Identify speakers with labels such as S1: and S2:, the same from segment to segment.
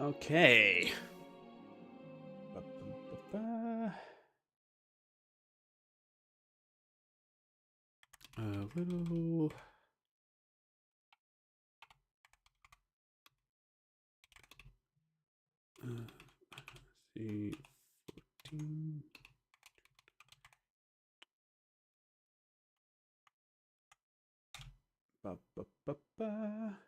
S1: Okay. Ba-ba-ba-ba. A little. See, 14. Ba-ba-ba-ba.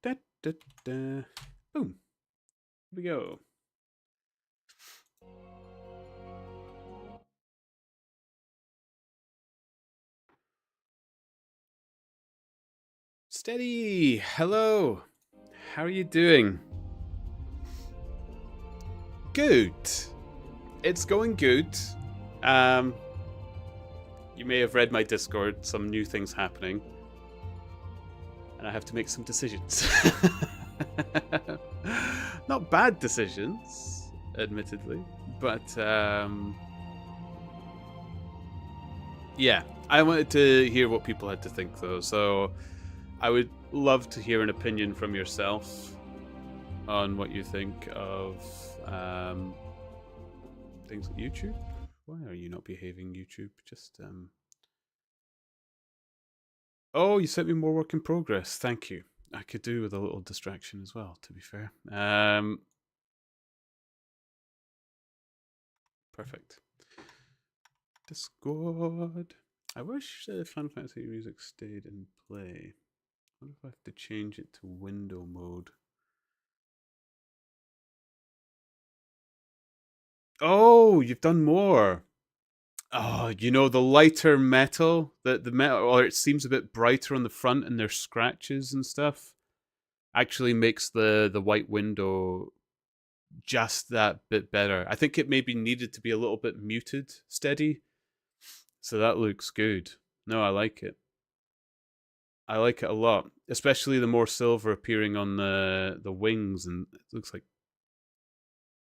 S1: Da-da-da-da. Boom. Here we go. Steady. Hello. How are you doing? Good. It's going good. Um, you may have read my Discord. Some new things happening, and I have to make some decisions. Not bad decisions, admittedly, but yeah, I wanted to hear what people had to think, though. So I would love to hear an opinion from yourself on what you think of things like YouTube. Why are you not behaving, YouTube? Just Oh, you sent me more work in progress. Thank you. I could do with a little distraction as well, to be fair. Perfect. Discord. I wish Final Fantasy music stayed in play. I wonder if I have to change it to window mode. Oh, you've done more. Oh, you know the lighter metal, the metal, or it seems a bit brighter on the front, and there's scratches and stuff. Actually, makes the white window just that bit better. I think it maybe needed to be a little bit muted, steady. So that looks good. No, I like it. I like it a lot, especially the more silver appearing on the wings, and it looks like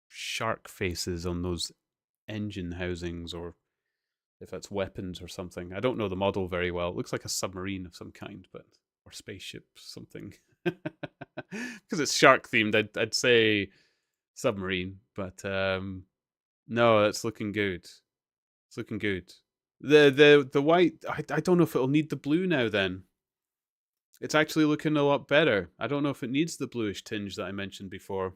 S1: shark faces on those engine housings, or if that's weapons or something. I don't know the model very well. It looks like a submarine of some kind, but or spaceship something. Because it's shark themed, I'd say submarine, but no, it's looking good. It's looking good. The white, I don't know if it'll need the blue now. Then it's actually looking a lot better. I don't know if it needs the bluish tinge that I mentioned before.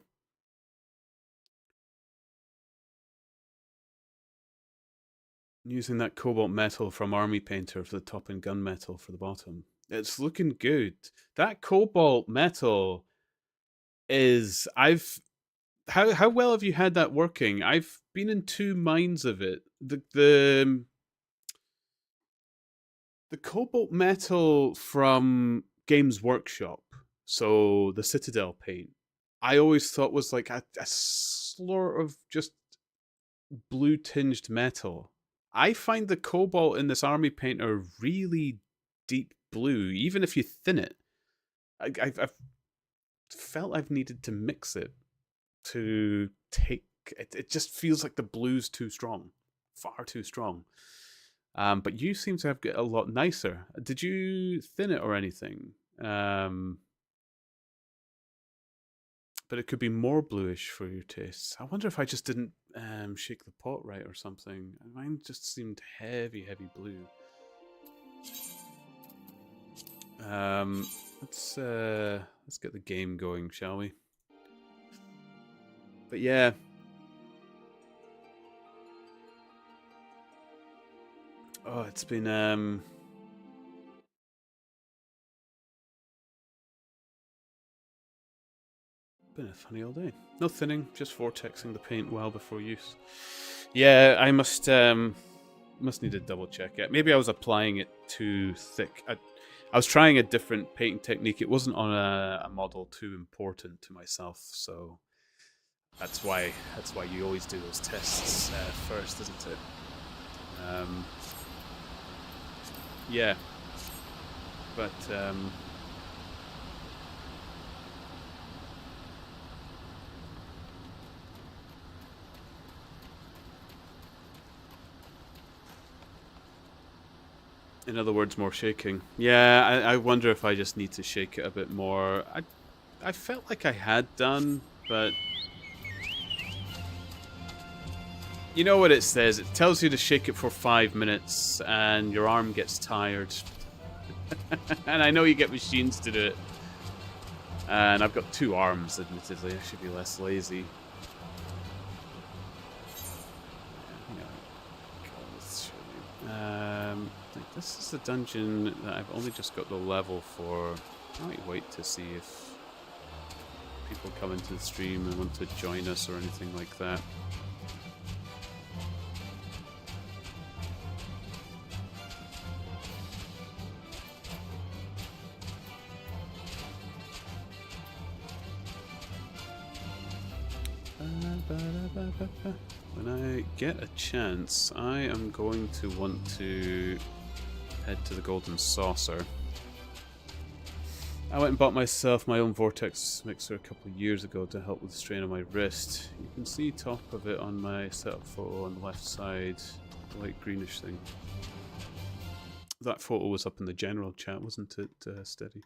S1: Using that cobalt metal from Army Painter for the top and gunmetal for the bottom. It's looking good. That cobalt metal is how well have you had that working? I've been in two minds of it. The cobalt metal from Games Workshop, so the Citadel paint, I always thought was like a sort of just blue tinged metal. I find the cobalt in this army painter really deep blue, even if you thin it. I've felt I've needed to mix it to take it. It just feels like the blue's too strong, far too strong. But you seem to have got a lot nicer. Did you thin it or anything? But it could be more bluish for your tastes. I wonder if I just didn't shake the pot right or something. Mine just seemed heavy, heavy blue. Let's get the game going, shall we? But yeah. Oh, it's been been a funny old day. No thinning, just vortexing the paint well before use. Yeah, I must need to double check it. Maybe I was applying it too thick. I was trying a different painting technique. It wasn't on a model too important to myself, so that's why you always do those tests first, isn't it? Yeah, but In other words, more shaking. Yeah, I wonder if I just need to shake it a bit more. I felt like I had done, but you know what it says? It tells you to shake it for 5 minutes, and your arm gets tired. And I know you get machines to do it. And I've got 2 arms, admittedly. I should be less lazy. This is a dungeon that I've only just got the level for. I might wait to see if people come into the stream and want to join us or anything like that. When I get a chance, I am going to want to head to the Golden Saucer. I went and bought myself my own Vortex mixer a couple of years ago to help with the strain on my wrist. You can see top of it on my setup photo on the left side, the light greenish thing. That photo was up in the general chat, wasn't it, Steady?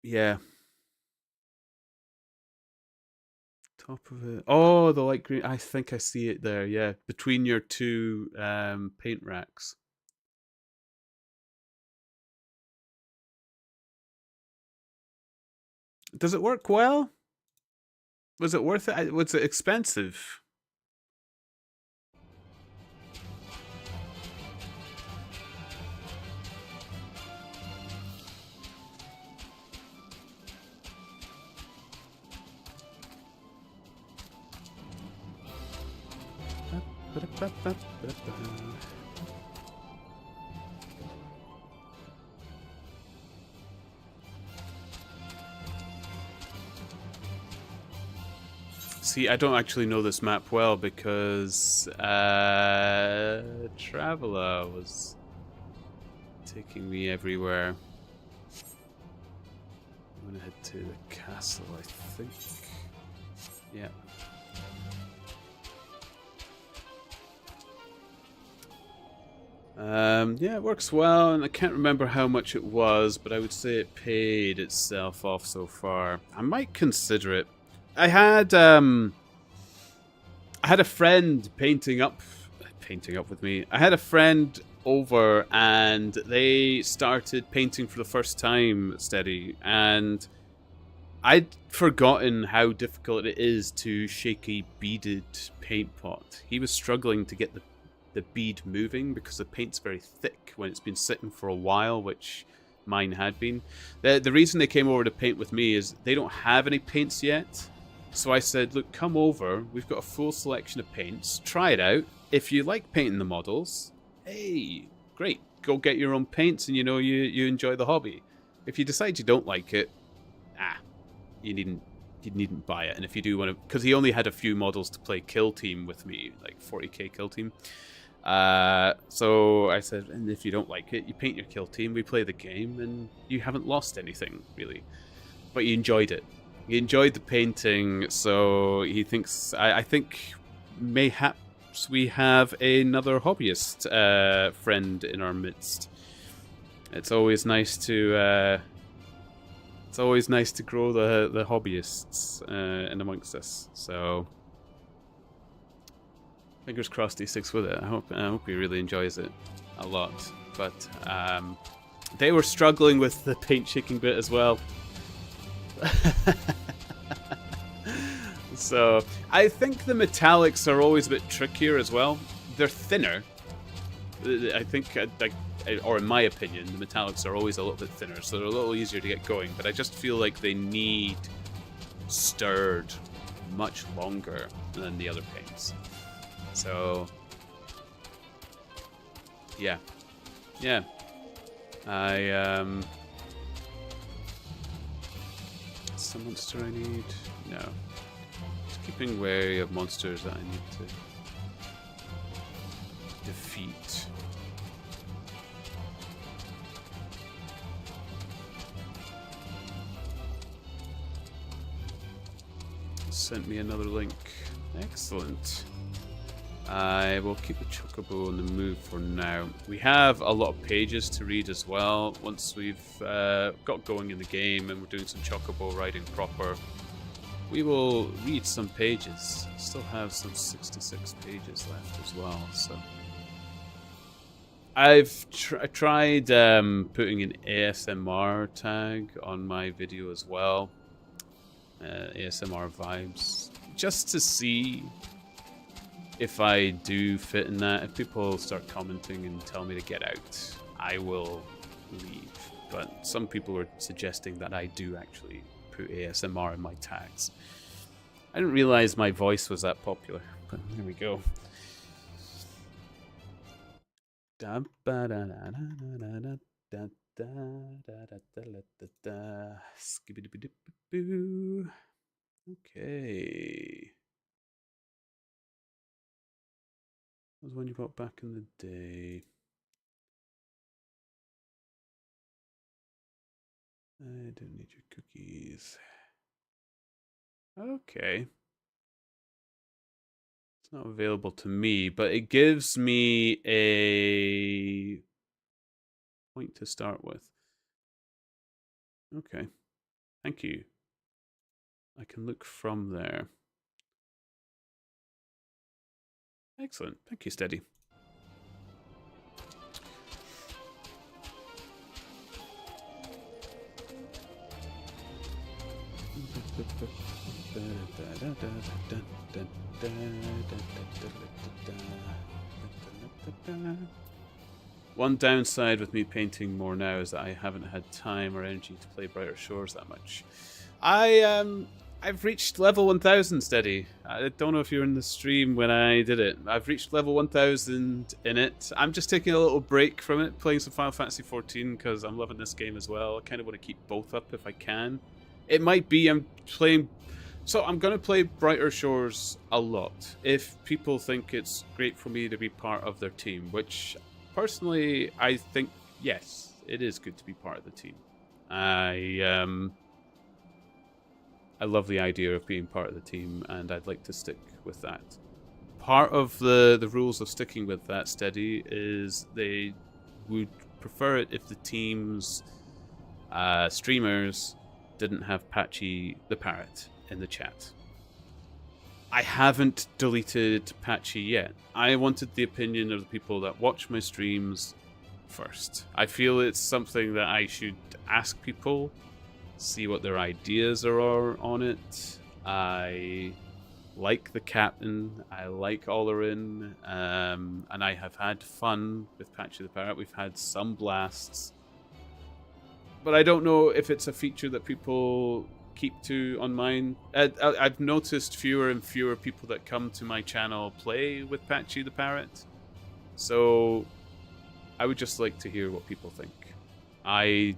S1: Yeah. Top of it. Oh, the light green. I think I see it there. Yeah, between your 2 paint racks. Does it work well? Was it worth it? Was it expensive? See, I don't actually know this map well because Traveler was taking me everywhere. I'm gonna head to the castle, I think. Yeah. Yeah, it works well, and I can't remember how much it was, but I would say it paid itself off so far. I might consider it. I had a friend painting up with me. I had a friend over, and they started painting for the first time, Steady, and I'd forgotten how difficult it is to shake a beaded paint pot. He was struggling to get the bead moving because the paint's very thick when it's been sitting for a while, which mine had been. The reason they came over to paint with me is they don't have any paints yet. So I said, look, come over. We've got a full selection of paints. Try it out. If you like painting the models, hey, great. Go get your own paints and you enjoy the hobby. If you decide you don't like it, you needn't buy it. And if you do want to, because he only had a few models to play Kill Team with me, like 40k Kill Team. So I said, and if you don't like it, you paint your Kill Team, we play the game, and you haven't lost anything, really. But you enjoyed it. He enjoyed the painting, so he thinks, I think mayhaps we have another hobbyist friend in our midst. It's always nice to grow the hobbyists in amongst us. So fingers crossed he sticks with it. I hope he really enjoys it a lot. But they were struggling with the paint shaking bit as well. So I think the metallics are always a bit trickier as well. They're thinner. I think, or in my opinion, the metallics are always a little bit thinner, so they're a little easier to get going. But I just feel like they need stirred much longer than the other paints. So yeah. Some monster I need? No. Just keeping wary of monsters that I need to defeat. sent me another link. Excellent. I will keep the Chocobo on the move for now. We have a lot of pages to read as well. Once we've got going in the game and we're doing some Chocobo riding proper, we will read some pages. Still have some 66 pages left as well. So I've tried putting an ASMR tag on my video as well. ASMR vibes, just to see if I do fit in that. If people start commenting and tell me to get out, I will leave. But some people are suggesting that I do actually put ASMR in my tags. I didn't realize my voice was that popular, but there we go. Okay. That was one you bought back in the day. I don't need your cookies. Okay. It's not available to me, but it gives me a point to start with. Okay. Thank you. I can look from there. Excellent. Thank you, Steady. One downside with me painting more now is that I haven't had time or energy to play Brighter Shores that much. I've reached level 1000, Steady. I don't know if you were in the stream when I did it. I've reached level 1000 in it. I'm just taking a little break from it, playing some Final Fantasy 14 because I'm loving this game as well. I kind of want to keep both up if I can. It might be I'm playing... So I'm going to play Brighter Shores a lot. If people think it's great for me to be part of their team, which personally I think, yes, it is good to be part of the team. I love the idea of being part of the team, and I'd like to stick with that. Part of the rules of sticking with that, Steady, is they would prefer it if the team's streamers didn't have Patchy the Parrot in the chat. I haven't deleted Patchy yet. I wanted the opinion of the people that watch my streams first. I feel it's something that I should ask people, see what their ideas are on it. I like the captain, I like Olerin, and I have had fun with Patchy the Parrot. We've had some blasts. But I don't know if it's a feature that people keep to on mine. I've noticed fewer and fewer people that come to my channel play with Patchy the Parrot. So I would just like to hear what people think. I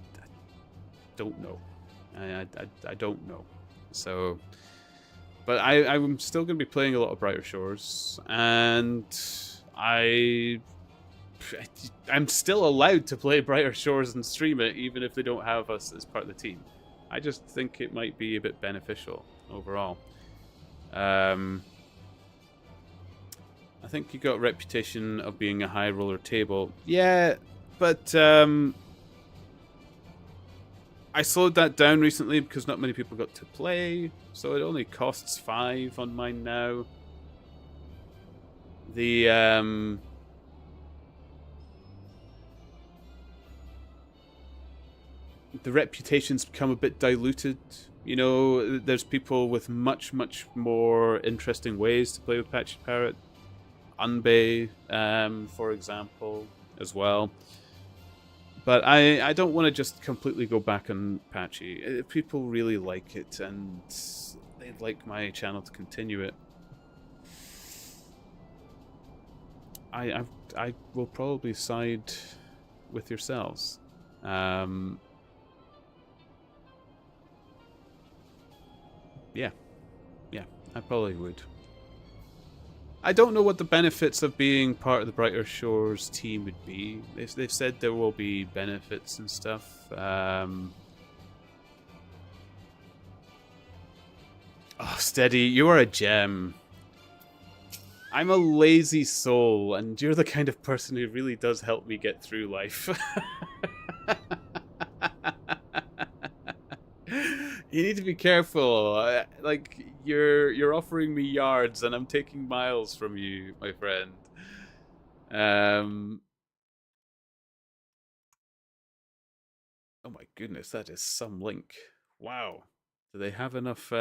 S1: don't know. I don't know. So, but I'm still going to be playing a lot of Brighter Shores, and I'm still allowed to play Brighter Shores and stream it, even if they don't have us as part of the team. I just think it might be a bit beneficial overall. I think you got a reputation of being a high roller table. Yeah, but I slowed that down recently because not many people got to play, so it only costs 5 on mine now. The reputation's become a bit diluted. You know, there's people with much more interesting ways to play with Patchy Parrot. Unbay, for example, as well. But I don't want to just completely go back on Patchy. People really like it, and they'd like my channel to continue it. I will probably side with yourselves. Yeah, I probably would. I don't know what the benefits of being part of the Brighter Shores team would be. They've said there will be benefits and stuff. Oh, Steady, you are a gem. I'm a lazy soul, and you're the kind of person who really does help me get through life. You need to be careful. Like you're offering me yards, and I'm taking miles from you, my friend. Oh my goodness, that is some link. Wow. Do they have enough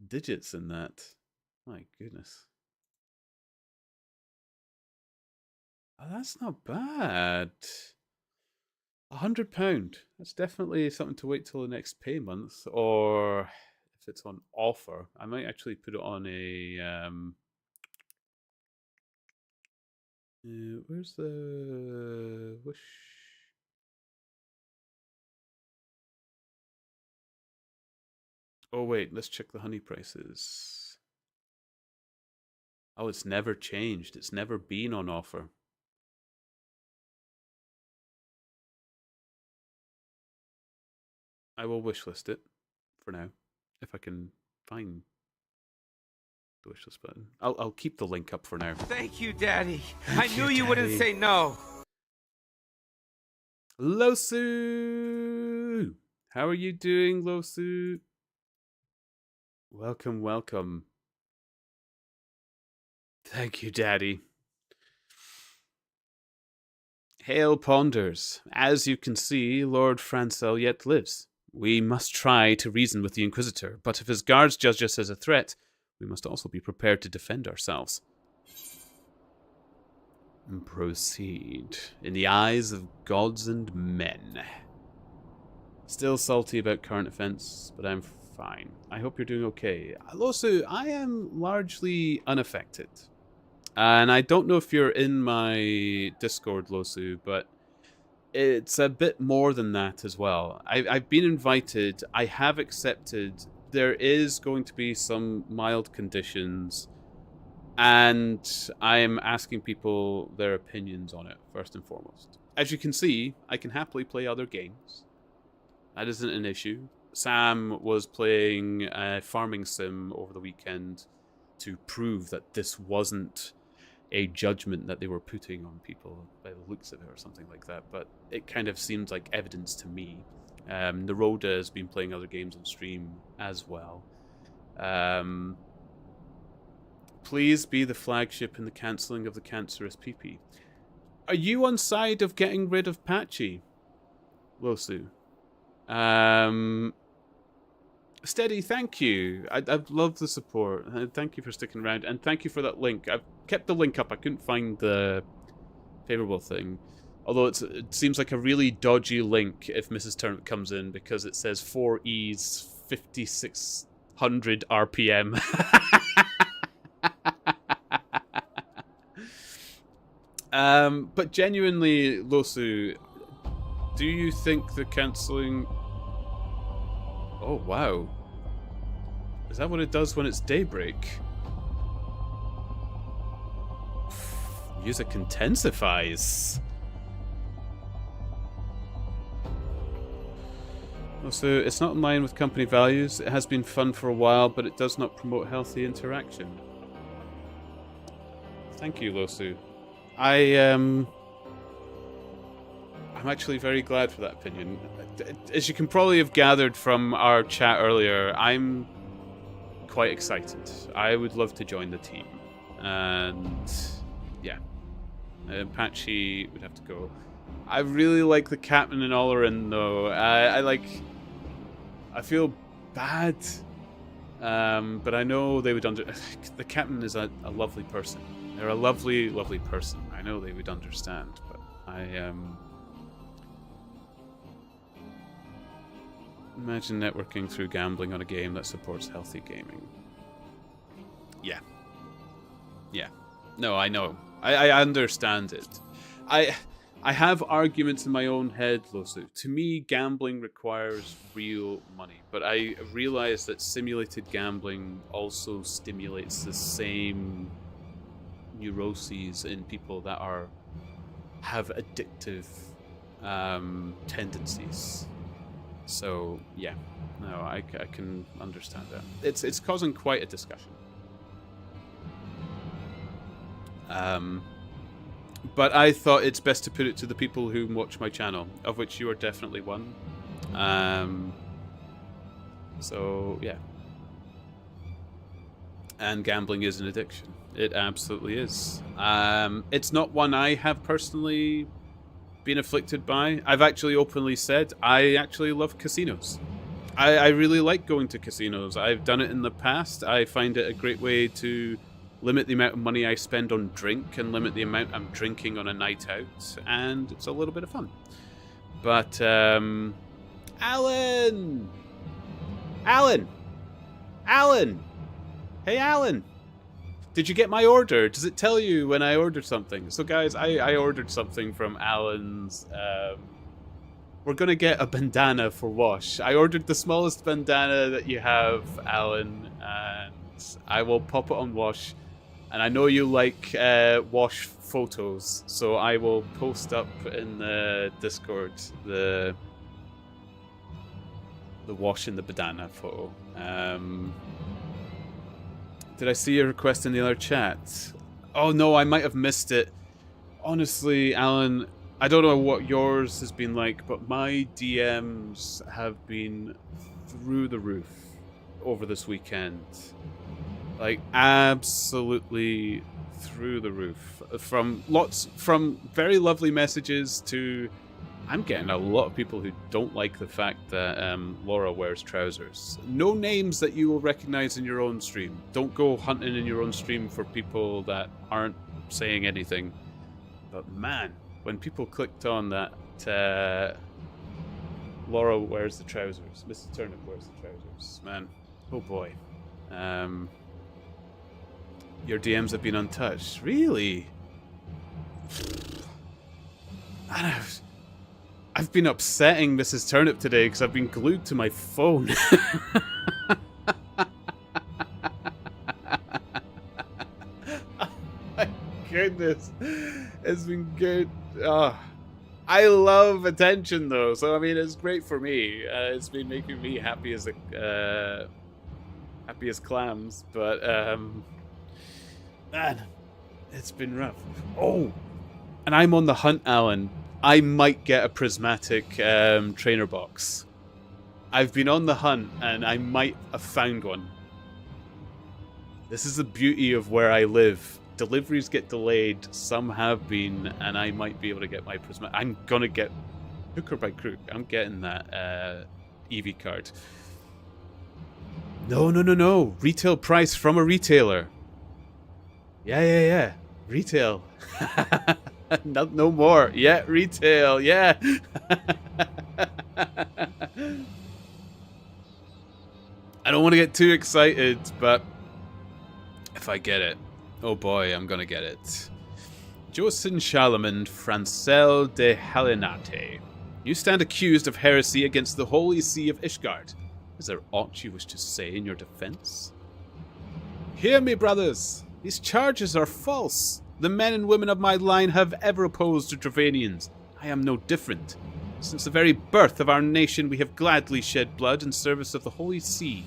S1: digits in that? My goodness. Oh, that's not bad. £100. That's definitely something to wait till the next pay month, or if it's on offer, I might actually put it on a. Where's the wish? Oh wait, let's check the honey prices. Oh, it's never changed. It's never been on offer. I will wishlist it for now, if I can find the wishlist button. I'll keep the link up for now.
S2: Thank you, Daddy. I knew you wouldn't say no.
S1: Losu! How are you doing, Losu? Welcome, welcome. Thank you, Daddy. Hail, Ponders. As you can see, Lord Francel yet lives. We must try to reason with the Inquisitor, but if his guards judge us as a threat, we must also be prepared to defend ourselves. And proceed. In the eyes of gods and men. Still salty about current events, but I'm fine. I hope you're doing okay. Losu, I am largely unaffected. And I don't know if you're in my Discord, Losu, but it's a bit more than that as well. I've been invited. I have accepted. There is going to be some mild conditions, and I'm asking people their opinions on it, first and foremost. As you can see, I can happily play other games. That isn't an issue. Sam was playing a farming sim over the weekend to prove that this wasn't a judgment that they were putting on people by the looks of it or something like that, but it kind of seems like evidence to me. Naroda has been playing other games on stream as well. Please be the flagship in the cancelling of the cancerous PP. Are you on side of getting rid of Patchy, Losu? Steady, thank you. I've loved the support. Thank you for sticking around, and thank you for that link. I've kept the link up. I couldn't find the favorable thing. Although it seems like a really dodgy link if Mrs. Turnip comes in, because it says 4E's 5600 RPM. But genuinely, Losu, do you think the cancelling... Oh, wow. Is that what it does when it's daybreak? Music intensifies. Also, it's not in line with company values. It has been fun for a while, but it does not promote healthy interaction. Thank you, Losu. I'm actually very glad for that opinion. As you can probably have gathered from our chat earlier, I'm quite excited. I would love to join the team. And yeah, Patchy would have to go. I really like the Captain and Olerin though. I feel bad, but I know they would the Captain is a lovely person. They're a lovely, lovely person. I know they would understand, but imagine networking through gambling on a game that supports healthy gaming. Yeah. Yeah. No, I know. I understand it. I have arguments in my own head, Losu. To me, gambling requires real money, but I realize that simulated gambling also stimulates the same neuroses in people that have addictive tendencies. So yeah, no, I can understand that. It's causing quite a discussion. But I thought it's best to put it to the people who watch my channel, of which you are definitely one. So yeah. And gambling is an addiction. It absolutely is. It's not one I have personally been afflicted by. I've actually openly said I actually love casinos. I really like going to casinos. I've done it in the past. I find it a great way to limit the amount of money I spend on drink and limit the amount I'm drinking on a night out, and it's a little bit of fun. But, Alan! Alan! Alan! Hey, Alan! Did you get my order? Does it tell you when I ordered something? So, guys, I ordered something from Alan's. We're gonna get a bandana for Wash. I ordered the smallest bandana that you have, Alan, and I will pop it on Wash. And I know you like Wash photos, so I will post up in the Discord the Wash and the bandana photo. Did I see your request in the other chat? Oh no, I might have missed it. Honestly, Alan, I don't know what yours has been like, but my DMs have been through the roof over this weekend. Like, absolutely through the roof. From very lovely messages to, I'm getting a lot of people who don't like the fact that Laura wears trousers. No names that you will recognize in your own stream. Don't go hunting in your own stream for people that aren't saying anything. But man, when people clicked on that, Laura wears the trousers, Mr. Turnip wears the trousers, man, oh boy. Your DMs have been untouched. Really? I've been upsetting Mrs. Turnip today because I've been glued to my phone. Oh my goodness. It's been good. Oh, I love attention though, so I mean it's great for me. It's been making me happy as clams, but man, it's been rough. Oh, and I'm on the hunt, Alan. I might get a prismatic trainer box. I've been on the hunt, and I might have found one. This is the beauty of where I live. Deliveries get delayed, some have been, and I might be able to get my prismatic. I'm gonna get, hook or by crook, I'm getting that EV card. No. Retail price from a retailer. Yeah. Retail. No more. Yeah, retail. Yeah. I don't want to get too excited, but if I get it, oh boy, I'm gonna get it. Jocelyn Charlemagne Francel de Halinate. You stand accused of heresy against the Holy See of Ishgard. Is there aught you wish to say in your defense? Hear me, brothers. These charges are false. The men and women of my line have ever opposed the Dravanians. I am no different. Since the very birth of our nation, we have gladly shed blood in service of the Holy See.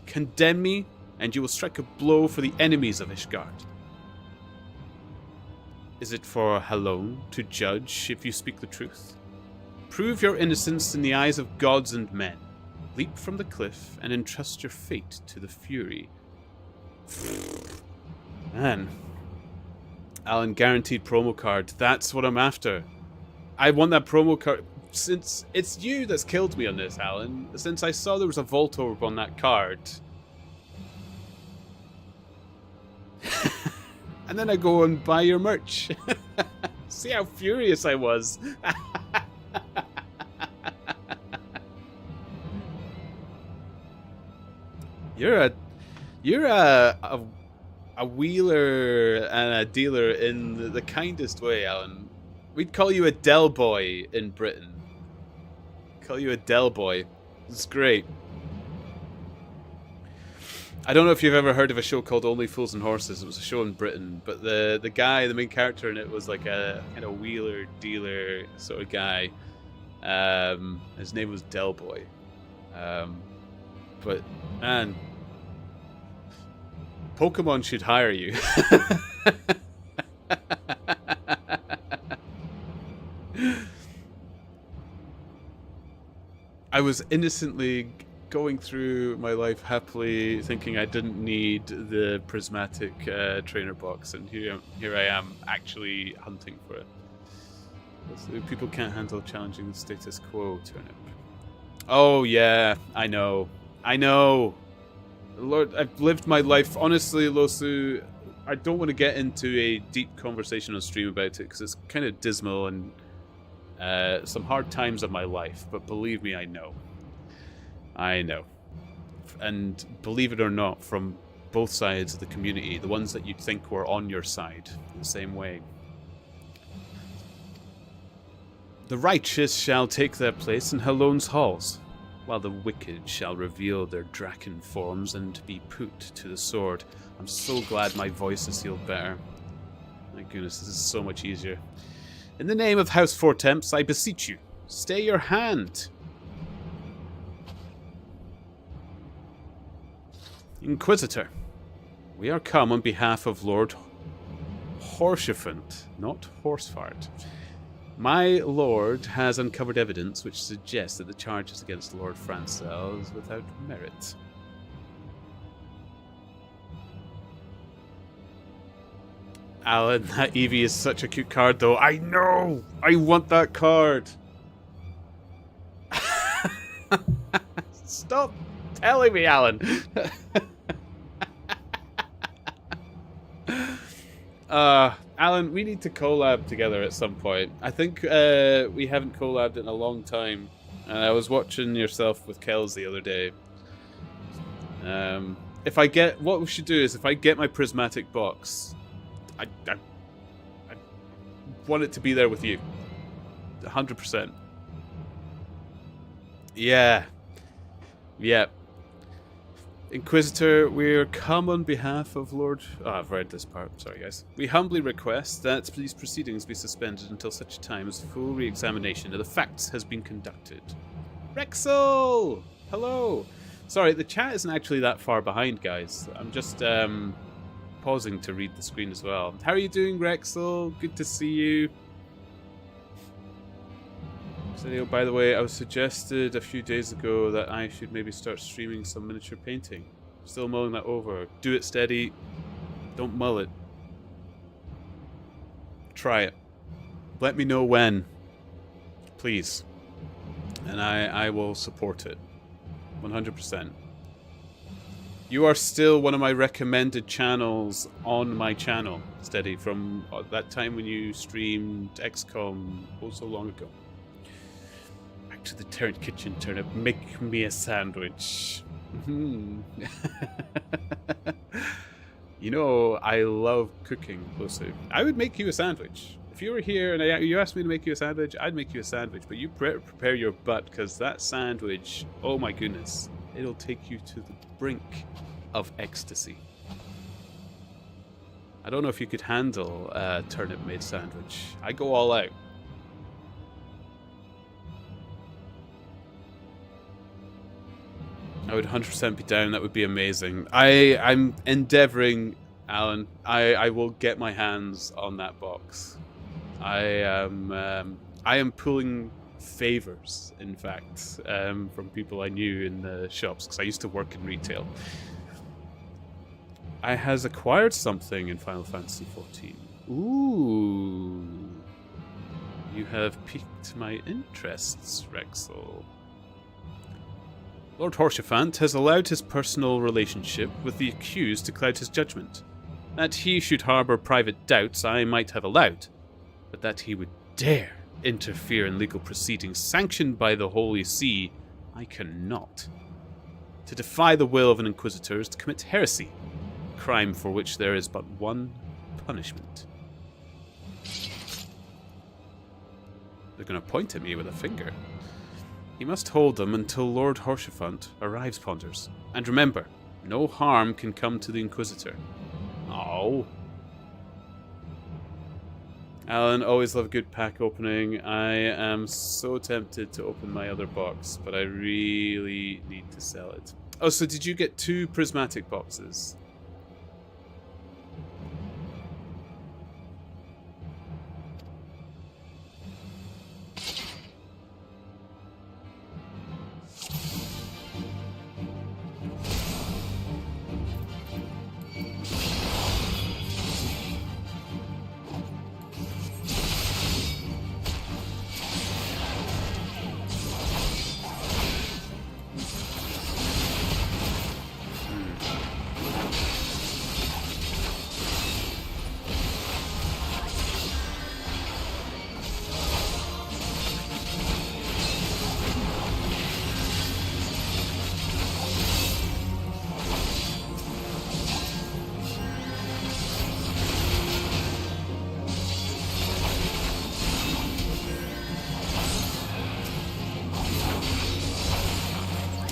S1: Condemn me, and you will strike a blow for the enemies of Ishgard. Is it for Halone to judge if you speak the truth? Prove your innocence in the eyes of gods and men. Leap from the cliff and entrust your fate to the Fury. Man. Alan, guaranteed promo card. That's what I'm after. I want that promo card. Since it's you that's killed me on this, Alan. Since I saw there was a Volt Orb on that card. And then I go and buy your merch. See how furious I was. You're a wheeler and a dealer in the kindest way, Alan. We'd call you a Del Boy in Britain. Call you a Del Boy. It's great. I don't know if you've ever heard of a show called Only Fools and Horses. It was a show in Britain, but the guy, the main character in it was like a kind of wheeler dealer sort of guy. His name was Delboy. But man, Pokemon should hire you. I was innocently going through my life happily, thinking I didn't need the prismatic trainer box, and here I am actually hunting for it. People can't handle challenging the status quo, Turnip. Oh yeah, I know. Lord, I've lived my life. Honestly, Losu, I don't want to get into a deep conversation on stream about it because it's kind of dismal and some hard times of my life. But believe me, I know. And believe it or not, from both sides of the community, the ones that you'd think were on your side, in the same way. The righteous shall take their place in Halone's halls, while the wicked shall reveal their Draken forms and be put to the sword. I'm so glad my voice is healed better. My goodness, this is so much easier. In the name of House Four Temps, I beseech you, stay your hand. Inquisitor, we are come on behalf of Lord Horsefant, not Horsefart. My lord has uncovered evidence which suggests that the charges against Lord Francel is without merit. Alan, that Eevee is such a cute card though. I know! I want that card! Stop telling me, Alan! Alan, we need to collab together at some point. I think we haven't collabed in a long time. I was watching yourself with Kels the other day. What we should do is, if I get my prismatic box, I want it to be there with you. 100%. Yeah. Inquisitor, we're come on behalf of Lord... Oh, I've read this part. Sorry, guys. We humbly request that these proceedings be suspended until such time as full re-examination of the facts has been conducted. Rexel! Hello! Sorry, the chat isn't actually that far behind, guys. I'm just pausing to read the screen as well. How are you doing, Rexel? Good to see you. So, by the way, I was suggested a few days ago that I should maybe start streaming some miniature painting. Still mulling that over. Do it steady. Don't mull it. Try it. Let me know when. Please. And I will support it. 100%. You are still one of my recommended channels on my channel, Steady, from that time when you streamed XCOM oh so long ago. To the kitchen, Turnip. Make me a sandwich. You know, I love cooking, Lucy. I would make you a sandwich. If you were here and you asked me to make you a sandwich, I'd make you a sandwich. But you prepare your butt, because that sandwich, oh my goodness, it'll take you to the brink of ecstasy. I don't know if you could handle a turnip-made sandwich. I go all out. I would 100% be down. That would be amazing. I'm endeavoring, Alan. I will get my hands on that box. I am pulling favors, in fact, from people I knew in the shops, because I used to work in retail. I has acquired something in Final Fantasy XIV. Ooh. You have piqued my interests, Rexel. Lord Horsefant has allowed his personal relationship with the accused to cloud his judgment. That he should harbour private doubts I might have allowed, but that he would dare interfere in legal proceedings sanctioned by the Holy See, I cannot. To defy the will of an Inquisitor is to commit heresy, a crime for which there is but one punishment. They're going to point at me with a finger. He must hold them until Lord Horsefant arrives, Ponders. And remember, no harm can come to the Inquisitor. Oh. Alan, always love a good pack opening. I am so tempted to open my other box, but I really need to sell it. Oh, so did you get 2 prismatic boxes?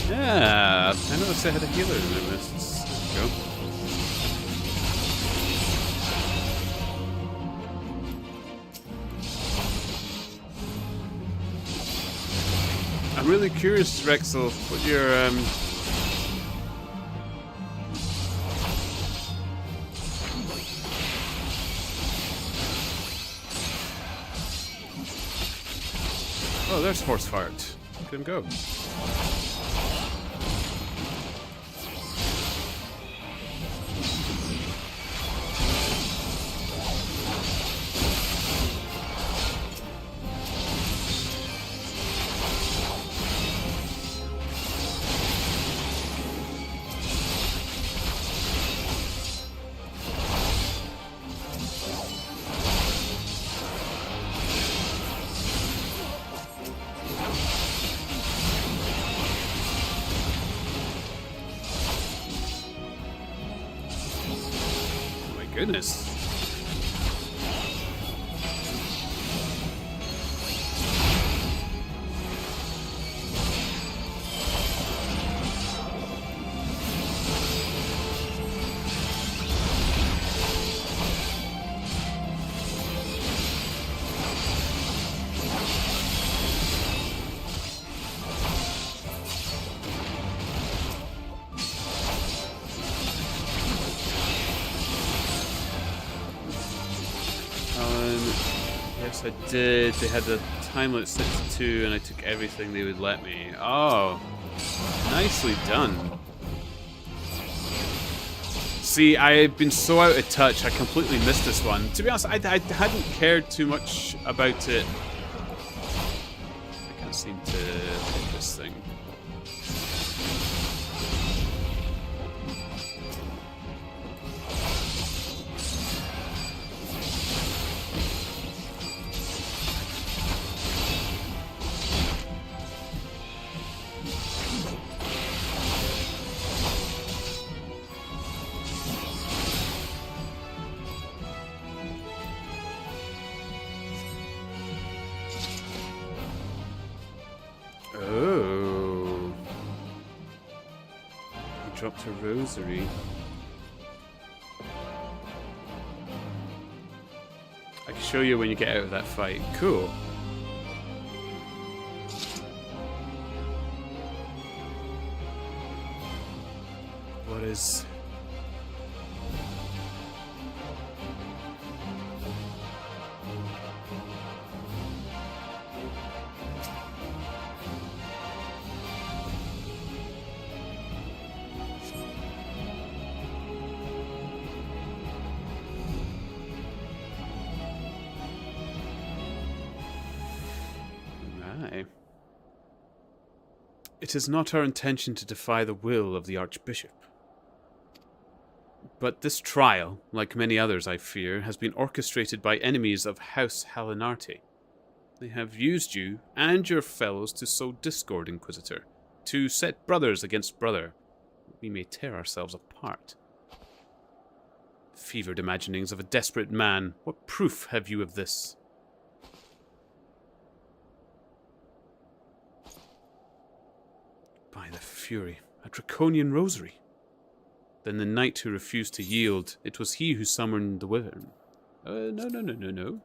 S1: Yeah, I noticed I had a healer in my lists. There we go. I'm really curious, Rexel, what your Oh, there's Horse Fart. Look at him go. Goodness. Yes, I did. They had the time limit set to 2, and I took everything they would let me. Oh, nicely done. See, I've been so out of touch, I completely missed this one. To be honest, I hadn't cared too much about it. I can't seem to hit this thing. Oh. He dropped a rosary. I can show you when you get out of that fight. Cool. What is... It is not our intention to defy the will of the Archbishop. But this trial, like many others I fear, has been orchestrated by enemies of House Halinarte. They have used you and your fellows to sow discord, Inquisitor, to set brothers against brother. We may tear ourselves apart. Fevered imaginings of a desperate man. What proof have you of this? By the Fury, a draconian rosary. Then the knight who refused to yield, it was he who summoned the wyvern. No.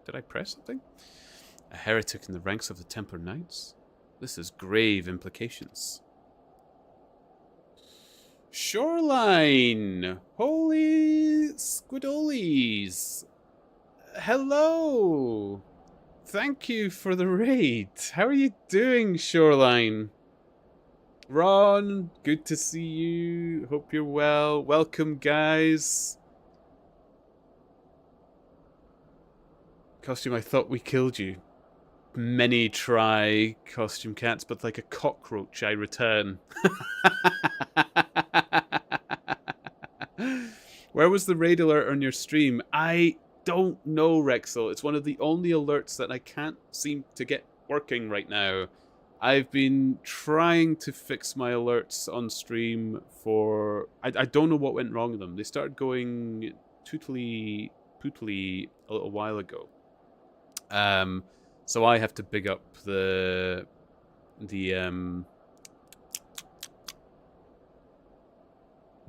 S1: Did I press something? A heretic in the ranks of the Templar Knights? This has grave implications. Shoreline! Holy squidolies! Hello! Thank you for the raid. How are you doing, Shoreline? Ron, good to see you. Hope you're well. Welcome, guys. Costume, I thought we killed you. Many try, Costume Cats, but like a cockroach I return. Where was the raid alert on your stream? I don't know, Rexel. It's one of the only alerts that I can't seem to get working right now. I've been trying to fix my alerts on stream for... I don't know what went wrong with them. They started going tootly pootly a little while ago. So I have to big up the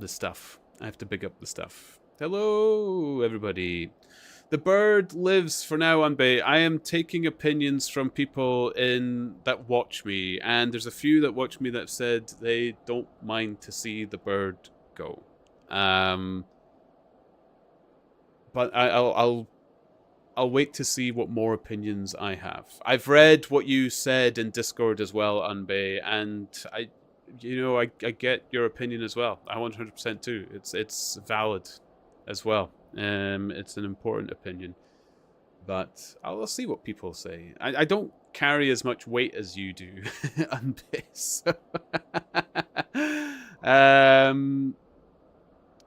S1: stuff. I have to big up the stuff. Hello, everybody. The bird lives for now, Anbe. I am taking opinions from people that watch me, and there's a few that watch me that have said they don't mind to see the bird go. But I'll wait to see what more opinions I have. I've read what you said in Discord as well, Anbe, and I get your opinion as well. I 100% too. It's valid as well. It's an important opinion, but I'll see what people say. I don't carry as much weight as you do, Anbe. So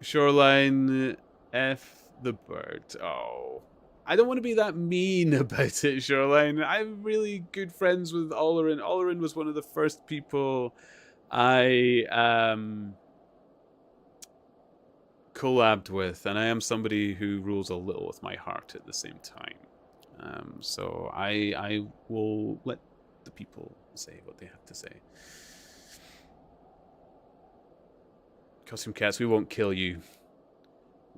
S1: Shoreline, F the bird. Oh. I don't want to be that mean about it, Shoreline. I'm really good friends with Olerin. Olerin was one of the first people I collabed with, and I am somebody who rules a little with my heart at the same time. So I will let the people say what they have to say. Costume Cats, we won't kill you.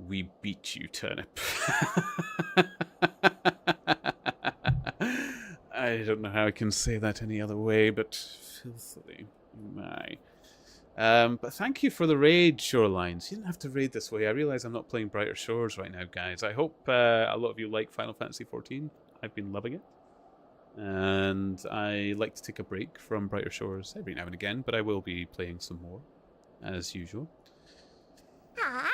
S1: We beat you, Turnip. I don't know how I can say that any other way, but filthily. My. But thank you for the raid, Shorelines. You didn't have to raid this way. I realize I'm not playing Brighter Shores right now, guys. I hope a lot of you like Final Fantasy XIV. I've been loving it. And I like to take a break from Brighter Shores every now and again, but I will be playing some more, as usual.
S3: Hi!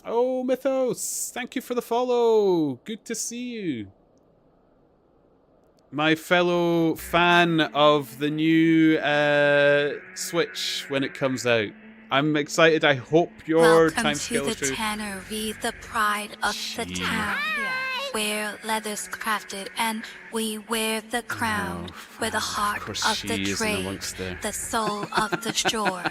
S1: Oh, Mythos! Thank you for the follow! Good to see you. My fellow fan of the new Switch when it comes out. I'm excited. I hope your timescale is true.
S3: Welcome to the tannery, the pride of the town. Where leather's crafted and we wear the crown. Where the heart of the trade, the soul of the shore.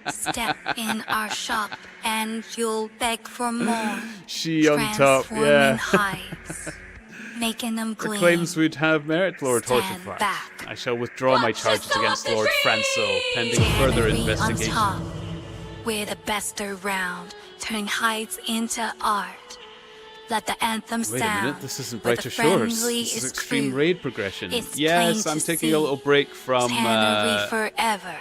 S3: Step in our shop and you'll beg for more.
S1: She on top, yeah.
S3: Hides, making them gleam.
S1: The claims would have merit, Lord Hortifar. I shall withdraw my charges against Lord Franco, pending further investigation.
S3: On top, we're the best around, turning hides into art. Let the anthem sound.
S1: Wait a minute, this isn't Brighter Shores. This is Extreme Raid Progression. Yes, I'm taking a little break from...
S3: forever.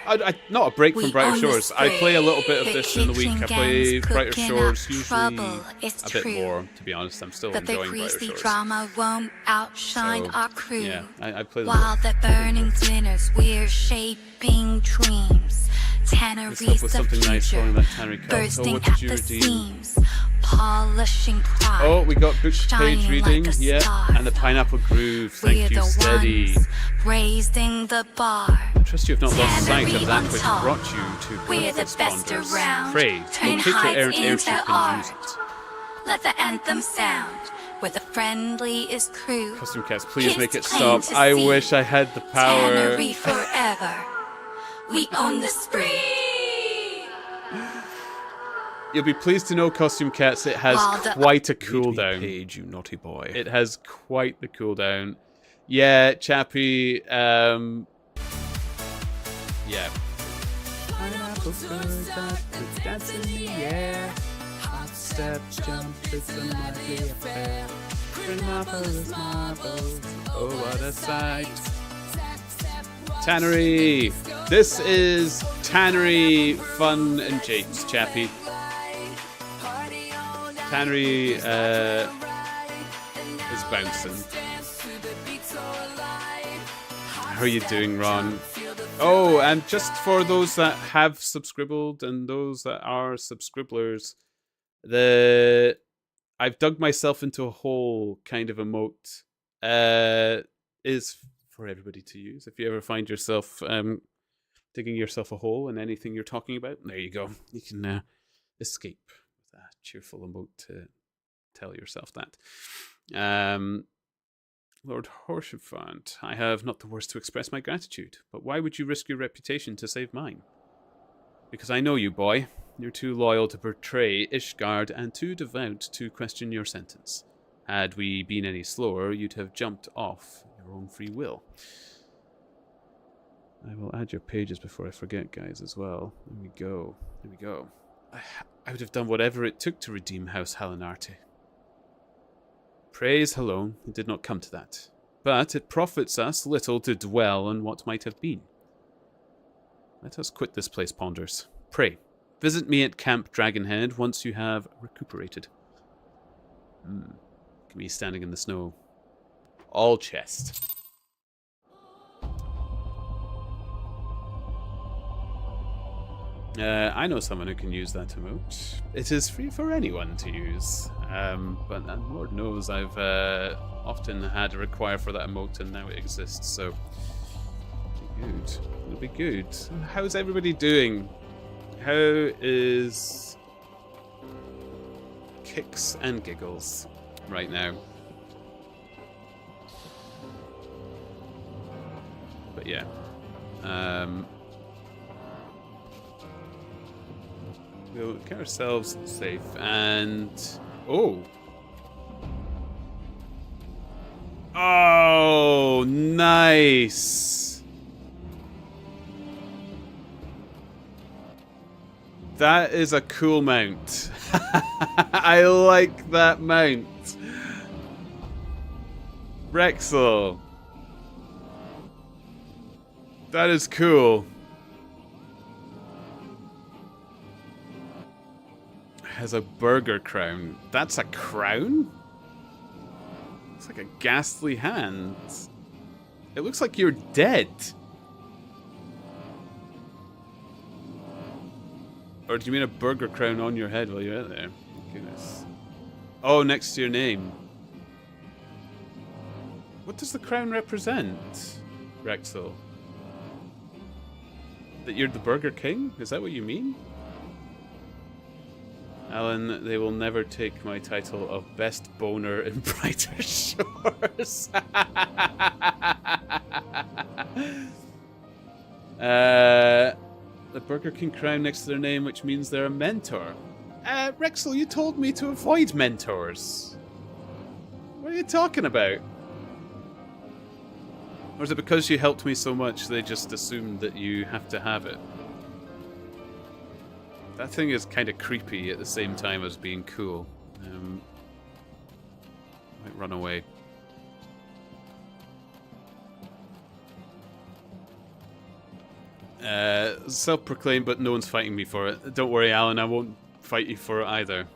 S1: Not a break from Brighter Shores. I play a little bit of this in the week. I play Brighter Shores usually a bit more, to be honest. I'm still enjoying Brighter Shores.
S3: Drama won't outshine our crew.
S1: Yeah, I play
S3: While the burning dinners, we're shaping dreams. Tannery's the future, bursting at the seams. Polishing pride.
S1: Oh, we got book page reading, yeah, and the Pineapple Groove. Thank you, Steady.
S3: Raising the bar.
S1: I trust you have not lost sight of that which brought you to
S3: We're the best around.
S1: Pray, locate your airship and use it.
S3: Let the anthem sound. Where the friendliest crew.
S1: Custom Cats, please make it stop. I wish I had the power.
S3: Tannery forever. We own the spree.
S1: You'll be pleased to know, Costume Cats, it has quite a cooldown.
S4: Page, you naughty boy.
S1: It has quite the cooldown. Yeah, Chappie, yeah. Pineapple bird that dance in the air. step, jump, it's a lively affair. Marvelous marbles, oh what a sight. Tannery! This is Tannery Fun and Japes, chappie. Tannery is bouncing. How are you doing, Ron? Oh, and just for those that have subscribed and those that are subscriblers, I've dug myself into a hole kind of emote is for everybody to use. If you ever find yourself digging yourself a hole in anything you're talking about, there you go. You can escape with a cheerful emote to tell yourself that. Lord Horsefant, I have not the words to express my gratitude, but why would you risk your reputation to save mine? Because I know you, boy. You're too loyal to betray Ishgard and too devout to question your sentence. Had we been any slower, you'd have jumped off your own free will. I will add your pages before I forget, guys, as well. There we go. There we go. I would have done whatever it took to redeem House Halinarte. Praise alone, it did not come to that. But it profits us little to dwell on what might have been. Let us quit this place, Ponders. Pray, visit me at Camp Dragonhead once you have recuperated. Look at me standing in the snow. All chest. I know someone who can use that emote. It is free for anyone to use. But Lord knows I've often had to require for that emote and now it exists, so it'll be good. How's everybody doing? How is Kicks and Giggles right now? But yeah. We'll get ourselves safe and... Oh! Oh, nice! That is a cool mount. I like that mount. Rexel. That is cool. Has a burger crown. That's a crown? It's like a ghastly hand. It looks like you're dead. Or do you mean a burger crown on your head while you're out there? Goodness. Oh, next to your name. What does the crown represent, Rexel? That you're the Burger King? Is that what you mean? Alan, they will never take my title of Best Boner in Brighter Shores. The Burger King crown next to their name, which means they're a mentor. Rexel, you told me to avoid mentors. What are you talking about? Or is it because you helped me so much they just assumed that you have to have it? That thing is kind of creepy at the same time as being cool. Might run away. Self-proclaimed, but no one's fighting me for it. Don't worry, Alan, I won't fight you for it either.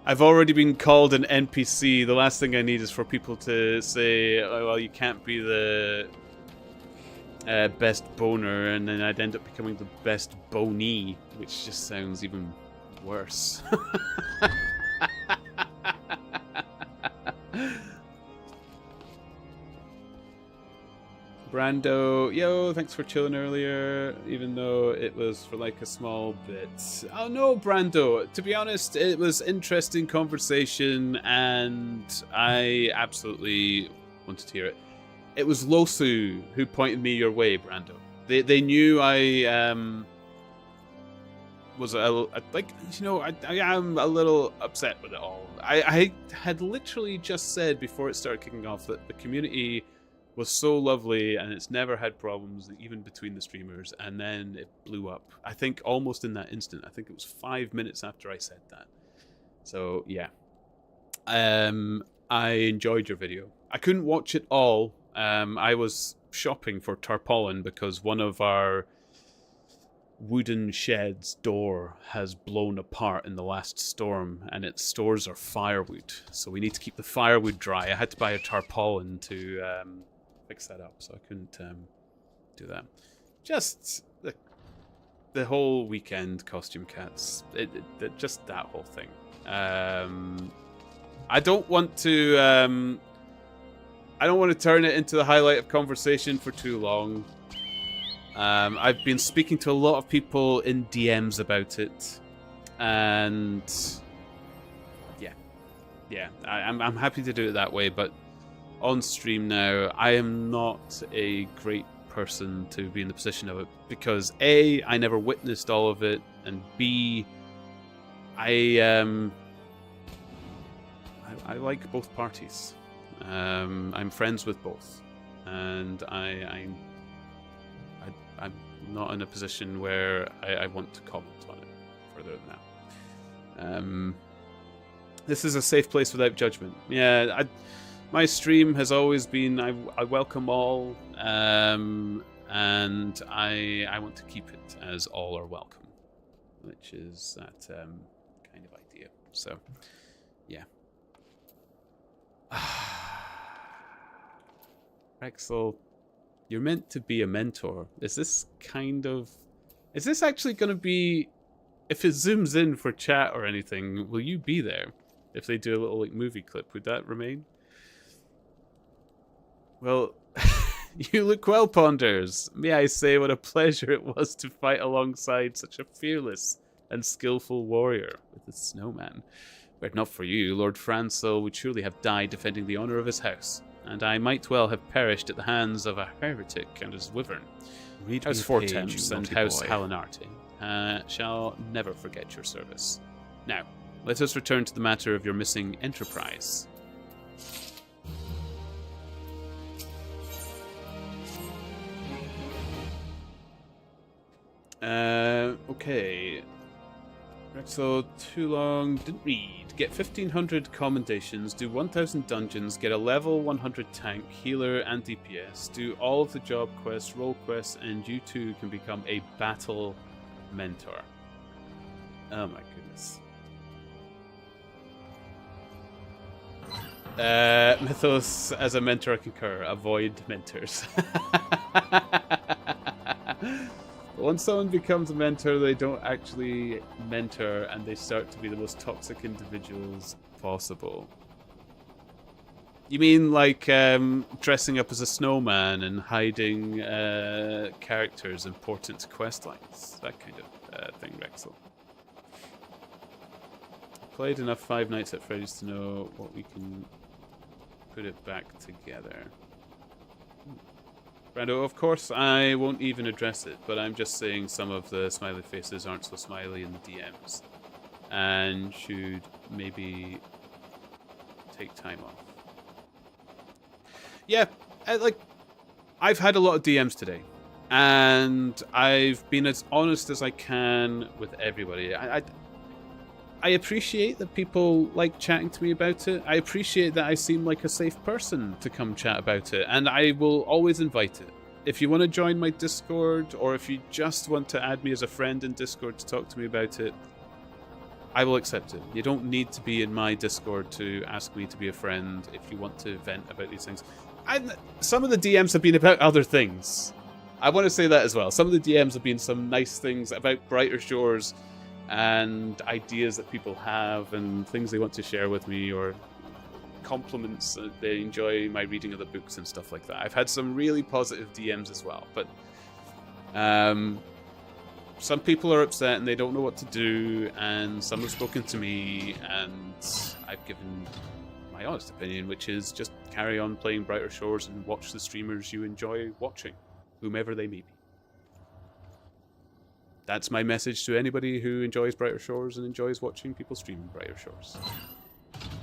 S1: I've already been called an NPC. The last thing I need is for people to say, oh, well, you can't be the best boner, and then I'd end up becoming the best boney, which just sounds even worse. Brando, yo, thanks for chilling earlier, even though it was for like a small bit. Oh no, Brando, to be honest, it was interesting conversation and I absolutely wanted to hear it. It was Losu who pointed me your way, Brando. They knew I was like, you know, I am a little upset with it all. I had literally just said before it started kicking off that the community was so lovely, and it's never had problems even between the streamers, and then it blew up. I think almost in that instant. I think it was 5 minutes after I said that. So yeah, I enjoyed your video. I couldn't watch it all. I was shopping for tarpaulin because one of our wooden shed's door has blown apart in the last storm, and its stores are firewood, so we need to keep the firewood dry. I had to buy a tarpaulin to fix that up, so I couldn't do that. Just the whole weekend, costume cats, just that whole thing. I don't want to turn it into the highlight of conversation for too long. I've been speaking to a lot of people in DMs about it, and yeah, I'm happy to do it that way. But on stream now, I am not a great person to be in the position of it because A, I never witnessed all of it, and B, I like both parties. I'm friends with both, and I'm not in a position where I want to comment on it further than that. This is a safe place without judgment. Yeah, my stream has always been I welcome all, and I want to keep it as all are welcome, which is that kind of idea. So, yeah. Rexel, you're meant to be a mentor. Is this actually going to be, if it zooms in for chat or anything, will you be there? If they do a little like movie clip, would that remain? Well, you look well, Ponders. May I say what a pleasure it was to fight alongside such a fearless and skillful warrior with the snowman. Were it not for you, Lord Francel would surely have died defending the honor of his house, and I might well have perished at the hands of a heretic and his wyvern. House Fortemps and House Halinarte shall never forget your service. Now, let us return to the matter of your missing enterprise. Okay. So too long, didn't read. Get 1500 commendations, do 1000 dungeons, get a level 100 tank, healer, and DPS, do all of the job quests, role quests, and you too can become a battle mentor. Oh my goodness. Mythos as a mentor, I concur. Avoid mentors. Once someone becomes a mentor, they don't actually mentor, and they start to be the most toxic individuals possible. You mean like dressing up as a snowman and hiding characters important to quest lines? That kind of thing, Rexel. Played enough Five Nights at Freddy's to know what we can put it back together. Brando, of course, I won't even address it, but I'm just saying some of the smiley faces aren't so smiley in the DMs, and should maybe take time off. Yeah, I've had a lot of DMs today, and I've been as honest as I can with everybody. I appreciate that people like chatting to me about it. I appreciate that I seem like a safe person to come chat about it, and I will always invite it. If you want to join my Discord, or if you just want to add me as a friend in Discord to talk to me about it, I will accept it. You don't need to be in my Discord to ask me to be a friend if you want to vent about these things. Some of the DMs have been about other things. I want to say that as well. Some of the DMs have been some nice things about Brighter Shores, and ideas that people have and things they want to share with me, or compliments that they enjoy my reading of the books and stuff like that. I've had some really positive DMs as well, but some people are upset and they don't know what to do, and some have spoken to me, and I've given my honest opinion, which is just carry on playing Brighter Shores and watch the streamers you enjoy watching, whomever they may be. That's my message to anybody who enjoys Brighter Shores and enjoys watching people stream Brighter Shores.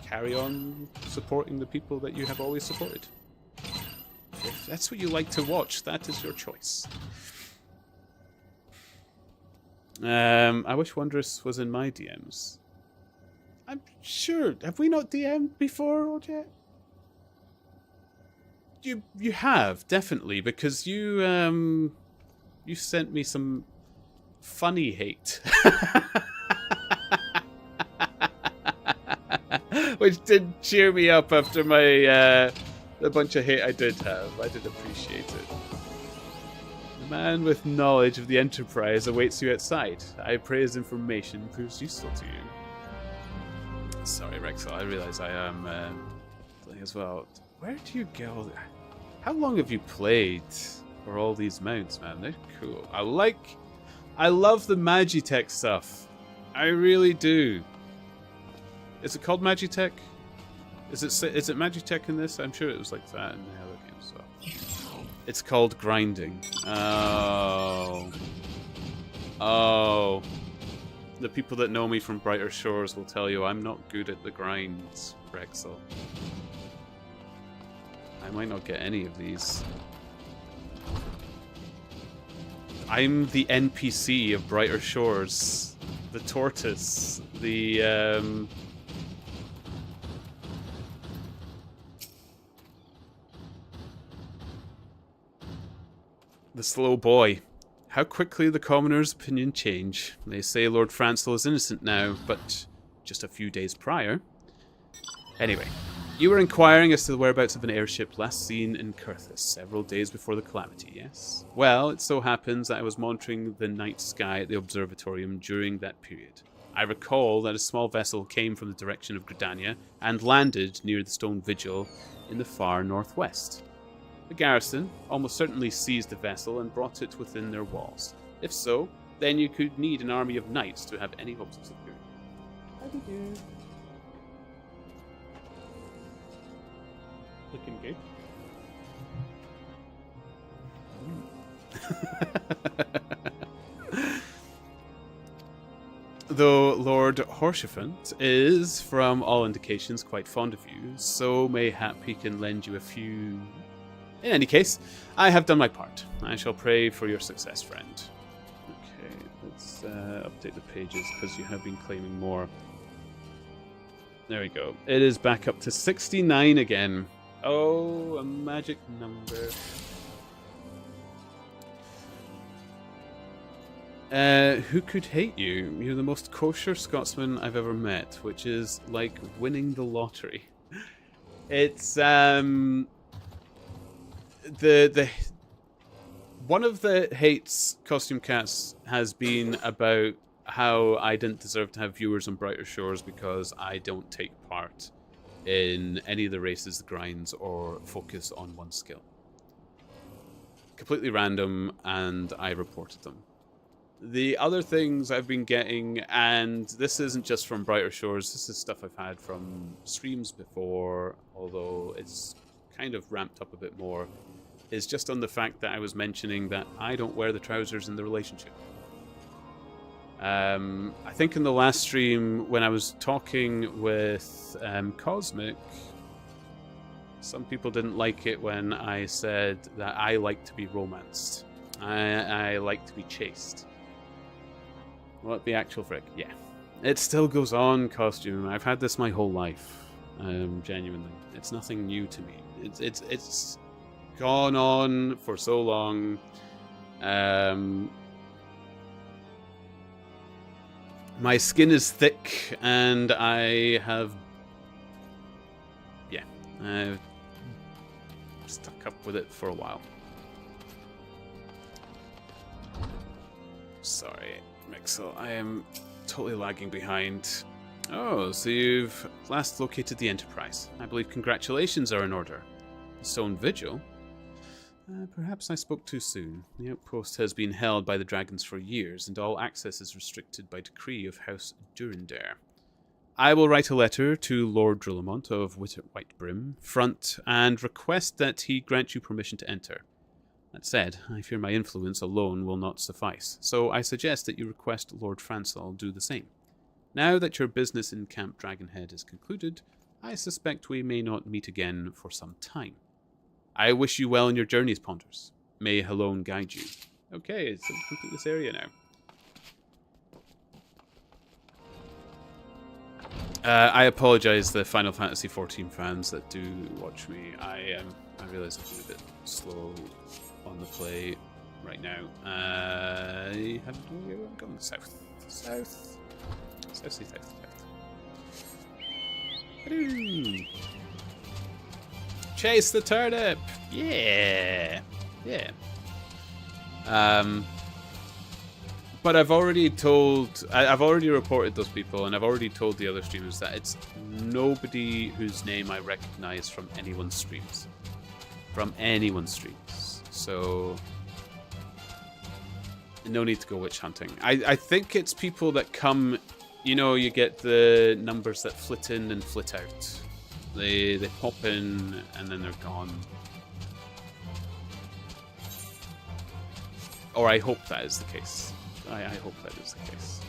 S1: Carry on supporting the people that you have always supported. If that's what you like to watch, that is your choice. I wish Wondrous was in my DMs. I'm sure. Have we not DM'd before, OJ? You have, definitely, because you sent me some funny hate. Which did cheer me up after my the bunch of hate I did have. I did appreciate it. The man with knowledge of the Enterprise awaits you outside. I pray his information proves useful to you. Sorry, Rexel, I realize I am playing as well. Where do you get all that? How long have you played for all these mounts, man? They're cool. I love the Magitech stuff. I really do. Is it called Magitech? Is it Magitech in this? I'm sure it was like that in the other games as well. It's called grinding. Oh. Oh. The people that know me from Brighter Shores will tell you I'm not good at the grinds, Rexel. I might not get any of these. I'm the NPC of Brighter Shores. The tortoise. The slow boy. How quickly the commoners' opinion change. They say Lord Francel is innocent now, but just a few days prior. Anyway, you were inquiring as to the whereabouts of an airship last seen in Kurthis several days before the calamity, yes? Well, it so happens that I was monitoring the night sky at the observatorium during that period. I recall that a small vessel came from the direction of Gridania and landed near the stone vigil in the far northwest. The garrison almost certainly seized the vessel and brought it within their walls. If so, then you could need an army of knights to have any hopes of securing. How do you do? Looking good. Though Lord Horshaphant is, from all indications, quite fond of you, so mayhap he can lend you a few... In any case, I have done my part. I shall pray for your success, friend. Okay, let's update the pages, because you have been claiming more. There we go. It is back up to 69 again. Oh, a magic number. Who could hate you? You're the most kosher Scotsman I've ever met, which is like winning the lottery. It's the one of the hates Costume Cats has been about how I didn't deserve to have viewers on Brighter Shores because I don't take part in any of the races, the grinds, or focus on one skill. Completely random, and I reported them. The other things I've been getting, and this isn't just from Brighter Shores, this is stuff I've had from streams before, although it's kind of ramped up a bit more, is just on the fact that I was mentioning that I don't wear the trousers in the relationship. I think in the last stream, when I was talking with Cosmic, some people didn't like it when I said that I like to be romanced. I like to be chased. What the actual frick? Yeah. It still goes on, Costume. I've had this my whole life. Genuinely. It's nothing new to me. It's gone on for so long. My skin is thick, and I have... Yeah. I've stuck up with it for a while. Sorry, Mixel. I am totally lagging behind. Oh, so you've last located the Enterprise. I believe congratulations are in order. The Stone Vigil? Perhaps I spoke too soon. The outpost has been held by the dragons for years, and all access is restricted by decree of House Durandare. I will write a letter to Lord Drillamont of Whitebrim, Front, and request that he grant you permission to enter. That said, I fear my influence alone will not suffice, so I suggest that you request Lord Francel do the same. Now that your business in Camp Dragonhead is concluded, I suspect we may not meet again for some time. I wish you well in your journeys, Ponders. May Halone guide you. Okay, it's complete this area now. I apologize, the Final Fantasy XIV fans that do watch me. I realize I've been a bit slow on the play right now. I have no idea where I'm going. South. Hello. Chase the turnip! Yeah! Yeah. But I've already reported those people, and I've already told the other streamers that it's nobody whose name I recognize from anyone's streams. So, no need to go witch hunting. I think it's people that come, you know, you get the numbers that flit in and flit out. They pop in and then they're gone. Or I hope that is the case. I hope that is the case.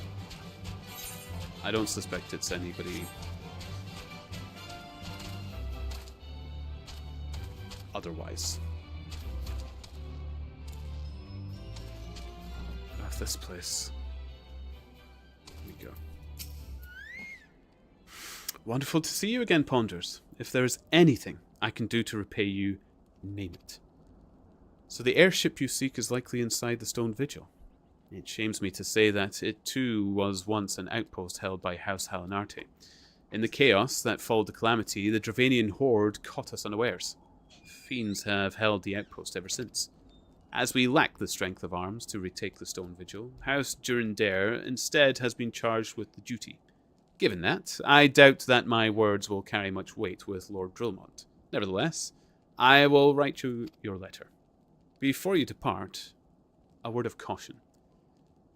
S1: I don't suspect it's anybody otherwise. Of this place. Here we go. Wonderful to see you again, Ponders. If there is anything I can do to repay you, name it. So the airship you seek is likely inside the Stone Vigil. It shames me to say that it too was once an outpost held by House Halinarte. In the chaos that followed the calamity, the Dravanian horde caught us unawares. Fiends have held the outpost ever since. As we lack the strength of arms to retake the Stone Vigil, House Durandare instead has been charged with the duty. Given that, I doubt that my words will carry much weight with Lord Drillmont. Nevertheless, I will write you your letter. Before you depart, a word of caution.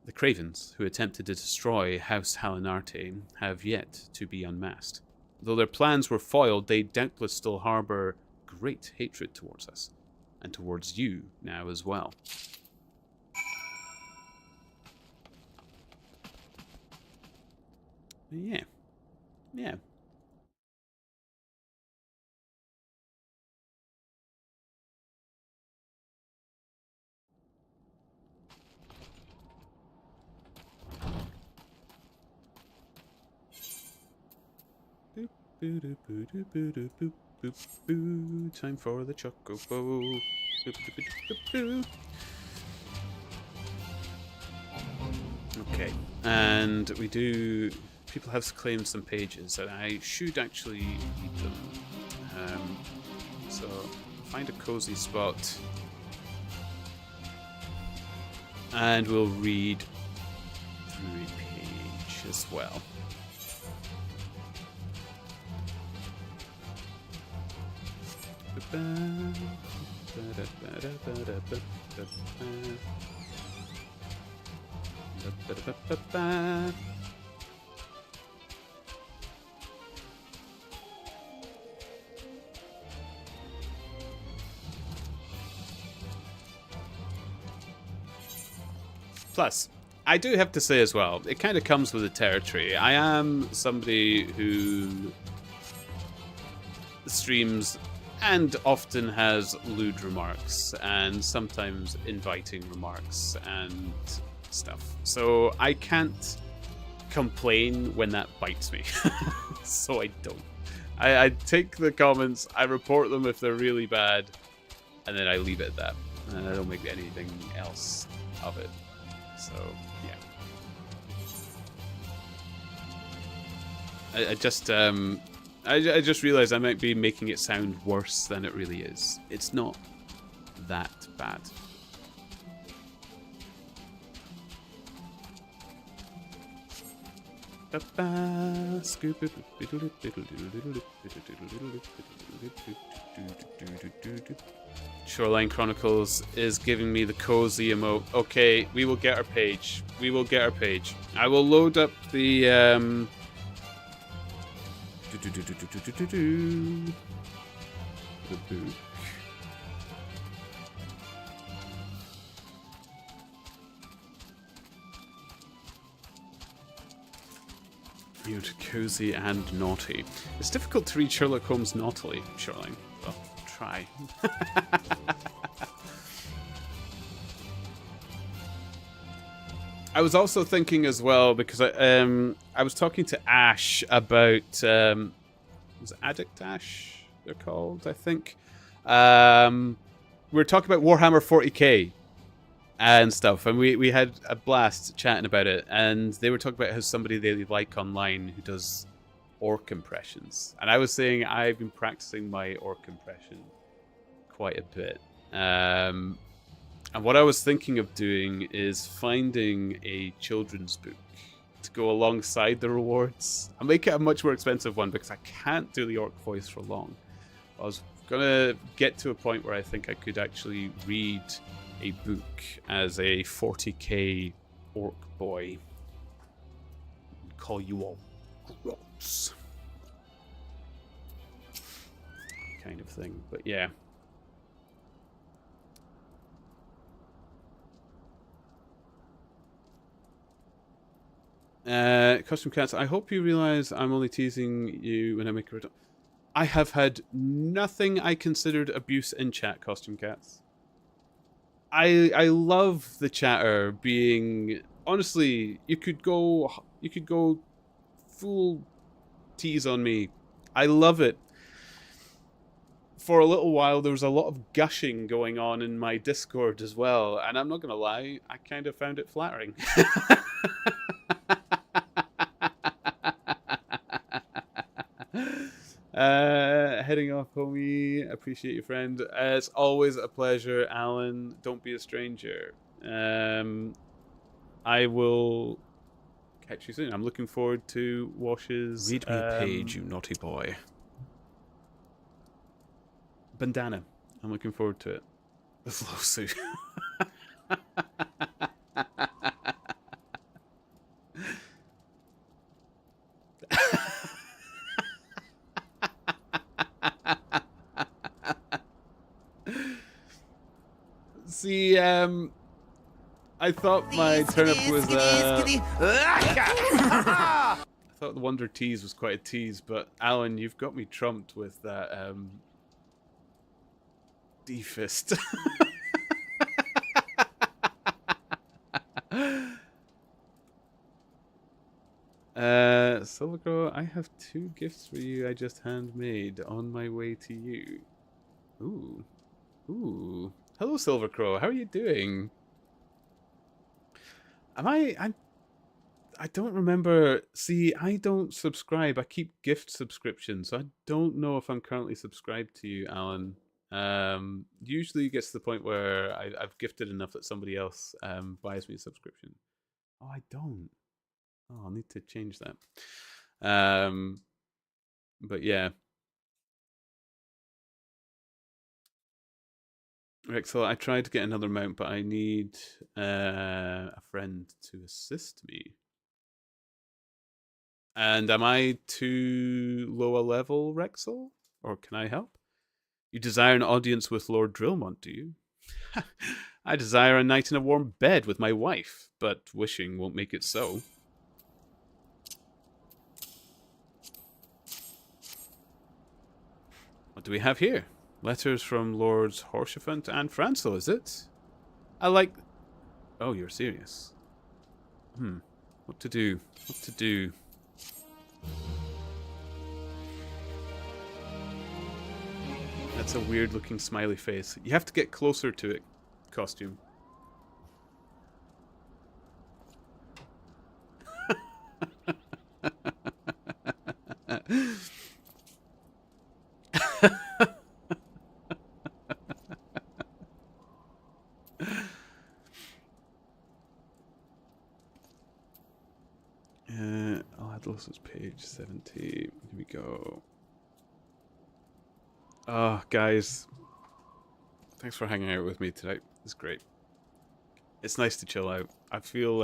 S1: The Cravens, who attempted to destroy House Halinarte, have yet to be unmasked. Though their plans were foiled, they doubtless still harbour great hatred towards us, and towards you now as well. Yeah. Time for the chocobo. Okay, and we do. People have claimed some pages, and I should actually read them. So find a cozy spot, and we'll read through a page as well. Plus, I do have to say as well, it kind of comes with the territory. I am somebody who streams and often has lewd remarks and sometimes inviting remarks and stuff. So I can't complain when that bites me. So I don't. I take the comments, I report them if they're really bad, and then I leave it at that. And I don't make anything else of it. So, yeah. I just realized I might be making it sound worse than it really is. It's not that bad. Shoreline Chronicles is giving me the cozy emote. Okay, we will get our page. We will get our page. I will load up the the book. You're cozy and naughty. It's difficult to read Sherlock Holmes naughtily, Shoreline. Well, try. I was also thinking as well, because I was talking to Ash about was it Addict Ash they're called, I think. We were talking about Warhammer 40k and stuff, and we had a blast chatting about it, and they were talking about how somebody they like online who does orc impressions, and I was saying I've been practicing my orc impression quite a bit. And what I was thinking of doing is finding a children's book to go alongside the rewards. I'll make it a much more expensive one because I can't do the orc voice for long. I was going to get to a point where I think I could actually read a book as a 40k orc boy. Call you all gross. Kind of thing, but yeah. Custom Cats, I hope you realize I'm only teasing you when I make a return. I have had nothing I considered abuse in chat, Costume Cats. I love the chatter being, honestly, you could go full tease on me. I love it. For a little while there was a lot of gushing going on in my Discord as well, and I'm not gonna lie, I kind of found it flattering. Heading off, homie. Appreciate you, friend. It's always a pleasure, Alan. Don't be a stranger. I will catch you soon. I'm looking forward to Wash's.
S4: Read me a page, you naughty boy.
S1: Bandana. I'm looking forward to it. This lawsuit. See, I thought my turnip was I thought the Wonder Tease was quite a tease, but Alan, you've got me trumped with that D-fist. Silvercrow, I have 2 gifts for you I just handmade on my way to you. Ooh. Ooh. Hello, Silvercrow. How are you doing? I don't remember. See, I don't subscribe. I keep gift subscriptions, so I don't know if I'm currently subscribed to you, Alan. Usually it gets to the point where I've gifted enough that somebody else buys me a subscription. Oh, I don't. Oh, I'll need to change that. But yeah. Rexel, I tried to get another mount, but I need a friend to assist me. And am I too low a level, Rexel? Or can I help? You desire an audience with Lord Drillmont, do you? I desire a night in a warm bed with my wife, but wishing won't make it so. What do we have here? Letters from Lords Horshaphant and Francel, is it? I like... Oh, you're serious. What to do? What to do? That's a weird looking smiley face. You have to get closer to it, costume. I'll add Los's page 70. Here we go. Oh, guys. Thanks for hanging out with me tonight. It's great. It's nice to chill out. I feel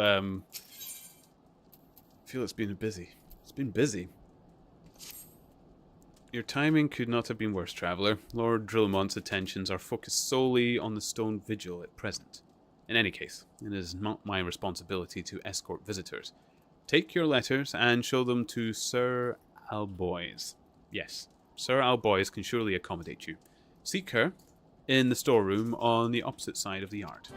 S1: it's been busy. It's been busy. Your timing could not have been worse, Traveller. Lord Drillmont's attentions are focused solely on the stone vigil at present. In any case, it is not my responsibility to escort visitors. Take your letters and show them to Sir Alboys. Yes, Sir Alboys can surely accommodate you. seek her in the storeroom on the opposite side of the yard.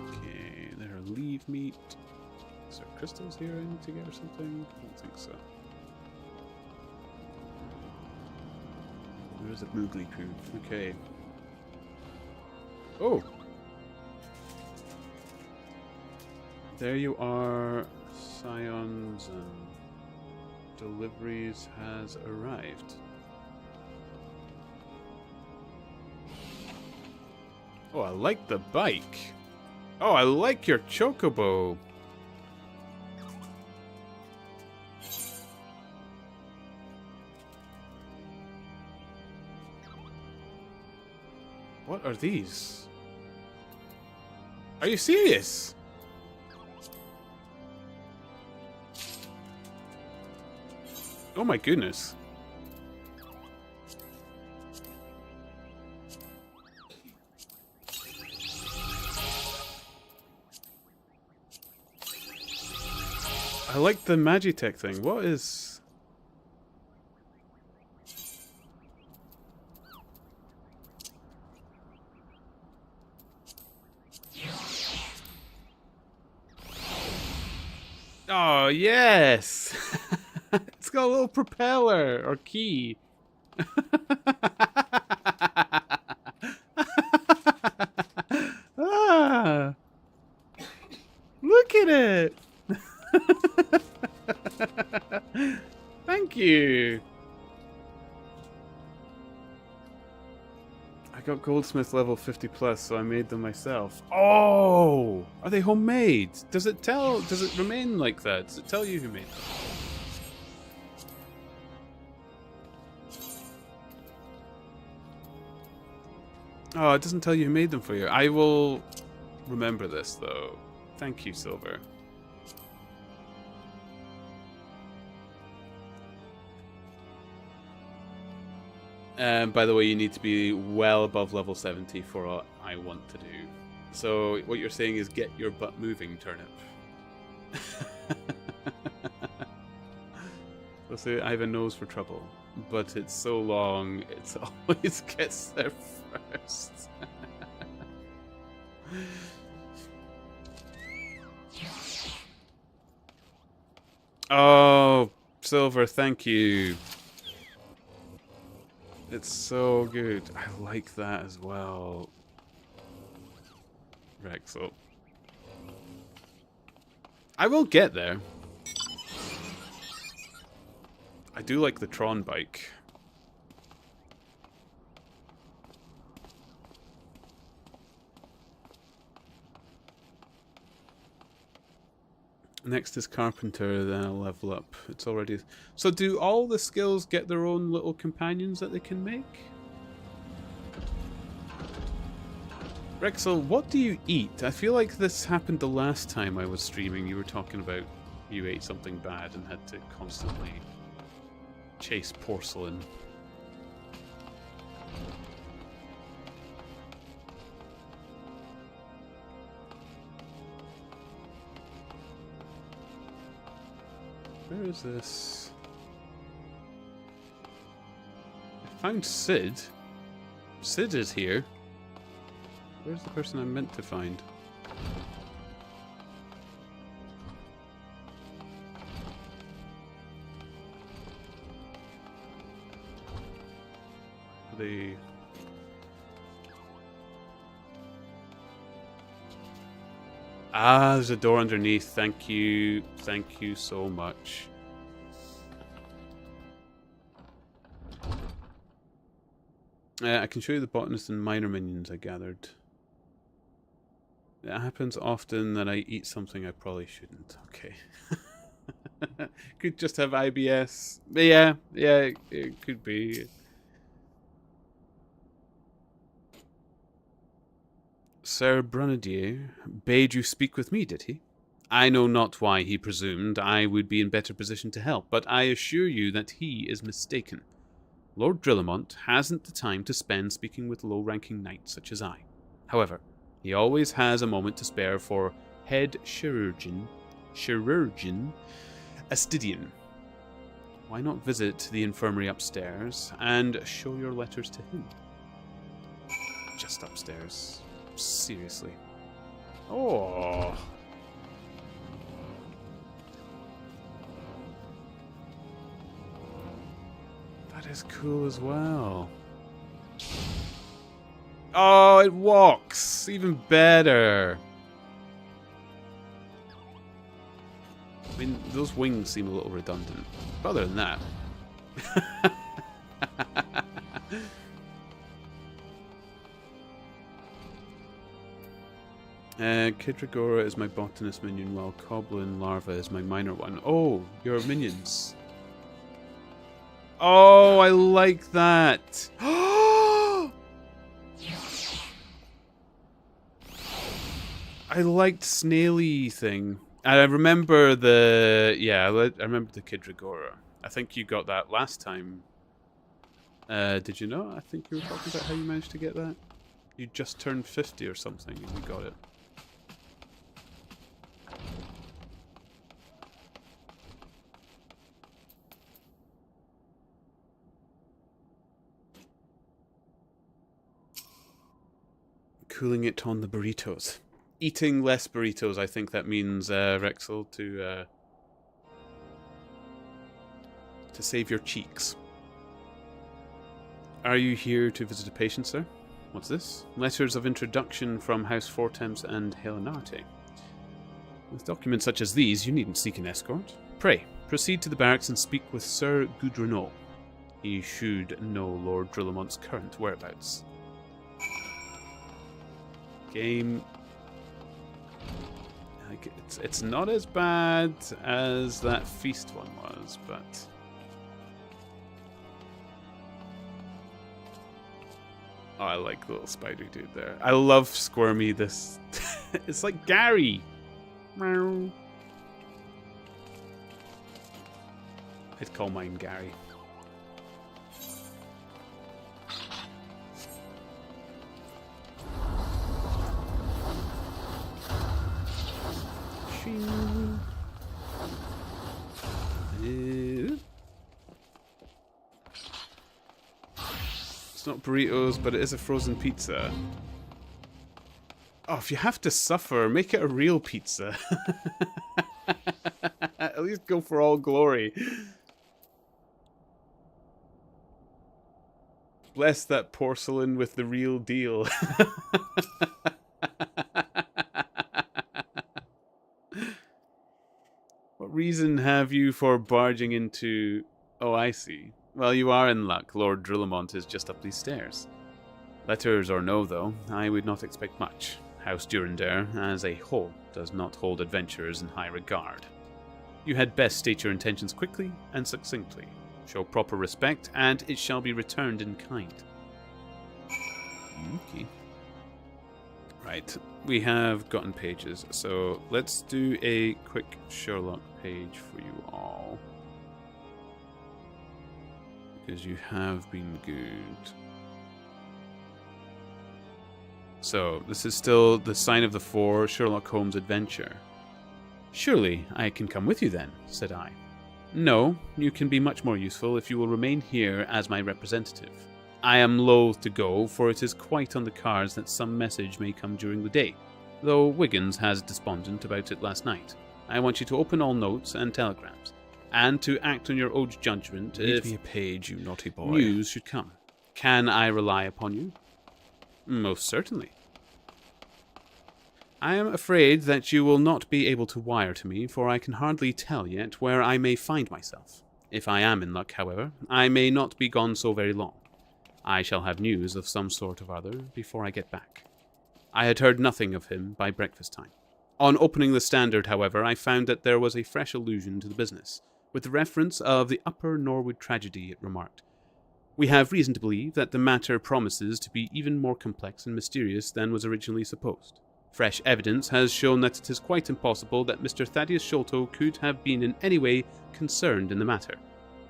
S1: Okay, there are leaf meat. Is there crystals here I need to get or something? I don't think so. Where's the Moogly Poo? Okay. Oh! There you are. Scions and deliveries has arrived. Oh, I like the bike. Oh, I like your chocobo. What are these? Are you serious? Oh my goodness. I like the Magitech thing. What is... Oh, yes! It's got a little propeller or key. Ah, look at it! Thank you. I got goldsmith level 50 plus, so I made them myself. Oh, are they homemade? Does it tell? Does it remain like that? Does it tell you who made them? Oh, it doesn't tell you who made them for you. I will remember this, though. Thank you, Silver. By the way, you need to be well above level 70 for what I want to do. So what you're saying is get your butt moving, Turnip. Let's say I have a nose for trouble, but it's so long, it always gets there first. Oh, Silver, thank you. It's so good. I like that as well. Rexel. I will get there. I do like the Tron bike. Next is Carpenter, then I'll level up. It's already... So do all the skills get their own little companions that they can make? Rexel, what do you eat? I feel like this happened the last time I was streaming. You were talking about you ate something bad and had to constantly chase porcelain. Where is this? I found Sid. Sid is here. Where's the person I'm meant to find? The... Ah, there's a door underneath. Thank you. Thank you so much. I can show you the botanist and minor minions I gathered. It happens often that I eat something I probably shouldn't. Okay. Could just have IBS. Yeah, it could be. Sir Brunadier bade you speak with me, did he? I know not why he presumed I would be in better position to help, but I assure you that he is mistaken. Lord Drillamont hasn't the time to spend speaking with low-ranking knights such as I. However, he always has a moment to spare for head chirurgeon Astidian. Why not visit the infirmary upstairs and show your letters to him? Just upstairs. Seriously. Oh. That is cool as well. Oh, it walks! Even better. I mean, those wings seem a little redundant. But other than that... Kidragora is my botanist minion, while Coblin Larva is my minor one. Oh, your minions. Oh, I like that. I liked Snaily thing. I remember the... Yeah, I remember the Kidragora. I think you got that last time. Did you know? I think you were talking about how you managed to get that. You just turned 50 or something and you got it. Cooling it on the burritos. Eating less burritos, I think that means, Rexel, to save your cheeks. Are you here to visit a patient, sir? What's this? Letters of introduction from House Fortemps and Helenarte. With documents such as these, you needn't seek an escort. Pray, proceed to the barracks and speak with Sir Goudrenault. He should know Lord Drillamont's current whereabouts. Game... It's not as bad as that feast one was, but... Oh, I like the little spider dude there. I love Squirmy, this... It's like Gary! I'd call mine Gary. It's not burritos, but it is a frozen pizza. Oh, if you have to suffer, make it a real pizza. At least go for all glory. Bless that porcelain with the real deal. What reason have you for barging into... Oh, I see. Well, you are in luck. Lord Drillamont is just up these stairs. Letters or no, though, I would not expect much. House Durandare, as a whole, does not hold adventurers in high regard. You had best state your intentions quickly and succinctly. Show proper respect, and it shall be returned in kind. Okay. Right, we have gotten pages, so let's do a quick Sherlock page for you all. Because you have been good. So, this is still the Sign of the Four, Sherlock Holmes adventure. Surely, I can come with you then, said I. No, you can be much more useful if you will remain here as my representative. I am loath to go, for it is quite on the cards that some message may come during the day, though Wiggins has despondent about it last night. I want you to open all notes and telegrams, and to act on your own judgment if
S4: me a page, you naughty boy.
S1: News should come. Can I rely upon you? Most certainly. I am afraid that you will not be able to wire to me, for I can hardly tell yet where I may find myself. If I am in luck, however, I may not be gone so very long. I shall have news of some sort or other before I get back. I had heard nothing of him by breakfast time. On opening the Standard, however, I found that there was a fresh allusion to the business, with the reference of the Upper Norwood tragedy, it remarked. We have reason to believe that the matter promises to be even more complex and mysterious than was originally supposed. Fresh evidence has shown that it is quite impossible that Mr. Thaddeus Sholto could have been in any way concerned in the matter.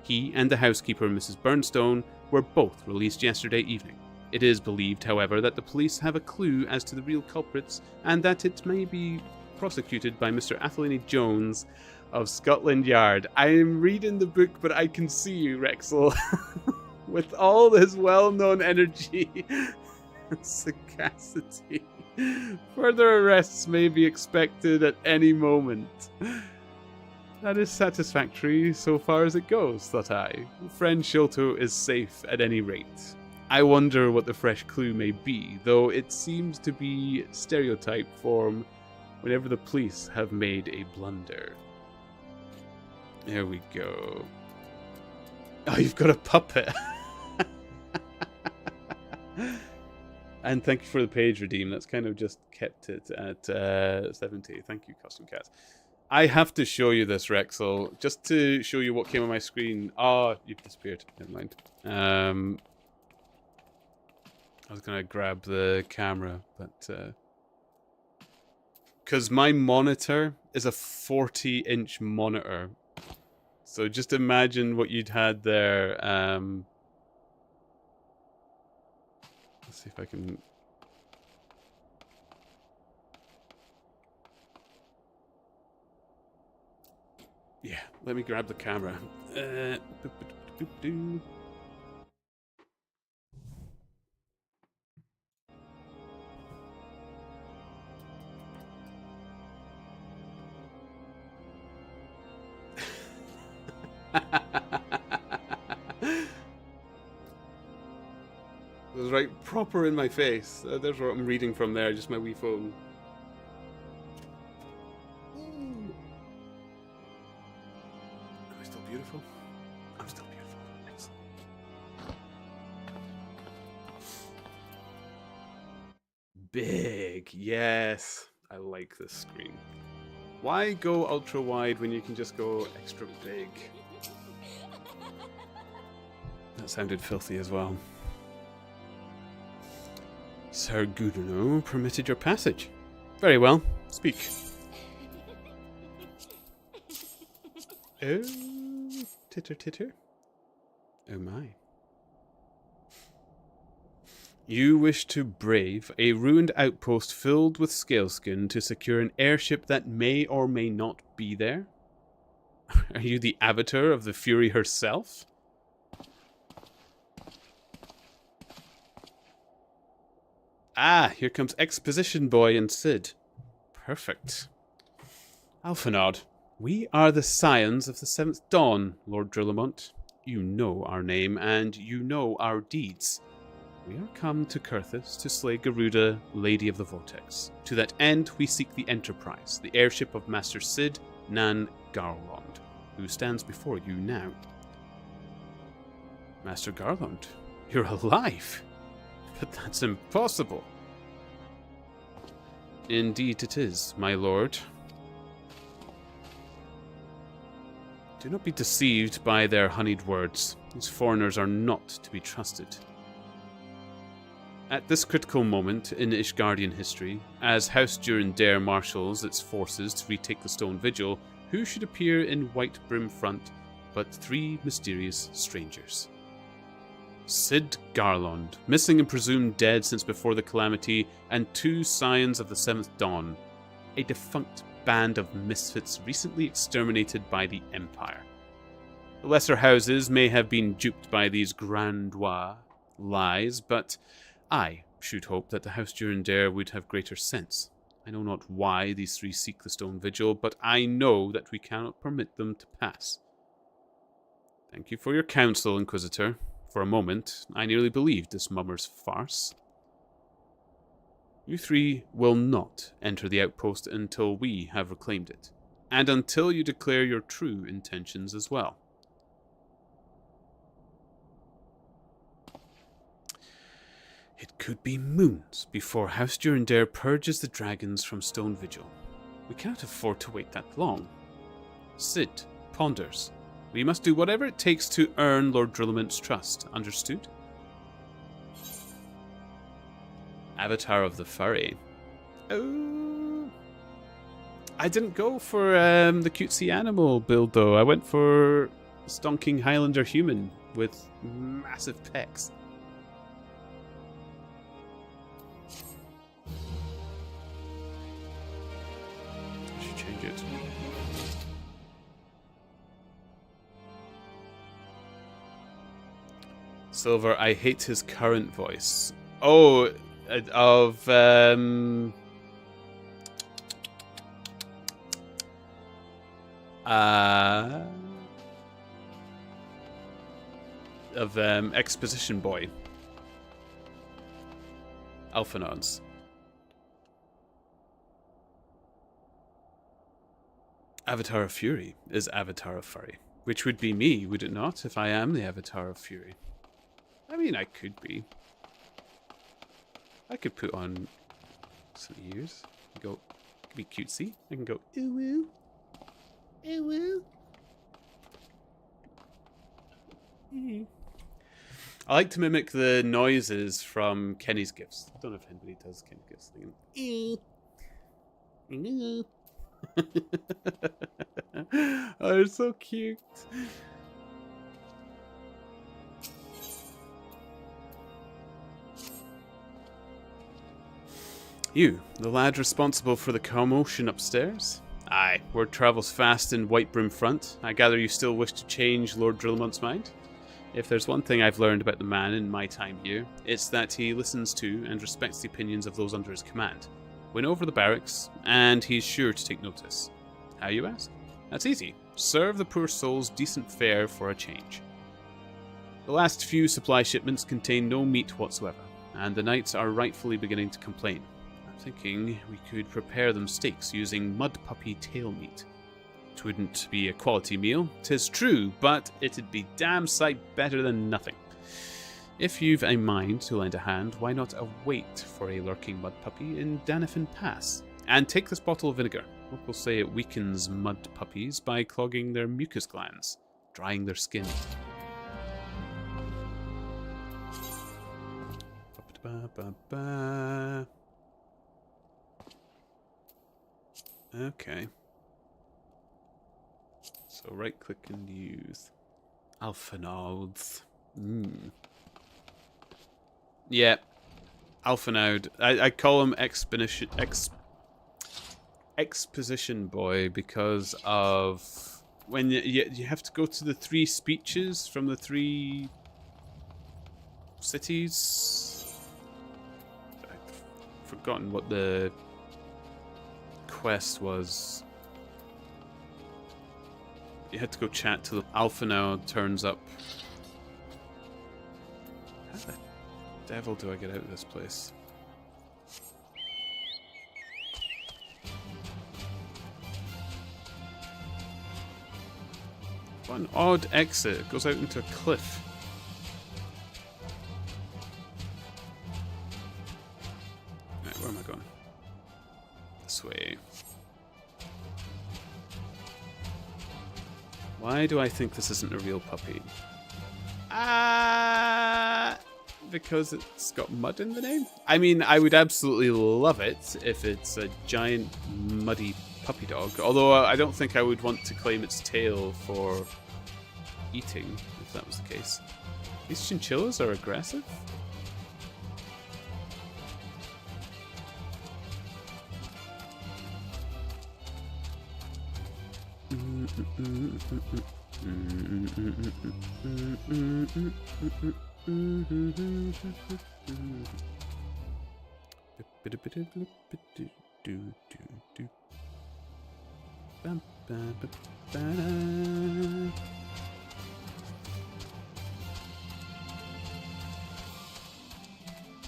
S1: He and the housekeeper, Mrs. Burnstone, were both released yesterday evening. It is believed, however, that the police have a clue as to the real culprits, and that it may be prosecuted by Mr. Athelany Jones of Scotland Yard. I am reading the book, but I can see you, Rexel, with all his well-known energy and sagacity. Further arrests may be expected at any moment. That is satisfactory so far as it goes, thought I. Friend Sholto is safe at any rate. I wonder what the fresh clue may be, though it seems to be stereotype form whenever the police have made a blunder. There we go. Oh, you've got a puppet. And thank you for the page redeem. That's kind of just kept it at 70. Thank you, Custom Cats. I have to show you this, Rexel, just to show you what came on my screen. Oh, you've disappeared. Never mind. I was going to grab the camera, but... because my monitor is a 40-inch monitor. So just imagine what you'd had there. Let's see if I can... Yeah, let me grab the camera. It was right proper in my face. There's what I'm reading from there, just my wee phone. Am I still beautiful? I'm still beautiful. Excellent. Big, yes. I like this screen. Why go ultra wide when you can just go extra big? That sounded filthy as well. Sir Gudino permitted your passage. Very well. Speak. Oh, titter titter. Oh my. You wish to brave a ruined outpost filled with scaleskin to secure an airship that may or may not be there? Are you the avatar of the Fury herself? Ah, here comes Exposition Boy and Sid. Perfect. Alphanod, we are the Scions of the Seventh Dawn, Lord Drillamont. You know our name, and you know our deeds. We are come to Kurthis to slay Garuda, Lady of the Vortex. To that end, we seek the Enterprise, the airship of Master Sid Nan Garland, who stands before you now. Master Garland, you're alive! But that's impossible. Indeed it is, my lord. Do not be deceived by their honeyed words. These foreigners are not to be trusted. At this critical moment in Ishgardian history, as House Durandare marshals its forces to retake the Stone Vigil, who should appear in white brim front but 3 mysterious strangers? Sid Garland, missing and presumed dead since before the Calamity, and 2 Scions of the Seventh Dawn, a defunct band of misfits recently exterminated by the Empire. The lesser houses may have been duped by these grandois lies, but I should hope that the House Durandare would have greater sense. I know not why these 3 seek the Stone Vigil, but I know that we cannot permit them to pass. Thank you for your counsel, Inquisitor. For a moment, I nearly believed this mummer's farce. You 3 will not enter the outpost until we have reclaimed it, and until you declare your true intentions as well. It could be moons before House Durandare purges the dragons from Stone Vigil. We cannot afford to wait that long. Sid ponders. We must do whatever it takes to earn Lord Drillamont's trust. Understood? Avatar of the Furry. Oh. I didn't go for the cutesy animal build, though. I went for stonking Highlander human with massive pecs. change it. Silver, I hate his current voice. Oh, of Exposition Boy. Alphanons. Avatar of Fury is Avatar of Furry. Which would be me, would it not, if I am the Avatar of Fury? I mean, I could be. I could put on some ears. Go, be cutesy. I can go, ooh woo. Ooh woo. I like to mimic the noises from Kenny's Gifts. I don't know if anybody does Kenny's Gifts. Oh, they're so cute. You, the lad responsible for the commotion upstairs? Aye, word travels fast in White Broom Front. I gather you still wish to change Lord Drillmont's mind? If there's one thing I've learned about the man in my time here, it's that he listens to and respects the opinions of those under his command. Win over the barracks, and he's sure to take notice. How, you ask? That's easy. Serve the poor souls decent fare for a change. The last few supply shipments contain no meat whatsoever, and the knights are rightfully beginning to complain. I'm thinking we could prepare them steaks using mud puppy tail meat. It wouldn't be a quality meal, 'tis true, but it'd be damn sight better than nothing. If you've a mind to lend a hand, why not await for a lurking mud puppy in Danifin Pass? And take this bottle of vinegar. Locals say it weakens mud puppies by clogging their mucus glands, drying their skin. Okay. So right click and use Alphanoids. Yeah. Alphanoid. I call him Exposition Boy because of when you have to go to the 3 speeches from the 3 cities. I've forgotten what the quest was. You had to go chat to the Alphanoid turns up. How the devil do I get out of this place? What an odd exit. It goes out into a cliff. Right, where am I going? This way. Why do I think this isn't a real puppy? Because it's got mud in the name? I mean, I would absolutely love it if it's a giant muddy puppy dog. Although I don't think I would want to claim its tail for eating, if that was the case. These chinchillas are aggressive?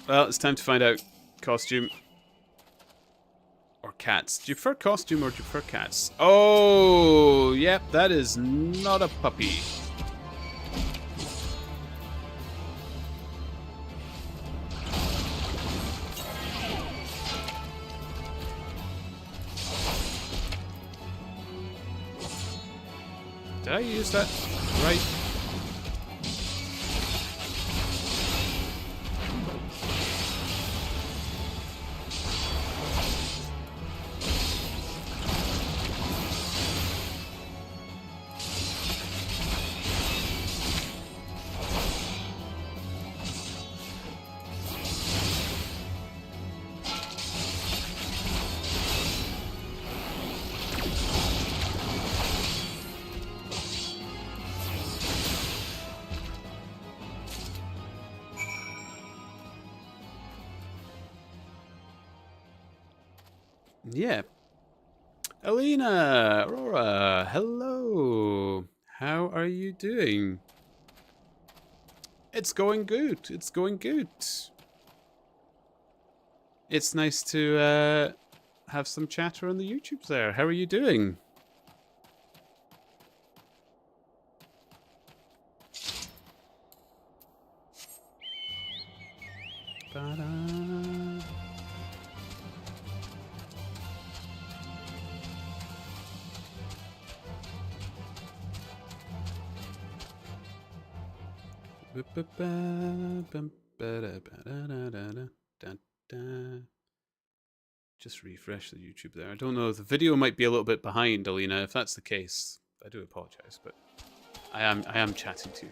S1: Well, it's time to find out. Costume. Or cats. Do you prefer costume or do you prefer cats? Oh, yep, that is not a puppy. Did I use that right? Yeah. Alina, Aurora, hello. How are you doing? It's going good. It's going good. It's nice to have some chatter on the YouTubes there. How are you doing? Ba-da. Just refresh the YouTube there. I don't know. The video might be a little bit behind, Alina. If that's the case, I do apologize, but I am chatting too.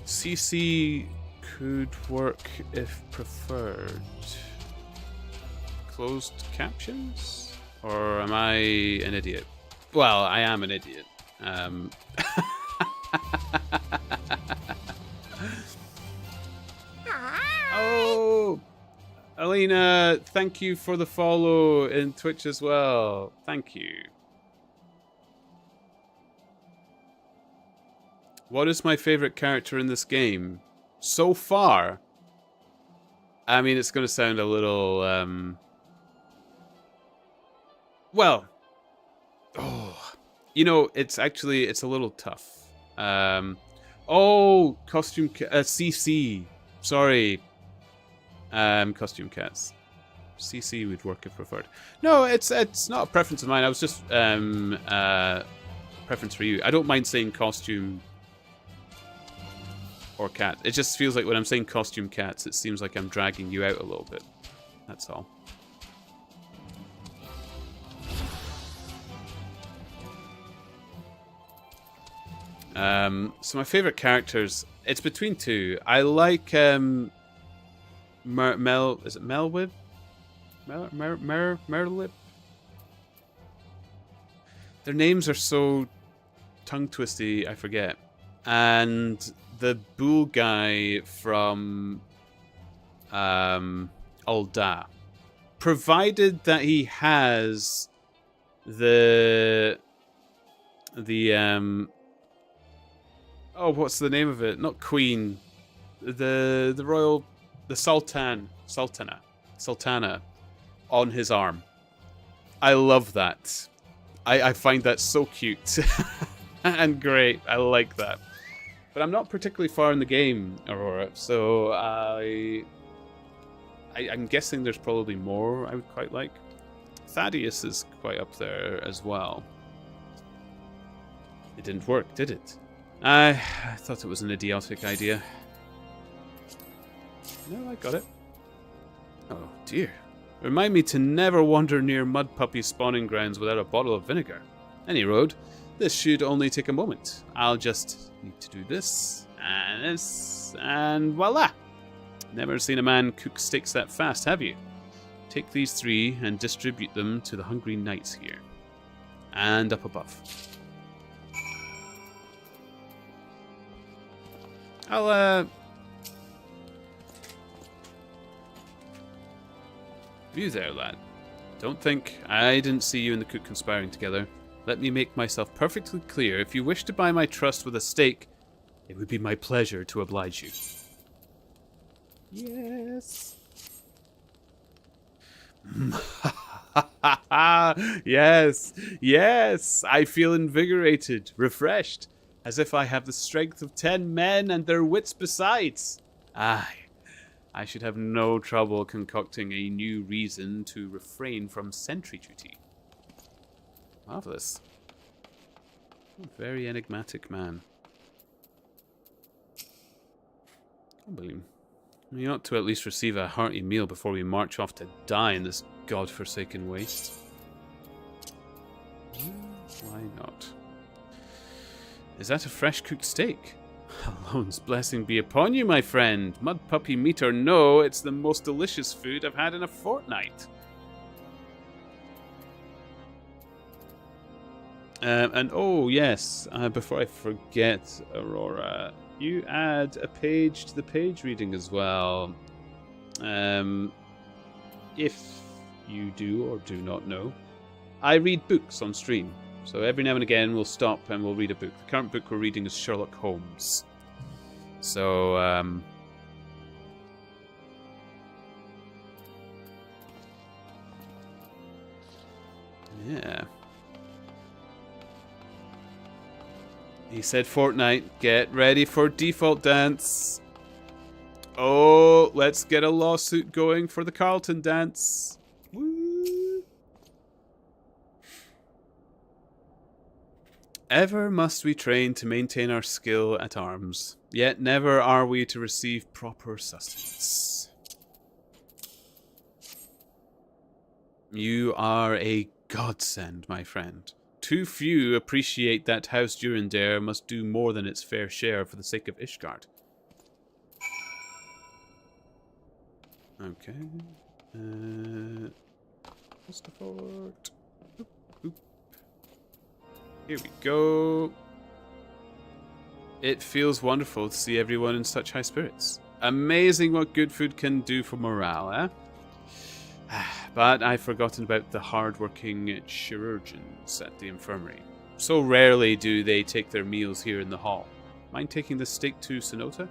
S1: CC could work if preferred. Closed captions? Or am I an idiot? Well, I am an idiot. Oh, Alina, thank you for the follow in Twitch as well. Thank you. What is my favorite character in this game? So far, I mean, it's going to sound a little, well, you know, it's a little tough. Oh, costume, CC, sorry, costume cats. CC would work if preferred. No, it's not a preference of mine. I was just, preference for you. I don't mind saying costume or cat. It just feels like when I'm saying costume cats, it seems like I'm dragging you out a little bit. That's all. So my favorite characters, it's between two. I like is it Melwib? Merlip? Their names are so tongue twisty, I forget. And the bull guy from Ul'dah, provided that he has the oh, what's the name of it? Not Queen, the royal, the Sultana on his arm. I love that. I find that so cute and great. I like that. But I'm not particularly far in the game, Aurora, so I'm guessing there's probably more I would quite like. Thaddeus is quite up there as well. It didn't work, did it? I thought it was an idiotic idea. No, I got it. Oh, dear. Remind me to never wander near mud puppy spawning grounds without a bottle of vinegar. Any road. This should only take a moment. I'll just need to do this, and voila! Never seen a man cook steaks that fast, have you? Take these 3 and distribute them to the hungry knights here. And up above. I'll, You there, lad. Don't think I didn't see you and the cook conspiring together. Let me make myself perfectly clear. If you wish to buy my trust with a steak, it would be my pleasure to oblige you. Yes. Yes. Yes. I feel invigorated, refreshed, as if I have the strength of 10 men and their wits besides. Aye. I should have no trouble concocting a new reason to refrain from sentry duty. Marvelous. A very enigmatic man. We ought to at least receive a hearty meal before we march off to die in this god-forsaken waste. Why not? Is that a fresh cooked steak? Alone's blessing be upon you, my friend. Mud puppy meat or no, it's the most delicious food I've had in a fortnight. And oh yes, before I forget, Aurora, you add a page to the page reading as well. If you do or do not know, I read books on stream. So every now and again we'll stop and we'll read a book. The current book we're reading is Sherlock Holmes. So, yeah. He said fortnight, get ready for default dance. Oh, let's get a lawsuit going for the Carlton dance. Woo. Ever must we train to maintain our skill at arms, yet never are we to receive proper sustenance. You are a godsend, my friend. Too few appreciate that House Durandare must do more than its fair share for the sake of Ishgard. Okay. What's the fort? Oop, oop. Here we go. It feels wonderful to see everyone in such high spirits. Amazing what good food can do for morale, eh? But I've forgotten about the hard-working chirurgeons at the infirmary. So rarely do they take their meals here in the hall. Mind taking the steak to Sonota?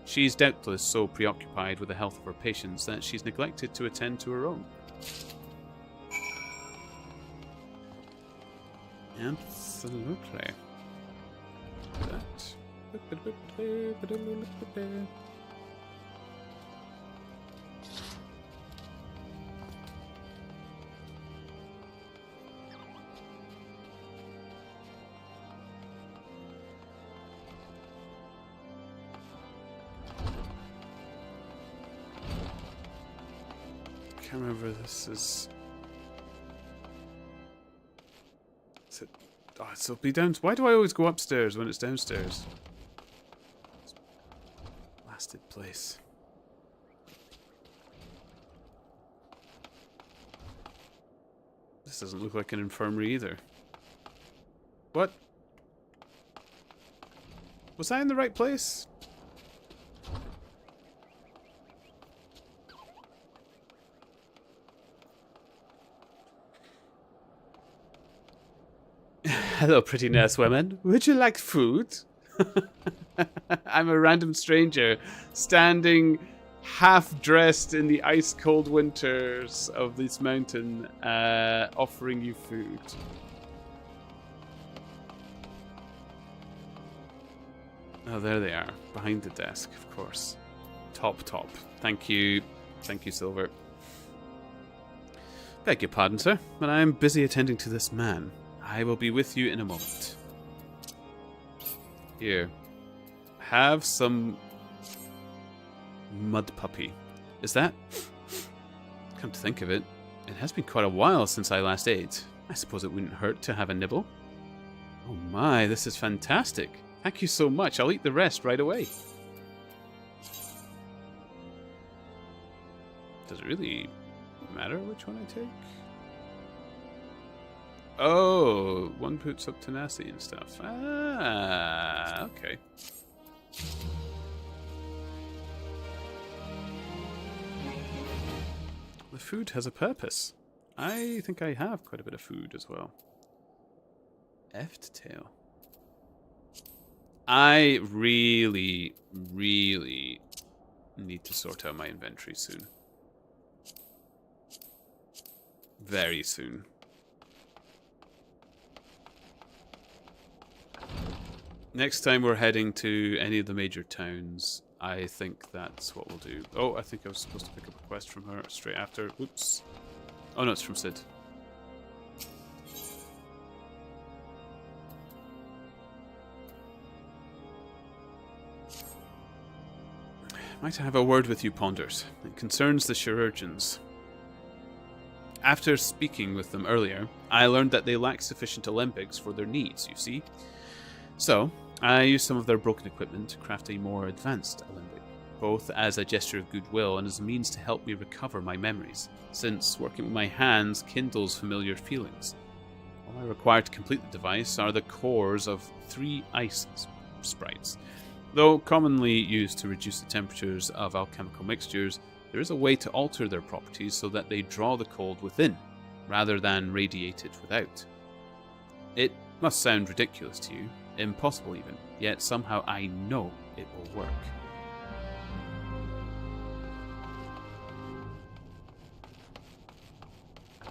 S1: She's doubtless so preoccupied with the health of her patients that she's neglected to attend to her own. Absolutely. That. I can't remember if this is. Is it? Oh, it'll be down. Why do I always go upstairs when it's downstairs? Blasted place. This doesn't look like an infirmary either. What? Was I in the right place? Hello, pretty nurse women. Would you like food? I'm a random stranger, standing half-dressed in the ice-cold winters of this mountain, offering you food. Oh, there they are, behind the desk, of course. Top. Thank you. Thank you, Silver. Beg your pardon, sir, but I am busy attending to this man. I will be with you in a moment. Here. Have some mud puppy. Is that? Come to think of it, it has been quite a while since I last ate. I suppose it wouldn't hurt to have a nibble. Oh my, this is fantastic. Thank you so much. I'll eat the rest right away. Does it really matter which one I take? Oh, one puts up tenacity and stuff. Ah, okay. The food has a purpose. I think I have quite a bit of food as well. Eft tail. I really need to sort out my inventory soon. Very soon. Next time we're heading to any of the major towns, I think that's what we'll do. Oh, I think I was supposed to pick up a quest from her straight after. Oops. Oh no, it's from Sid. Might I have a word with you, Ponders? It concerns the chirurgeons. After speaking with them earlier, I learned that they lack sufficient alembics for their needs, you see. So, I used some of their broken equipment to craft a more advanced alembic, both as a gesture of goodwill and as a means to help me recover my memories, since working with my hands kindles familiar feelings. All I require to complete the device are the cores of 3 ice sprites. Though commonly used to reduce the temperatures of alchemical mixtures, there is a way to alter their properties so that they draw the cold within, rather than radiate it without. It must sound ridiculous to you, impossible even, yet somehow I know it will work.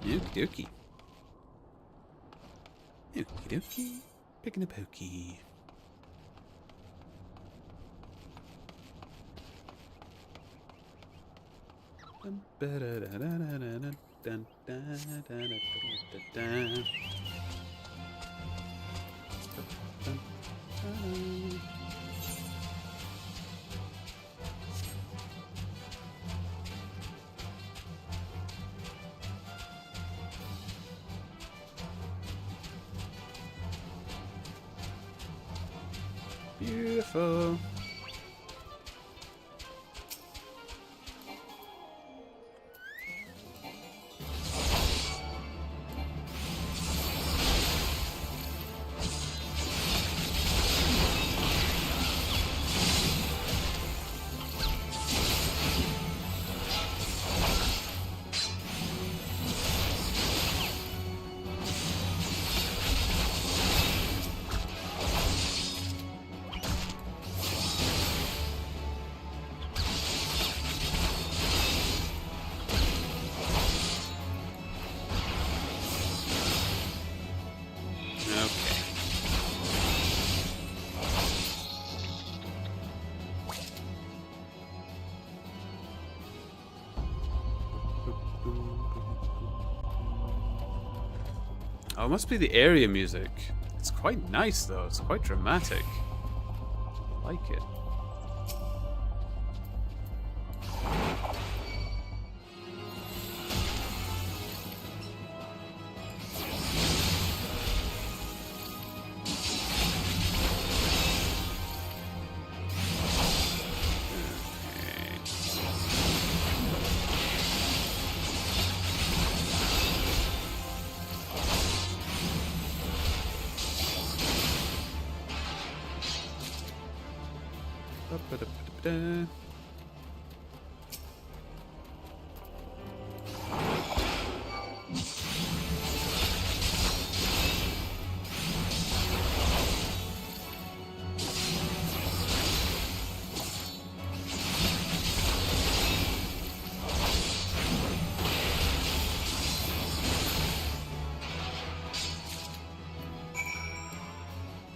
S1: Okie dokie. Okie dokie. Picking a pokey. Beautiful. Oh, it must be the area music. It's quite nice though, it's quite dramatic. I like it. Ba-da-ba-da-ba-da.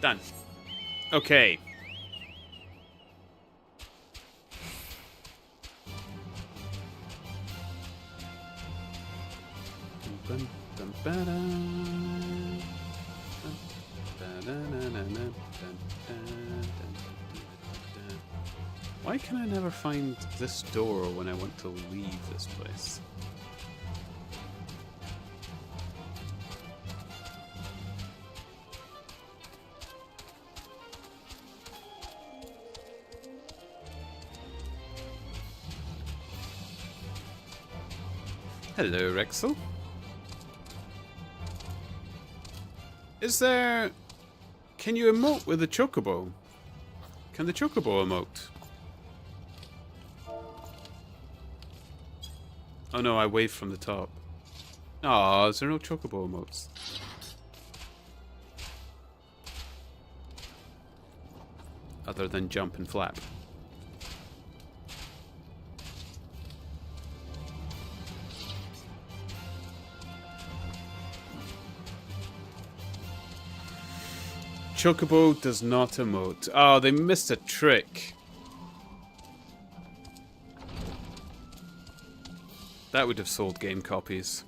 S1: Done. Okay. Why can I never find this door when I want to leave this place? Hello, Rexel. Is there... Can you emote with the chocobo? Can the chocobo emote? Oh no, I waved from the top. Aw, is there no chocobo emotes? Other than jump and flap. Chocobo does not emote. Oh, they missed a trick. That would have sold game copies.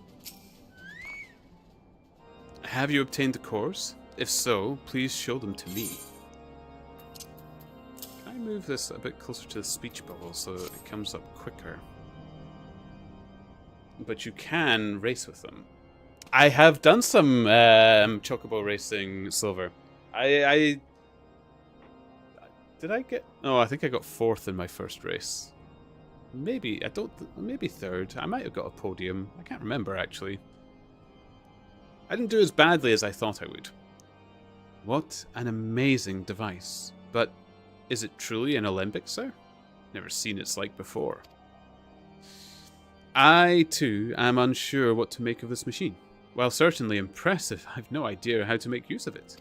S1: Have you obtained the cores? If so, please show them to me. Can I move this a bit closer to the speech bubble so it comes up quicker? But you can race with them. I have done some chocobo racing, Silver. I Did I get... Oh, I think I got 4th in my first race. Maybe, maybe 3rd. I might have got a podium. I can't remember, actually. I didn't do as badly as I thought I would. What an amazing device. But is it truly an alembic, sir? Never seen its like before. I, too, am unsure what to make of this machine. While certainly impressive, I've no idea how to make use of it.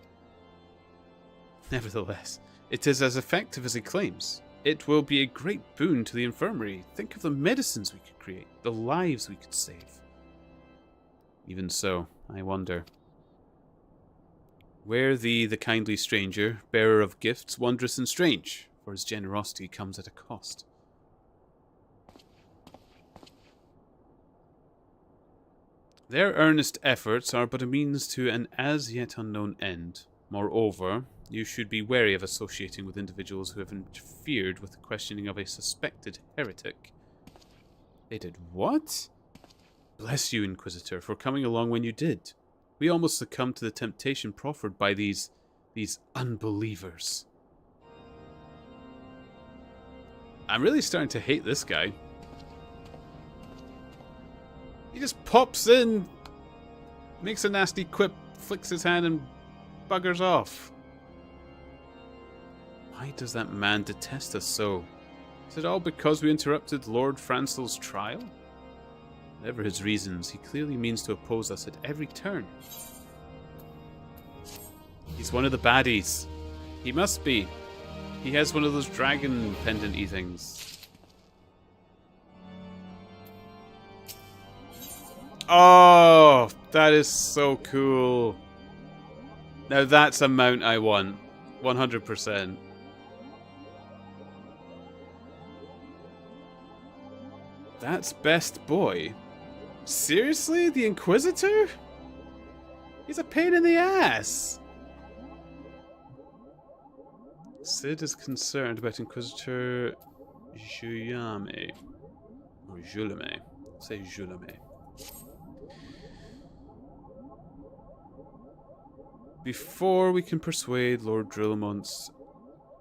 S1: Nevertheless, it is as effective as he claims. It will be a great boon to the infirmary. Think of the medicines we could create, the lives we could save. Even so, I wonder. Where thee, the kindly stranger, bearer of gifts wondrous and strange, for his generosity comes at a cost. Their earnest efforts are but a means to an as yet unknown end. Moreover, you should be wary of associating with individuals who have interfered with the questioning of a suspected heretic. They did what? Bless you, Inquisitor, for coming along when you did. We almost succumbed to the temptation proffered by these unbelievers. I'm really starting to hate this guy. He just pops in, makes a nasty quip, flicks his hand and buggers off. Why does that man detest us so? Is it all because we interrupted Lord Francel's trial? Whatever his reasons, he clearly means to oppose us at every turn. He's one of the baddies. He must be. He has one of those dragon pendant-y things. Oh, that is so cool. Now that's a mount I want. 100%. That's best boy. Seriously? The Inquisitor? He's a pain in the ass. Cid is concerned about Inquisitor Julame. Or Julame. Say Julame. Before we can persuade Lord Drillamont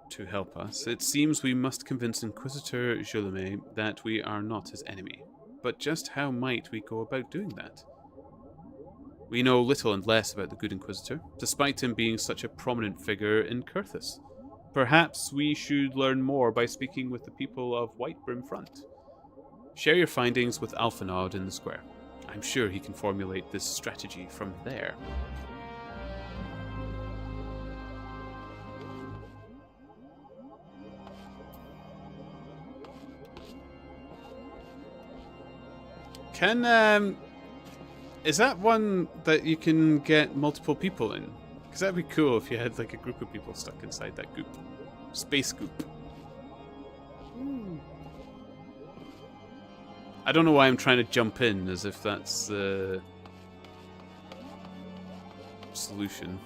S1: to help us, it seems we must convince Inquisitor Julame that we are not his enemy. But just how might we go about doing that? We know little and less about the good Inquisitor, despite him being such a prominent figure in Curthis. Perhaps we should learn more by speaking with the people of Whitebrim Front. Share your findings with Alphinaud in the square. I'm sure he can formulate this strategy from there. Can, is that one that you can get multiple people in? Because that'd be cool if you had like a group of people stuck inside that goop. Space goop. I don't know why I'm trying to jump in, as if that's the solution.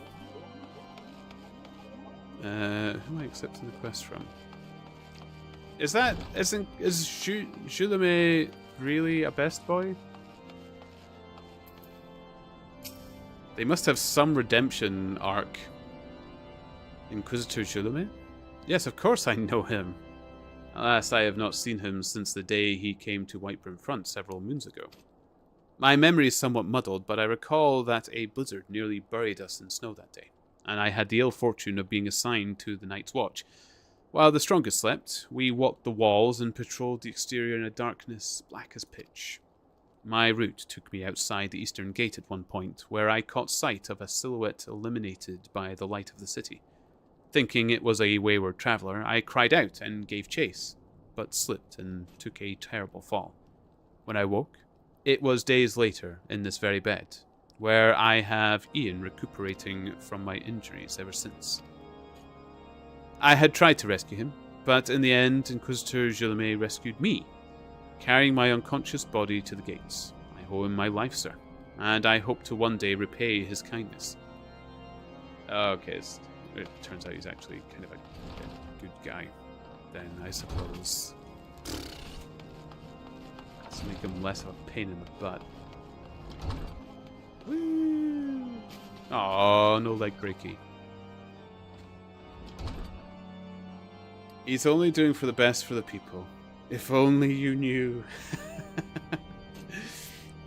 S1: Who am I accepting the quest from? Is Julame really a best boy? They must have some redemption arc. Inquisitor Julame? Yes, of course I know him. Alas, I have not seen him since the day he came to Whitebrim Front several moons ago. My memory is somewhat muddled, but I recall that a blizzard nearly buried us in snow that day, and I had the ill fortune of being assigned to the night's watch. While the strongest slept, we walked the walls and patrolled the exterior in a darkness black as pitch. My route took me outside the eastern gate at one point, where I caught sight of a silhouette illuminated by the light of the city. Thinking it was a wayward traveller, I cried out and gave chase, but slipped and took a terrible fall. When I woke, it was days later in this very bed, where I have Ian recuperating from my injuries ever since. I had tried to rescue him, but in the end, Inquisitor Julame rescued me, carrying my unconscious body to the gates. I owe him my life, sir, and I hope to one day repay his kindness. Okay, it turns out he's actually kind of a good guy, then, I suppose. Let's make him less of a pain in the butt. Woo! Oh, no leg breaky. He's only doing for the best for the people. If only you knew.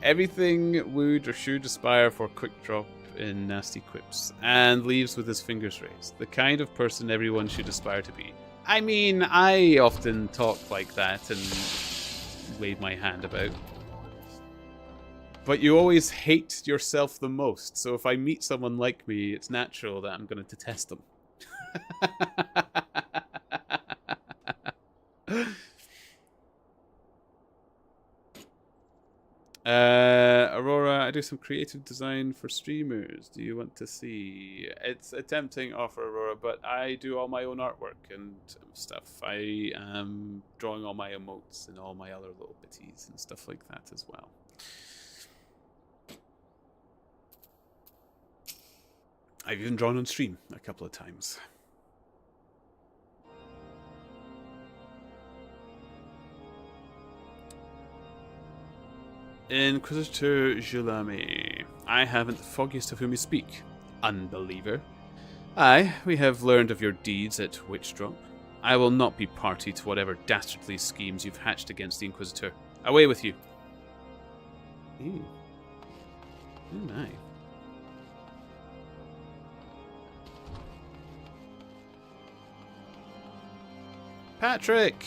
S1: Everything would or should aspire for quick drop in nasty quips, and leaves with his fingers raised. The kind of person everyone should aspire to be. I mean, I often talk like that and wave my hand about. But you always hate yourself the most, so if I meet someone like me, it's natural that I'm going to detest them. Aurora, I do some creative design for streamers. Do you want to see? It's a tempting offer, Aurora, but I do all my own artwork and stuff. I am drawing all my emotes and all my other little bitties and stuff like that as well. I've even drawn on stream a couple of times. Inquisitor Julami, I haven't the foggiest of whom you speak. Unbeliever. Aye, we have learned of your deeds at Witchdrop. I will not be party to whatever dastardly schemes you've hatched against the Inquisitor. Away with you. Ooh. Oh my. Patrick!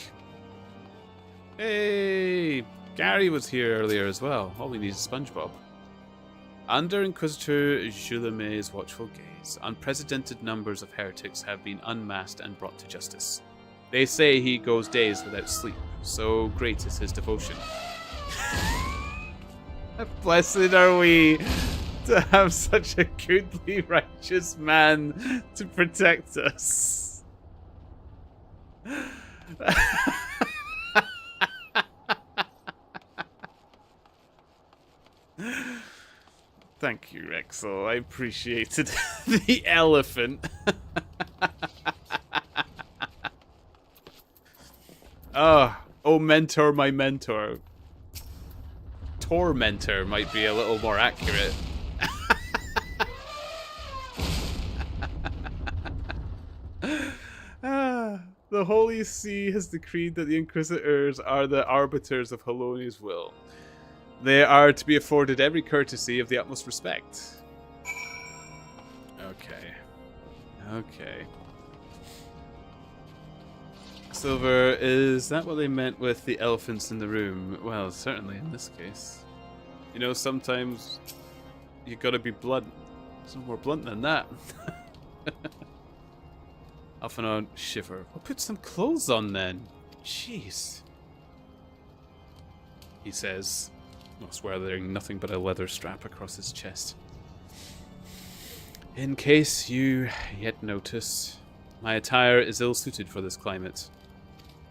S1: Hey! Gary was here earlier as well. All we need is SpongeBob. Under Inquisitor Julame's watchful gaze, unprecedented numbers of heretics have been unmasked and brought to justice. They say he goes days without sleep, so great is his devotion. Blessed are we to have such a goodly, righteous man to protect us. Thank you, Rexel. I appreciated the elephant. Oh, mentor, my mentor. Tormentor might be a little more accurate. The Holy See has decreed that the Inquisitors are the arbiters of Haloni's will. They are to be afforded every courtesy of the utmost respect. Okay. Okay. Silver, is that what they meant with the elephants in the room? Well, certainly in this case. You know, sometimes you gotta be blunt. There's no more blunt than that. Alphanon, shiver. Well, put some clothes on then. Jeez. He says, whilst wearing nothing but a leather strap across his chest. In case you yet notice, my attire is ill-suited for this climate.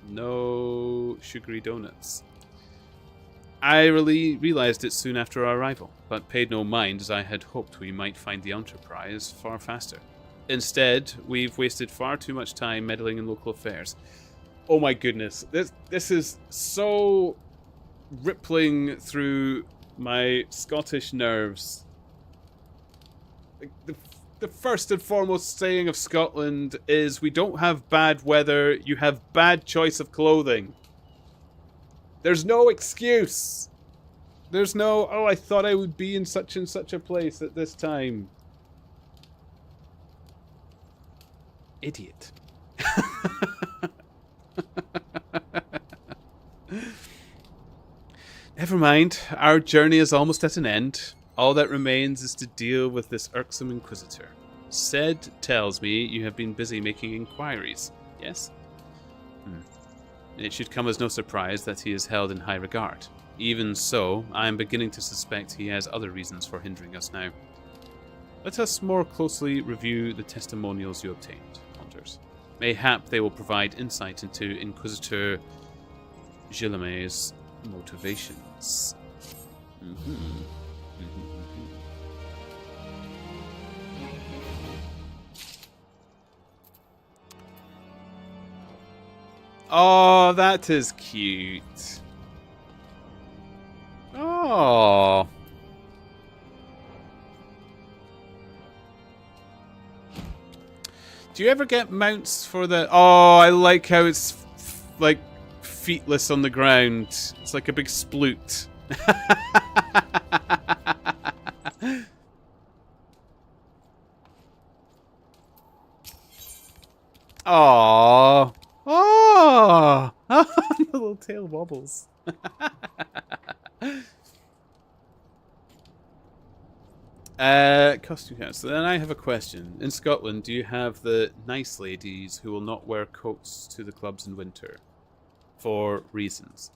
S1: No sugary donuts. I really realized it soon after our arrival, but paid no mind as I had hoped we might find the Enterprise far faster. Instead, we've wasted far too much time meddling in local affairs. Oh my goodness, this is so rippling through my Scottish nerves. The first and foremost saying of Scotland is, we don't have bad weather, you have bad choice of clothing. There's no excuse. There's no, oh, I thought I would be in such and such a place at this time. Idiot. Never mind, our journey is almost at an end. All that remains is to deal with this irksome Inquisitor. Ced tells me you have been busy making inquiries, yes? It should come as no surprise that he is held in high regard. Even so, I am beginning to suspect he has other reasons for hindering us now. Let us more closely review the testimonials you obtained, Hunters. Mayhap they will provide insight into Inquisitor Gilame's motivations. Oh, that is cute. Oh. Do you ever get mounts for the... Oh, I like how it's, like, feetless on the ground. It's like a big sploot. Aww. Oh, the little tail wobbles. Costume counts. So then I have a question. In Scotland, do you have the nice ladies who will not wear coats to the clubs in winter? For reasons.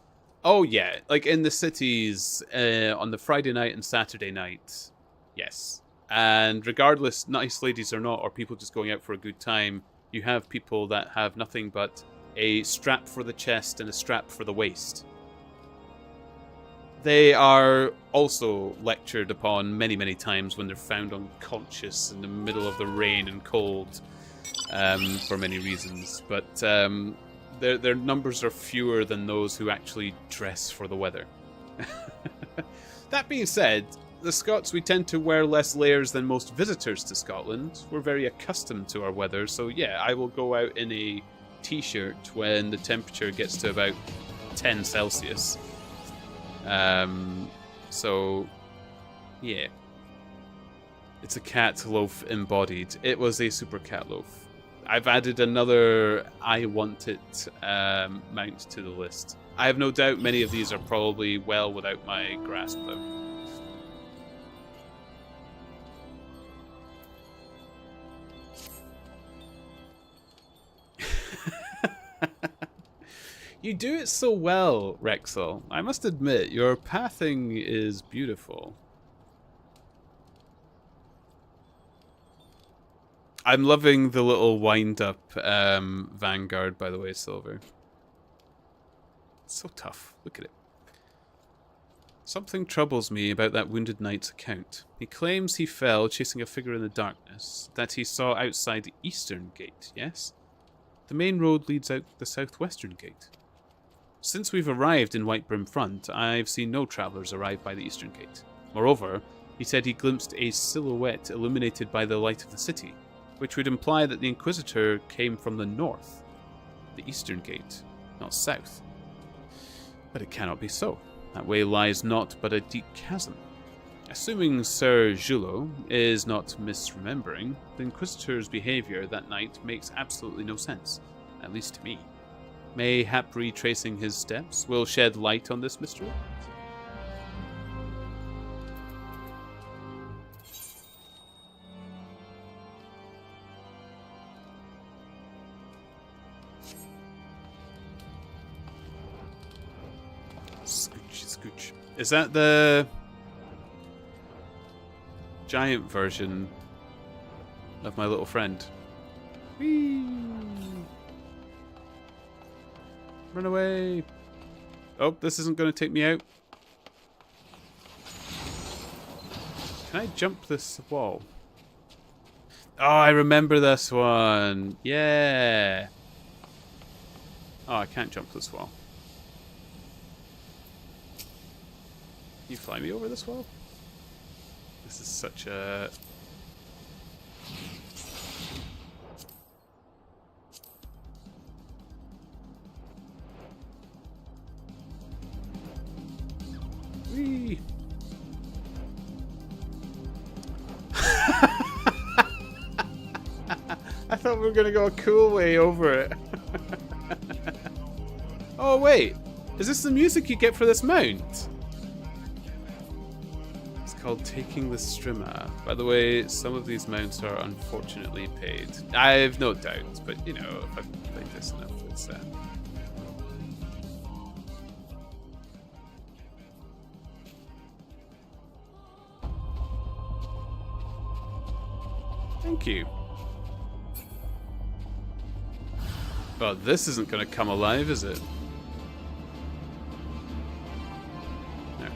S1: Oh yeah, like in the cities, on the Friday night and Saturday night, yes. And regardless, nice ladies or not, or people just going out for a good time, you have people that have nothing but a strap for the chest and a strap for the waist. They are also lectured upon many, many times when they're found unconscious in the middle of the rain and cold, for many reasons. But their numbers are fewer than those who actually dress for the weather. That being said, the Scots, we tend to wear less layers than most visitors to Scotland. We're very accustomed to our weather, so yeah, I will go out in a t-shirt when the temperature gets to about 10 Celsius. So, yeah. It's a cat loaf embodied. It was a super cat loaf. I've added another I want it mount to the list. I have no doubt many of these are probably well without my grasp, though. You do it so well, Rexel. I must admit, your pathing is beautiful. I'm loving the little wind-up vanguard, by the way, Silver. It's so tough. Look at it. Something troubles me about that wounded knight's account. He claims he fell chasing a figure in the darkness that he saw outside the eastern gate, yes? The main road leads out the southwestern gate. Since we've arrived in Whitebrim Front, I've seen no travellers arrive by the eastern gate. Moreover, he said he glimpsed a silhouette illuminated by the light of the city, which would imply that the Inquisitor came from the north, the eastern gate, not south. But it cannot be so. That way lies naught but a deep chasm. Assuming Sir Julot is not misremembering, the Inquisitor's behaviour that night makes absolutely no sense, at least to me. Mayhap retracing his steps will shed light on this mystery? Scooch. Is that the giant version of my little friend? Whee! Run away! Oh, this isn't going to take me out. Can I jump this wall? Oh, I remember this one. Yeah. Oh, I can't jump this wall. Can you fly me over this wall? This is such a... Whee! I thought we were going to go a cool way over it. Oh, wait. Is this the music you get for this mount? It's called Taking the Strimmer. By the way, some of these mounts are unfortunately paid. I have no doubt, but you know, if I've played this enough, it's... Thank you. But this isn't going to come alive, is it? No.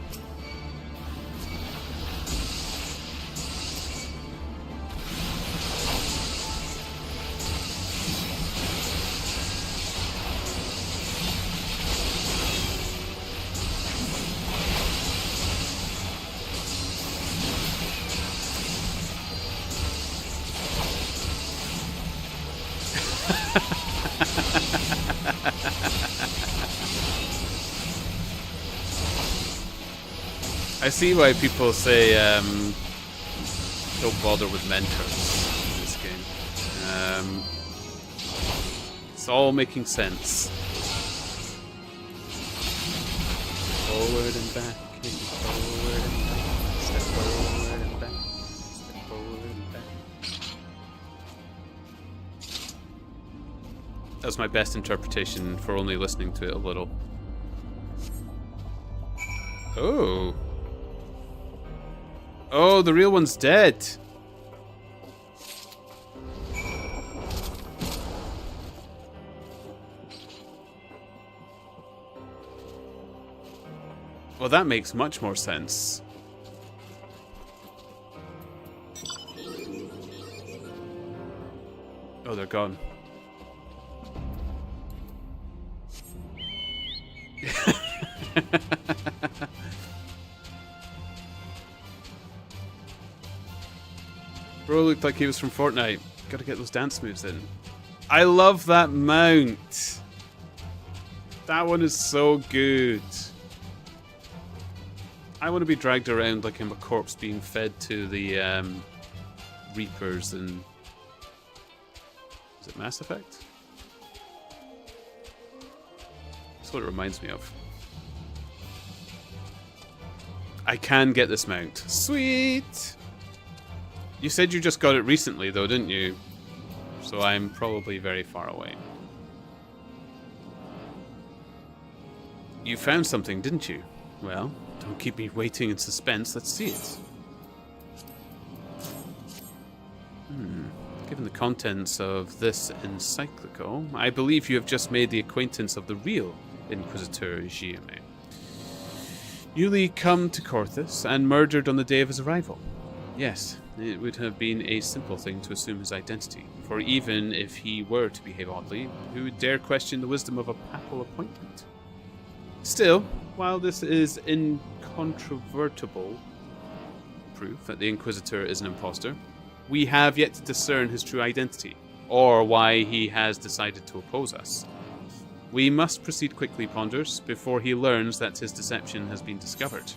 S1: I see why people say don't bother with mentors in this game. It's all making sense. Forward and back, forward and back, step forward and back, step forward and back. That was my best interpretation for only listening to it a little. Oh. Oh, the real one's dead. Well, that makes much more sense. Oh, they're gone. Bro looked like he was from Fortnite. Gotta get those dance moves in. I love that mount. That one is so good. I want to be dragged around like I'm a corpse being fed to the Reapers in... Is it Mass Effect? That's what it reminds me of. I can get this mount. Sweet! You said you just got it recently though, didn't you? So I'm probably very far away. You found something, didn't you? Well, don't keep me waiting in suspense. Let's see it. Given the contents of this encyclical, I believe you have just made the acquaintance of the real Inquisitor Giame. Newly come to Corthus and murdered on the day of his arrival. Yes, it would have been a simple thing to assume his identity, for even if he were to behave oddly, who would dare question the wisdom of a papal appointment? Still, while this is incontrovertible proof that the Inquisitor is an impostor, we have yet to discern his true identity, or why he has decided to oppose us. We must proceed quickly, Ponders, before he learns that his deception has been discovered.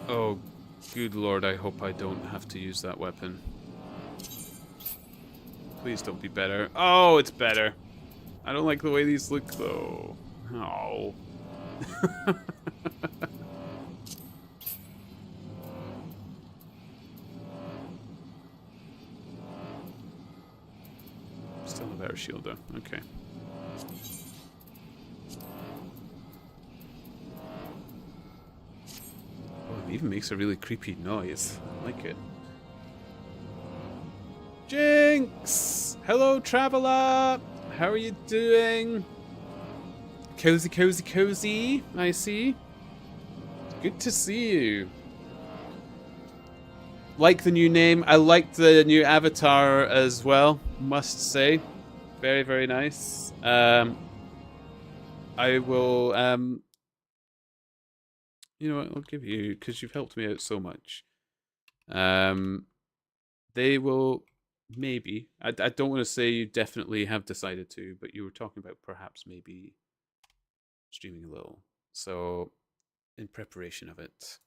S1: Oh, good lord, I hope I don't have to use that weapon. Please don't be better. Oh, it's better. I don't like the way these look, though. Oh. Still a better shield, though. Okay. Oh, it even makes a really creepy noise. I like it. Jinx! Hello, traveler! How are you doing? Cozy, cozy, cozy, I see. Good to see you. Like the new name. I like the new avatar as well, must say. Very, very nice. I will, you know what, I'll give you, because you've helped me out so much. They will... Maybe. I don't want to say you definitely have decided to, but you were talking about perhaps maybe streaming a little. So, in preparation of it,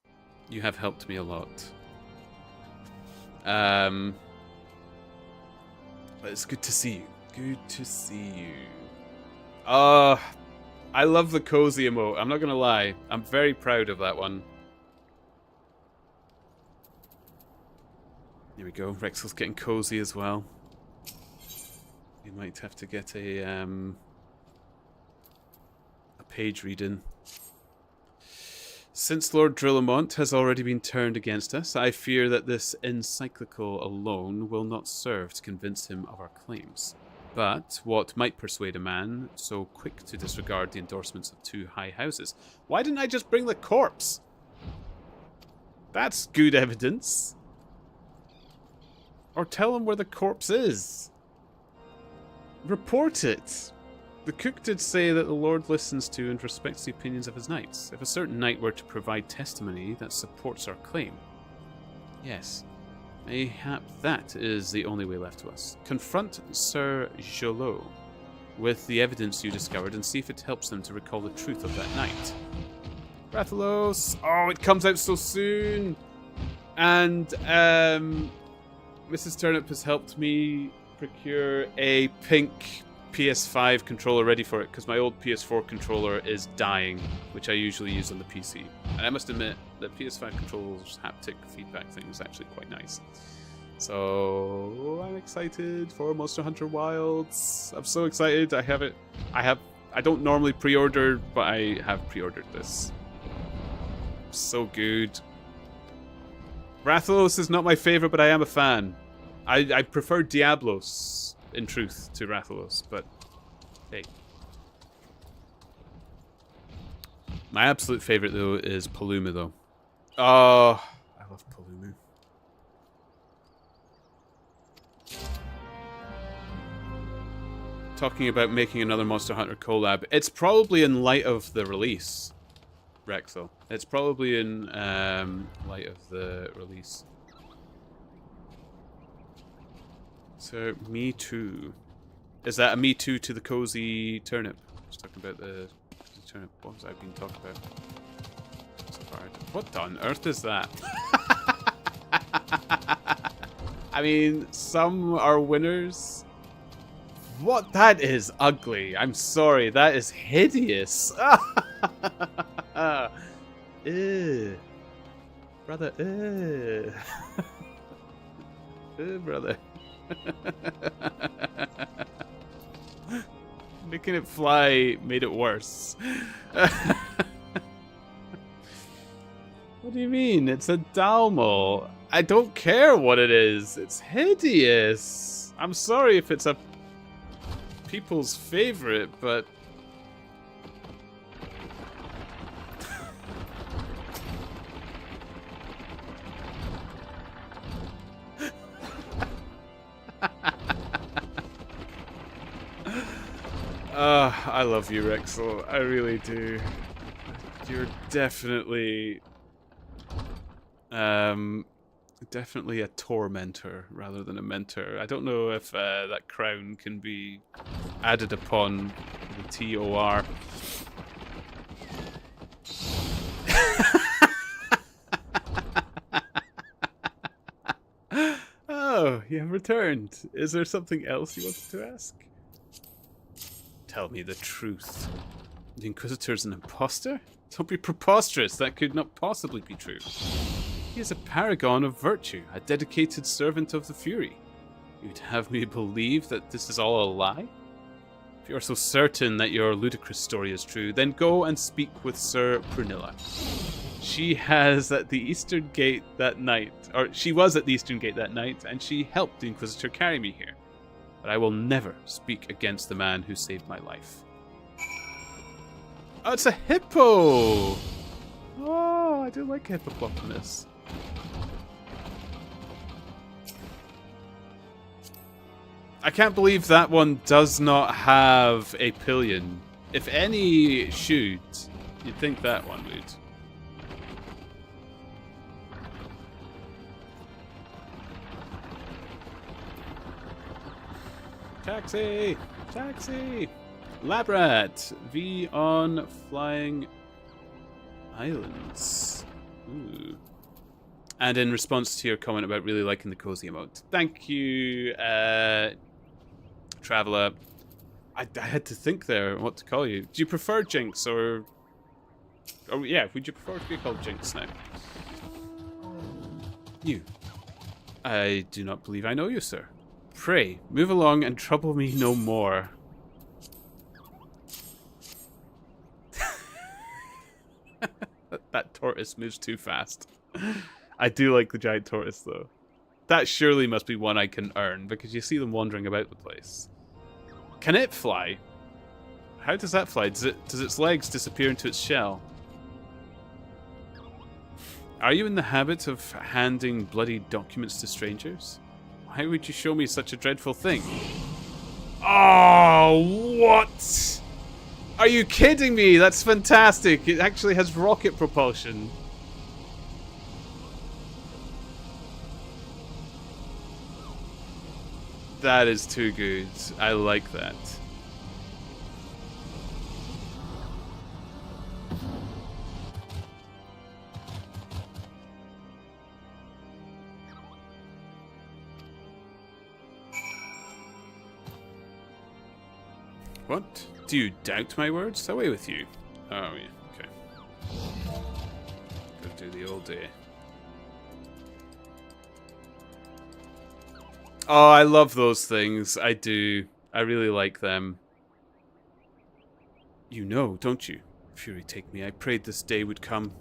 S1: you have helped me a lot. But it's good to see you. Good to see you. I love the cozy emote. I'm not going to lie. I'm very proud of that one. Here we go. Rexel's getting cozy as well. We might have to get a page reading. Since Lord Drillamont has already been turned against us, I fear that this encyclical alone will not serve to convince him of our claims. But what might persuade a man so quick to disregard the endorsements of two high houses? Why didn't I just bring the corpse? That's good evidence. Or tell him where the corpse is. Report it. The cook did say that the Lord listens to and respects the opinions of his knights. If a certain knight were to provide testimony that supports our claim. Yes. Mayhap that is the only way left to us. Confront Sir Jolot with the evidence you discovered and see if it helps them to recall the truth of that night. Rathalos! Oh, it comes out so soon! And Mrs. Turnip has helped me procure a pink PS5 controller ready for it because my old PS4 controller is dying, which I usually use on the PC. And I must admit that PS5 controller's haptic feedback thing is actually quite nice. So I'm excited for Monster Hunter Wilds. I'm so excited. I have it. I don't normally pre-order, but I have pre-ordered this. So good. Rathalos is not my favorite, but I am a fan. I prefer Diablos, in truth, to Rathalos, but hey. My absolute favorite, though, is Paluma, though. Oh, I love Paluma. Talking about making another Monster Hunter collab. It's probably in light of the release, Rexel. It's probably in light of the release. So, Me Too. Is that a Me Too to the Cozy Turnip? I was talking about the Cozy Turnip. What was I being talked about? So far. What on earth is that? I mean, some are winners. What? That is ugly. I'm sorry. That is hideous. Ew. Brother, ew. Ew, brother. Making it fly made it worse. What do you mean? It's a Dalmo. I don't care what it is. It's hideous. I'm sorry if it's a people's favorite, but I love you, Rexel. I really do. You're definitely definitely a tormentor rather than a mentor. I don't know if that crown can be added upon the TOR. Oh, you have returned. Is there something else you wanted to ask? Tell me the truth. The Inquisitor's an imposter? Don't be preposterous. That could not possibly be true. He is a paragon of virtue, a dedicated servant of the Fury. You'd have me believe that this is all a lie? If you're so certain that your ludicrous story is true, then go and speak with Sir Prunilla. She was at the Eastern Gate that night, and she helped the Inquisitor carry me here. But I will never speak against the man who saved my life. Oh, it's a hippo! Oh, I do like hippopotamus. I can't believe that one does not have a pillion. If any should, you'd think that one would. Taxi! Taxi! Labrat! V on Flying Islands. Ooh. And in response to your comment about really liking the cozy emote. Thank you, Traveller. I had to think there what to call you. Do you prefer Jinx or... Oh yeah, would you prefer to be called Jinx now? You. I do not believe I know you, sir. Pray, move along and trouble me no more. That tortoise moves too fast. I do like the giant tortoise, though. That surely must be one I can earn, because you see them wandering about the place. Can it fly? How does that fly? Does its legs disappear into its shell? Are you in the habit of handing bloody documents to strangers? Why would you show me such a dreadful thing? Oh, what? Are you kidding me? That's fantastic. It actually has rocket propulsion. That is too good. I like that. What? Do you doubt my words? Away with you. Oh, yeah. Okay. Go do the old day. Oh, I love those things. I do. I really like them. You know, don't you? Fury take me, I prayed this day would come.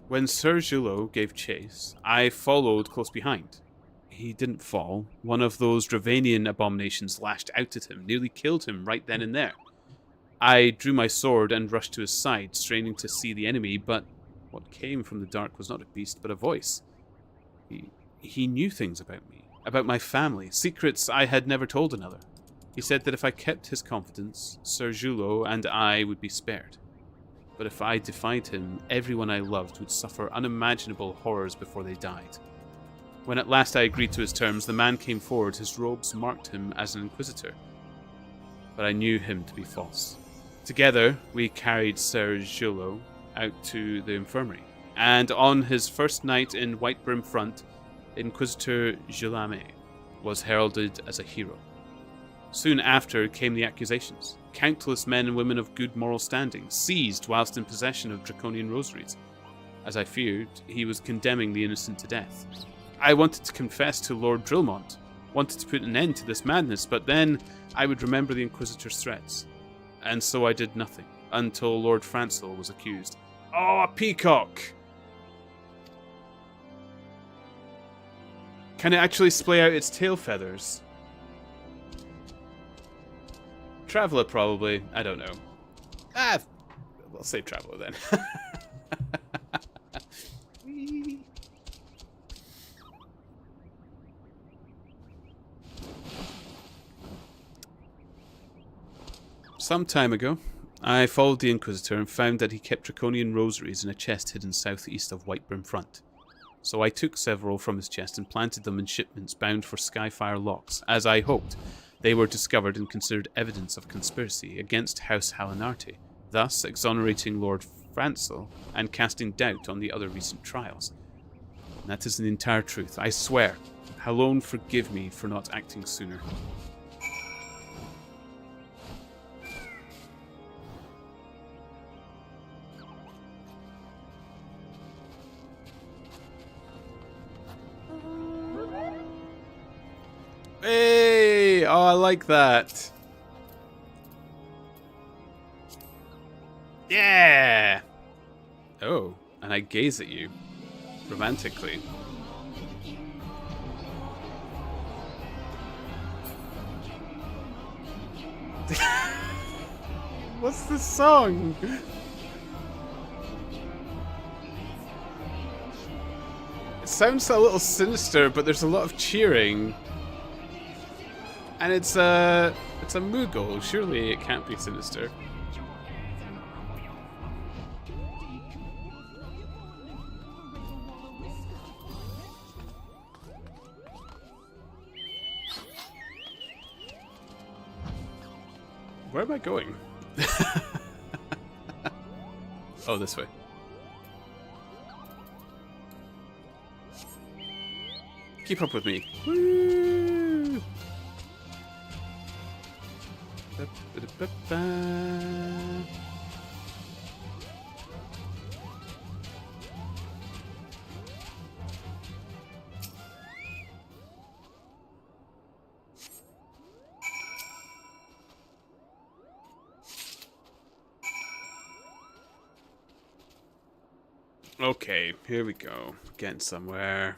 S1: When Sir Julot gave chase, I followed close behind. He didn't fall. One of those Dravanian abominations lashed out at him, nearly killed him right then and there. I drew my sword and rushed to his side, straining to see the enemy, but what came from the dark was not a beast, but a voice. He knew things about me, about my family, secrets I had never told another. He said that if I kept his confidence, Sir Julot and I would be spared. But if I defied him, everyone I loved would suffer unimaginable horrors before they died. When at last I agreed to his terms, the man came forward. His robes marked him as an inquisitor. But I knew him to be false. Together, we carried Sir Julot out to the infirmary. And on his first night in White Brim Front, Inquisitor Gilame was heralded as a hero. Soon after came the accusations. Countless men and women of good moral standing seized whilst in possession of draconian rosaries. As I feared, he was condemning the innocent to death. I wanted to confess to Lord Drillmont, wanted to put an end to this madness, but then I would remember the Inquisitor's threats. And so I did nothing, until Lord Francel was accused. Oh, a peacock! Can it actually splay out its tail feathers? Traveler, probably. I don't know. We'll say Traveler then. Some time ago, I followed the Inquisitor and found that he kept draconian rosaries in a chest hidden southeast of White Brim Front. So I took several from his chest and planted them in shipments bound for Skyfire Locks. As I hoped, they were discovered and considered evidence of conspiracy against House Halinarte, thus exonerating Lord Francel and casting doubt on the other recent trials. And that is the entire truth, I swear. Halone, forgive me for not acting sooner. Hey! Oh, I like that. Yeah! Oh, and I gaze at you. Romantically. What's the song? It sounds a little sinister, but there's a lot of cheering. And it's a Moogle. Surely it can't be sinister. Where am I going? Oh, this way. Keep up with me. Woo! Okay, here we go. Getting somewhere.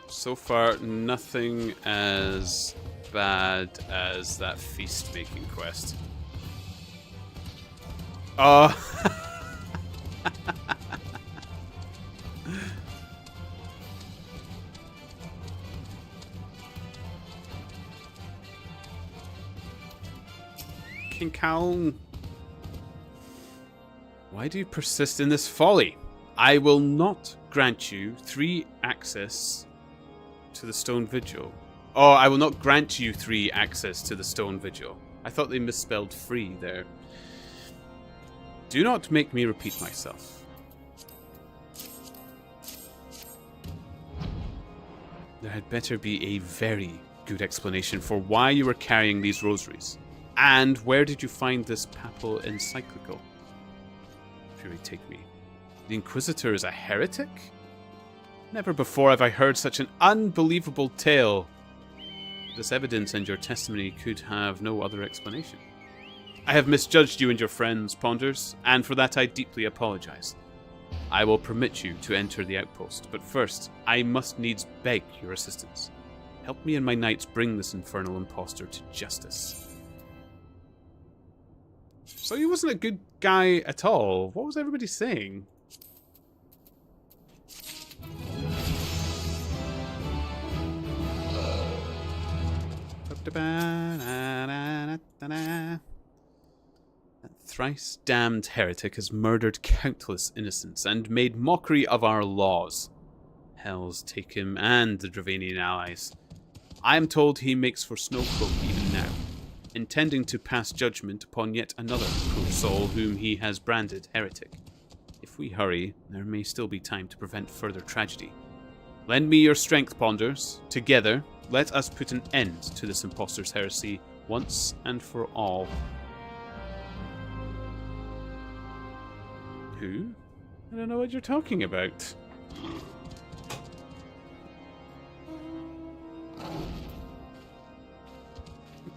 S1: So far, nothing as bad as that feast-making quest. Oh. King Kong. Why do you persist in this folly? I will not grant you 3 access to the stone vigil. Oh, I will not grant you 3 access to the stone vigil. I thought they misspelled free there. Do not make me repeat myself. There had better be a very good explanation for why you were carrying these rosaries. And where did you find this papal encyclical? Fury take me. The Inquisitor is a heretic? Never before have I heard such an unbelievable tale. This evidence and your testimony could have no other explanation. I have misjudged you and your friends, Ponders, and for that I deeply apologize. I will permit you to enter the outpost, but first, I must needs beg your assistance. Help me and my knights bring this infernal impostor to justice. So he wasn't a good guy at all. What was everybody saying? That thrice damned heretic has murdered countless innocents and made mockery of our laws. Hells take him and the Dravanian allies. I am told he makes for Snowcloak even now, intending to pass judgment upon yet another poor soul whom he has branded heretic. If we hurry, there may still be time to prevent further tragedy. Lend me your strength, Ponders. Together, let us put an end to this impostor's heresy once and for all. Who? I don't know what you're talking about.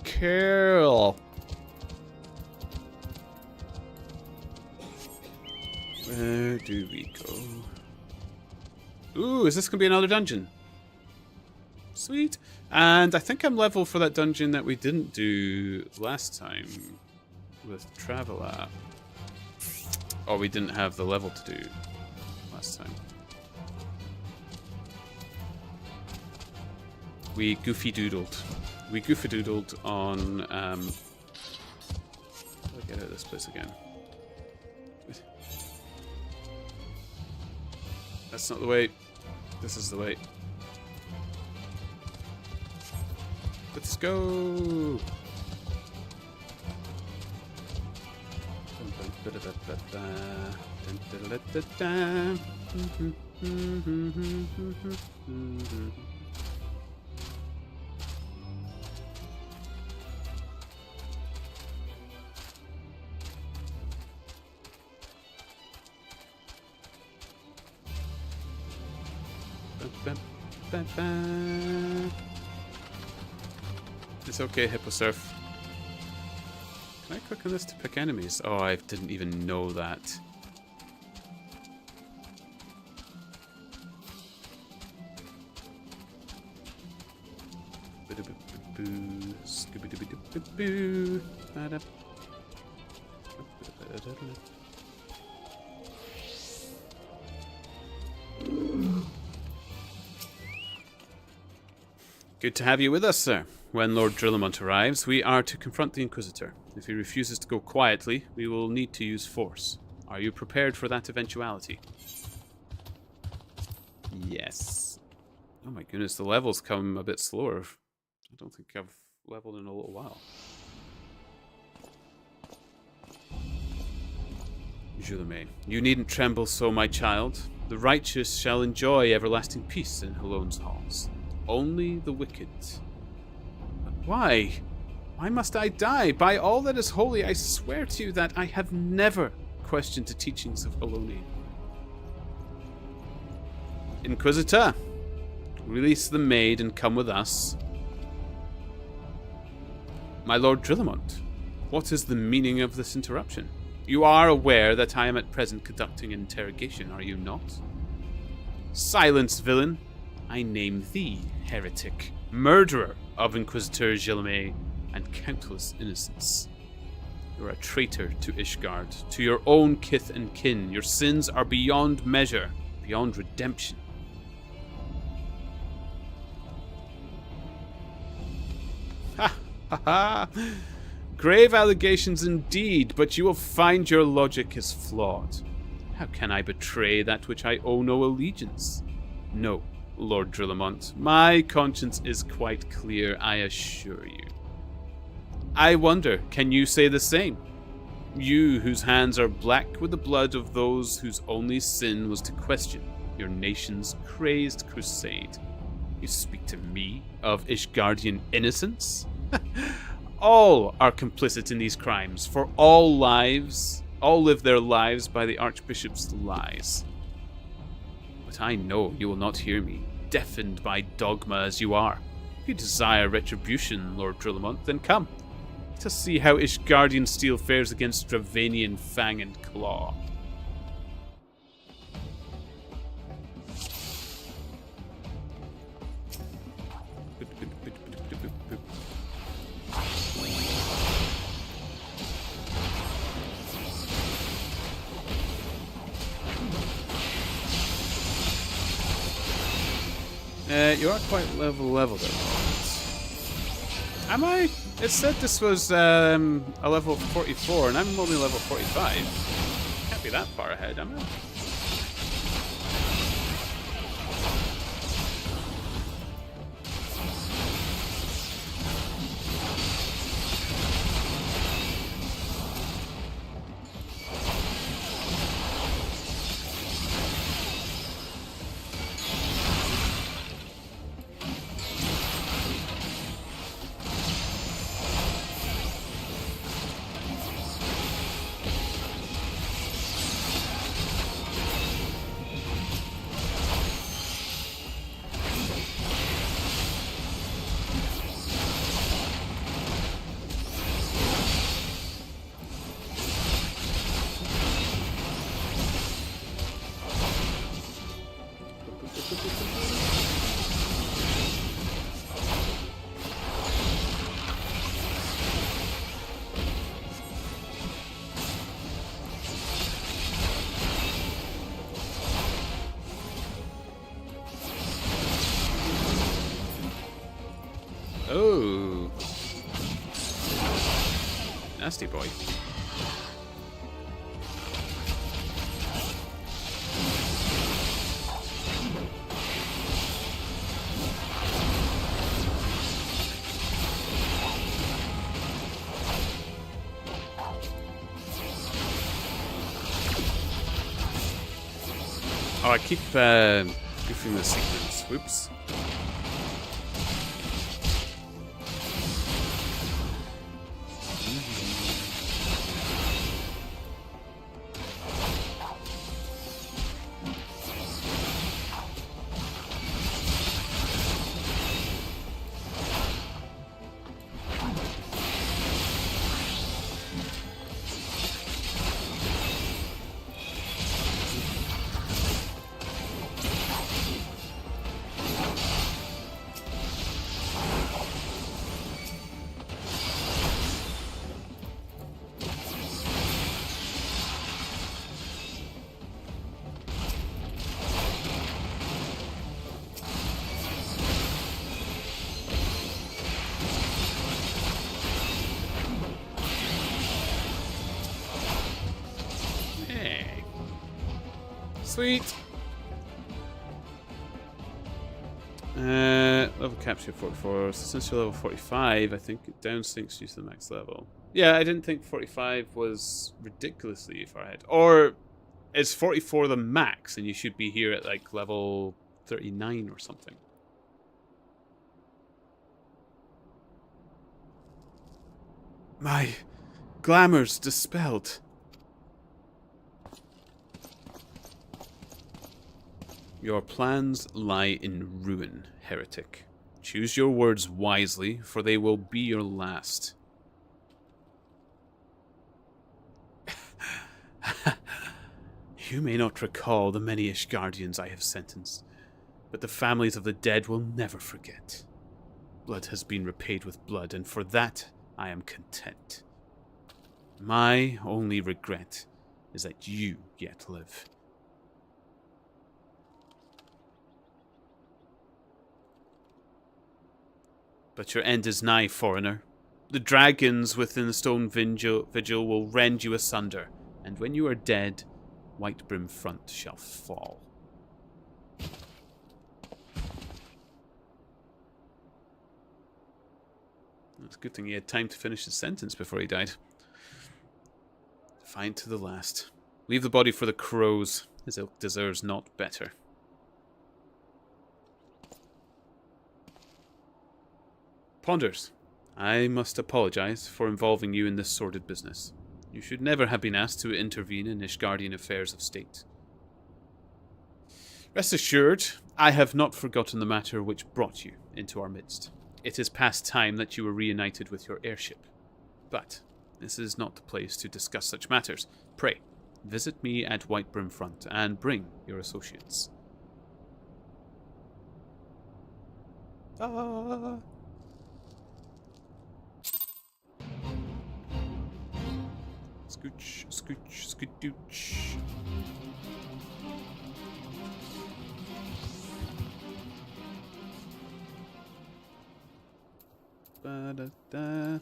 S1: Cool. Where do we go? Ooh, is this going to be another dungeon? Sweet. And I think I'm level for that dungeon that we didn't do last time with Traveler. Or we didn't have the level to do last time. We goofy doodled. We goofy doodled on how do I get out of this place again? That's not the way. This is the way. Let's go. It's okay, Hippo Surf. Can I click on this to pick enemies? Oh, I didn't even know that. Good to have you with us, sir. When Lord Drillamont arrives, we are to confront the Inquisitor. If he refuses to go quietly, we will need to use force. Are you prepared for that eventuality? Yes. Oh my goodness, the levels come a bit slower. I don't think I've leveled in a little while. Juleme, you needn't tremble so, my child. The righteous shall enjoy everlasting peace in Halone's halls. Only the wicked. But why? Why must I die? By all that is holy, I swear to you that I have never questioned the teachings of Halone. Inquisitor, release the maid and come with us. My Lord Drillamont, what is the meaning of this interruption? You are aware that I am at present conducting an interrogation, are you not? Silence, villain. I name thee, heretic, murderer of Inquisitor Gilame and countless innocents. You are a traitor to Ishgard, to your own kith and kin. Your sins are beyond measure, beyond redemption. Ha ha ha! Grave allegations indeed, but you will find your logic is flawed. How can I betray that which I owe no allegiance? No, Lord Drillamont, my conscience is quite clear, I assure you. I wonder, can you say the same? You, whose hands are black with the blood of those whose only sin was to question your nation's crazed crusade. You speak to me of Ishgardian innocence? All are complicit in these crimes, for all live their lives by the Archbishop's lies. But I know you will not hear me, deafened by dogma as you are. If you desire retribution, Lord Drillamont, then come. Let us see how Ishgardian steel fares against Dravanian fang and claw. You are quite level at the moment. Am I? It said this was a level 44, and I'm only level 45. Can't be that far ahead, am I? Oh. Nasty boy. Oh, I keep goofing the sequence. Whoops. Sweet. Level capture 44. So since you're level 45, I think it down sinks you to the max level. Yeah, I didn't think 45 was ridiculously far ahead. Or is 44 the max and you should be here at like level 39 or something? My glamour's dispelled. Your plans lie in ruin, heretic. Choose your words wisely, for they will be your last. You may not recall the many Ishgardians I have sentenced, but the families of the dead will never forget. Blood has been repaid with blood, and for that I am content. My only regret is that you yet live. But your end is nigh, foreigner. The dragons within the stone vigil will rend you asunder, and when you are dead, White Brim Front shall fall. It's a good thing he had time to finish his sentence before he died. Defiant to the last. Leave the body for the crows. His ilk deserves not better. Ponders, I must apologize for involving you in this sordid business. You should never have been asked to intervene in Ishgardian affairs of state. Rest assured, I have not forgotten the matter which brought you into our midst. It is past time that you were reunited with your airship. But this is not the place to discuss such matters. Pray, visit me at White Brim Front and bring your associates. Scooch, scooch, scadooch. Ba-da-da.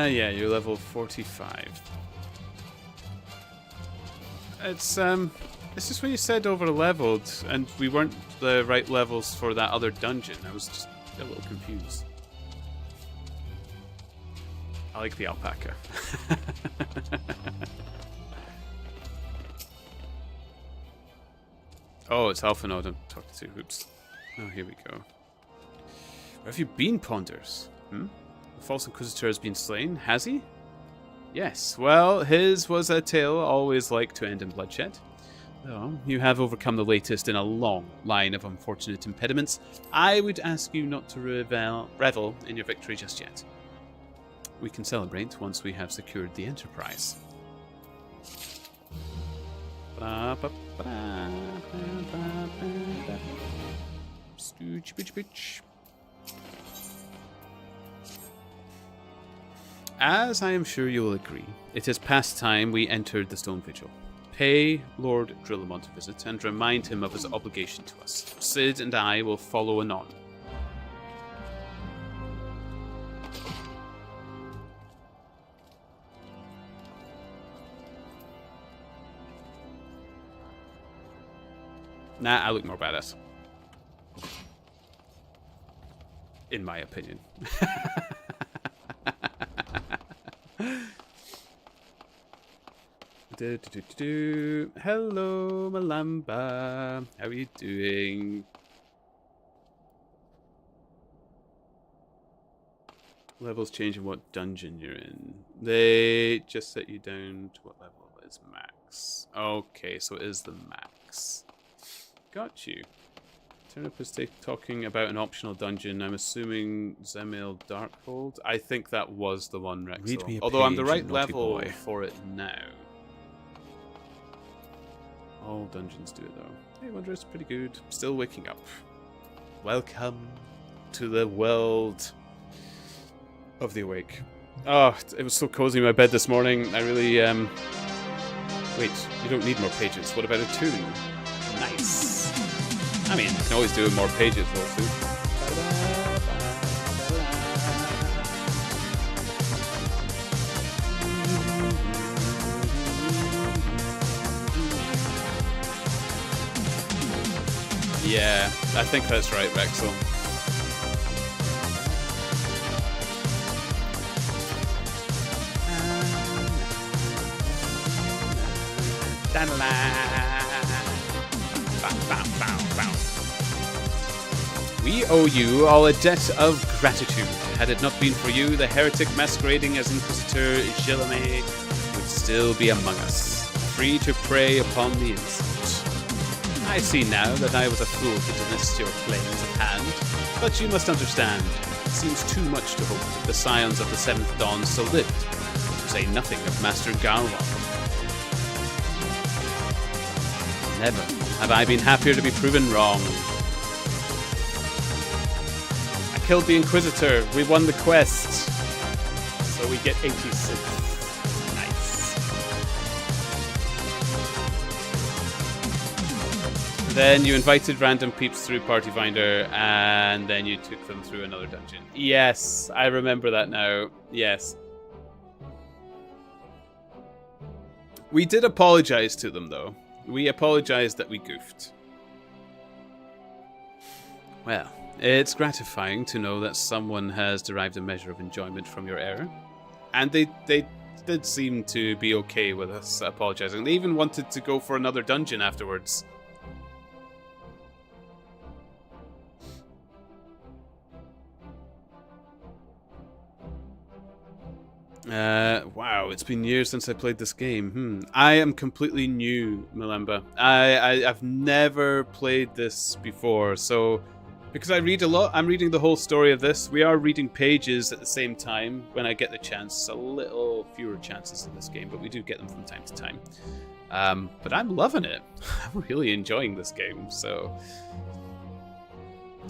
S1: Yeah, you're level 45. It's just when you said over-leveled, and we weren't the right levels for that other dungeon. I was just a little confused. I like the alpaca. Oh, it's Alphanod I'm talking to. Oops. Oh, here we go. Where have you been, Ponders? The false Inquisitor has been slain, has he? Yes, well, his was a tale always like to end in bloodshed. Though you have overcome the latest in a long line of unfortunate impediments, I would ask you not to revel in your victory just yet. We can celebrate once we have secured the Enterprise. As I am sure you will agree, it is past time we entered the Stone Vigil. Pay Lord Drillamont a visit and remind him of his obligation to us. Cid and I will follow anon. Nah, I look more badass. In my opinion. Hello, Malamba. How are you doing? Levels change in what dungeon you're in. They just set you down to what level is max. Okay, so it is the max. Got you. Turnip is talking about an optional dungeon. I'm assuming Zemil Darkhold. I think that was the one, Rexel. Although I'm the right level for it now. All dungeons do it though. Hey, Wanderer's pretty good. Still waking up. Welcome to the world of the awake. Oh, it was so cozy in my bed this morning. I really, Wait, you don't need more pages. What about a tune? Nice. I mean, you can always do more pages, though, too. Yeah, I think that's right, Vexel. We owe you all a debt of gratitude. Had it not been for you, the heretic masquerading as Inquisitor Gilame would still be among us, free to prey upon the innocent. I see now that I was a fool to dismiss your claims of hand, but you must understand, it seems too much to hope that the scions of the Seventh Dawn still lived, to say nothing of Master Galwan. Never have I been happier to be proven wrong. I killed the Inquisitor, we won the quest, so we get 86. Nice. Then you invited random peeps through Party Finder, and then you took them through another dungeon. Yes, I remember that now. Yes. We did apologize to them, though. We apologized that we goofed. Well, it's gratifying to know that someone has derived a measure of enjoyment from your error. And they did seem to be okay with us apologizing. They even wanted to go for another dungeon afterwards. Wow, it's been years since I played this game. I am completely new, Malemba. I've never played this before, so because I read a lot, I'm reading the whole story of this. We are reading pages at the same time when I get the chance. A little fewer chances in this game, but we do get them from time to time. But I'm loving it. I'm really enjoying this game, so...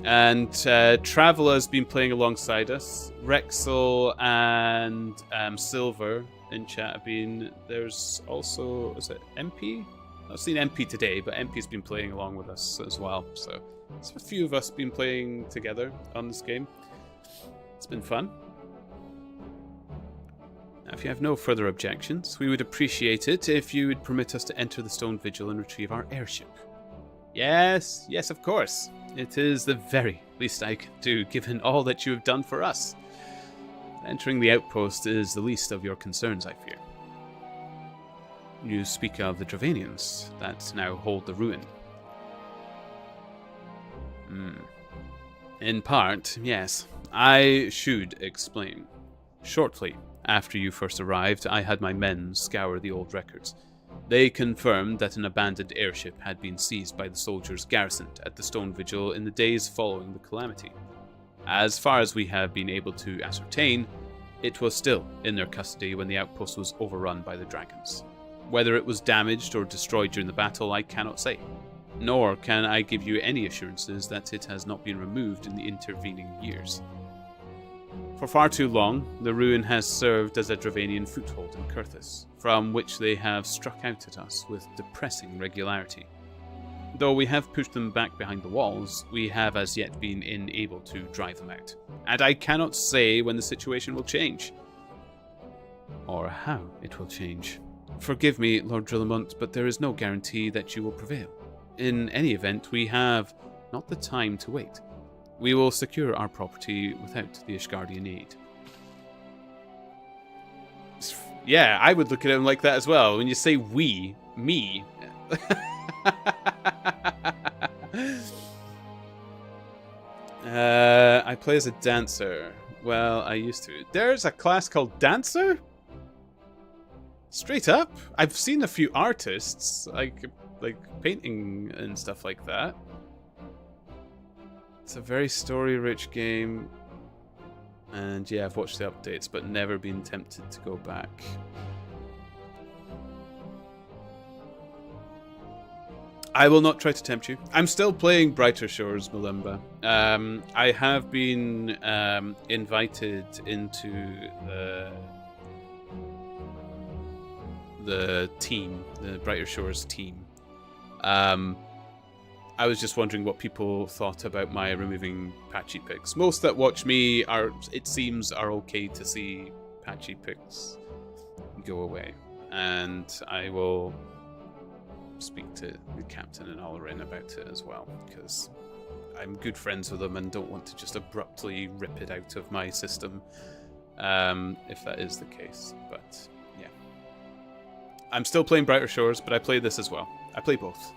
S1: And Travela's been playing alongside us. Rexel and Silver in chat have been. There's also, is it MP? I've seen MP today, but MP's been playing along with us as well. So a few of us been playing together on this game. It's been fun. Now, if you have no further objections, we would appreciate it if you would permit us to enter the Stone Vigil and retrieve our airship. Yes, of course. It is the very least I can do, given all that you have done for us. Entering the outpost is the least of your concerns, I fear. You speak of the Dravanians that now hold the ruin. In part, yes. I should explain. Shortly after you first arrived, I had my men scour the old records. They confirmed that an abandoned airship had been seized by the soldiers garrisoned at the Stone Vigil in the days following the calamity. As far as we have been able to ascertain, it was still in their custody when the outpost was overrun by the dragons. Whether it was damaged or destroyed during the battle, I cannot say, nor can I give you any assurances that it has not been removed in the intervening years. For far too long, the ruin has served as a Dravanian foothold in Kurthus, from which they have struck out at us with depressing regularity. Though we have pushed them back behind the walls, we have as yet been unable to drive them out. And I cannot say when the situation will change. Or how it will change. Forgive me, Lord Drillamont, but there is no guarantee that you will prevail. In any event, we have not the time to wait. We will secure our property without the Ishgardian aid. Yeah, I would look at him like that as well. When you say we, me. I play as a dancer. Well, I used to. There's a class called Dancer? Straight up? I've seen a few artists, like painting and stuff like that. It's a very story-rich game. And yeah, I've watched the updates, but never been tempted to go back. I will not try to tempt you. I'm still playing Brighter Shores, Malimba. I have been invited into the team, the Brighter Shores team. I was just wondering what people thought about my removing patchy pics. Most that watch me it seems, are okay to see patchy pics go away. And I will speak to the captain and Alarin about it as well, because I'm good friends with them and don't want to just abruptly rip it out of my system, if that is the case. But yeah, I'm still playing Brighter Shores, but I play this as well. I play both.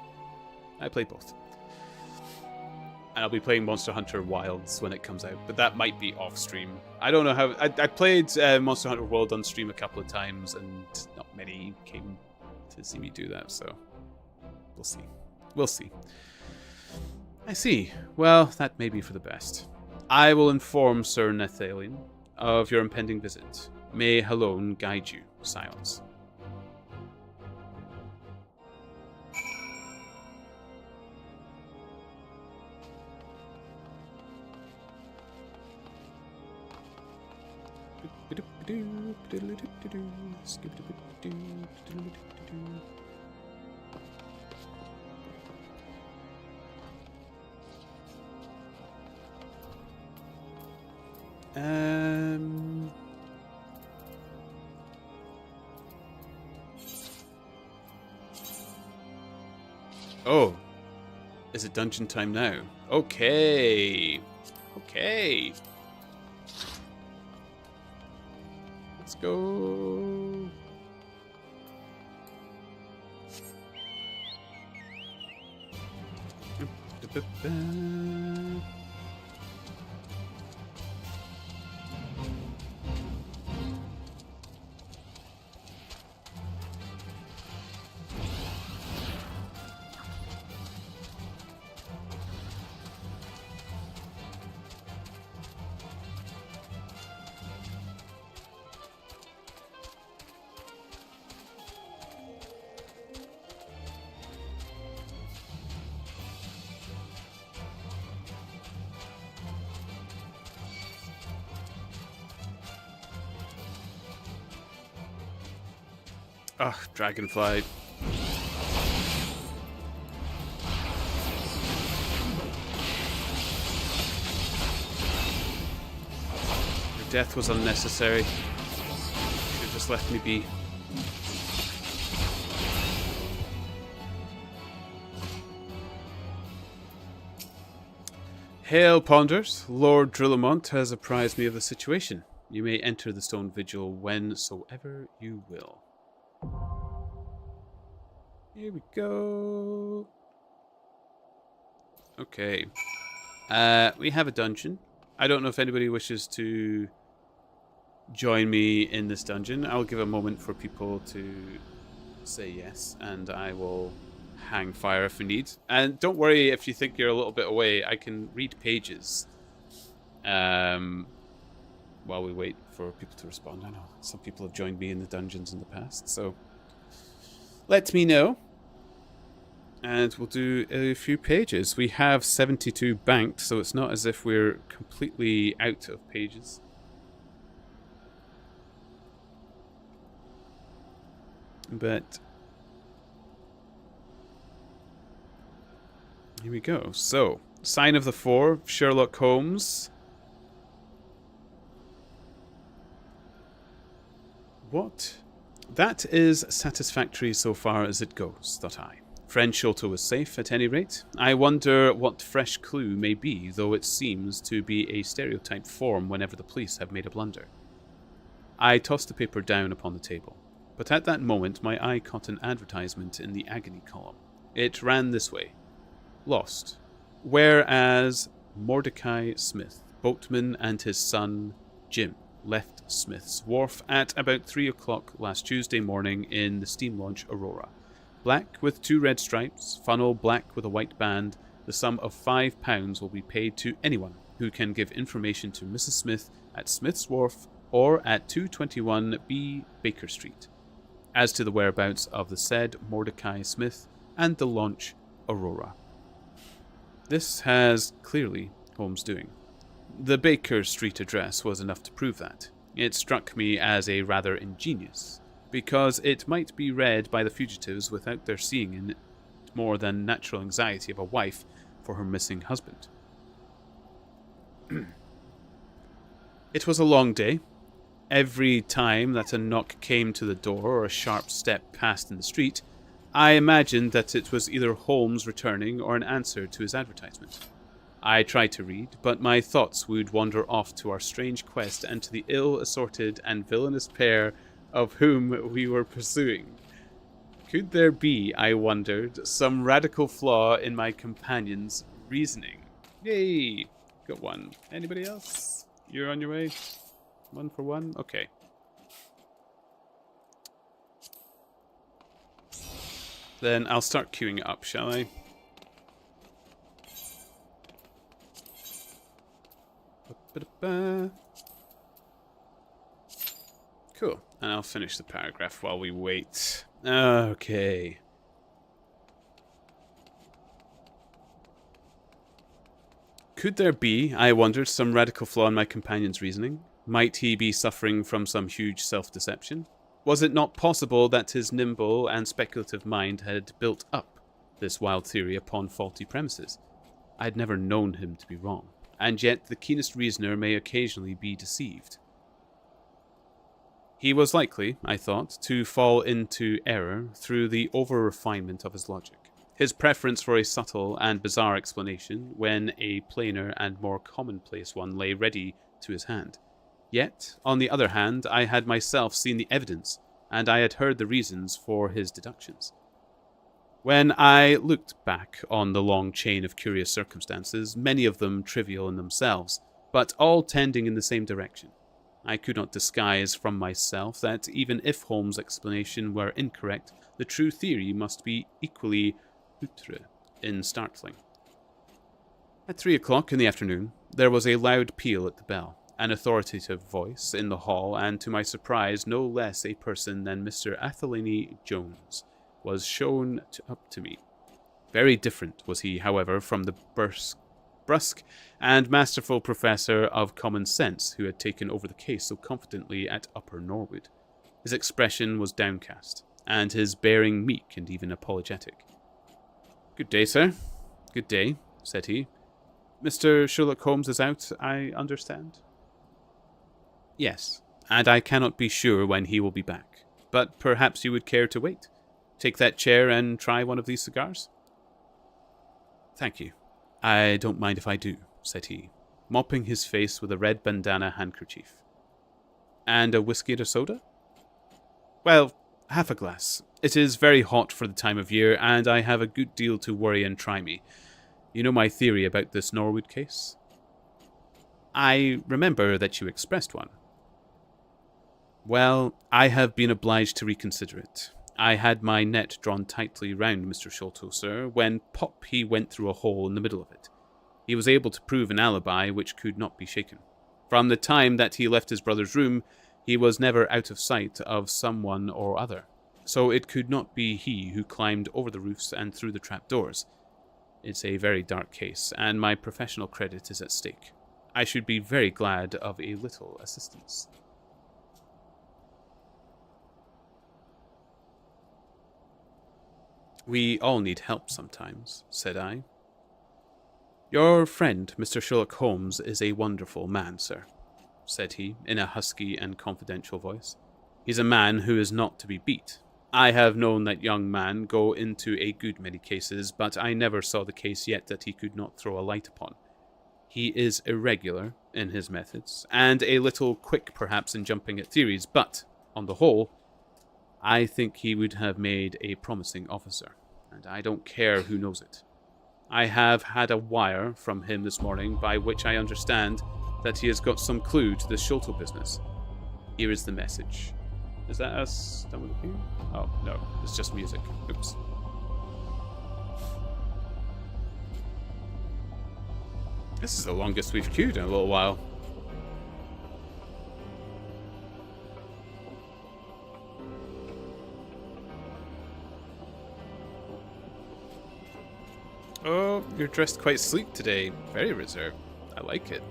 S1: And I'll be playing Monster Hunter Wilds when it comes out, but that might be off stream. I don't know how... I played Monster Hunter World on stream a couple of times, and not many came to see me do that, so... We'll see. We'll see. I see. Well, that may be for the best. I will inform Sir Nathalion of your impending visit. May Halone guide you. Silence. Oh. Is it dungeon time now? Okay. Okay. Let's go. Ugh, dragonfly. Your death was unnecessary. You should have just left me be. Hail, Ponders. Lord Drillamont has apprised me of the situation. You may enter the stone vigil whensoever you will. Here we go. Okay. We have a dungeon. I don't know if anybody wishes to join me in this dungeon. I'll give a moment for people to say yes, and I will hang fire if we need. And don't worry if you think you're a little bit away. I can read pages while we wait for people to respond. I know some people have joined me in the dungeons in the past, so let me know. And we'll do a few pages. We have 72 banked, so it's not as if we're completely out of pages. But here we go. So, Sign of the Four, Sherlock Holmes. What? That is satisfactory so far as it goes, thought I. Friend Sholto was safe, at any rate. I wonder what fresh clue may be, though it seems to be a stereotyped form whenever the police have made a blunder. I tossed the paper down upon the table, but at that moment my eye caught an advertisement in the agony column. It ran this way. Lost. Whereas Mordecai Smith, boatman, and his son, Jim, left Smith's Wharf at about 3 o'clock last Tuesday morning in the steam launch Aurora. Black with 2 red stripes, funnel black with a white band. The sum of £5 will be paid to anyone who can give information to Mrs. Smith at Smith's Wharf or at 221 B Baker Street as to the whereabouts of the said Mordecai Smith and the launch Aurora. This has clearly Holmes' doing. The Baker Street address was enough to prove that. It struck me as a rather ingenious, because it might be read by the fugitives without their seeing in it more than natural anxiety of a wife for her missing husband. It was a long day. Every time that a knock came to the door or a sharp step passed in the street, I imagined that it was either Holmes returning or an answer to his advertisement. I tried to read, but my thoughts would wander off to our strange quest and to the ill-assorted and villainous pair of whom we were pursuing. Could there be, I wondered, some radical flaw in my companion's reasoning? Yay! Got one. Anybody else? You're on your way? 1 for 1? Okay. Then I'll start queuing it up, shall I? Cool. And I'll finish the paragraph while we wait. Okay. Could there be, I wondered, some radical flaw in my companion's reasoning? Might he be suffering from some huge self-deception? Was it not possible that his nimble and speculative mind had built up this wild theory upon faulty premises? I had never known him to be wrong, and yet the keenest reasoner may occasionally be deceived. He was likely, I thought, to fall into error through the over-refinement of his logic. His preference for a subtle and bizarre explanation when a plainer and more commonplace one lay ready to his hand. Yet, on the other hand, I had myself seen the evidence, and I had heard the reasons for his deductions. When I looked back on the long chain of curious circumstances, many of them trivial in themselves, but all tending in the same direction, I could not disguise from myself that even if Holmes' explanation were incorrect, the true theory must be equally outre in startling. At 3 o'clock in the afternoon, there was a loud peal at the bell, an authoritative voice in the hall, and to my surprise, no less a person than Mr. Athelany Jones was shown up to me. Very different was he, however, from the brusque and masterful professor of common sense who had taken over the case so confidently at Upper Norwood. His expression was downcast, and his bearing meek and even apologetic. "Good day, sir. Good day," said he. "Mr. Sherlock Holmes is out, I understand?" "Yes, and I cannot be sure when he will be back. But perhaps you would care to wait. Take that chair and try one of these cigars?" "Thank you. I don't mind if I do," said he, mopping his face with a red bandana handkerchief. "And a whiskey and a soda?" "Well, half a glass. It is very hot for the time of year, and I have a good deal to worry and try me. You know my theory about this Norwood case?" "I remember that you expressed one." "Well, I have been obliged to reconsider it. I had my net drawn tightly round Mr. Sholto, sir, when pop he went through a hole in the middle of it. He was able to prove an alibi which could not be shaken. From the time that he left his brother's room, he was never out of sight of someone or other. So it could not be he who climbed over the roofs and through the trapdoors. It's a very dark case, and my professional credit is at stake. I should be very glad of a little assistance." "We all need help sometimes," said I. "Your friend, Mr. Sherlock Holmes, is a wonderful man, sir," said he, in a husky and confidential voice. "He's a man who is not to be beat. I have known that young man go into a good many cases, but I never saw the case yet that he could not throw a light upon. He is irregular in his methods, and a little quick perhaps in jumping at theories, but, on the whole, I think he would have made a promising officer, and I don't care who knows it. I have had a wire from him this morning by which I understand that he has got some clue to the Sholto business. Here is the message." Is that us done with the queue? Oh, no, it's just music. Oops. This is the longest we've queued in a little while. Oh, you're dressed quite sleek today. Very reserved. I like it.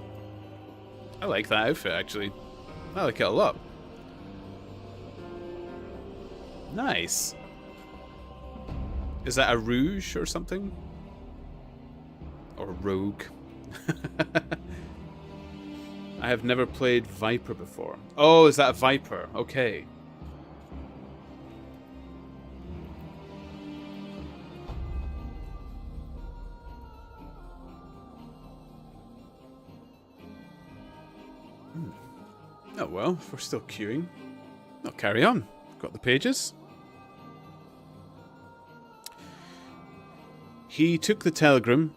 S1: I like that outfit, actually. I like it a lot. Nice. Is that a rouge or something? Or rogue? I have never played Viper before. Oh, is that a Viper? Okay. Oh well, if we're still queuing, I'll carry on. Got the pages. He took the telegram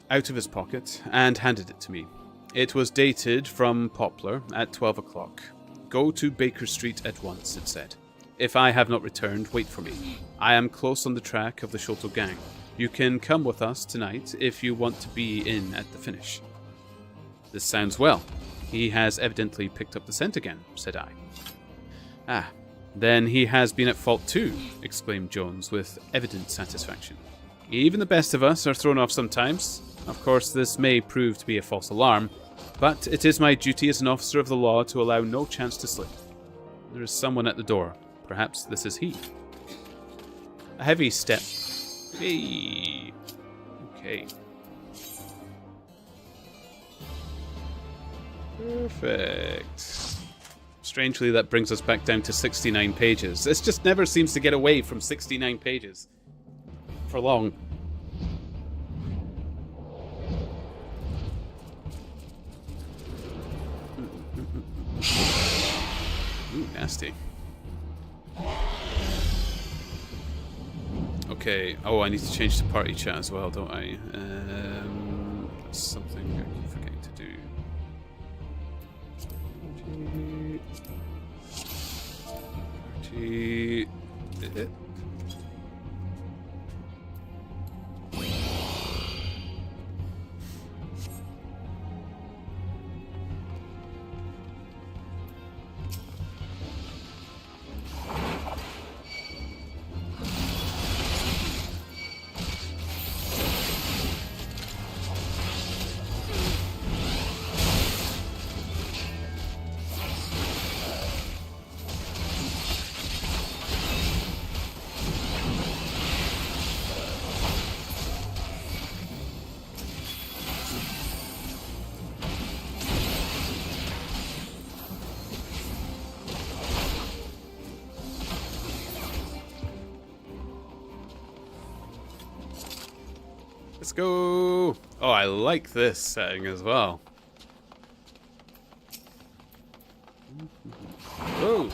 S1: out of his pocket and handed it to me. It was dated from Poplar at 12 o'clock. Go to Baker Street at once, it said. If I have not returned, wait for me. I am close on the track of the Shoto gang. You can come with us tonight if you want to be in at the finish. This sounds well. He has evidently picked up the scent again, said I. Ah, then he has been at fault too, exclaimed Jones with evident satisfaction. Even the best of us are thrown off sometimes. Of course, this may prove to be a false alarm, but it is my duty as an officer of the law to allow no chance to slip. There is someone at the door. Perhaps this is he. A heavy step. Hey. Okay. Perfect. Strangely, that brings us back down to 69 pages. This just never seems to get away from 69 pages. For long. Ooh, nasty. Okay. Oh, I need to change the party chat as well, don't I? That's something I keep forgetting to do. Party. Let's go. Oh, I like this setting as well. Whoa.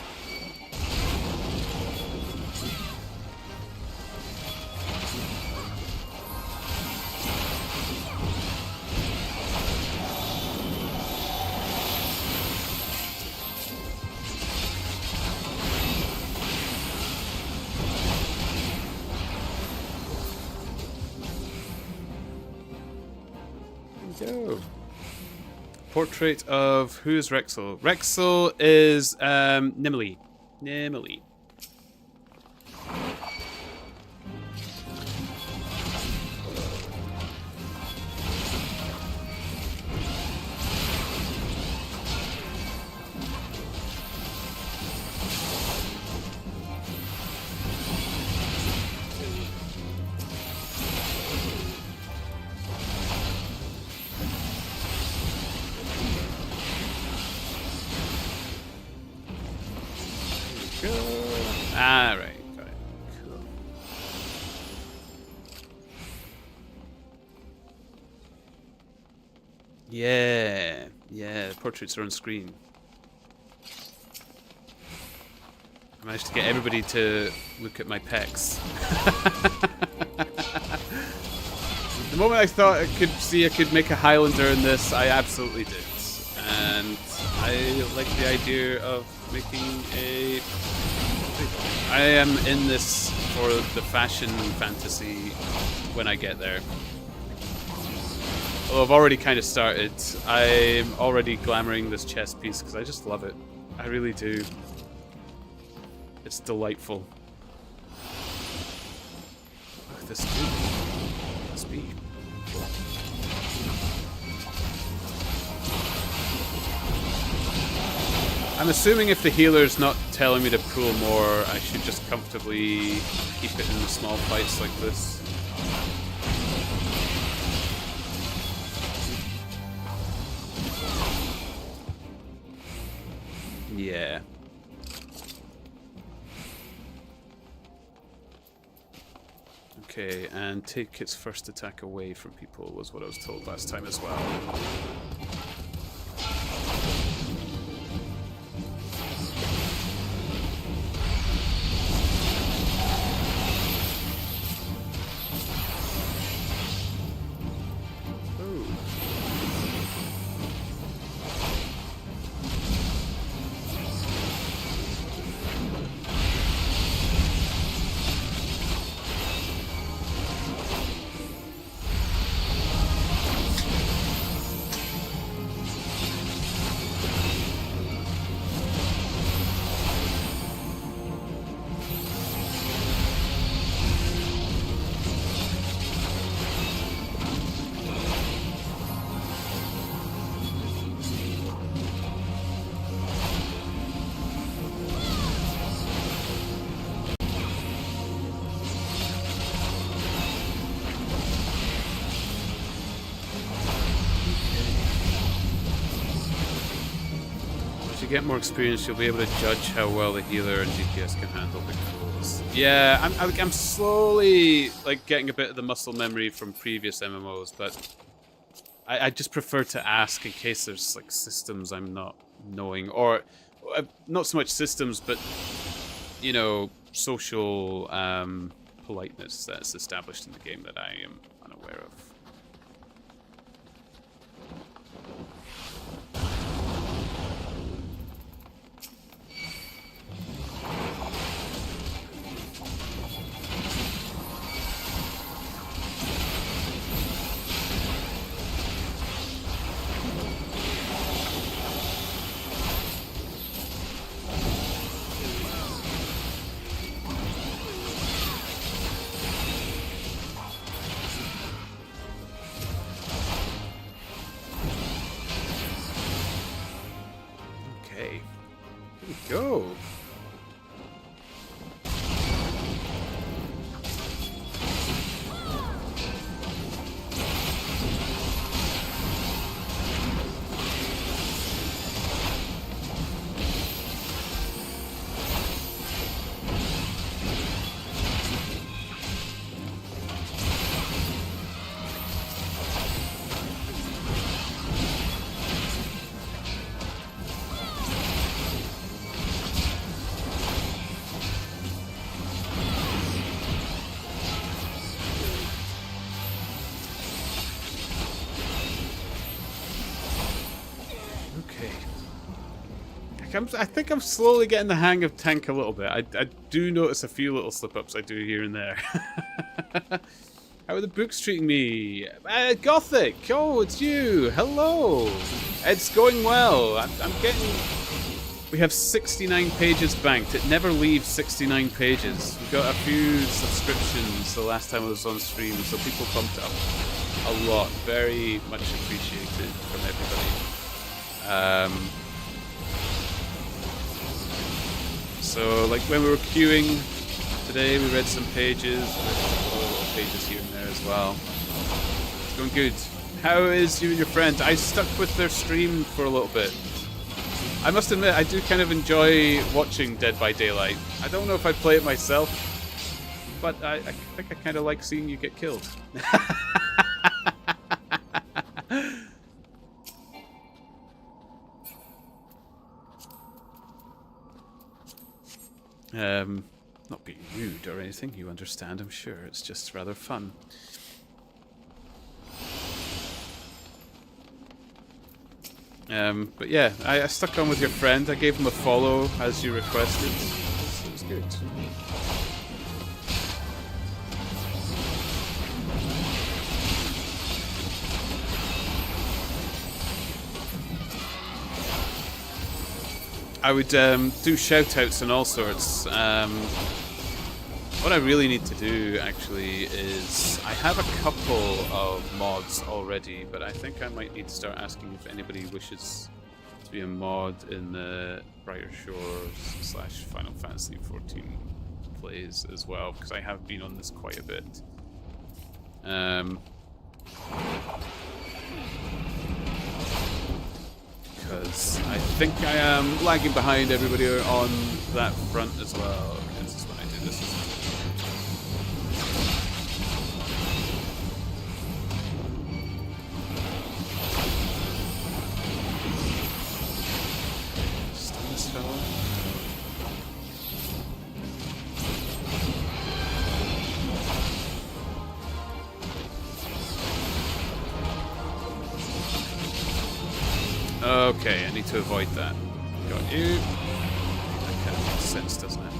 S1: Go. Portrait of who is Rexel? Rexel is Nimili. Nimili. Alright, got it. Cool. Yeah, the portraits are on screen. I managed to get everybody to look at my pecs. The moment I thought I could make a Highlander in this, I absolutely did. And I like the idea of making a... I am in this for the fashion fantasy when I get there. Although I've already kind of started. I'm already glamoring this chest piece because I just love it. I really do. It's delightful. Look at this dude. Must be. I'm assuming if the healer's not telling me to pull more, I should just comfortably keep it in small fights like this. Yeah. Okay, and take its first attack away from people was what I was told last time as well. you get more experience, you'll be able to judge how well the healer and DPS can handle the goals. Yeah, I'm slowly like getting a bit of the muscle memory from previous MMOs, but I just prefer to ask in case there's like systems I'm not knowing, or not so much systems, but you know, social politeness that's established in the game that I am unaware of. Go. I think I'm slowly getting the hang of tank a little bit. I do notice a few little slip-ups I do here and there. How are the books treating me? Gothic! Oh, it's you! Hello! It's going well. I'm getting... We have 69 pages banked. It never leaves 69 pages. We got a few subscriptions the last time I was on stream, so people bumped up a lot. Very much appreciated from everybody. So, like when we were queuing today, we read some pages, little pages here and there as well. It's going good. How is you and your friend? I stuck with their stream for a little bit. I must admit, I do kind of enjoy watching Dead by Daylight. I don't know if I'd play it myself, but I think I kind of like seeing you get killed. Not being rude or anything, you understand, I'm sure. It's just rather fun. But yeah, I stuck on with your friend. I gave him a follow as you requested. So it was good. I would do shout-outs and all sorts. What I really need to do, actually, is... I have a couple of mods already, but I think I might need to start asking if anybody wishes to be a mod in the Brighter Shores / Final Fantasy XIV plays as well, because I have been on this quite a bit. Because I think I am lagging behind everybody on that front as well. This is when I do this. Stun this fella. Okay, I need to avoid that. Got you. That kind of makes sense, doesn't it?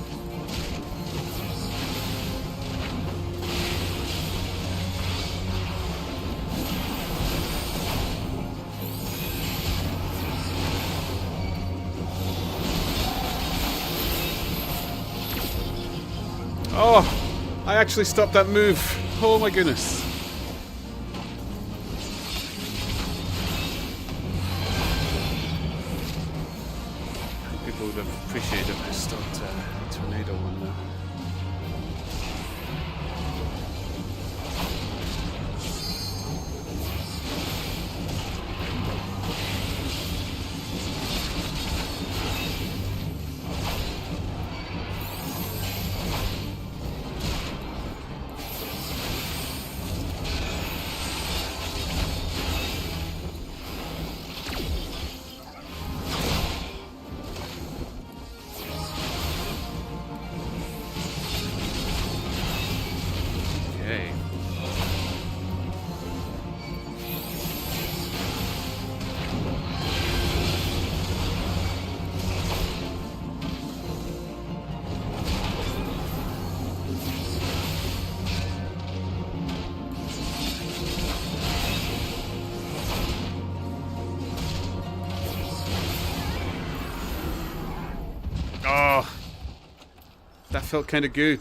S1: Oh! I actually stopped that move. Oh my goodness. Would have appreciated if I stopped tornado one there. Okay. Oh, that felt kind of good.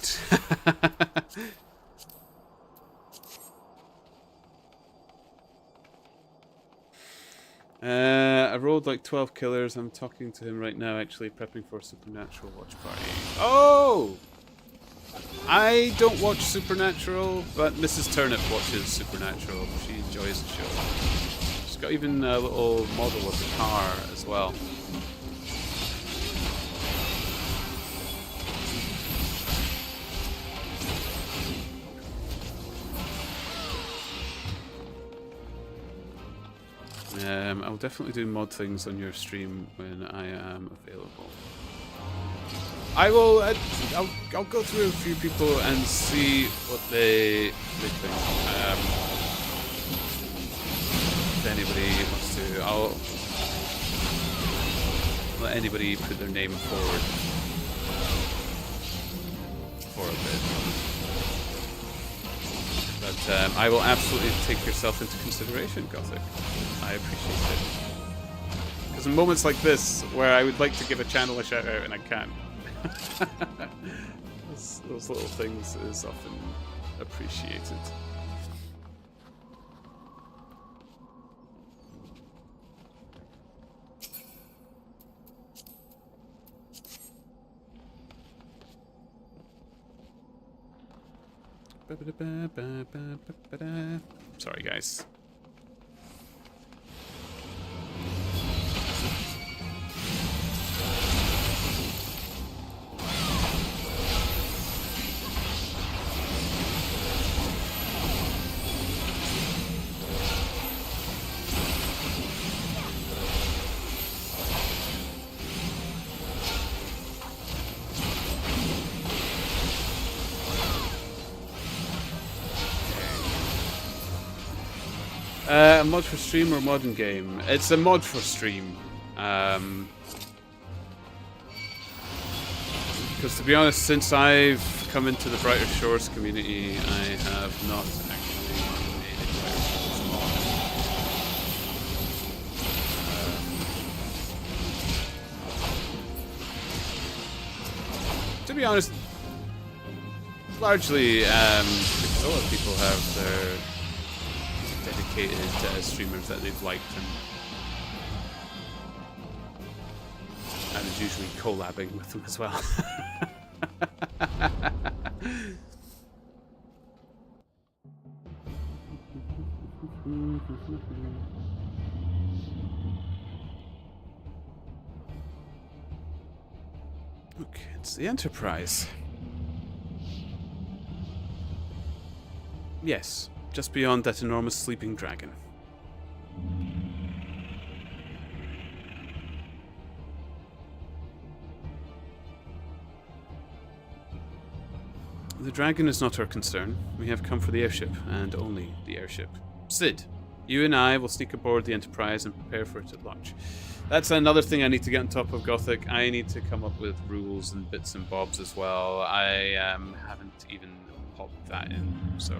S1: I rolled like 12 killers. I'm talking to him right now, actually, prepping for Supernatural watch party. Oh! I don't watch Supernatural, but Mrs. Turnip watches Supernatural. She enjoys the show. She's got even a little model of the car as well. I'll definitely do mod things on your stream when I am available. I will. I'll go through a few people and see what they think. If anybody wants to, I'll let anybody put their name forward for a bit. But I will absolutely take yourself into consideration, Gothic. I appreciate it. Because in moments like this, where I would like to give a channel a shout out and I can't, those little things is often appreciated. Sorry, guys. A mod for stream or modern game? It's a mod for stream. Because to be honest, since I've come into the Brighter Shores community, I have not actually made a Brighter Shores mod. To be honest, largely because a lot of people have their dedicated streamers that they've liked, and is usually collabing with them as well. Okay, it's the Enterprise. Yes. Just beyond that enormous sleeping dragon. The dragon is not our concern. We have come for the airship, and only the airship. Sid, you and I will sneak aboard the Enterprise and prepare for it at launch. That's another thing I need to get on top of, Gothic. I need to come up with rules and bits and bobs as well. I haven't even popped that in, so...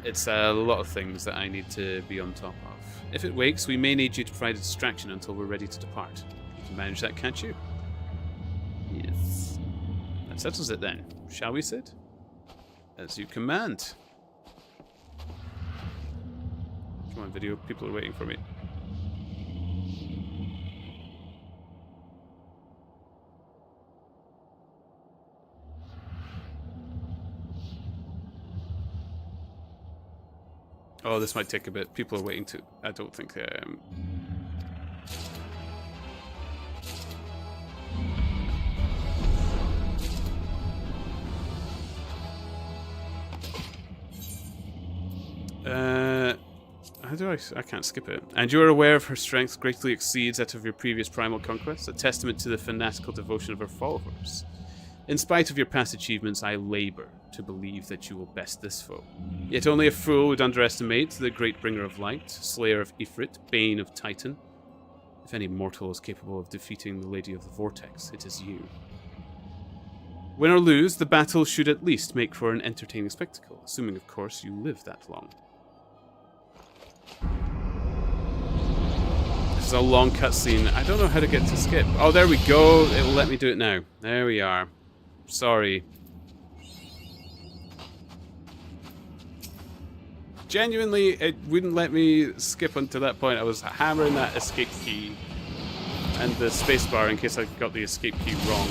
S1: It's a lot of things that I need to be on top of. If it wakes, we may need you to provide a distraction until we're ready to depart. You can manage that, can't you? Yes. That settles it then. Shall we, Sid? As you command. Come on, video. People are waiting for me. Oh, this might take a bit. People are waiting to... I don't think... How do I can't skip it. And you are aware of her strength greatly exceeds that of your previous primal conquests, a testament to the fanatical devotion of her followers. In spite of your past achievements, I labor to believe that you will best this foe. Yet only a fool would underestimate the great bringer of light, slayer of Ifrit, bane of Titan. If any mortal is capable of defeating the Lady of the Vortex, it is you. Win or lose, the battle should at least make for an entertaining spectacle, assuming, of course, you live that long. This is a long cutscene. I don't know how to get to skip. Oh, there we go. It'll let me do it now. There we are. Sorry. Genuinely, it wouldn't let me skip until that point. I was hammering that escape key and the spacebar in case I got the escape key wrong.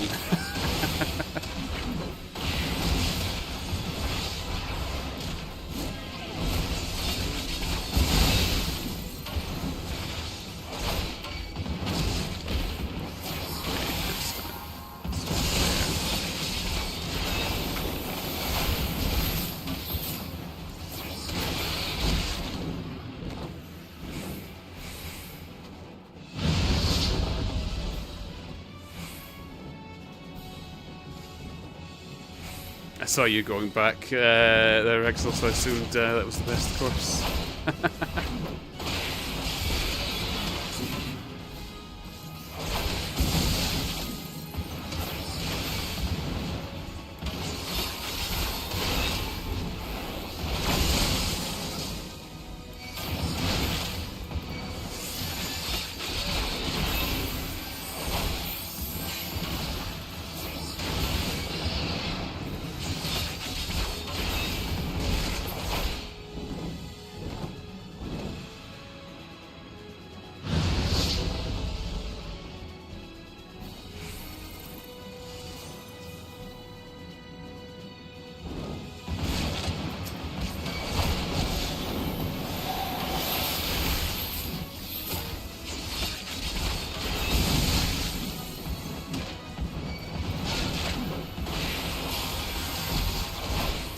S1: I saw you going back there, Rexel, so I assumed that was the best course.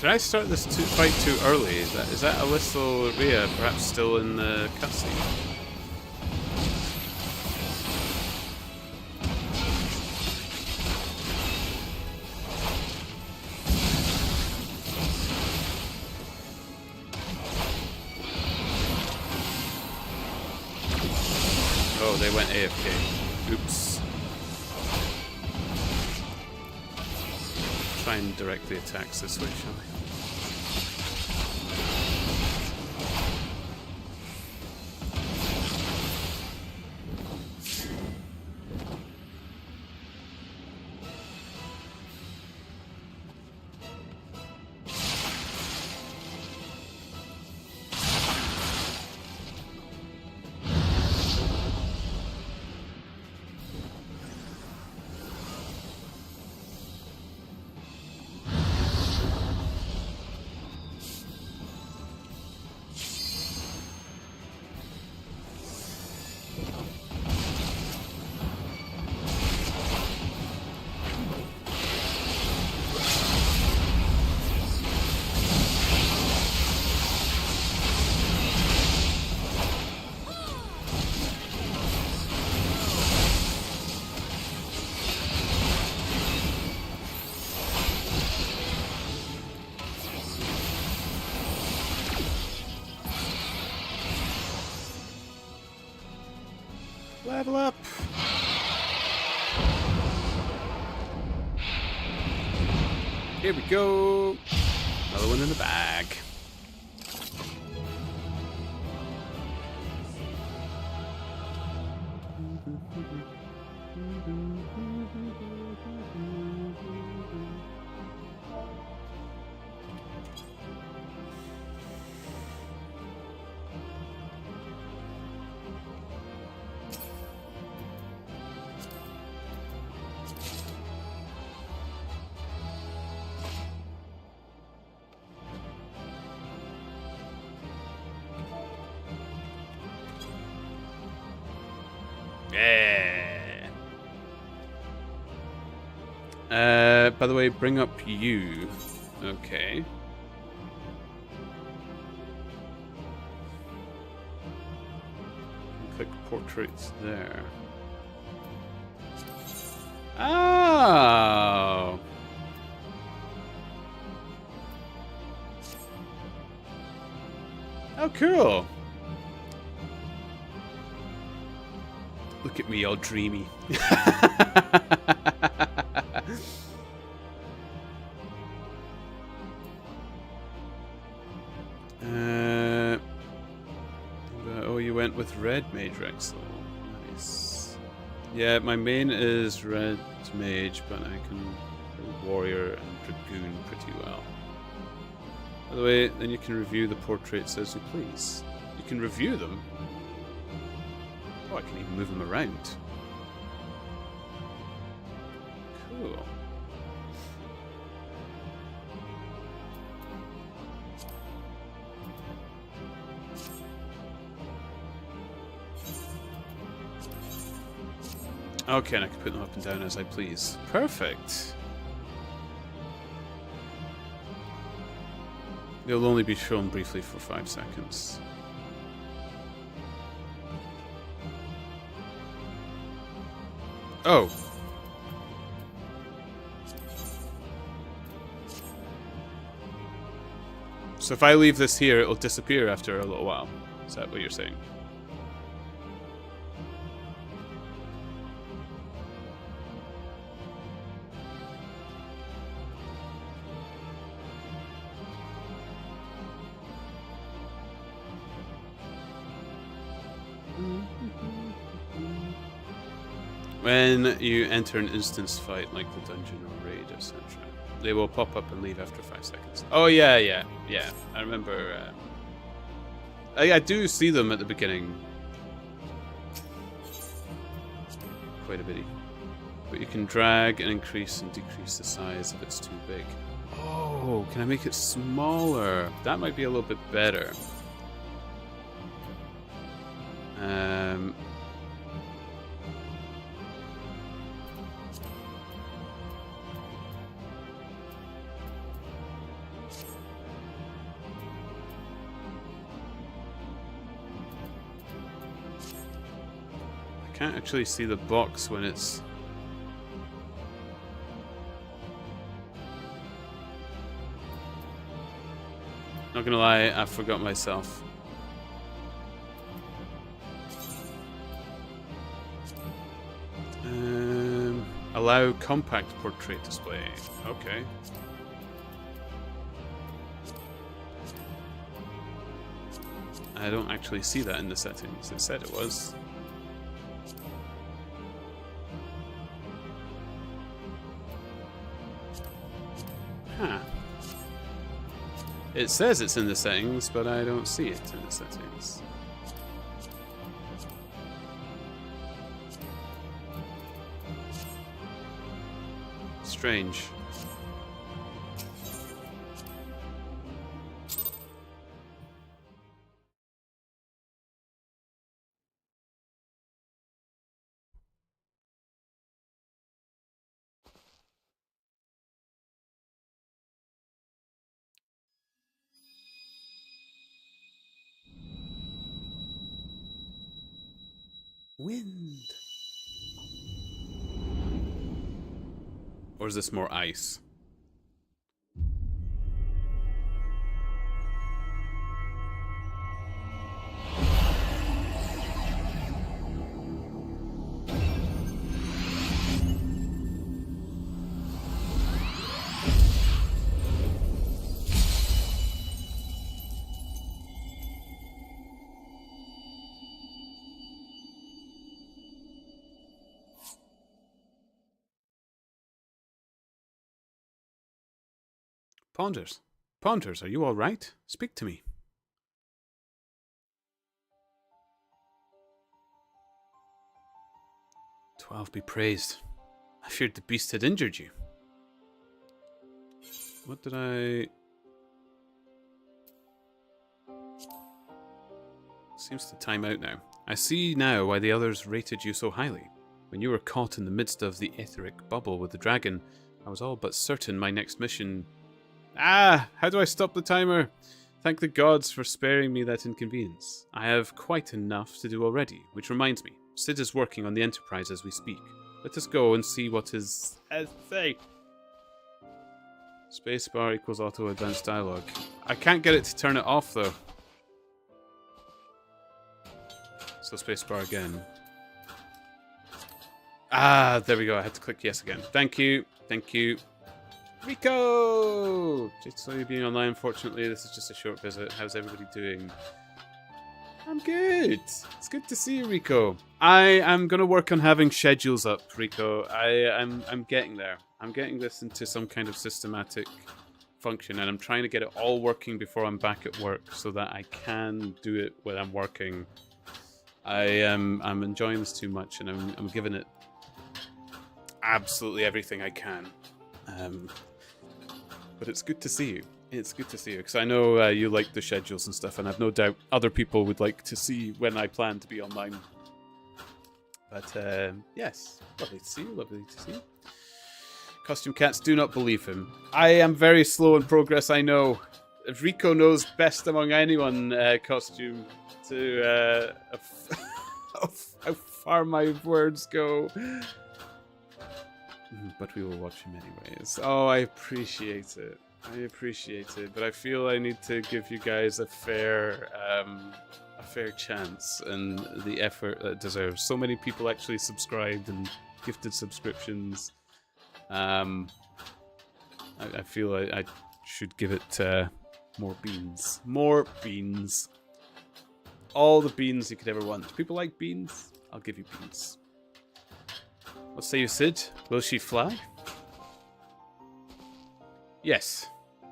S1: Did I start this fight too early? Is that Alyssa Rhea perhaps still in the cutscene? Oh, they went AFK. Oops. Try and direct the attacks this way, shall I? Level up! Here we go! Another one in the bag. Yeah. By the way, bring up you. Okay. Click portraits there. Oh. Oh, cool. Look at me, all dreamy. Oh, you went with red mage, Rexel. Nice. Yeah, my main is red mage, but I can do warrior and dragoon pretty well. By the way, then you can review the portraits as you please. You can review them? Oh, I can even move them around. Cool. Okay, and I can put them up and down as I please. Perfect. They'll only be shown briefly for 5 seconds. Oh. So if I leave this here, it'll disappear after a little while. Is that what you're saying? When you enter an instance fight like the dungeon or raid, etc., they will pop up and leave after 5 seconds. Oh yeah. I remember. I do see them at the beginning. Quite a bit. But you can drag and increase and decrease the size if it's too big. Oh, can I make it smaller? That might be a little bit better. I can't actually see the box when it's... Not gonna lie, I forgot myself. Allow compact portrait display. Okay. I don't actually see that in the settings. It said it was. Huh. It says it's in the settings, but I don't see it in the settings. Strange. Wind. Or is this more ice? Ponders. Ponders, are you all right? Speak to me. "12 be praised. I feared the beast had injured you." What did I... Seems to time out now. "I see now why the others rated you so highly. When you were caught in the midst of the etheric bubble with the dragon, I was all but certain my next mission... Ah! How do I stop the timer? Thank the gods for sparing me that inconvenience. I have quite enough to do already, which reminds me, Sid is working on the Enterprise as we speak. Let us go and see what is... Spacebar equals auto advanced dialogue. I can't get it to turn it off, though. So spacebar again. Ah, there we go. I had to click yes again. Thank you. Thank you. Rico! Just saw you being online. Unfortunately, this is just a short visit. How's everybody doing? I'm good. It's good to see you, Rico. I am going to work on having schedules up, Rico. I'm getting there. I'm getting this into some kind of systematic function, and I'm trying to get it all working before I'm back at work so that I can do it when I'm working. I'm enjoying this too much, and I'm giving it absolutely everything I can. But it's good to see you. It's good to see you, because I know you like the schedules and stuff, and I've no doubt other people would like to see when I plan to be online. But, yes, lovely to see you, lovely to see you. Costume Cats, do not believe him. I am very slow in progress, I know. Rico knows best among anyone, Costume, to how far my words go. But we will watch him anyways. Oh, I appreciate it. I appreciate it, but I feel I need to give you guys a fair chance and the effort that it deserves. So many people actually subscribed and gifted subscriptions. I feel I should give it more beans. More beans. All the beans you could ever want. People like beans? I'll give you beans. What say you, Sid? Will she fly? Yes,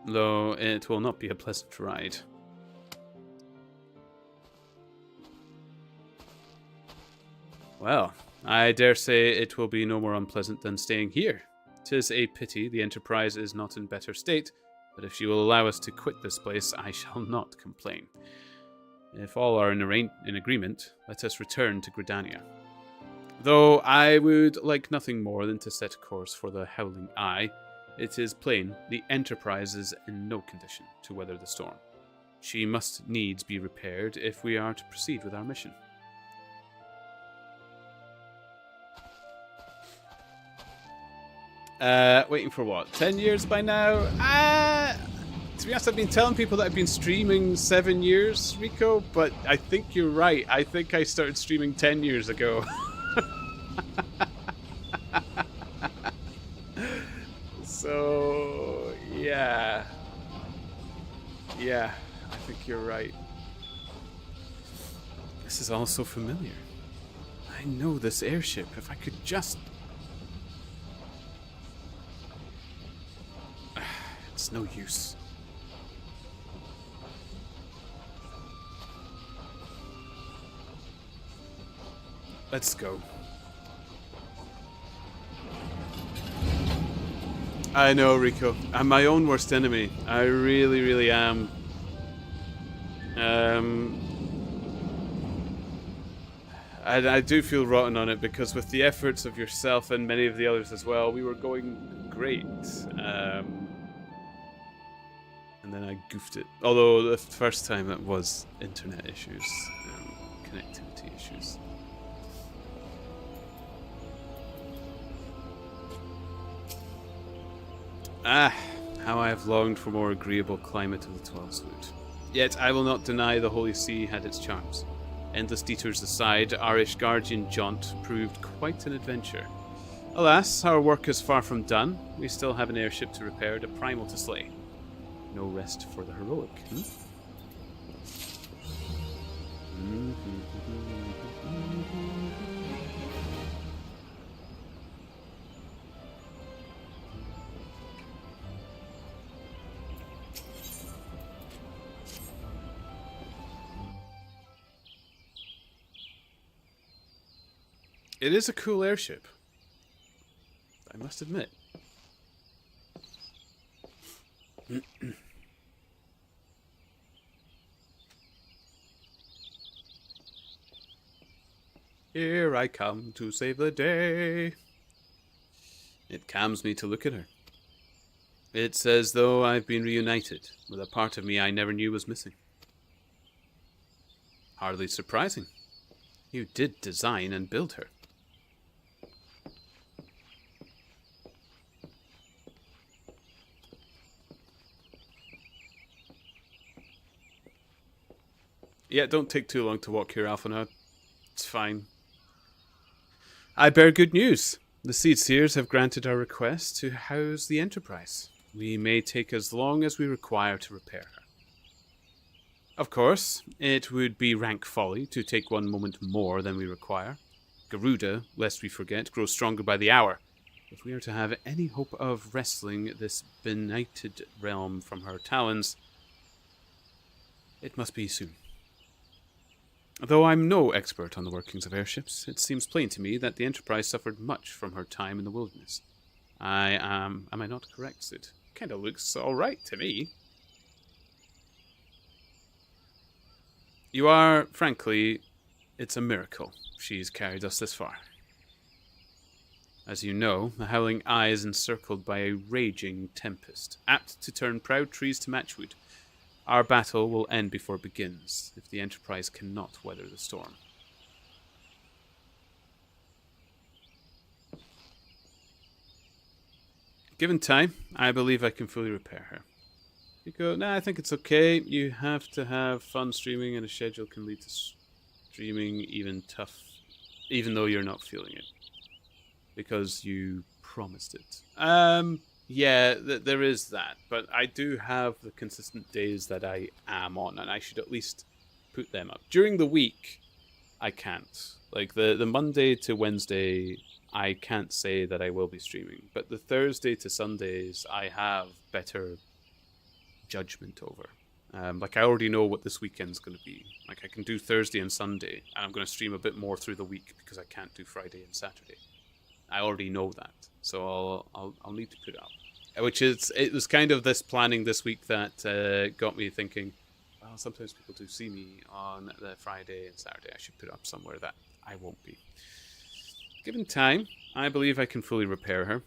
S1: though it will not be a pleasant ride. Well, I dare say it will be no more unpleasant than staying here. 'Tis a pity the Enterprise is not in better state, but if she will allow us to quit this place, I shall not complain. If all are in agreement, let us return to Gridania. Though I would like nothing more than to set course for the Howling Eye, it is plain the Enterprise is in no condition to weather the storm. She must needs be repaired if we are to proceed with our mission. Waiting for what? 10 years by now? To be honest, I've been telling people that I've been streaming 7 years, Rico, but I think you're right. I think I started streaming 10 years ago. So, yeah. Yeah, I think you're right. This is all so familiar. I know this airship. If I could just... It's no use. Let's go. I know, Rico. I'm my own worst enemy. I really, really am. I do feel rotten on it because with the efforts of yourself and many of the others as well, we were going great. And then I goofed it. Although the first time it was internet issues, connectivity issues. Ah, how I have longed for more agreeable climate of the 12 Swoot. Yet I will not deny the Holy See had its charms. Endless detours aside, our Ishgardian jaunt proved quite an adventure. Alas, our work is far from done. We still have an airship to repair and a primal to slay. No rest for the heroic, It is a cool airship, I must admit. Here I come to save the day. It calms me to look at her. It's as though I've been reunited with a part of me I never knew was missing. Hardly surprising. You did design and build her. Yeah, don't take too long to walk here, Alpha Node. It's fine. I bear good news. The Seed Seers have granted our request to house the Enterprise. We may take as long as we require to repair her. Of course, it would be rank folly to take one moment more than we require. Garuda, lest we forget, grows stronger by the hour. If we are to have any hope of wresting this benighted realm from her talons, it must be soon. Though I'm no expert on the workings of airships, it seems plain to me that the Enterprise suffered much from her time in the wilderness. Am I not correct, Sid? Kinda looks alright to me. You are, frankly, it's a miracle she's carried us this far. As you know, the Howling Eye is encircled by a raging tempest, apt to turn proud trees to matchwood. Our battle will end before it begins, if the Enterprise cannot weather the storm. Given time, I believe I can fully repair her. You go, nah, I think it's okay. You have to have fun streaming, and a schedule can lead to streaming even though you're not feeling it. Because you promised it. Yeah, there is that. But I do have the consistent days that I am on, and I should at least put them up. During the week, I can't. Like, the Monday to Wednesday, I can't say that I will be streaming. But the Thursday to Sundays, I have better judgment over. Like, I already know what this weekend's going to be. Like, I can do Thursday and Sunday, and I'm going to stream a bit more through the week because I can't do Friday and Saturday. I already know that, so I'll need to put it up. It was kind of this planning this week that got me thinking, well, sometimes people do see me on the Friday and Saturday. I should put it up somewhere that I won't be. Given time, I believe I can fully repair her.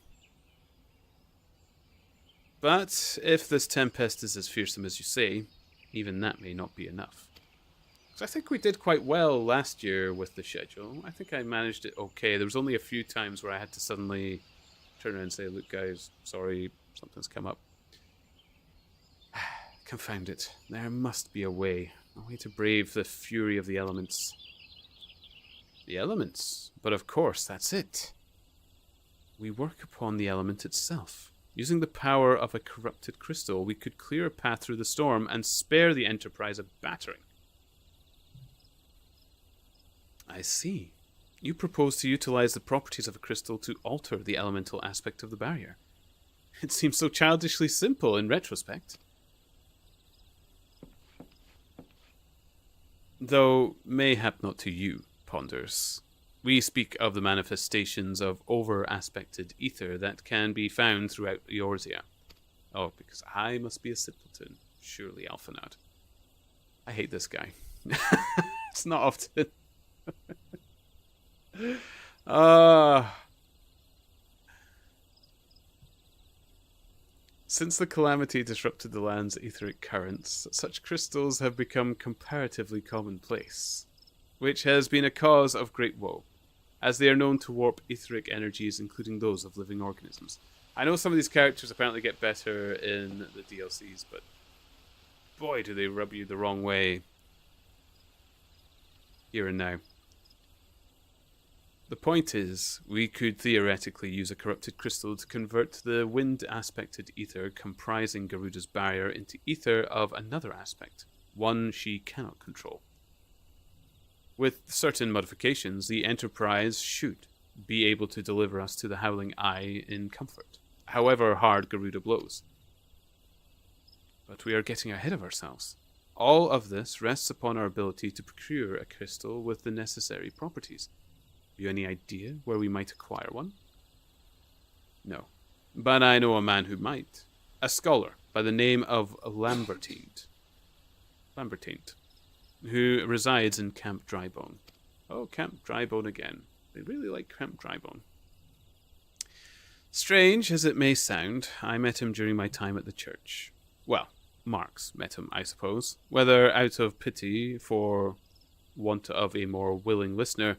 S1: But if this tempest is as fearsome as you say, even that may not be enough. I think we did quite well last year with the schedule. I think I managed it okay. There was only a few times where I had to suddenly turn around and say, look guys, sorry, something's come up. Confound it. There must be a way to brave the fury of the elements. The elements? But of course, that's it. We work upon the element itself. Using the power of a corrupted crystal, we could clear a path through the storm and spare the Enterprise a battering. I see. You propose to utilize the properties of a crystal to alter the elemental aspect of the barrier. It seems so childishly simple in retrospect. Though mayhap not to you, Ponders. We speak of the manifestations of over-aspected ether that can be found throughout Eorzea. Oh, because I must be a simpleton. Surely, Alphanad. I hate this guy. It's not often. Since the calamity disrupted the land's etheric currents, such crystals have become comparatively commonplace, which has been a cause of great woe, as they are known to warp etheric energies, including those of living organisms. I know some of these characters apparently get better in the DLCs, but boy, do they rub you the wrong way here and now. The point is, we could theoretically use a corrupted crystal to convert the wind-aspected ether comprising Garuda's barrier into ether of another aspect, one she cannot control. With certain modifications, the Enterprise should be able to deliver us to the Howling Eye in comfort, however hard Garuda blows. But we are getting ahead of ourselves. All of this rests upon our ability to procure a crystal with the necessary properties. Have you any idea where we might acquire one? No. But I know a man who might. A scholar by the name of Lambertine, who resides in Camp Drybone. Oh, Camp Drybone again. They really like Camp Drybone. Strange as it may sound, I met him during my time at the church. Well, Marx met him, I suppose. Whether out of pity for want of a more willing listener,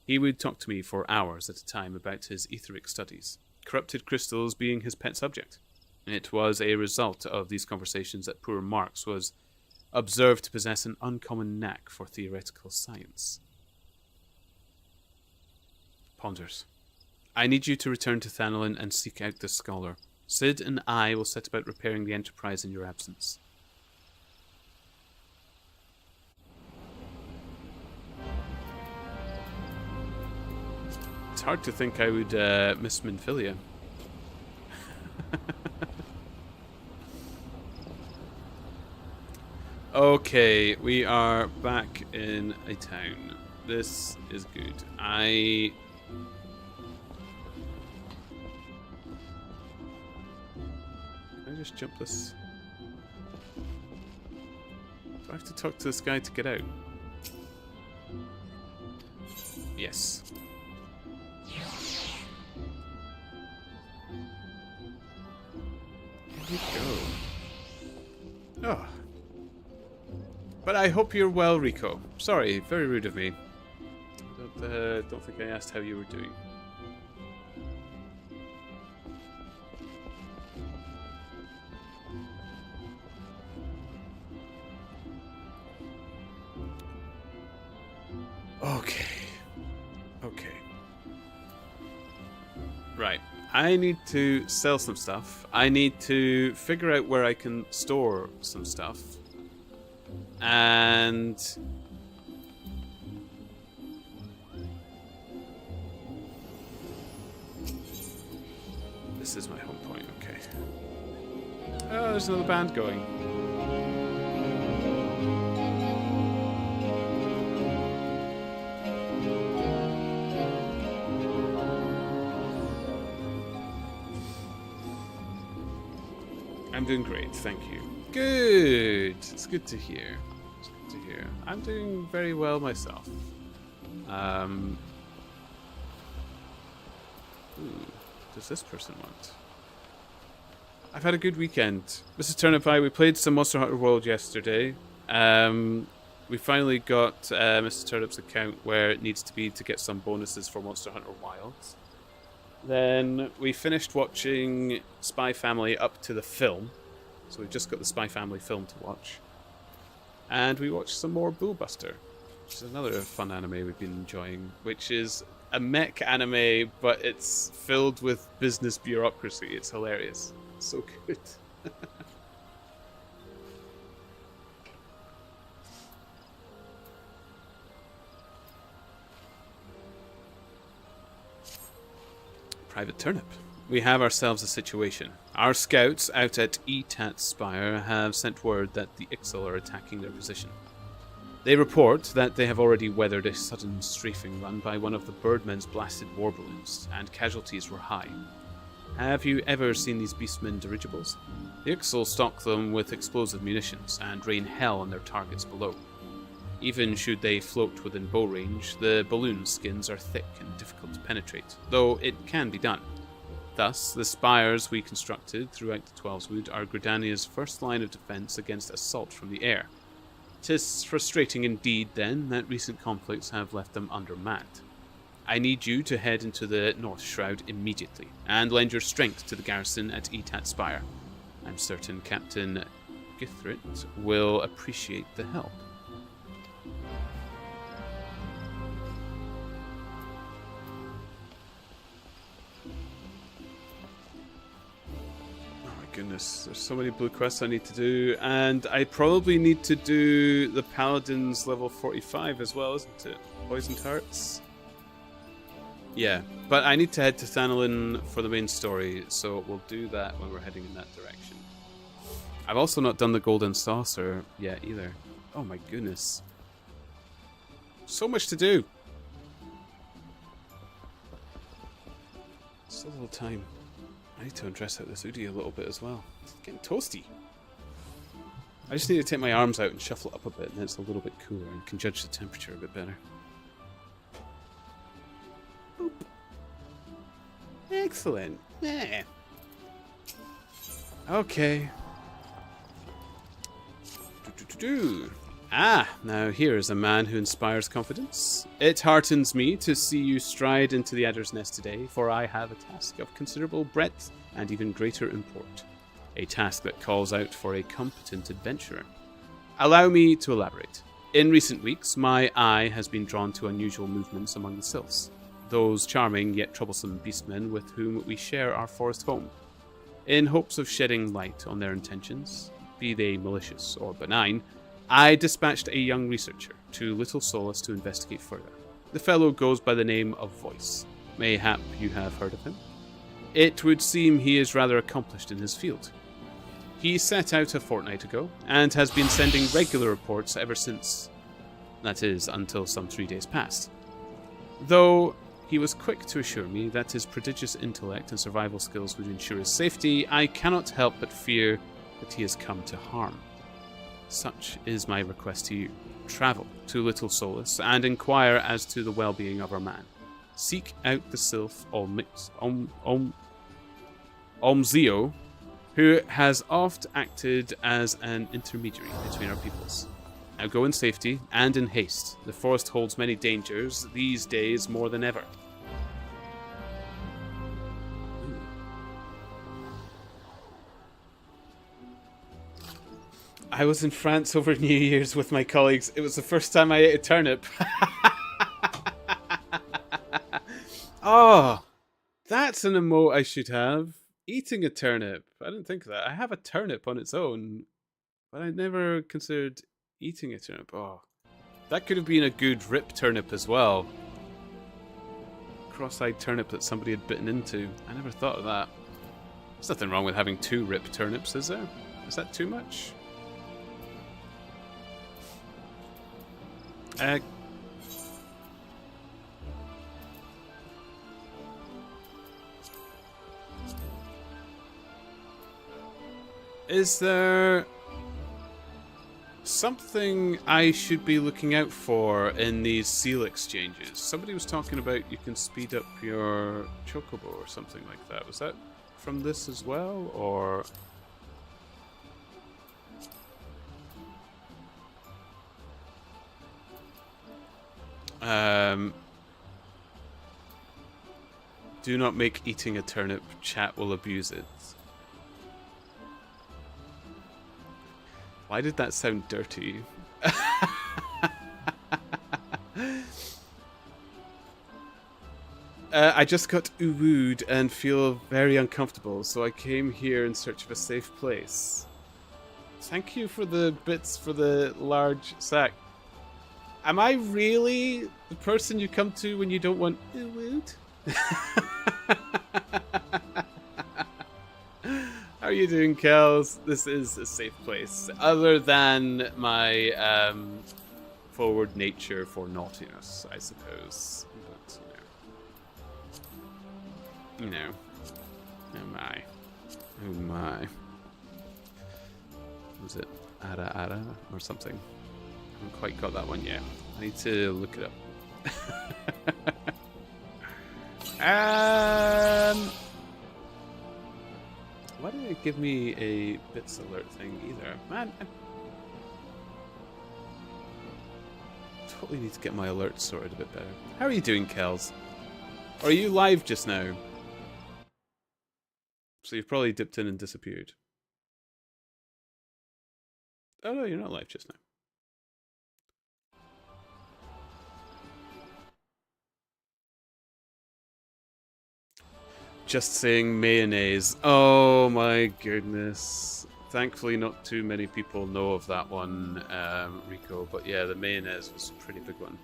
S1: he would talk to me for hours at a time about his etheric studies, corrupted crystals being his pet subject. It was a result of these conversations that poor Marx was observed to possess an uncommon knack for theoretical science. Ponders. I need you to return to Thanolin and seek out this scholar. Sid and I will set about repairing the Enterprise in your absence. It's hard to think I would miss Minfilia. Okay, we are back in a town. This is good. Can I just jump this? Do I have to talk to this guy to get out? Yes. There you go. Oh. But I hope you're well, Rico. Sorry, very rude of me. Don't think I asked how you were doing. Okay. Right. I need to sell some stuff. I need to figure out where I can store some stuff. And this is my home point, okay. Oh, there's another band going. I'm doing great, thank you. Good. It's good to hear. I'm doing very well myself. Does this person want? I've had a good weekend. Mrs. Turnip and I, we played some Monster Hunter World yesterday. We finally got Mrs. Turnip's account where it needs to be to get some bonuses for Monster Hunter Wilds. Then we finished watching Spy Family up to the film. So we've just got the Spy Family film to watch. And we watched some more Bullbuster, which is another fun anime we've been enjoying, which is a mech anime, but it's filled with business bureaucracy. It's hilarious. It's so good. Private Turnip. We have ourselves a situation. Our scouts out at Etat Spire have sent word that the Ixal are attacking their position. They report that they have already weathered a sudden strafing run by one of the Birdmen's blasted war balloons, and casualties were high. Have you ever seen these Beastmen dirigibles? The Ixal stock them with explosive munitions and rain hell on their targets below. Even should they float within bow range, the balloon skins are thick and difficult to penetrate, though it can be done. Thus, the spires we constructed throughout the Twelveswood are Gridania's first line of defence against assault from the air. 'Tis frustrating indeed, then, that recent conflicts have left them undermanned. I need you to head into the North Shroud immediately, and lend your strength to the garrison at Etat Spire. I'm certain Captain Githrit will appreciate the help. Goodness, there's so many blue quests I need to do, and I probably need to do the Paladin's level 45 as well, isn't it? Poisoned Hearts? Yeah, but I need to head to Thanolin for the main story, so we'll do that when we're heading in that direction. I've also not done the Golden Saucer yet either. Oh my goodness. So much to do. So little time. I need to undress out this Udi a little bit as well. It's getting toasty. I just need to take my arms out and shuffle it up a bit, and then it's a little bit cooler and can judge the temperature a bit better. Boop. Excellent. Yeah. Okay. Now here is a man who inspires confidence. It heartens me to see you stride into the Adder's Nest today, for I have a task of considerable breadth and even greater import. A task that calls out for a competent adventurer. Allow me to elaborate. In recent weeks, my eye has been drawn to unusual movements among the Sylphs. those charming yet troublesome beastmen with whom we share our forest home, in hopes of shedding light on their intentions, be they malicious or benign. I dispatched a young researcher to Little Solace to investigate further. The fellow goes by the name of Voice. Mayhap you have heard of him? It would seem he is rather accomplished in his field. He set out a fortnight ago, and has been sending regular reports ever since. That is, until some 3 days past. Though he was quick to assure me that his prodigious intellect and survival skills would ensure his safety, I cannot help but fear that he has come to harm. Such is my request to you. Travel to Little Solace and inquire as to the well-being of our man. Seek out the sylph Omzio, who has oft acted as an intermediary between our peoples. Now go in safety and in haste. The forest holds many dangers these days more than ever. I was in France over New Year's with my colleagues. It was the first time I ate a turnip. Oh, that's an emote I should have. Eating a turnip. I didn't think of that. I have a turnip on its own, but I never considered eating a turnip. Oh, that could have been a good rip turnip as well. Cross-eyed turnip that somebody had bitten into. I never thought of that. There's nothing wrong with having 2 rip turnips, is there? Is that too much? Is there something I should be looking out for in these seal exchanges? Somebody was talking about you can speed up your chocobo or something like that. Was that from this as well, or... do not make eating a turnip. Chat will abuse it. Why did that sound dirty? I just got uwooed and feel very uncomfortable, so I came here in search of a safe place. Thank you for the bits for the large sack. Am I really the person you come to when you don't want uwooed? How are you doing, Kels? This is a safe place, other than my forward nature for naughtiness, I suppose. But oh my, oh my. Was it Ara Ara or something? I haven't quite got that one yet. I need to look it up. Why did it give me a bits alert thing either? Man, I totally need to get my alerts sorted a bit better. How are you doing, Kels? Or are you live just now? So you've probably dipped in and disappeared. Oh no, you're not live just now. Just saying mayonnaise. Oh my goodness. Thankfully not too many people know of that one, Rico. But yeah, the mayonnaise was a pretty big one.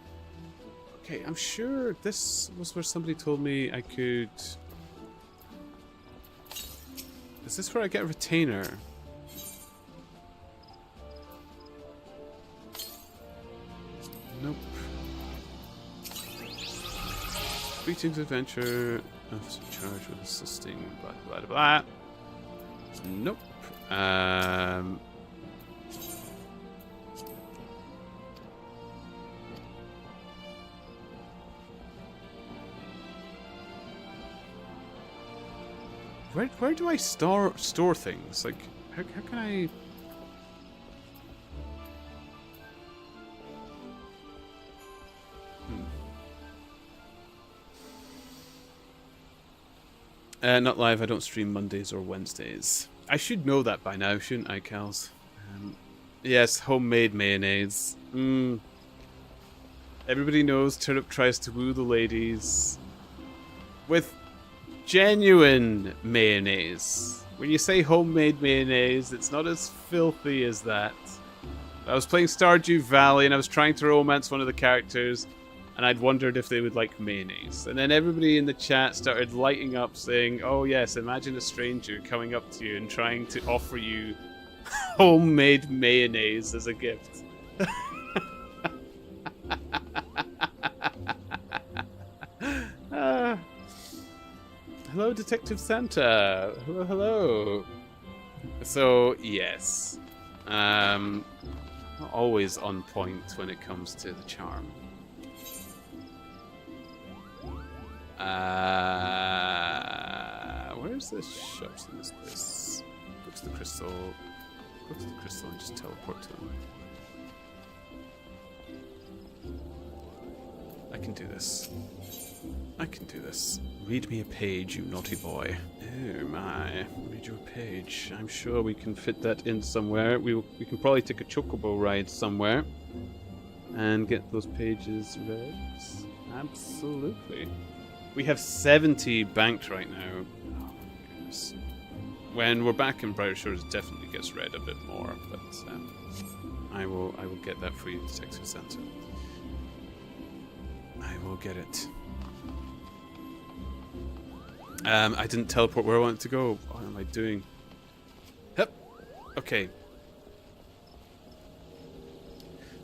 S1: Okay, I'm sure this was where somebody told me I could... Is this where I get a retainer? Nope. Greetings, adventure. Officer charged with assisting. Blah blah blah. Nope. Where do I store things? Like how can I? Not live. I don't stream Mondays or Wednesdays. I should know that by now, shouldn't I, Kels? Yes, homemade mayonnaise. Everybody knows Turnip tries to woo the ladies. with genuine mayonnaise. When you say homemade mayonnaise, it's not as filthy as that. I was playing Stardew Valley and I was trying to romance one of the characters, and I'd wondered if they would like mayonnaise. And then everybody in the chat started lighting up saying, oh yes, imagine a stranger coming up to you and trying to offer you homemade mayonnaise as a gift. Hello, Detective Santa. Hello, hello. So, yes. Not always on point when it comes to the charm. Where's the shops in this place? Go to the crystal. Go to the crystal and just teleport to them. I can do this. I can do this. Read me a page, you naughty boy. Oh my. Read you a page. I'm sure we can fit that in somewhere. We can probably take a chocobo ride somewhere and get those pages read. Absolutely. We have 70 banked right now. Oh my goodness. When we're back in Brighter Shores, it definitely gets read a bit more, but I will get that for you, Detective Santa. I will get it. I didn't teleport where I wanted to go. What am I doing? Hup. Okay.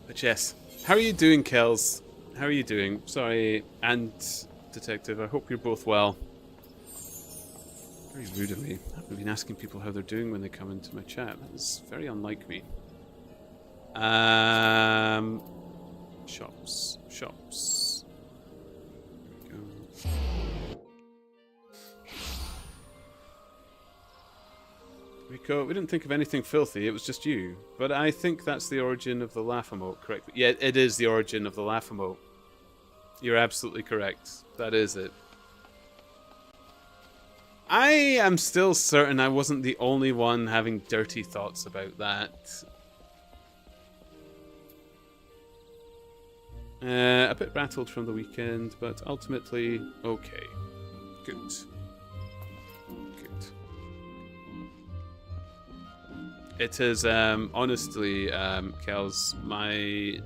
S1: But yes. How are you doing, Kels? How are you doing? Sorry, and Detective, I hope you're both well. Very rude of me. I haven't been asking people how they're doing when they come into my chat. That is very unlike me. Shops. Shops. There we go. Rico, we didn't think of anything filthy, it was just you. But I think that's the origin of the laugh emote, correct? Yeah, it is the origin of the laugh emote. You're absolutely correct. That is it. I am still certain I wasn't the only one having dirty thoughts about that. A bit rattled from the weekend, but ultimately okay. Good. Good. It is, honestly, Kels, my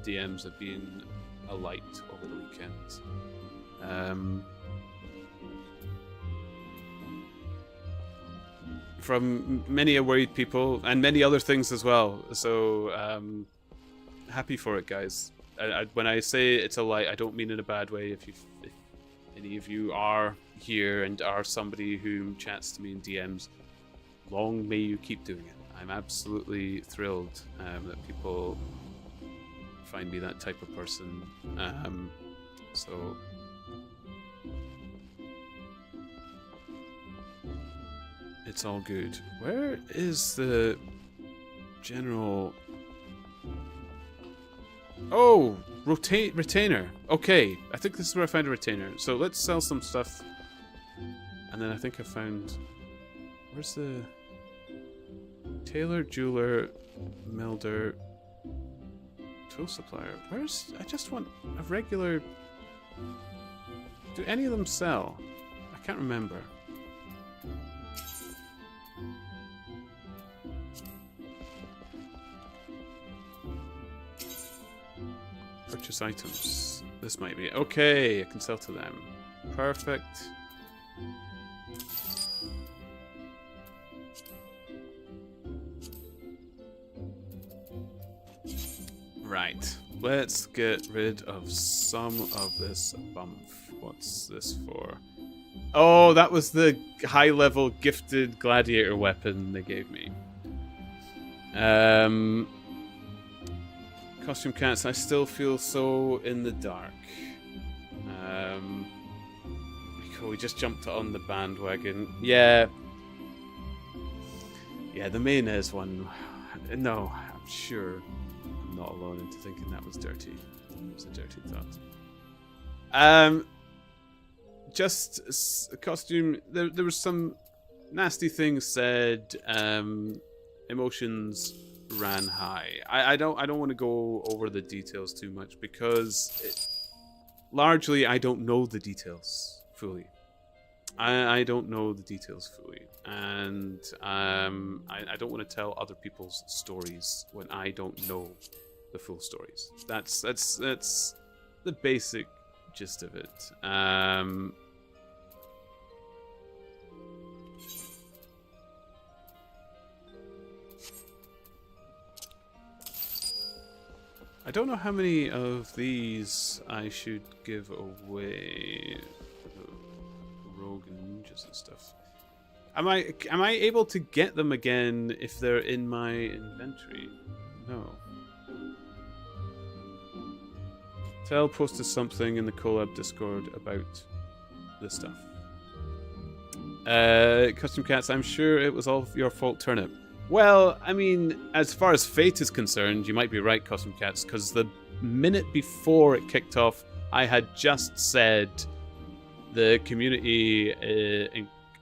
S1: DMs have been a light over the weekend. From many worried people and many other things as well. So, happy for it, guys. When I say it's a light, I don't mean in a bad way. If any of you are here and are somebody who chats to me in DMs, long may you keep doing it. I'm absolutely thrilled that people find me that type of person. So it's all good. Where is the general? Oh, retainer. Okay, I think this is where I found a retainer. So let's sell some stuff. And then I think I found... Where's the... Tailor, jeweler, melder, tool supplier. Where's... I just want a regular... Do any of them sell? I can't remember. Purchase items. This might be it. Okay, I can sell to them. Perfect. Right. Let's get rid of some of this bump. What's this for? Oh, that was the high-level gifted gladiator weapon they gave me. Costume cats, I still feel so in the dark. We just jumped on the bandwagon. Yeah. Yeah, the mayonnaise one. No, I'm sure I'm not alone into thinking that was dirty. It was a dirty thought. Just a costume. There was some nasty things said. Emotions ran high. I don't want to go over the details too much because largely I don't know the details fully. I don't know the details fully, and I don't want to tell other people's stories when I don't know the full stories. That's the basic gist of it. I don't know how many of these I should give away. Rogue and ninjas and stuff. Am I able to get them again if they're in my inventory? No. Tell posted something in the collab Discord about this stuff. Custom Cats, I'm sure it was all your fault, Turnip. Well, I mean, as far as fate is concerned, you might be right, Custom Cats, because the minute before it kicked off, I had just said the community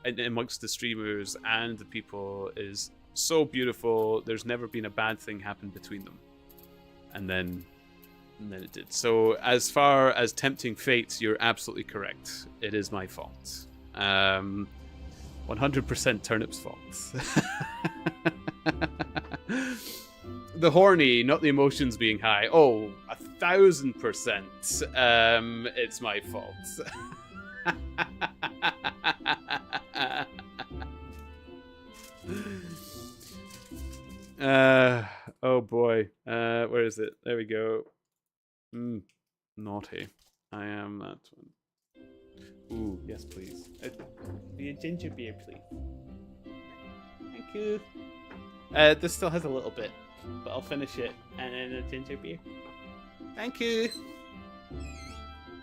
S1: amongst the streamers and the people is so beautiful. There's never been a bad thing happen between them, and then it did. So, as far as tempting fate, you're absolutely correct. It is my fault. 100% Turnip's fault. The horny, not the emotions being high. Oh, 1000%. It's my fault. Oh boy. Where is it? There we go. Naughty. I am that one. Ooh, yes, please. Be a ginger beer, please. Thank you. This still has a little bit, but I'll finish it and then a ginger beer. Thank you.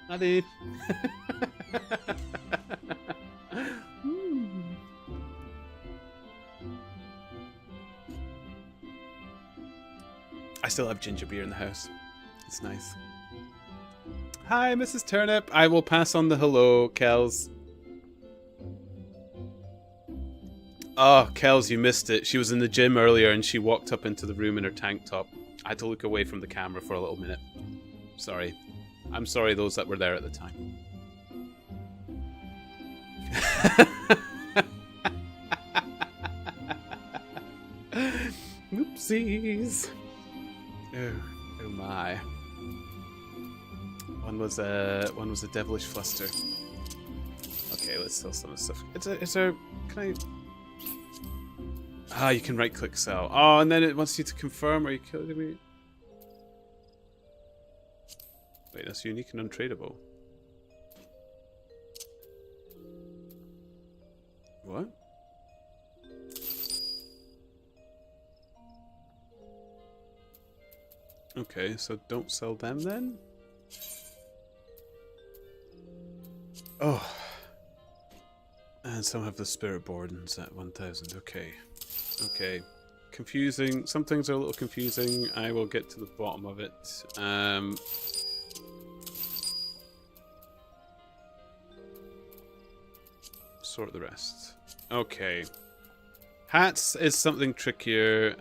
S1: Adi. I still have ginger beer in the house. It's nice. Hi, Mrs. Turnip. I will pass on the hello, Kels. Oh, Kels, you missed it. She was in the gym earlier and she walked up into the room in her tank top. I had to look away from the camera for a little minute. Sorry. I'm sorry those that were there at the time. Oopsies. Oh my. One was a devilish fluster. Okay, let's sell some of the stuff. Can I? Ah, you can right click sell. Oh, and then it wants you to confirm, are you killing me? Wait, that's unique and untradeable. What? Okay, so don't sell them then? Oh. And some have the spirit boardings at 1000. Okay. Okay. Confusing. Some things are a little confusing. I will get to the bottom of it. Sort the rest. Okay. Hats is something trickier.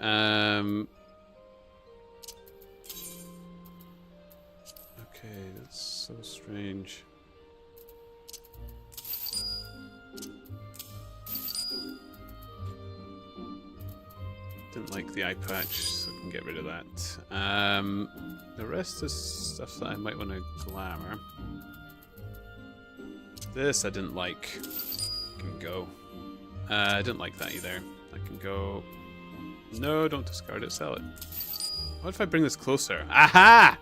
S1: Okay, that's so strange. Didn't like the eye patch, so I can get rid of that. The rest is stuff that I might want to glamour. This I didn't like. Can go. I didn't like that either. I can go. No, don't discard it. Sell it. What if I bring this closer? Aha!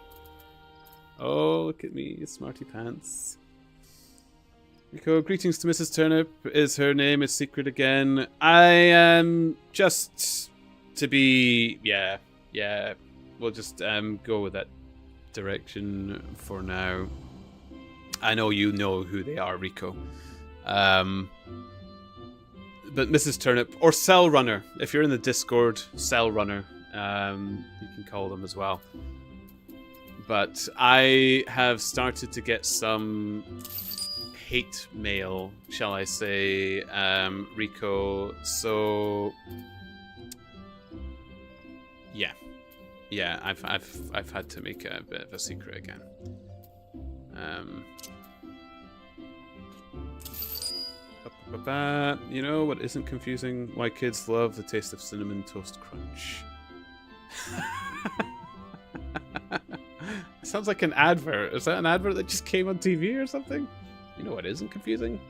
S1: Oh, look at me, smarty pants. Rico, greetings to Mrs. Turnip. Is her name a secret again? I am just to be, yeah. We'll just go with that direction for now. I know you know who they are, Rico. But Mrs. Turnip or Cell Runner, if you're in the Discord, Cell Runner, you can call them as well. But I have started to get some hate mail, shall I say, Rico. So yeah, I've had to make a bit of a secret again. You know what isn't confusing? Why kids love the taste of Cinnamon Toast Crunch. Sounds like an advert. Is that an advert that just came on TV or something? You know what isn't confusing?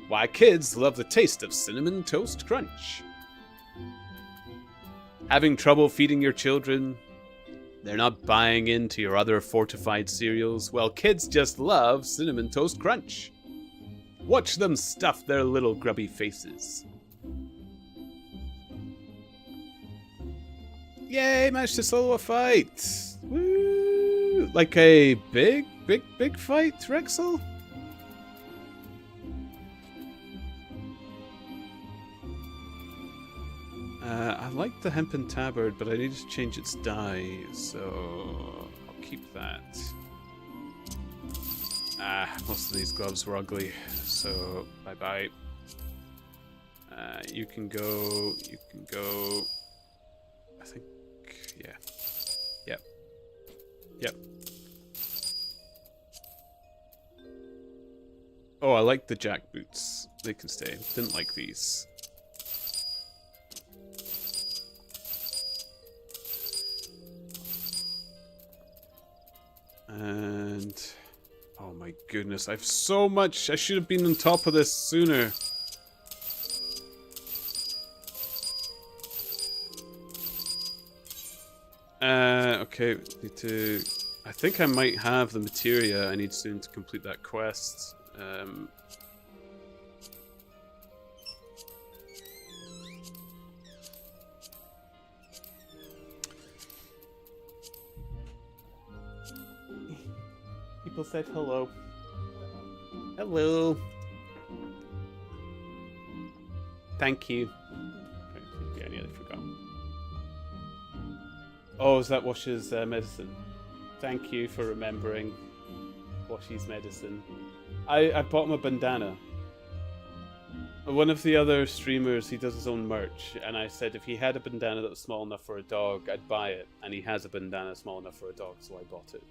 S1: Why kids love the taste of Cinnamon Toast Crunch. Having trouble feeding your children? They're not buying into your other fortified cereals? Well, kids just love Cinnamon Toast Crunch. Watch them stuff their little grubby faces. Yay, managed to solo a fight. Woo! Like a big fight, Rexel? I like the hempen tabard, but I need to change its dye, so I'll keep that. Most of these gloves were ugly, so bye-bye. You can go, I think, yeah. Yep. Oh, I like the jack boots. They can stay. Didn't like these. And oh my goodness, I've so much. I should have been on top of this sooner. Okay, need to. I think I might have the materia I need soon to complete that quest. People said hello. Hello. Thank you. Yeah, I nearly forgot. Oh, is that Wash's medicine? Thank you for remembering Washi's medicine. I bought him a bandana. One of the other streamers, he does his own merch, and I said if he had a bandana that was small enough for a dog, I'd buy it. And he has a bandana small enough for a dog, so I bought it.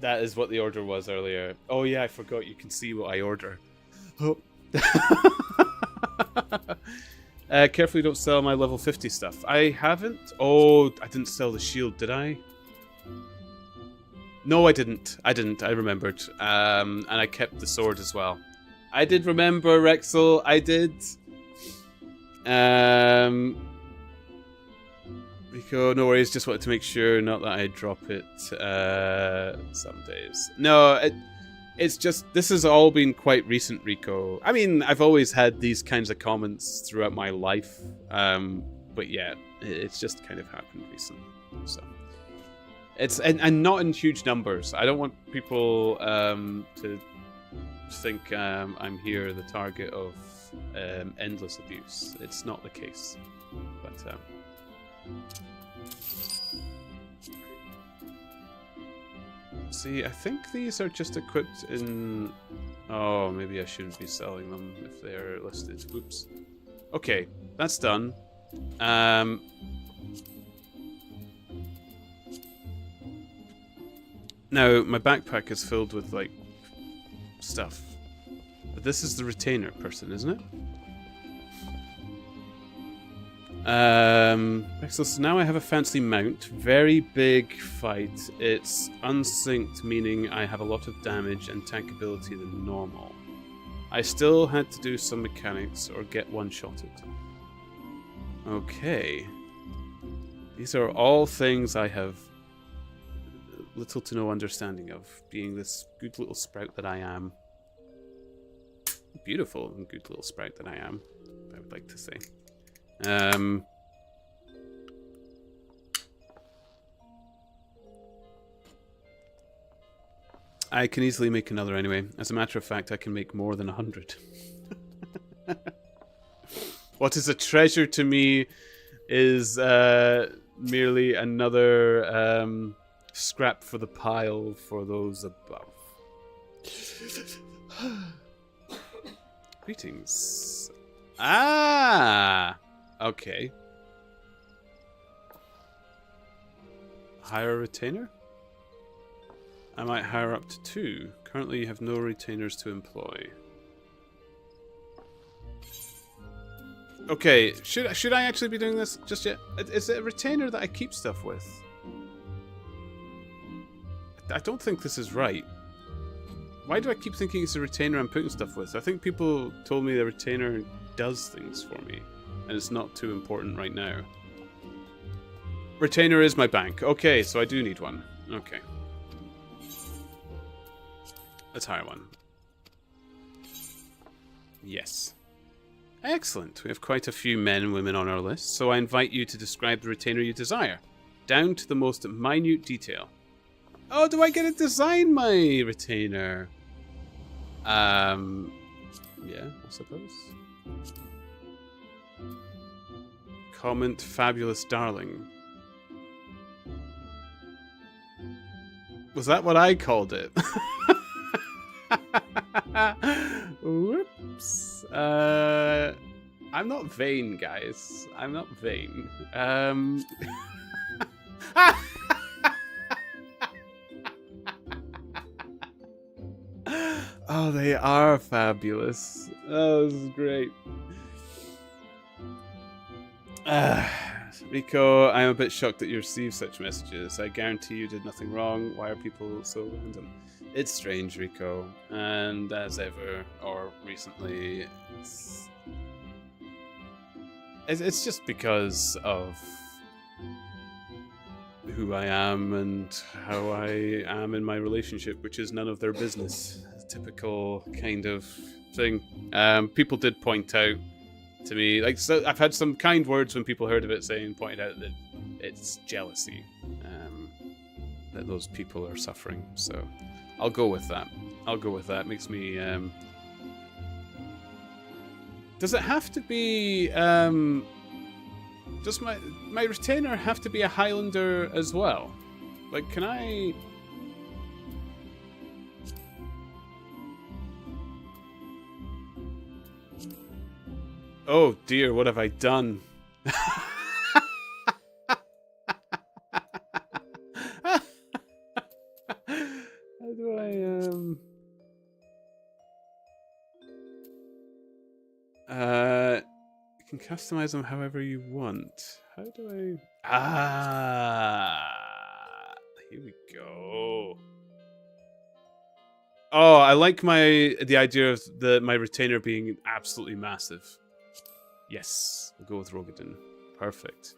S1: That is what the order was earlier. Oh yeah, I forgot. You can see what I order. Oh. Carefully don't sell my level 50 stuff. I haven't. Oh, I didn't sell the shield, did I? No, I didn't. I remembered. And I kept the sword as well. I did remember, Rexel. I did. Rico, no worries. Just wanted to make sure, not that I drop it some days. No, it's just, this has all been quite recent, Rico. I mean, I've always had these kinds of comments throughout my life. But yeah, it's just kind of happened recently. So it's and not in huge numbers. I don't want people to think I'm here the target of endless abuse. It's not the case. But see, I think these are just equipped in... Oh, maybe I shouldn't be selling them if they're listed. Oops. Okay, that's done. Now, my backpack is filled with, like, stuff. But this is the retainer person, isn't it? So now I have a fancy mount. Very big fight. It's unsynced, meaning I have a lot of damage and tankability than normal. I still had to do some mechanics or get one-shotted. Okay. These are all things I have little to no understanding of, being this good little sprout that I am. Beautiful and good little sprout that I am, I would like to say. I can easily make another anyway. As a matter of fact, I can make more than 100. What is a treasure to me is merely another scrap for the pile for those above. Greetings. Ah! Okay. Hire a retainer? I might hire up to 2. Currently you have no retainers to employ. Okay, should I actually be doing this just yet? Is it a retainer that I keep stuff with? I don't think this is right. Why do I keep thinking it's a retainer I'm putting stuff with? I think people told me the retainer does things for me, and it's not too important right now. Retainer is my bank. Okay, so I do need one. Okay. Let's hire one. Yes. Excellent. We have quite a few men and women on our list, so I invite you to describe the retainer you desire, down to the most minute detail. Oh, do I get to design my retainer? Yeah, I suppose. Comment, fabulous darling. Was that what I called it? Whoops. I'm not vain, guys. I'm not vain. Oh, they are fabulous. Oh, this is great. Rico, I am a bit shocked that you received such messages. I guarantee you did nothing wrong. Why are people so random? It's strange, Rico. And as ever, or recently, it's just because of who I am and how I am in my relationship, which is none of their business. Typical kind of thing. People did point out to me, like, so I've had some kind words when people heard of it, pointed out that it's jealousy, that those people are suffering. So I'll go with that. I'll go with that. Makes me. Does it have to be? Does my retainer have to be a Highlander as well? Like, can I? Oh dear, what have I done? How do I you can customize them however you want. How do I here we go. Oh, I like the idea of my retainer being absolutely massive. Yes, we'll go with Rogadin. Perfect.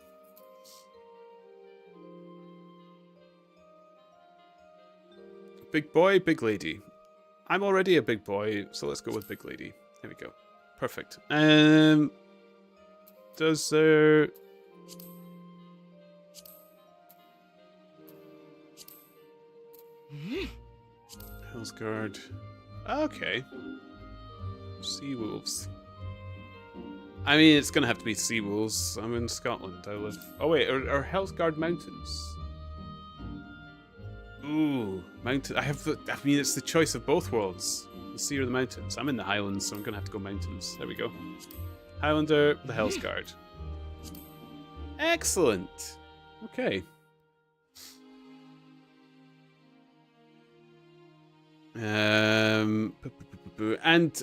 S1: Big boy, big lady. I'm already a big boy, so let's go with big lady. There we go. Perfect. Does there... Hellsguard. Okay. Sea wolves. I mean, it's gonna have to be sea wolves. I'm in Scotland. I live... Oh wait, are Hellsguard mountains? Ooh, mountain. I mean, it's the choice of both worlds. The sea or the mountains. I'm in the Highlands, so I'm gonna have to go mountains. There we go. Highlander, the Hellsguard. Excellent. Okay. And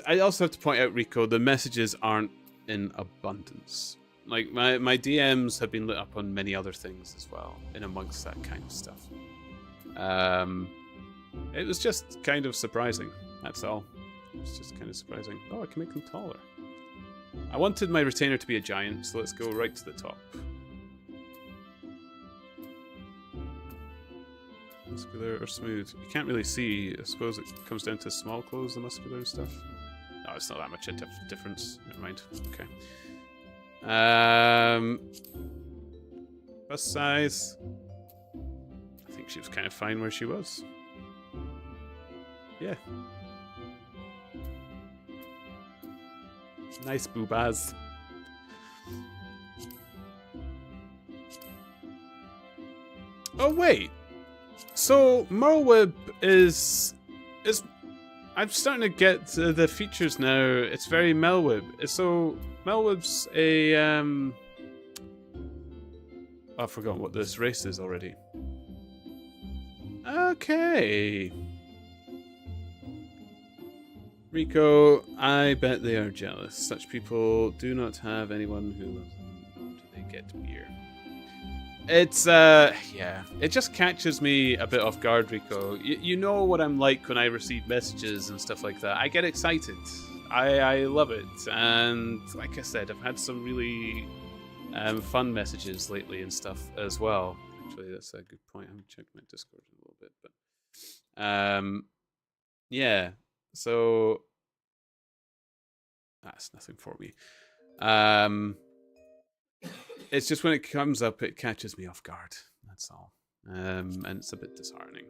S1: I also have to point out, Rico, the messages aren't in abundance. Like, my DMs have been lit up on many other things as well, in amongst that kind of stuff. It was just kind of surprising, that's all. It was just kind of surprising. Oh, I can make them taller. I wanted my retainer to be a giant, so let's go right to the top. Muscular or smooth? You can't really see. I suppose it comes down to small clothes, the muscular and stuff. No, it's not that much a difference. Never mind. Okay. Bust size. I think she was kind of fine where she was. Yeah. Nice boobas. Oh wait. So Merlwib is I'm starting to get the features now. It's very Merlwib. So Merlwib's a I've forgotten what this race is already. Okay. Rico, I bet they are jealous. Such people do not have anyone who loves them, nor do they get beer. It's, yeah. It just catches me a bit off guard, Rico. You know what I'm like when I receive messages and stuff like that. I get excited. I love it. And like I said, I've had some really fun messages lately and stuff as well. Actually, that's a good point. I haven't checked my Discord in a little bit, but yeah. So that's nothing for me. It's just when it comes up, it catches me off guard. That's all. And it's a bit disheartening.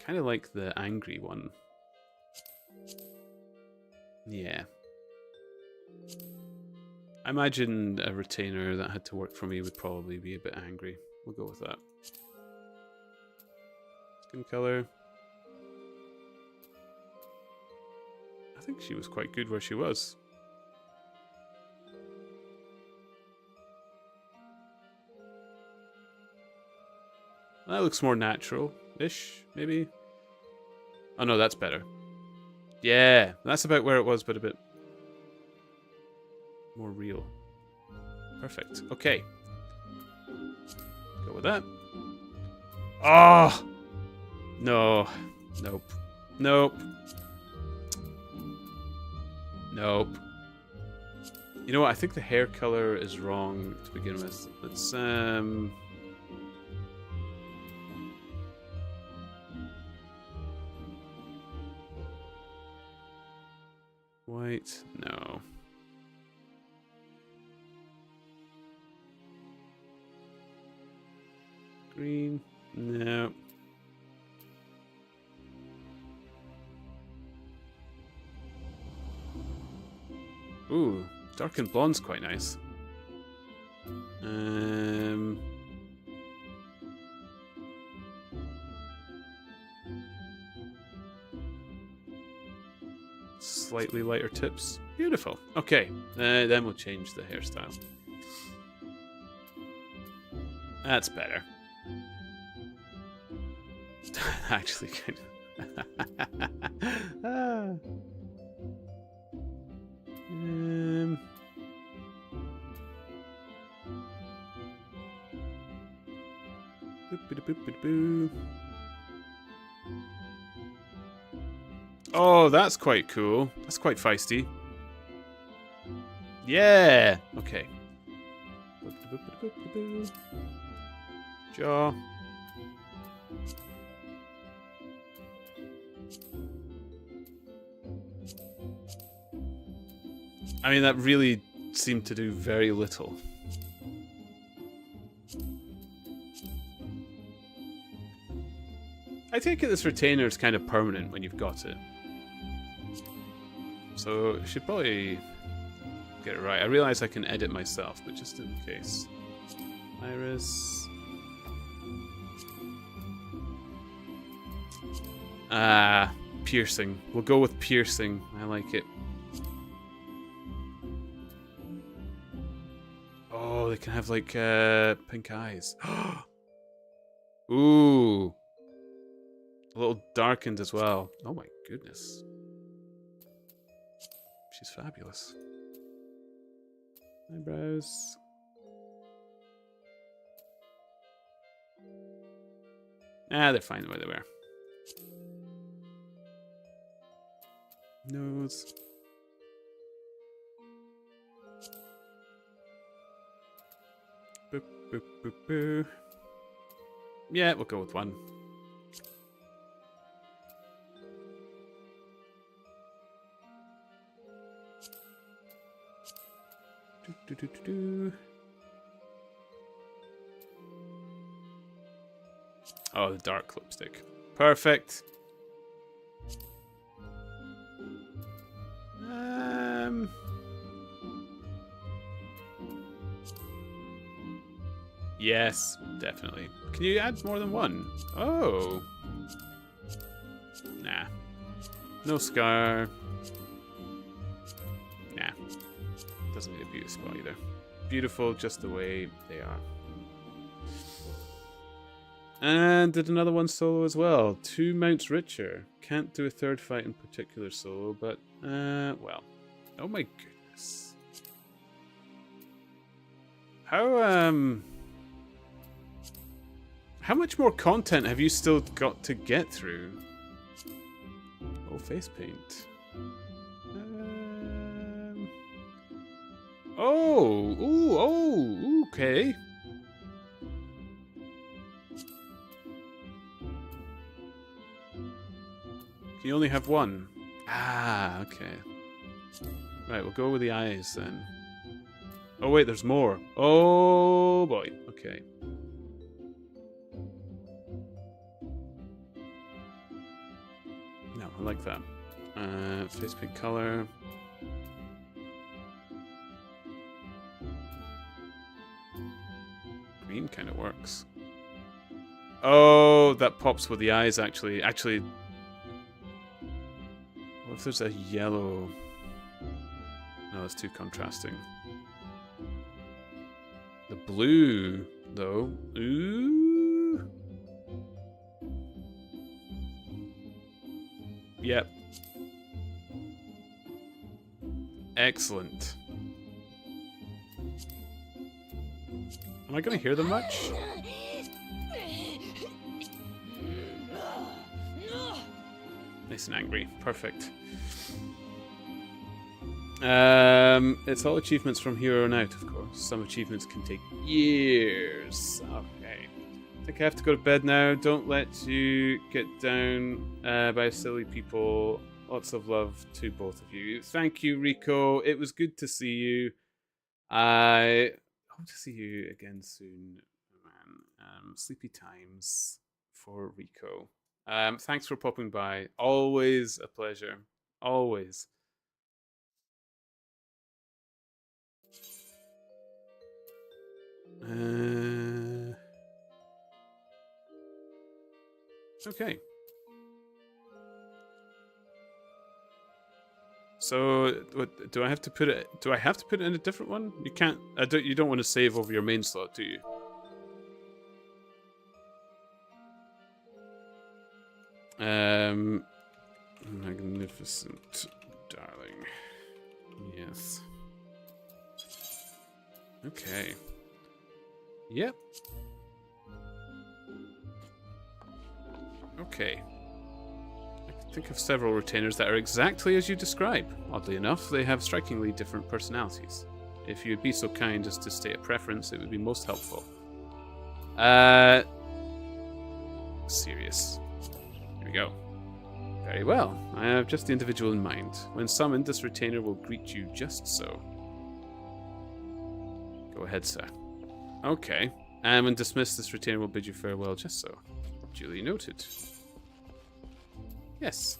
S1: Kind of like the angry one. Yeah. I imagine a retainer that had to work for me would probably be a bit angry. We'll go with that. Skin color. I think she was quite good where she was. That looks more natural-ish, maybe. Oh no, that's better. Yeah, that's about where it was, but a bit more real. Perfect. Okay. Go with that. Oh! No. Nope. Nope. Nope. You know what? I think the hair color is wrong to begin with. Let's, white? No. Green? No. Ooh, darkened blonde's quite nice. Slightly lighter tips. Beautiful. Okay, then we'll change the hairstyle. That's better. Actually, kind of. Oh, that's quite cool. That's quite feisty. Yeah. Okay. Jaw. I mean, that really seemed to do very little. I take it this retainer is kind of permanent when you've got it. So I should probably get it right. I realize I can edit myself, but just in case. Iris. Piercing. We'll go with piercing. I like it. Oh, they can have like pink eyes. Ooh. A little darkened as well. Oh my goodness. She's fabulous. Eyebrows. They're fine the way they were. Nose. Boop, boop, boop, boop. Yeah, we'll go with one. Do, do, do, do. Oh, the dark lipstick. Perfect. Yes, definitely. Can you add more than one? Oh. Nah. No scar. Nah. Doesn't need a beauty spot either. Beautiful just the way they are. And did another one solo as well. 2 mounts richer. Can't do a third fight in particular solo, but, well. Oh my goodness. How much more content have you still got to get through? Oh, face paint. Oh, ooh, oh, okay. You only have one. Ah, okay. Right, we'll go with the eyes then. Oh wait, there's more. Oh boy. Okay. No, I like that. Face paint color. Green kind of works. Oh, that pops with the eyes actually. Actually, what if there's a yellow? No, it's too contrasting. The blue, though. Ooh. Yep. Excellent. Am I going to hear them much? Nice and angry. Perfect. It's all achievements from here on out, of course. Some achievements can take years. Okay. I think I have to go to bed now. Don't let you get down by silly people. Lots of love to both of you. Thank you, Rico. It was good to see you. I hope to see you again soon, man. Sleepy times for Rico. Thanks for popping by. Always a pleasure. Always. Okay. So, what do I have to put it? Do I have to put it in a different one? You can't. You don't want to save over your main slot, do you? Magnificent, darling. Yes. Okay. Yep. Okay. I can think of several retainers that are exactly as you describe. Oddly enough, they have strikingly different personalities. If you'd be so kind as to state a preference, it would be most helpful. Serious. Here we go. Very well. I have just the individual in mind. When summoned, this retainer will greet you just so. Go ahead, sir. Okay. And when dismissed, this retainer will bid you farewell just so. Duly noted. Yes.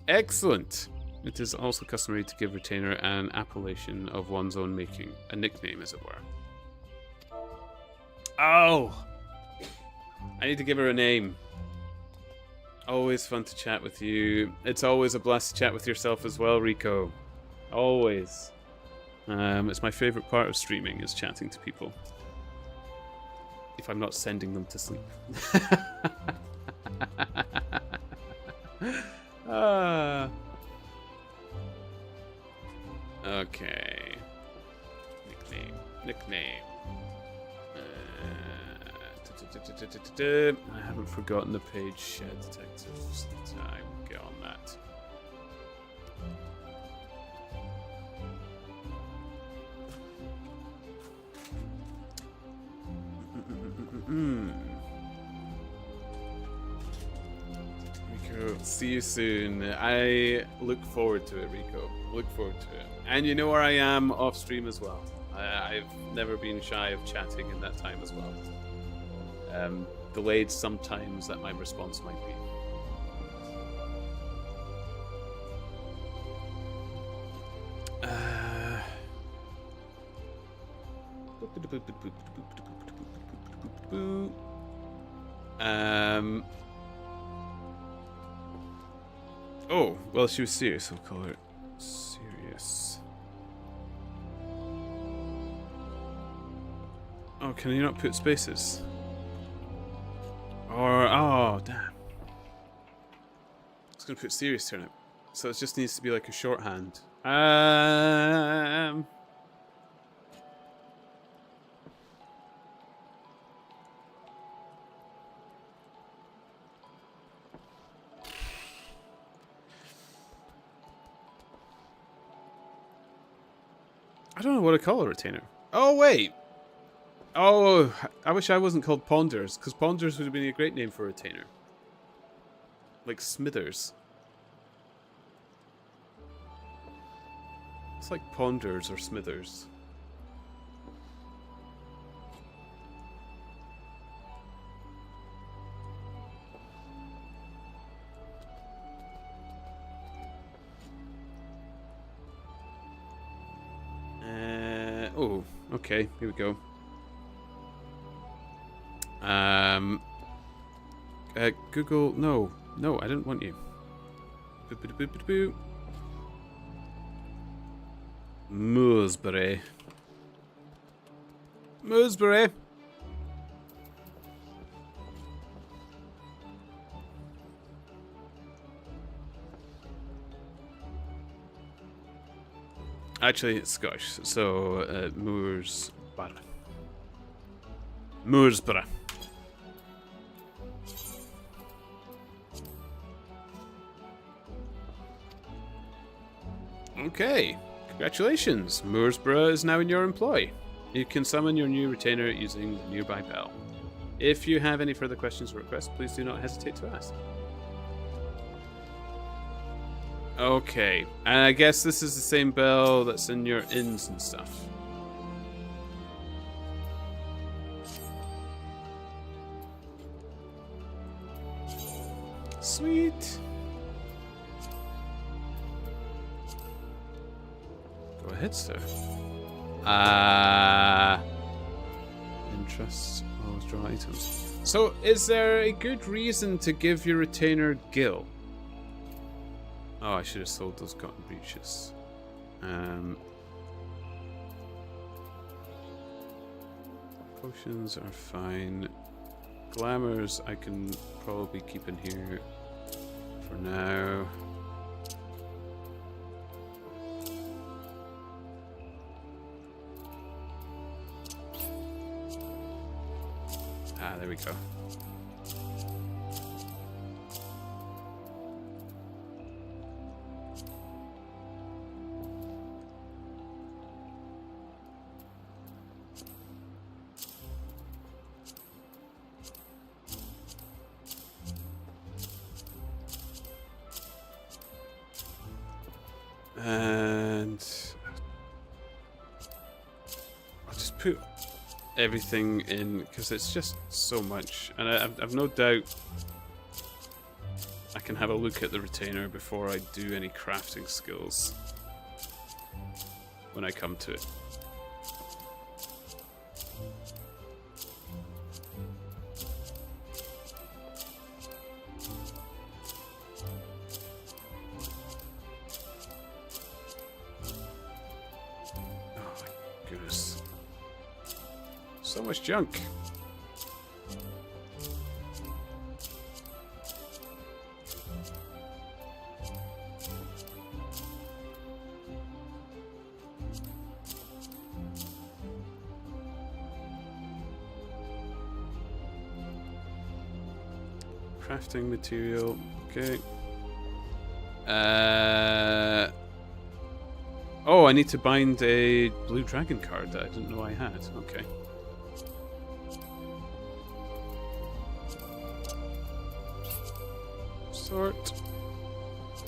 S1: Excellent. It is also customary to give retainer an appellation of one's own making. A nickname, as it were. Oh! I need to give her a name. Always fun to chat with you. It's always a blast to chat with yourself as well, Rico. Always. It's my favorite part of streaming, is chatting to people. If I'm not sending them to sleep. Okay. Nickname. I haven't forgotten the page. Shed detectives. I will get on that. Rico, see you soon. I look forward to it, Rico. Look forward to it. And you know where I am off stream as well. I've never been shy of chatting in that time as well. Delayed sometimes that my response might be. Oh, well, she was serious. I'll call her serious. Oh, can you not put spaces? Or, oh, damn. I was going to put serious turnip. So it just needs to be like a shorthand. I don't know what to call a retainer. Oh, wait. Oh, I wish I wasn't called Ponders, because Ponders would have been a great name for a retainer. Like Smithers. It's like Ponders or Smithers. Oh, okay, here we go. Google, no, I didn't want you. Boo. Moosebury. Actually, it's Scottish, so Mooresborough. Okay, congratulations. Mooresborough is now in your employ. You can summon your new retainer using the nearby bell. If you have any further questions or requests, please do not hesitate to ask. Okay, and I guess this is the same bell that's in your inns and stuff. Sweet. Go ahead, sir. Interest or withdraw items. So, is there a good reason to give your retainer gil? Oh, I should have sold those cotton breeches. Potions are fine. Glamours I can probably keep in here for now. Ah, there we go. And I'll just put everything in because it's just so much, and I've no doubt I can have a look at the retainer before I do any crafting skills when I come to it. So much junk. Crafting material. Okay. Oh, I need to bind a blue dragon card that I didn't know I had. Okay.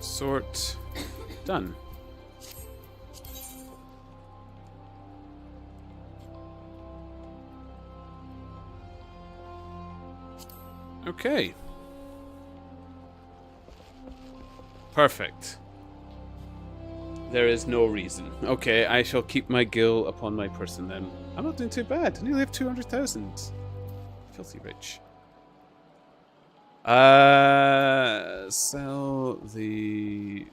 S1: Sort. Done. Okay. Perfect. There is no reason. Okay, I shall keep my gil upon my person then. I'm not doing too bad. I nearly have 200,000. Filthy rich. Sell the...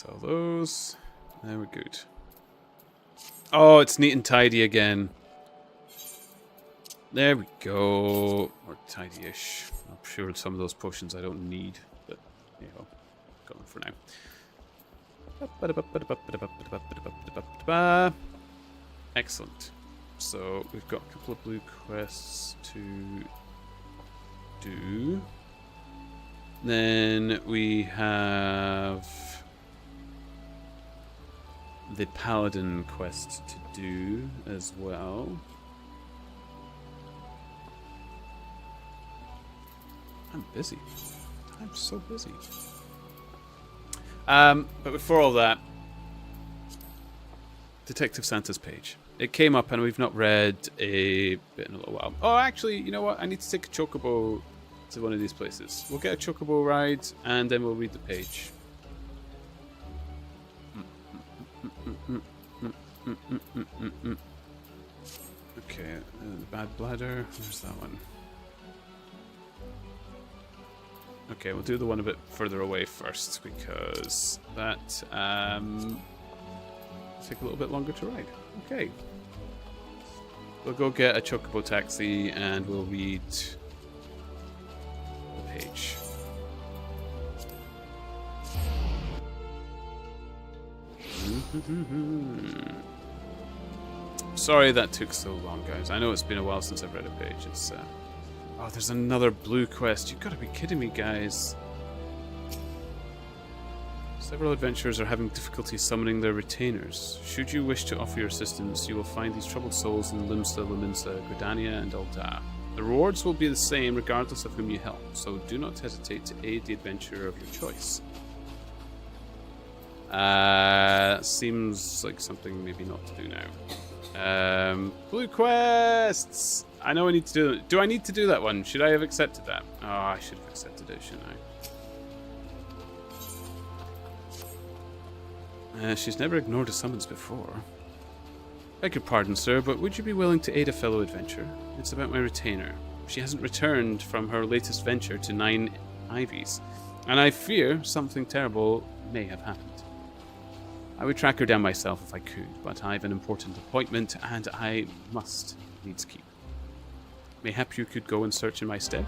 S1: Sell those. There we're good. Oh, it's neat and tidy again. There we go. Or tidy-ish. I'm sure some of those potions I don't need, but you know, got them for now. Excellent. So we've got a couple of blue quests to do. Then we have the Paladin quest to do as well. I'm busy. I'm so busy. But before all that, Detective Santa's page. It came up and we've not read a bit in a little while. Oh, actually, you know what? I need to take a chocobo to one of these places. We'll get a chocobo ride and then we'll read the page. Okay, the bad bladder. Where's that one? Okay, we'll do the one a bit further away first because that take a little bit longer to ride. Okay. We'll go get a chocobo taxi and we'll read the page. Sorry that took so long, guys. I know it's been a while since I've read a page. It's oh, there's another blue quest. You've got to be kidding me, guys. Several adventurers are having difficulty summoning their retainers. Should you wish to offer your assistance, you will find these troubled souls in Limsa, Luminsa, Gridania, and Ul'dah. The rewards will be the same regardless of whom you help, so do not hesitate to aid the adventurer of your choice. Seems like something maybe not to do now. Blue quests! I know I need to do it. Do I need to do that one? Should I have accepted that? Oh, I should have accepted it, shouldn't I? She's never ignored a summons before. Beg your pardon, sir, but would you be willing to aid a fellow adventurer? It's about my retainer. She hasn't returned from her latest venture to 9 Ivies, and I fear something terrible may have happened. I would track her down myself if I could, but I have an important appointment, and I must needs keep. Mayhap you could go and search in my stead?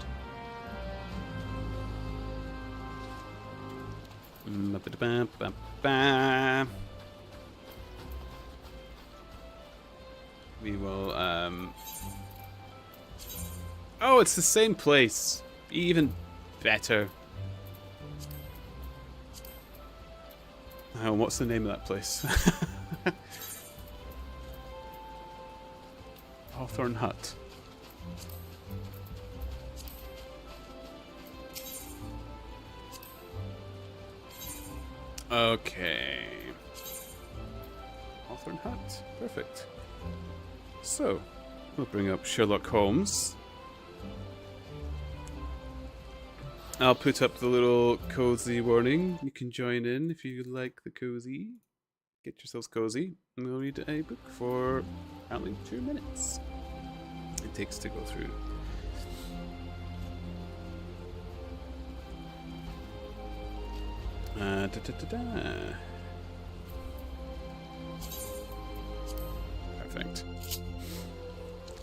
S1: We will, oh, it's the same place. Even better. Oh, what's the name of that place? Hawthorne Hut. Okay. Hawthorne Hut. Perfect. So, we'll bring up Sherlock Holmes. I'll put up the little cozy warning. You can join in if you like the cozy. Get yourselves cozy. And we'll read a book for apparently 2 minutes. It takes to go through. Perfect.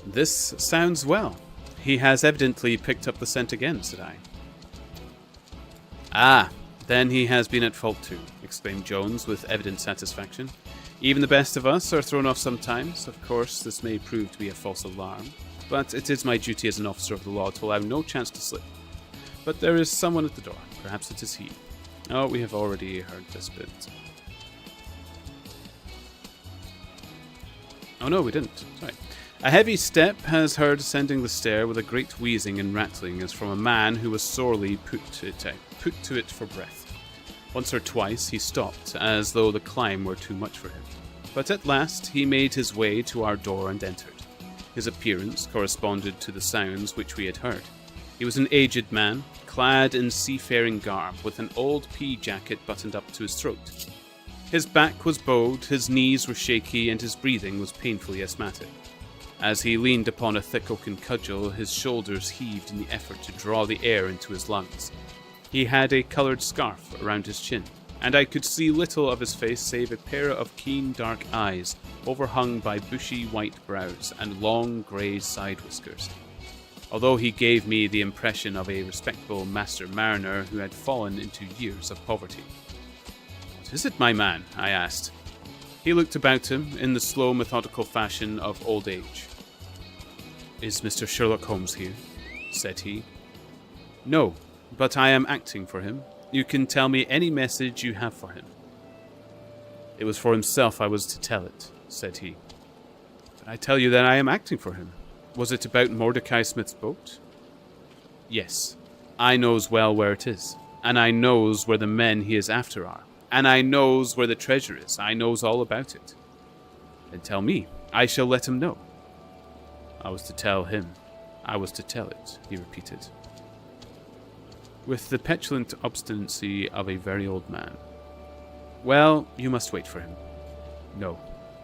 S1: This sounds well. He has evidently picked up the scent again, said I. Ah, then he has been at fault too, exclaimed Jones with evident satisfaction. Even the best of us are thrown off sometimes. Of course, this may prove to be a false alarm, but it is my duty as an officer of the law to allow no chance to slip. But there is someone at the door. Perhaps it is he. Oh, we have already heard this bit. Oh no, we didn't. Sorry. A heavy step has heard ascending the stair with a great wheezing and rattling as from a man who was sorely put to it for breath. Once or twice he stopped, as though the climb were too much for him. But at last he made his way to our door and entered. His appearance corresponded to the sounds which we had heard. He was an aged man, clad in seafaring garb, with an old pea jacket buttoned up to his throat. His back was bowed, his knees were shaky, and his breathing was painfully asthmatic. As he leaned upon a thick oaken cudgel, his shoulders heaved in the effort to draw the air into his lungs. He had a coloured scarf around his chin, and I could see little of his face save a pair of keen dark eyes overhung by bushy white brows and long grey side whiskers. Although he gave me the impression of a respectable master mariner who had fallen into years of poverty. "What is it, my man?" I asked. He looked about him in the slow, methodical fashion of old age. "Is Mr. Sherlock Holmes here?" said he. "No, but I am acting for him. You can tell me any message you have for him." "It was for himself I was to tell it," said he. "But I tell you that I am acting for him. Was it about Mordecai Smith's boat?" "Yes. I knows well where it is, and I knows where the men he is after are, and I knows where the treasure is. I knows all about it." "Then tell me. I shall let him know." "I was to tell him. I was to tell it," he repeated, with the petulant obstinacy of a very old man. "Well, you must wait for him."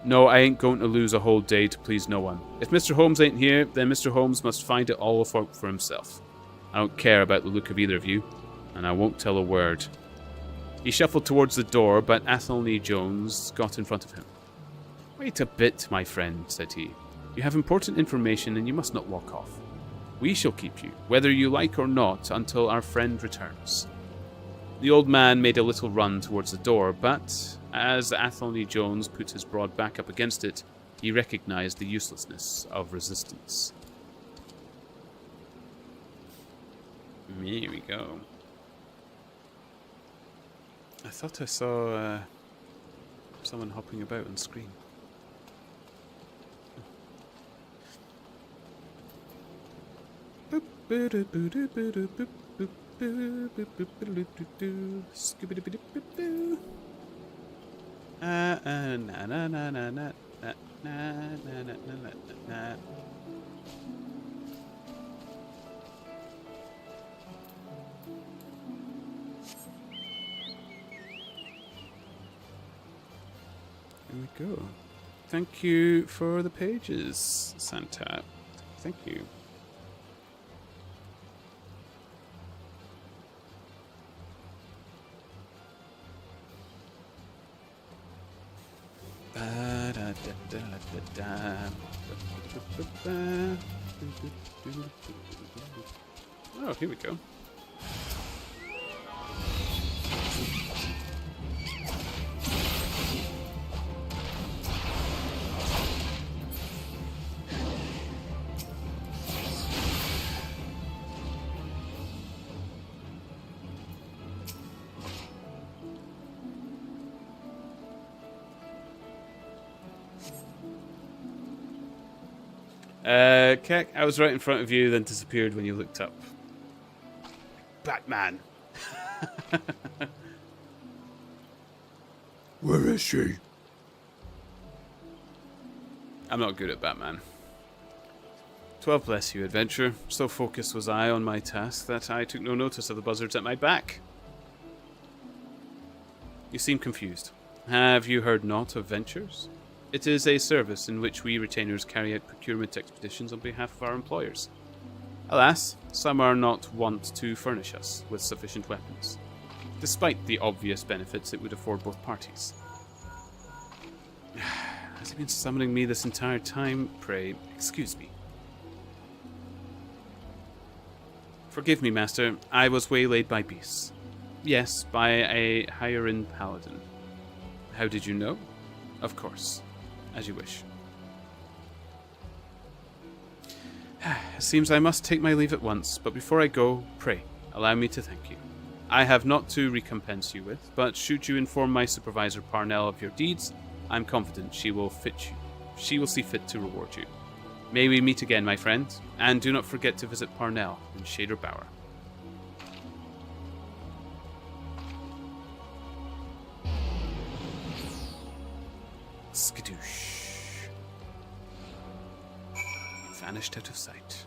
S1: No, I ain't going to lose a whole day to please no one. If Mr. Holmes ain't here, then Mr. Holmes must find it all for himself. I don't care about the look of either of you, and I won't tell a word." He shuffled towards the door, but Athelney Jones got in front of him. "Wait a bit, my friend," said he. "You have important information, and you must not walk off. We shall keep you, whether you like or not, until our friend returns." The old man made a little run towards the door, but as Athelney Jones put his broad back up against it, he recognized the uselessness of resistance. Here we go. I thought I saw someone hopping about on screen. Here we go. Thank you for the pages, Santa. Thank you. Oh, here we go. Keck, I was right in front of you, then disappeared when you looked up. Batman.
S4: Where is she?
S1: I'm not good at Batman. 12 bless you, adventurer. So focused was I on my task that I took no notice of the buzzards at my back. You seem confused. Have you heard naught of Ventures? It is a service in which we retainers carry out procurement expeditions on behalf of our employers. Alas, some are not wont to furnish us with sufficient weapons, despite the obvious benefits it would afford both parties. Has he been summoning me this entire time? Pray, excuse me. Forgive me, master. I was waylaid by beasts. Yes, by a Hieran paladin. How did you know? Of course. As you wish. It seems I must take my leave at once, but before I go, pray, allow me to thank you. I have naught to recompense you with, but should you inform my supervisor Parnell of your deeds, I'm confident she will see fit to reward you. May we meet again, my friend, and do not forget to visit Parnell in Shader Bower. Skadoosh. Vanished out of sight.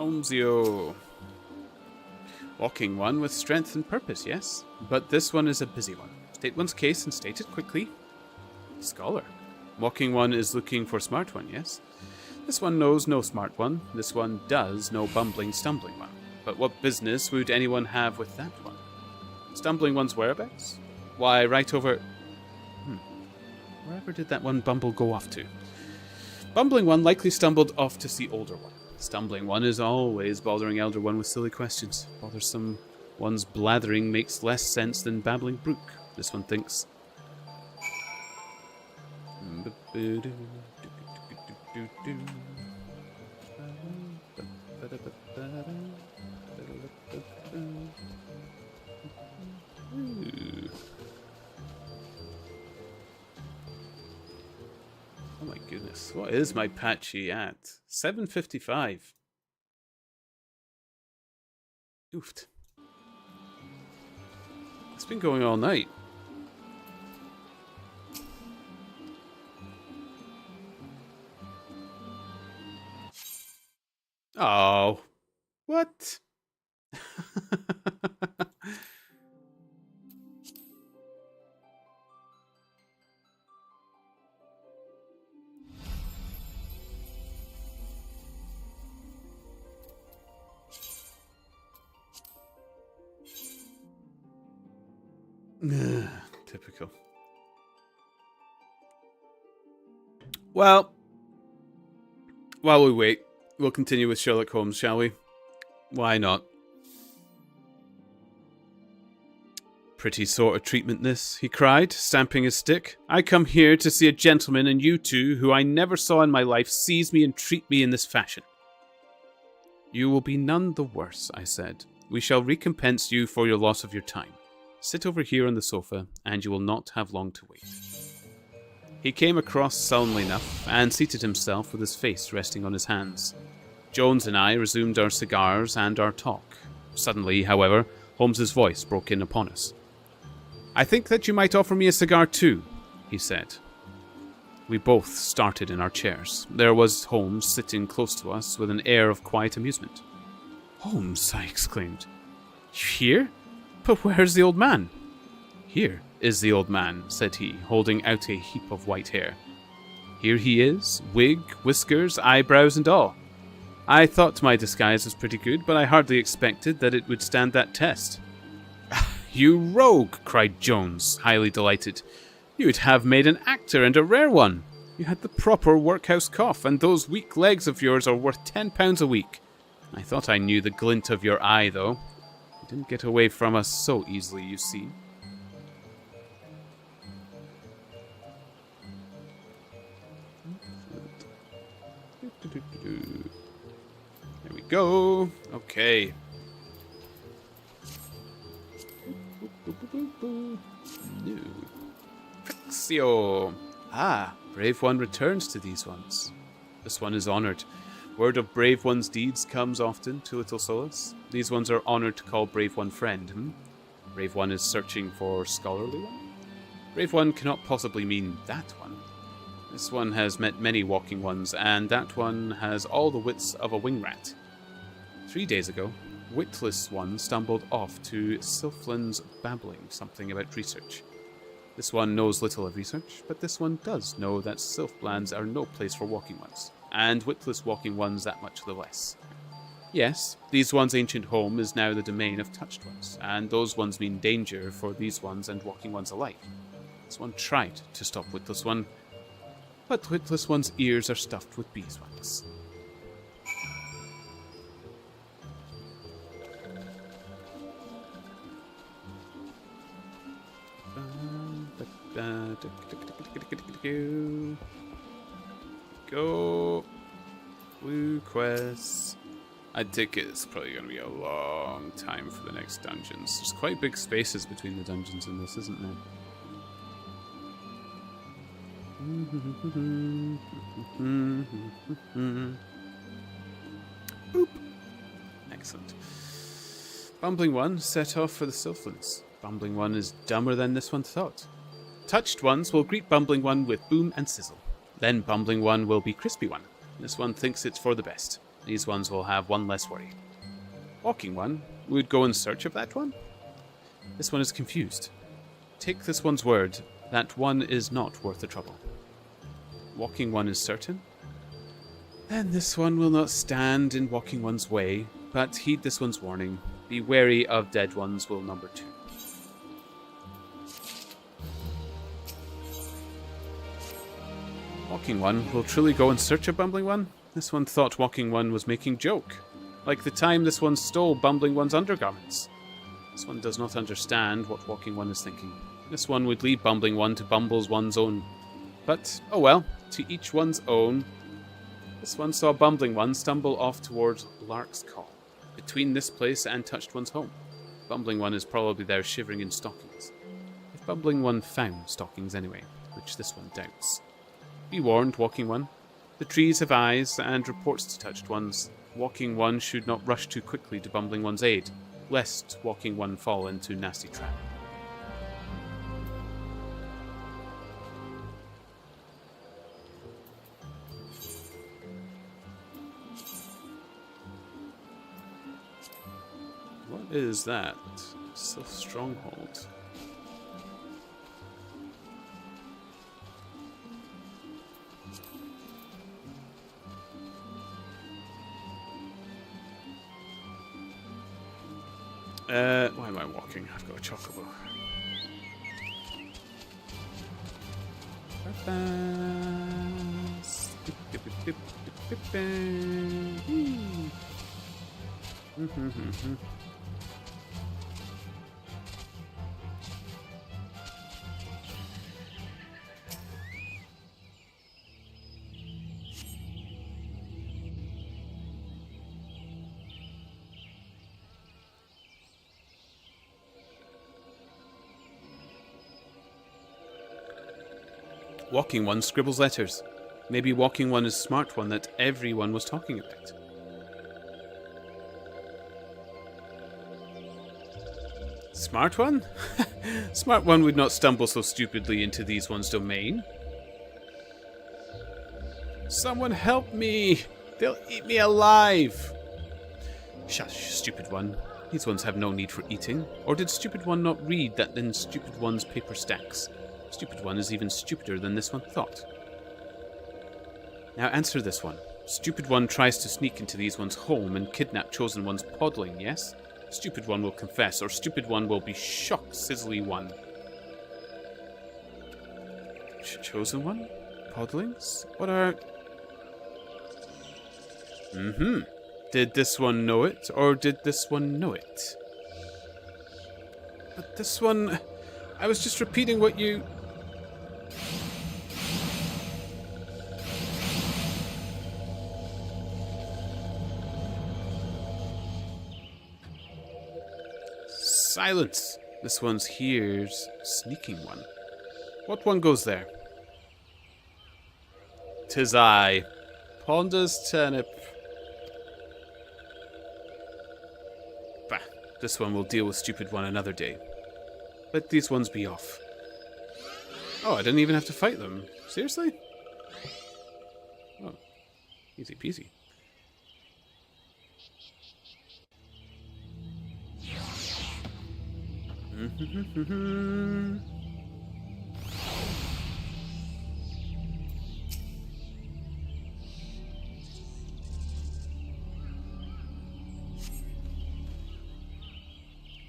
S1: Holmesio. Walking one with strength and purpose, yes. But this one is a busy one. State one's case and state it quickly. Scholar. Walking one is looking for smart one, yes. This one knows no smart one. This one does no bumbling, stumbling one. But what business would anyone have with that one? Stumbling one's whereabouts? Why, right over... Wherever did that one bumble go off to? Bumbling one likely stumbled off to see older one. Stumbling one is always bothering elder one with silly questions. Bothersome one's blathering makes less sense than babbling brook, this one thinks. Oh my goodness, what is my patchy at? 755. Oofed. It's been going all night. Oh. What? Typical. Well, while we wait, we'll continue with Sherlock Holmes, shall we? Why not? Pretty sort of treatment this, he cried, stamping his stick. I come here to see a gentleman, and you two, who I never saw in my life, seize me and treat me in this fashion. You will be none the worse, I said. We shall recompense you for your loss of your time. Sit over here on the sofa, and you will not have long to wait. He came across sullenly enough, and seated himself with his face resting on his hands. Jones and I resumed our cigars and our talk. Suddenly, however, Holmes's voice broke in upon us. I think that you might offer me a cigar too, he said. We both started in our chairs. There was Holmes sitting close to us with an air of quiet amusement. Holmes, I exclaimed. You here? But where's the old man? Here is the old man, said he, holding out a heap of white hair. Here he is, wig, whiskers, eyebrows and all. I thought my disguise was pretty good, but I hardly expected that it would stand that test. You rogue, cried Jones, highly delighted. You'd have made an actor, and a rare one. You had the proper workhouse cough, and those weak legs of yours are worth £10 a week. I thought I knew the glint of your eye, though. You didn't get away from us so easily, you see. There we go. Okay. No. Fixio. Ah, brave one returns to these ones. This one is honored. Word of brave one's deeds comes often to Little Solace. These ones are honored to call brave one friend, Brave one is searching for scholarly one? Brave one cannot possibly mean that one. This one has met many walking ones, and that one has all the wits of a wing rat. 3 days ago, witless one stumbled off to Sylflin's babbling something about research. This one knows little of research, but this one does know that Sylflands are no place for walking ones, and witless walking ones that much the less. Yes, these ones' ancient home is now the domain of touched ones, and those ones mean danger for these ones and walking ones alike. This one tried to stop witless one, but witless one's ears are stuffed with beeswax. Go. Blue quests. I think it's probably going to be a long time for the next dungeons. There's quite big spaces between the dungeons in this, isn't there? Boop. Excellent. Bumbling one set off for the Sylflands. Bumbling one is dumber than this one thought. Touched ones will greet Bumbling one with boom and sizzle. Then Bumbling one will be crispy one. This one thinks it's for the best. These ones will have one less worry. Walking one would go in search of that one? This one is confused. Take this one's word that one is not worth the trouble. Walking one is certain? Then this one will not stand in walking one's way, but heed this one's warning. Be wary of dead ones will number 2. Walking one will truly go in search of bumbling one? This one thought walking one was making joke. Like the time this one stole bumbling one's undergarments. This one does not understand what walking one is thinking. This one would leave bumbling one to bumbles one's own. But, oh well, to each one's own. This one saw bumbling one stumble off towards Lark's Call, between this place and touched one's home. Bumbling one is probably there shivering in stockings. If bumbling one found stockings anyway, which this one doubts. Be warned, walking one. The trees have eyes and reports to touched ones. Walking one should not rush too quickly to bumbling one's aid, lest walking one fall into nasty trap. What is that? Sylph Stronghold. Why am I walking? I've got a chocobo. Walking one scribbles letters. Maybe walking one is smart one that everyone was talking about. Smart one? Smart one would not stumble so stupidly into these one's domain. Someone help me! They'll eat me alive! Shush, stupid one. These ones have no need for eating. Or did stupid one not read that in stupid one's paper stacks? Stupid one is even stupider than this one thought. Now answer this one. Stupid one tries to sneak into these one's home and kidnap chosen one's podling, yes? Stupid one will confess, or stupid one will be shocked, sizzly one. Chosen one? Podlings? What are... Did this one know it, or did this one know it? But this one... I was just repeating what you... Silence! This one's here's sneaking one. What one goes there? 'Tis I, Ponder's Turnip. Bah, this one will deal with stupid one another day. Let these ones be off. Oh, I didn't even have to fight them. Seriously? Oh, easy peasy.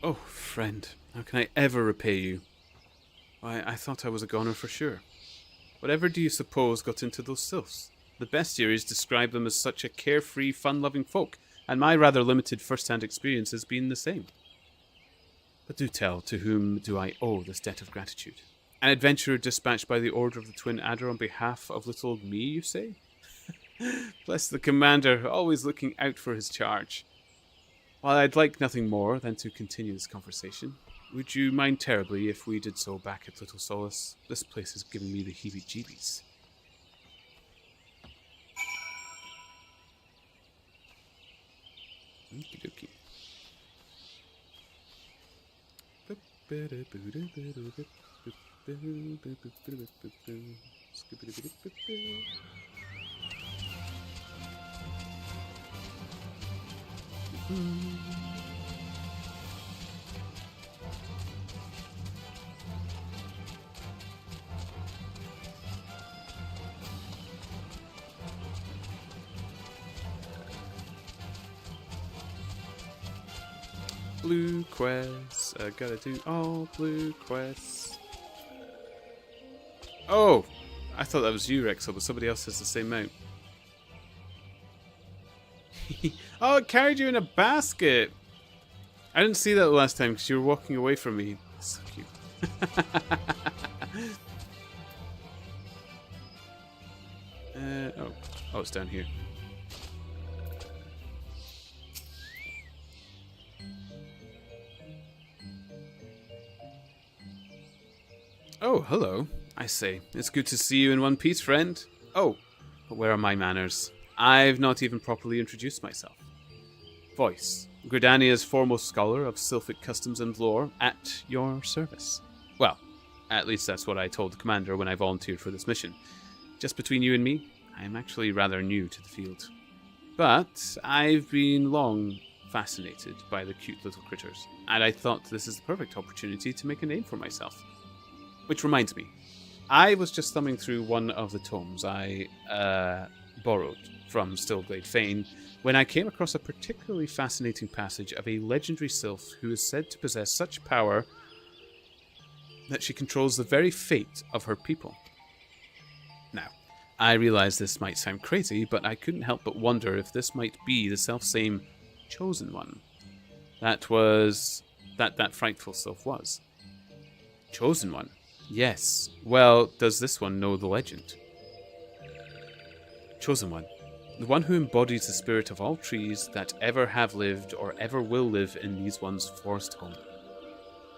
S1: Oh, friend, how can I ever repay you? Why, I thought I was a goner for sure. Whatever do you suppose got into those sylphs? The bestiaries describe them as such a carefree, fun-loving folk, and my rather limited first-hand experience has been the same. But do tell, to whom do I owe this debt of gratitude? An adventurer dispatched by the order of the Twin Adder on behalf of little old me, you say? Bless the commander, always looking out for his charge. While I'd like nothing more than to continue this conversation, would you mind terribly if we did so back at Little Solace? This place is giving me the heebie-jeebies. Okie dokie. Blue quests. I gotta do all blue quests. Oh! I thought that was you, Rexel, but somebody else has the same mount. Oh, it carried you in a basket! I didn't see that the last time because you were walking away from me. So cute. Oh, it's down here. Oh, hello. I say, it's good to see you in one piece, friend. Oh, but where are my manners? I've not even properly introduced myself. Voice, Gridania's foremost scholar of Sylphic customs and lore, at your service. Well, at least that's what I told the commander when I volunteered for this mission. Just between you and me, I am actually rather new to the field. But I've been long fascinated by the cute little critters, and I thought this is the perfect opportunity to make a name for myself. Which reminds me, I was just thumbing through one of the tomes I borrowed from Stillglade Fane when I came across a particularly fascinating passage of a legendary sylph who is said to possess such power that she controls the very fate of her people. Now, I realize this might sound crazy, but I couldn't help but wonder if this might be the self-same Chosen One that frightful sylph was. Chosen One? Yes. Well, does this one know the legend? Chosen One. The one who embodies the spirit of all trees that ever have lived or ever will live in these one's forest home.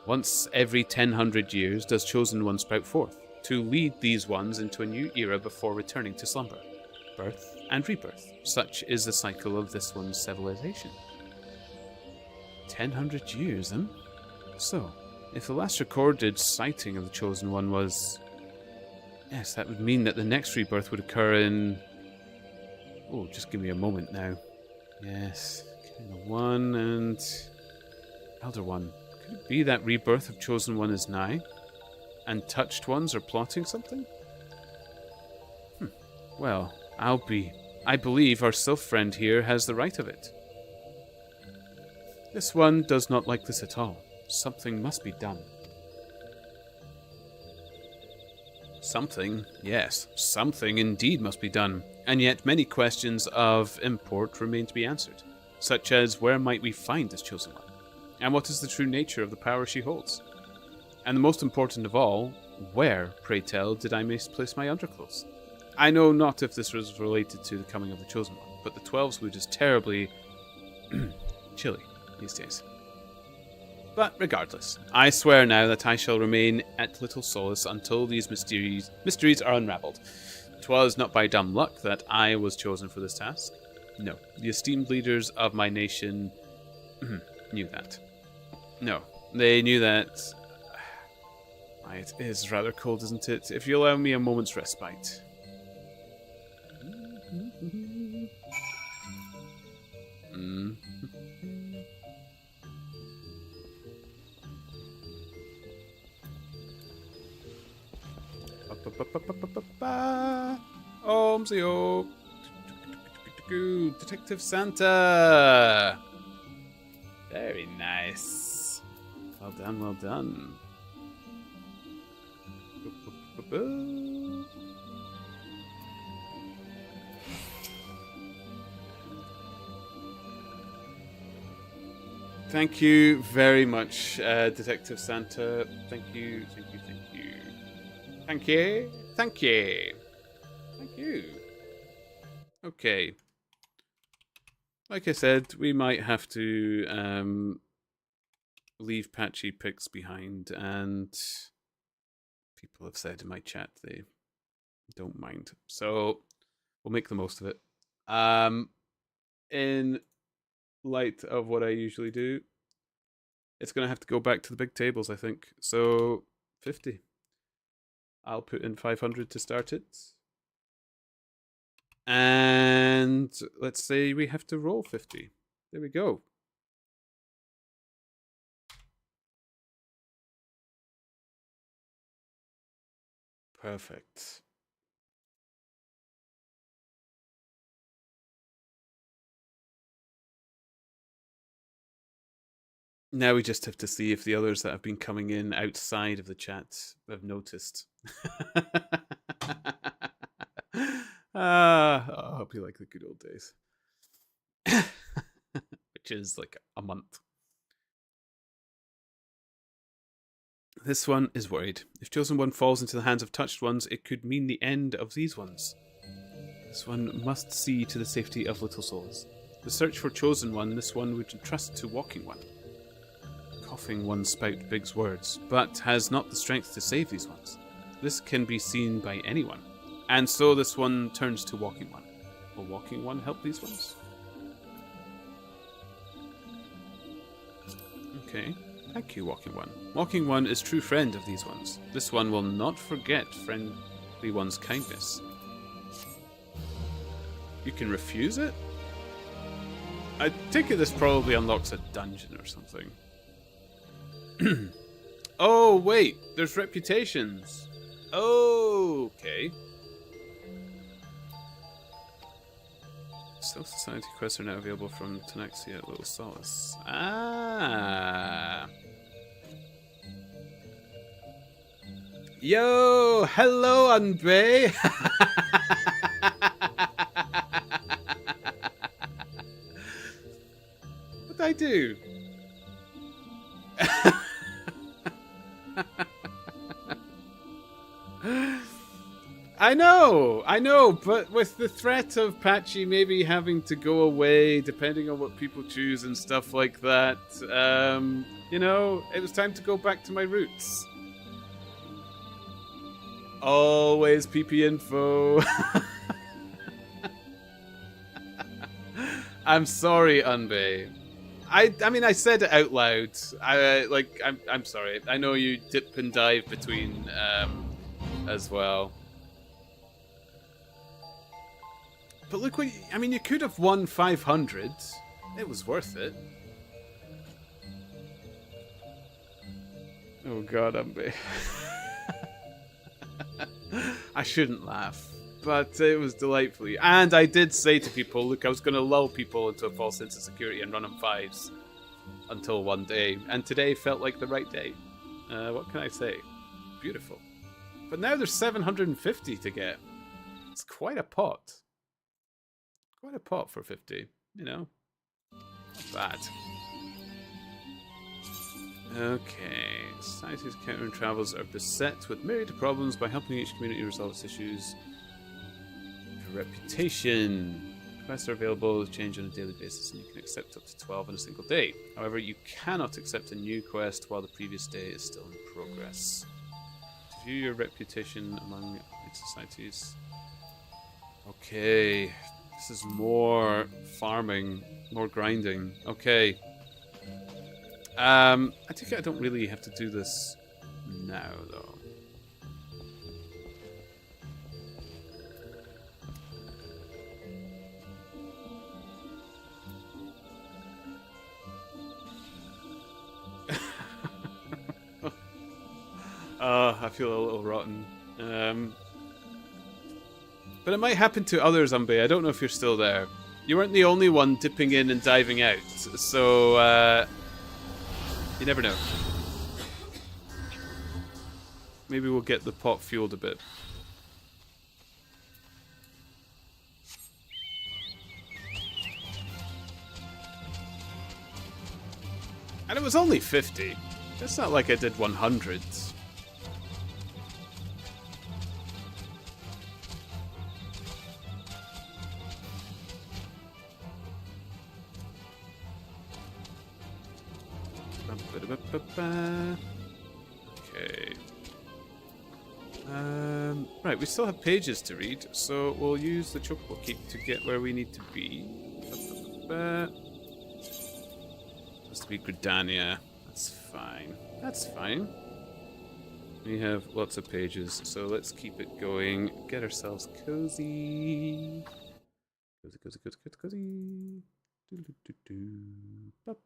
S1: Once every 1,000 years does Chosen One sprout forth, to lead these ones into a new era before returning to slumber. Birth and rebirth. Such is the cycle of this one's civilization. 1,000 years, eh? So, if the last recorded sighting of the Chosen One was... Yes, that would mean that the next rebirth would occur in... Oh, just give me a moment now. Yes, One and... Elder One. Could it be that rebirth of Chosen One is nigh? And Touched Ones are plotting something? Well, I believe our sylph friend here has the right of it. This one does not like this at all. Something must be done. Something, yes, something indeed must be done. And yet many questions of import remain to be answered, such as where might we find this Chosen One? And what is the true nature of the power she holds? And the most important of all, where, pray tell, did I misplace my underclothes? I know not if this was related to the coming of the Chosen One, but the 12's wood is terribly chilly these days. But regardless, I swear now that I shall remain at little solace until these mysteries are unravelled. 'Twas not by dumb luck that I was chosen for this task. No, the esteemed leaders of my nation knew that. No, they knew that... It is rather cold, isn't it? If you allow me a moment's respite. Omzio. Detective Santa. Very nice. Well done, well done. Thank you very much, Detective Santa. Thank you, thank you, thank you. Thank you, thank you. Thank you. Okay. Like I said, we might have to leave patchy pics behind, and people have said in my chat they don't mind. So we'll make the most of it. In light of what I usually do, it's going to have to go back to the big tables, I think. So 50. I'll put in 500 to start it. And let's say we have to roll 50. There we go. Perfect. Now we just have to see if the others that have been coming in outside of the chat have noticed. I hope you like the good old days. Which is like a month. This one is worried. If chosen one falls into the hands of touched ones, it could mean the end of these ones. This one must see to the safety of little souls. The search for chosen one, this one would entrust to walking one. Coughing one spout big words, but has not the strength to save these ones. This can be seen by anyone. And so this one turns to walking one. Will walking one help these ones? Okay. Thank you, Walking One. Walking One is true friend of these ones. This one will not forget friendly one's kindness. You can refuse it? I take it this probably unlocks a dungeon or something. Oh, wait. There's reputations. Okay. Stealth Society quests are now available from Tanaxia at Little Solace. Ah. Yo, hello, Unbay. What'd I do? I know, but with the threat of Patchy maybe having to go away, depending on what people choose and stuff like that, you know, it was time to go back to my roots. Always PP info. I'm sorry, Unbay. I mean, I said it out loud. I'm sorry. I know you dip and dive between, as well. But look what I mean. You could have won 500. It was worth it. Oh God, Unbay. I shouldn't laugh, but it was delightfully. And I did say to people, look, I was going to lull people into a false sense of security and run on 5s until one day. And today felt like the right day. What can I say? Beautiful. But now there's 750 to get. It's quite a pot. Quite a pot for 50, you know. Not bad. Okay, society's countering travels are beset with myriad problems. By helping each community resolve its issues. Reputation. Quests are available to change on a daily basis, and you can accept up to 12 in a single day. However, you cannot accept a new quest while the previous day is still in progress. To view your reputation among societies. Okay, this is more farming, more grinding. Okay. I think I don't really have to do this now, though. I feel a little rotten. But it might happen to others, Umbe. I don't know if you're still there. You weren't the only one dipping in and diving out, so you never know. Maybe we'll get the pot fueled a bit. And it was only 50. It's not like I did 100. Okay. Right, we still have pages to read, so we'll use the chocobo keep to get where we need to be. Has to be Gridania. That's fine. That's fine. We have lots of pages, so let's keep it going. Get ourselves cozy. Cozy, cozy, cozy, cozy, cozy. Bop.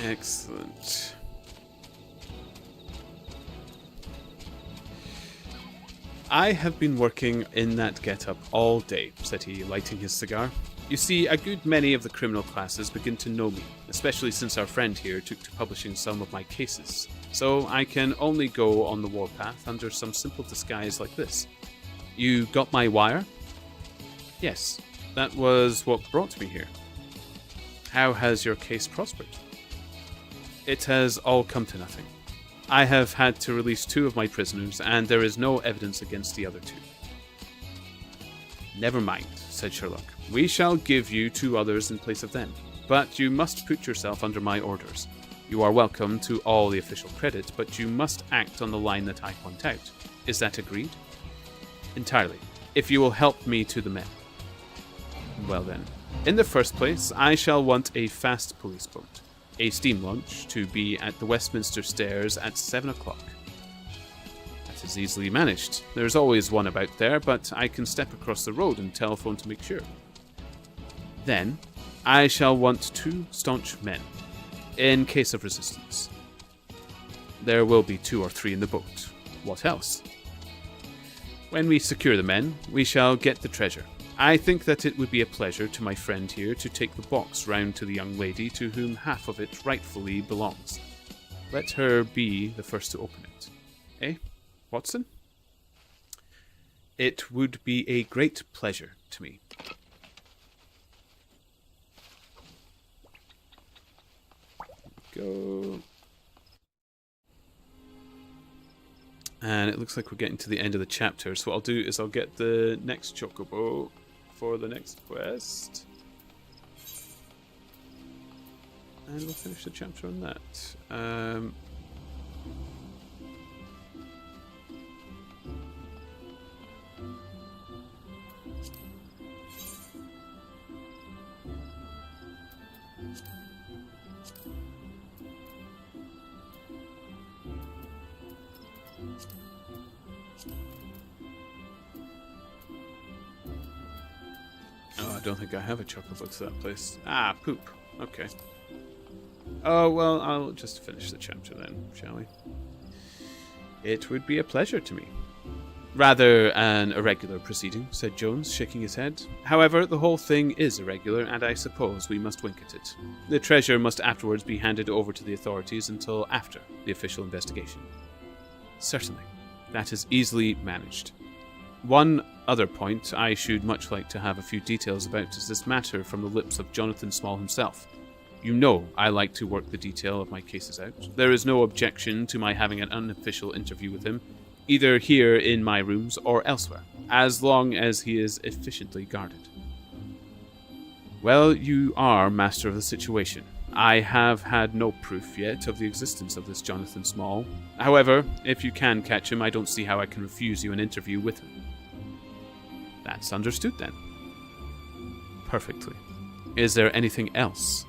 S1: Excellent. I have been working in that get-up all day, said he, lighting his cigar. You see, a good many of the criminal classes begin to know me, especially since our friend here took to publishing some of my cases. So I can only go on the warpath under some simple disguise like this. You got my wire? Yes, that was what brought me here. How has your case prospered? It has all come to nothing. I have had to release 2 of my prisoners, and there is no evidence against the other 2. Never mind, said Sherlock. We shall give you 2 others in place of them, but you must put yourself under my orders. You are welcome to all the official credit, but you must act on the line that I point out. Is that agreed? Entirely, if you will help me to the men. Well then, in the first place, I shall want a fast police boat, a steam launch, to be at the Westminster Stairs at 7 o'clock. That is easily managed. There's always one about there, but I can step across the road and telephone to make sure. Then, I shall want 2 staunch men, in case of resistance. There will be 2 or 3 in the boat. What else? When we secure the men, we shall get the treasure. I think that it would be a pleasure to my friend here to take the box round to the young lady to whom half of it rightfully belongs. Let her be the first to open it. Eh, Watson? It would be a great pleasure to me. Go. And it looks like we're getting to the end of the chapter, so what I'll do is I'll get the next chocobo for the next quest. And we'll finish the chapter on that. Oh, I don't think I have a chocobo to that place. Ah, poop. Okay. Oh, well, I'll just finish the chapter then, shall we? It would be a pleasure to me. Rather an irregular proceeding, said Jones, shaking his head. However, the whole thing is irregular, and I suppose we must wink at it. The treasure must afterwards be handed over to the authorities until after the official investigation. Certainly. That is easily managed. One other point I should much like to have a few details about is this matter from the lips of Jonathan Small himself. You know I like to work the detail of my cases out. There is no objection to my having an unofficial interview with him, either here in my rooms or elsewhere, as long as he is efficiently guarded. Well, you are master of the situation. I have had no proof yet of the existence of this Jonathan Small. However, if you can catch him, I don't see how I can refuse you an interview with him. That's understood then. Perfectly. Is there anything else?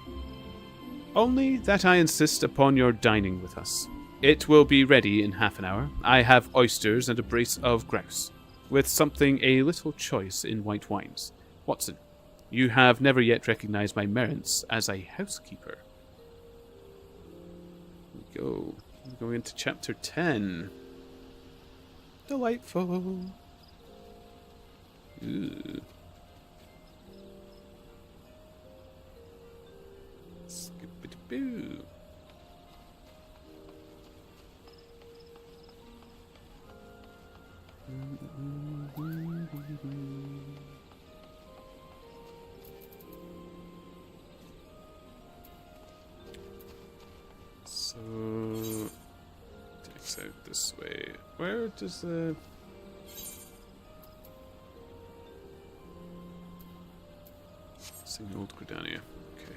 S1: Only that I insist upon your dining with us. It will be ready in half an hour. I have oysters and a brace of grouse, with something a little choice in white wines. Watson, you have never yet recognized my merits as a housekeeper. Here we go. We're going into chapter 10. Delightful. Ooh. Skippity-boo. So takes out this way. Where does the old Gridania? Okay.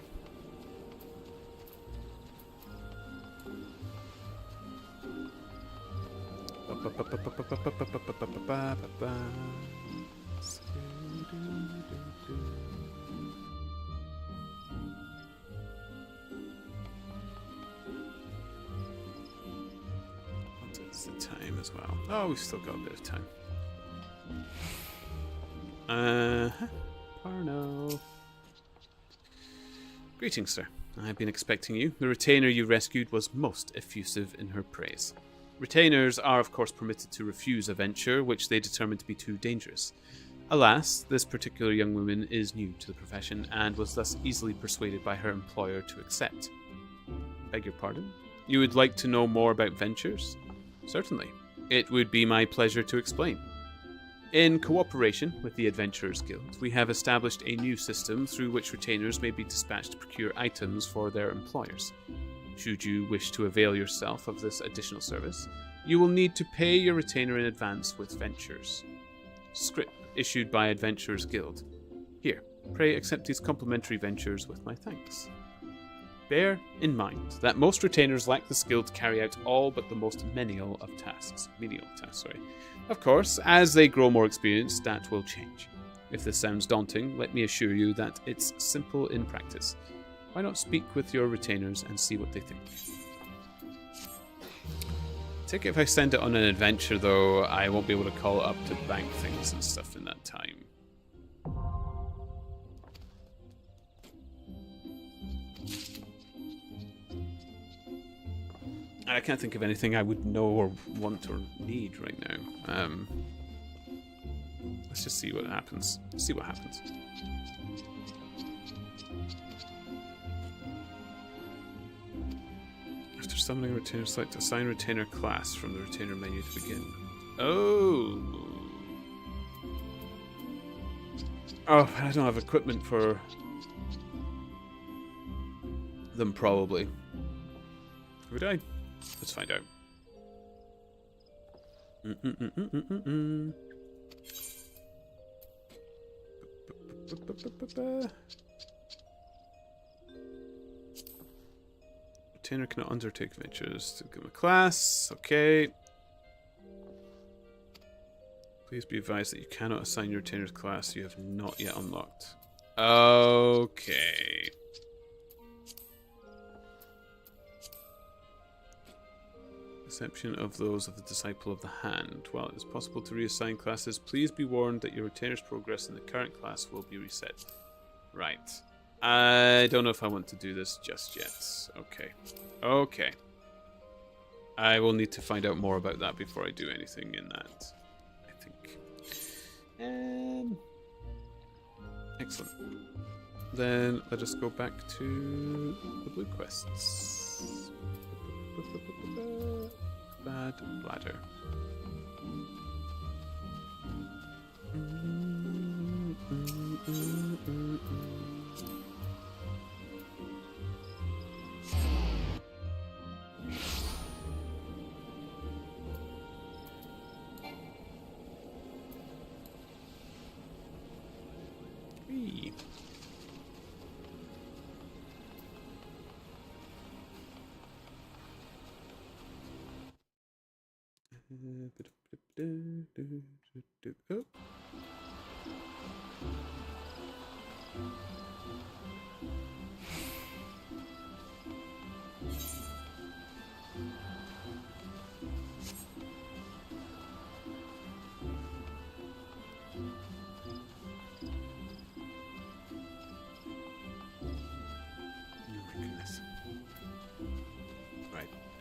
S1: What is the time as well? Oh, we've still got a bit of time. Parno. Greetings, sir. I've been expecting you. The retainer you rescued was most effusive in her praise. Retainers are, of course, permitted to refuse a venture which they determine to be too dangerous. Alas, this particular young woman is new to the profession and was thus easily persuaded by her employer to accept. Beg your pardon? You would like to know more about ventures? Certainly. It would be my pleasure to explain. In cooperation with the Adventurers Guild, we have established a new system through which retainers may be dispatched to procure items for their employers. Should you wish to avail yourself of this additional service, you will need to pay your retainer in advance with ventures. Scrip, issued by Adventurers Guild. Here, pray accept these complimentary ventures with my thanks. Bear in mind that most retainers lack the skill to carry out all but the most menial tasks. Of course, as they grow more experienced, that will change. If this sounds daunting, let me assure you that it's simple in practice. Why not speak with your retainers and see what they think? I take it if I send it on an adventure, though, I won't be able to call it up to bank things and stuff in that time. I can't think of anything I would know or want or need right now. Let's just see what happens. See what happens. After summoning a retainer, select assign retainer class from the retainer menu to begin. Oh! Oh, I don't have equipment for them, probably. Would I? Let's find out. Retainer cannot undertake ventures to give him a class. Okay. Please be advised that you cannot assign your retainer's class you have not yet unlocked. Okay. Exception of those of the Disciple of the Hand. While it is possible to reassign classes, please be warned that your retainer's progress in the current class will be reset. Right. I don't know if I want to do this just yet. Okay. Okay. I will need to find out more about that before I do anything in that, I think. Excellent. Then let us go back to the blue quests. Bad bladder. Hey. Oh.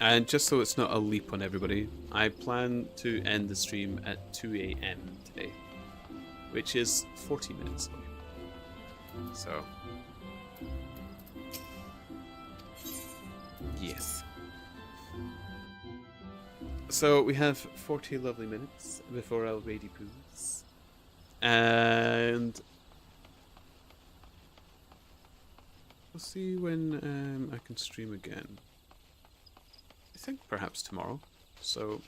S1: And just so it's not a leap on everybody, I plan to end the stream at 2 a.m. today, which is 40 minutes away. So, yes. So we have 40 lovely minutes before our Rady Poos. And we'll see when I can stream again. I think perhaps tomorrow, so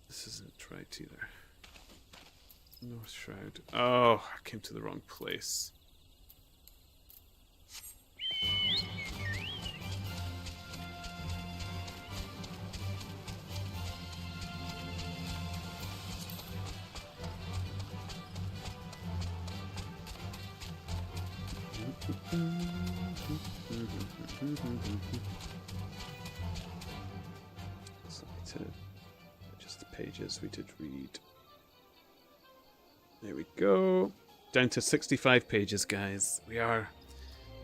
S1: this isn't right either. North Shroud. Oh, I came to the wrong place. So to just the pages we did read. There we go. Down to 65 pages, guys.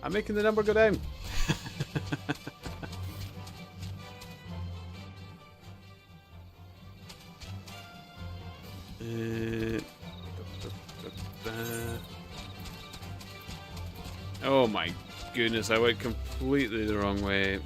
S1: I'm making the number go down. Oh my goodness, I went completely the wrong way.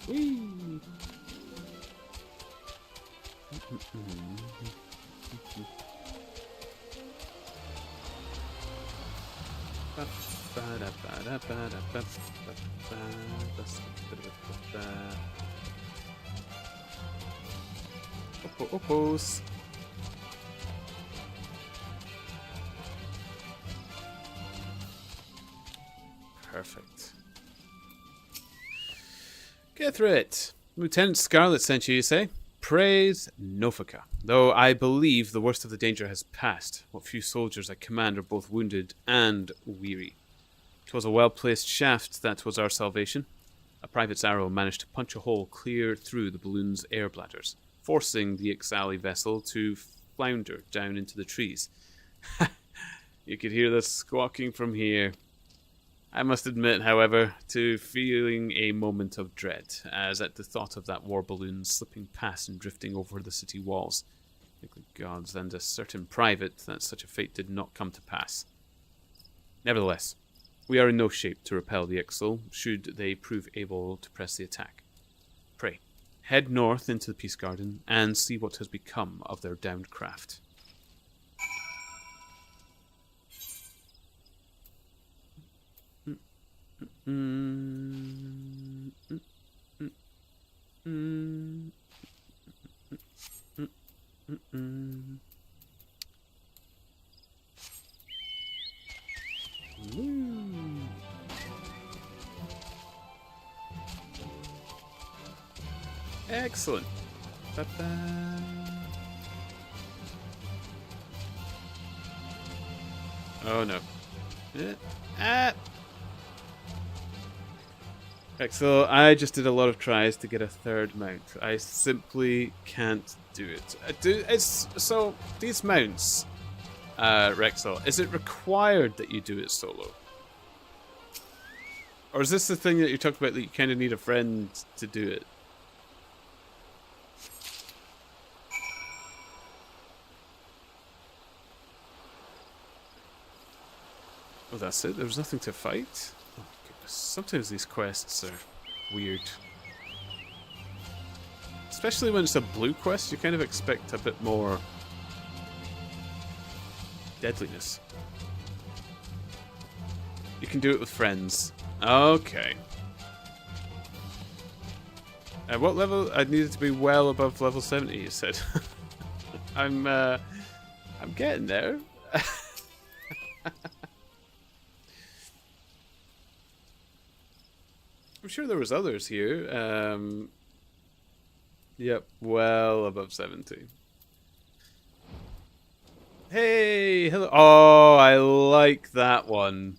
S1: Whee! Oppos. Perfect. Get through it. Lieutenant Scarlet sent you, you say? Praise Nofika. Though I believe the worst of the danger has passed. What few soldiers I command are both wounded and weary. 'Twas a well-placed shaft that was our salvation. A private's arrow managed to punch a hole clear through the balloon's air bladders, forcing the Ixali vessel to flounder down into the trees. You could hear the squawking from here. I must admit, however, to feeling a moment of dread, as at the thought of that war balloon slipping past and drifting over the city walls. Thank the gods and a certain private that such a fate did not come to pass. Nevertheless, we are in no shape to repel the Ixal, should they prove able to press the attack. Pray, head north into the Peace Garden and see what has become of their downed craft. Excellent. Ba-ba. Oh no. Right, so I just did a lot of tries to get a third mount. I simply can't do it. So these mounts, Rexel, is it required that you do it solo? Or is this the thing that you talked about that you kind of need a friend to do it? Oh, that's it? There was nothing to fight? Oh, goodness. Sometimes these quests are weird. Especially when it's a blue quest, you kind of expect a bit more deadliness. You can do it with friends. Okay. At what level? I needed to be well above level 70, you said. I'm getting there. I'm sure there was others here. Yep, well above 70. Hey, hello. Oh, I like that one.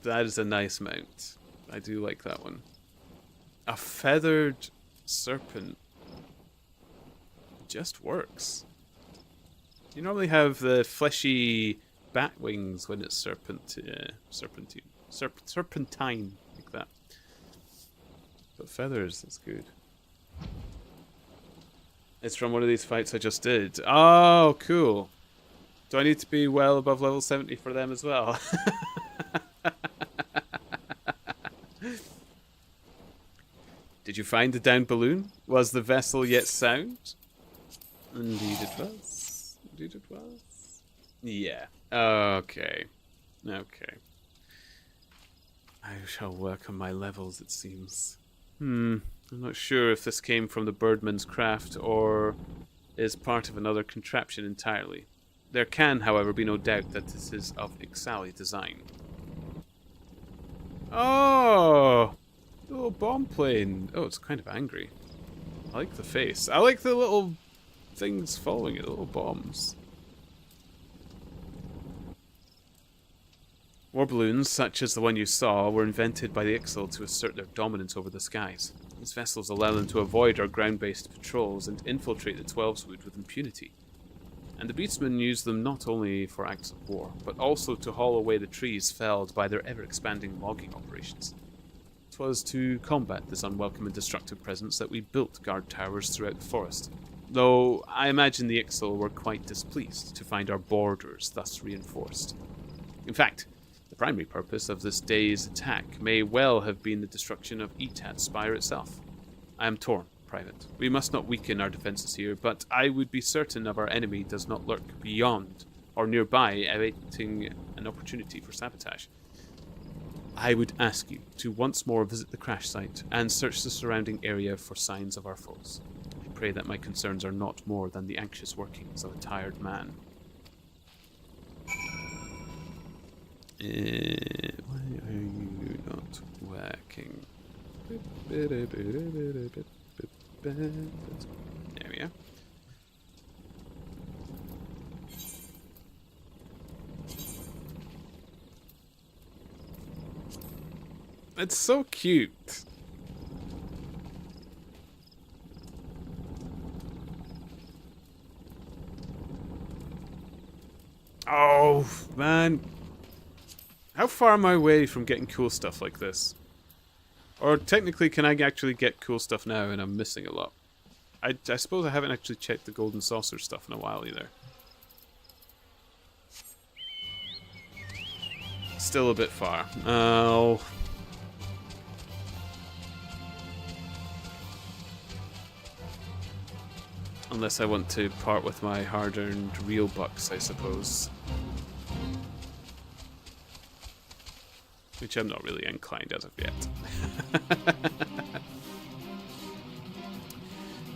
S1: That is a nice mount. I do like that one. A feathered serpent just works. You normally have the fleshy bat wings when it's serpentine, like that. But feathers, that's good. It's from one of these fights I just did. Oh, cool. Do I need to be well above level 70 for them as well? Did you find the downed balloon? Was the vessel yet sound? Indeed it was. Indeed it was. Yeah. Okay. Okay. I shall work on my levels, it seems. I'm not sure if this came from the birdman's craft or is part of another contraption entirely. There can, however, be no doubt that this is of Ixali design. Oh! Little bomb plane. Oh, it's kind of angry. I like the face. I like the little things following it, little bombs. War balloons, such as the one you saw, were invented by the Ixal to assert their dominance over the skies. These vessels allow them to avoid our ground-based patrols and infiltrate the Twelveswood with impunity. And the beastmen use them not only for acts of war, but also to haul away the trees felled by their ever-expanding logging operations. It was to combat this unwelcome and destructive presence that we built guard towers throughout the forest, though I imagine the Ixal were quite displeased to find our borders thus reinforced. In fact, the primary purpose of this day's attack may well have been the destruction of Etat's spire itself. I am torn, Private. We must not weaken our defences here, but I would be certain of our enemy does not lurk beyond or nearby, awaiting an opportunity for sabotage. I would ask you to once more visit the crash site and search the surrounding area for signs of our foes. I pray that my concerns are not more than the anxious workings of a tired man. Why are you not working? There we are. It's so cute. Oh, man. How far am I away from getting cool stuff like this? Or technically, can I actually get cool stuff now and I'm missing a lot? I suppose I haven't actually checked the golden saucer stuff in a while either. Still a bit far. Oh. Unless I want to part with my hard-earned real bucks, I suppose. Which I'm not really inclined as of yet.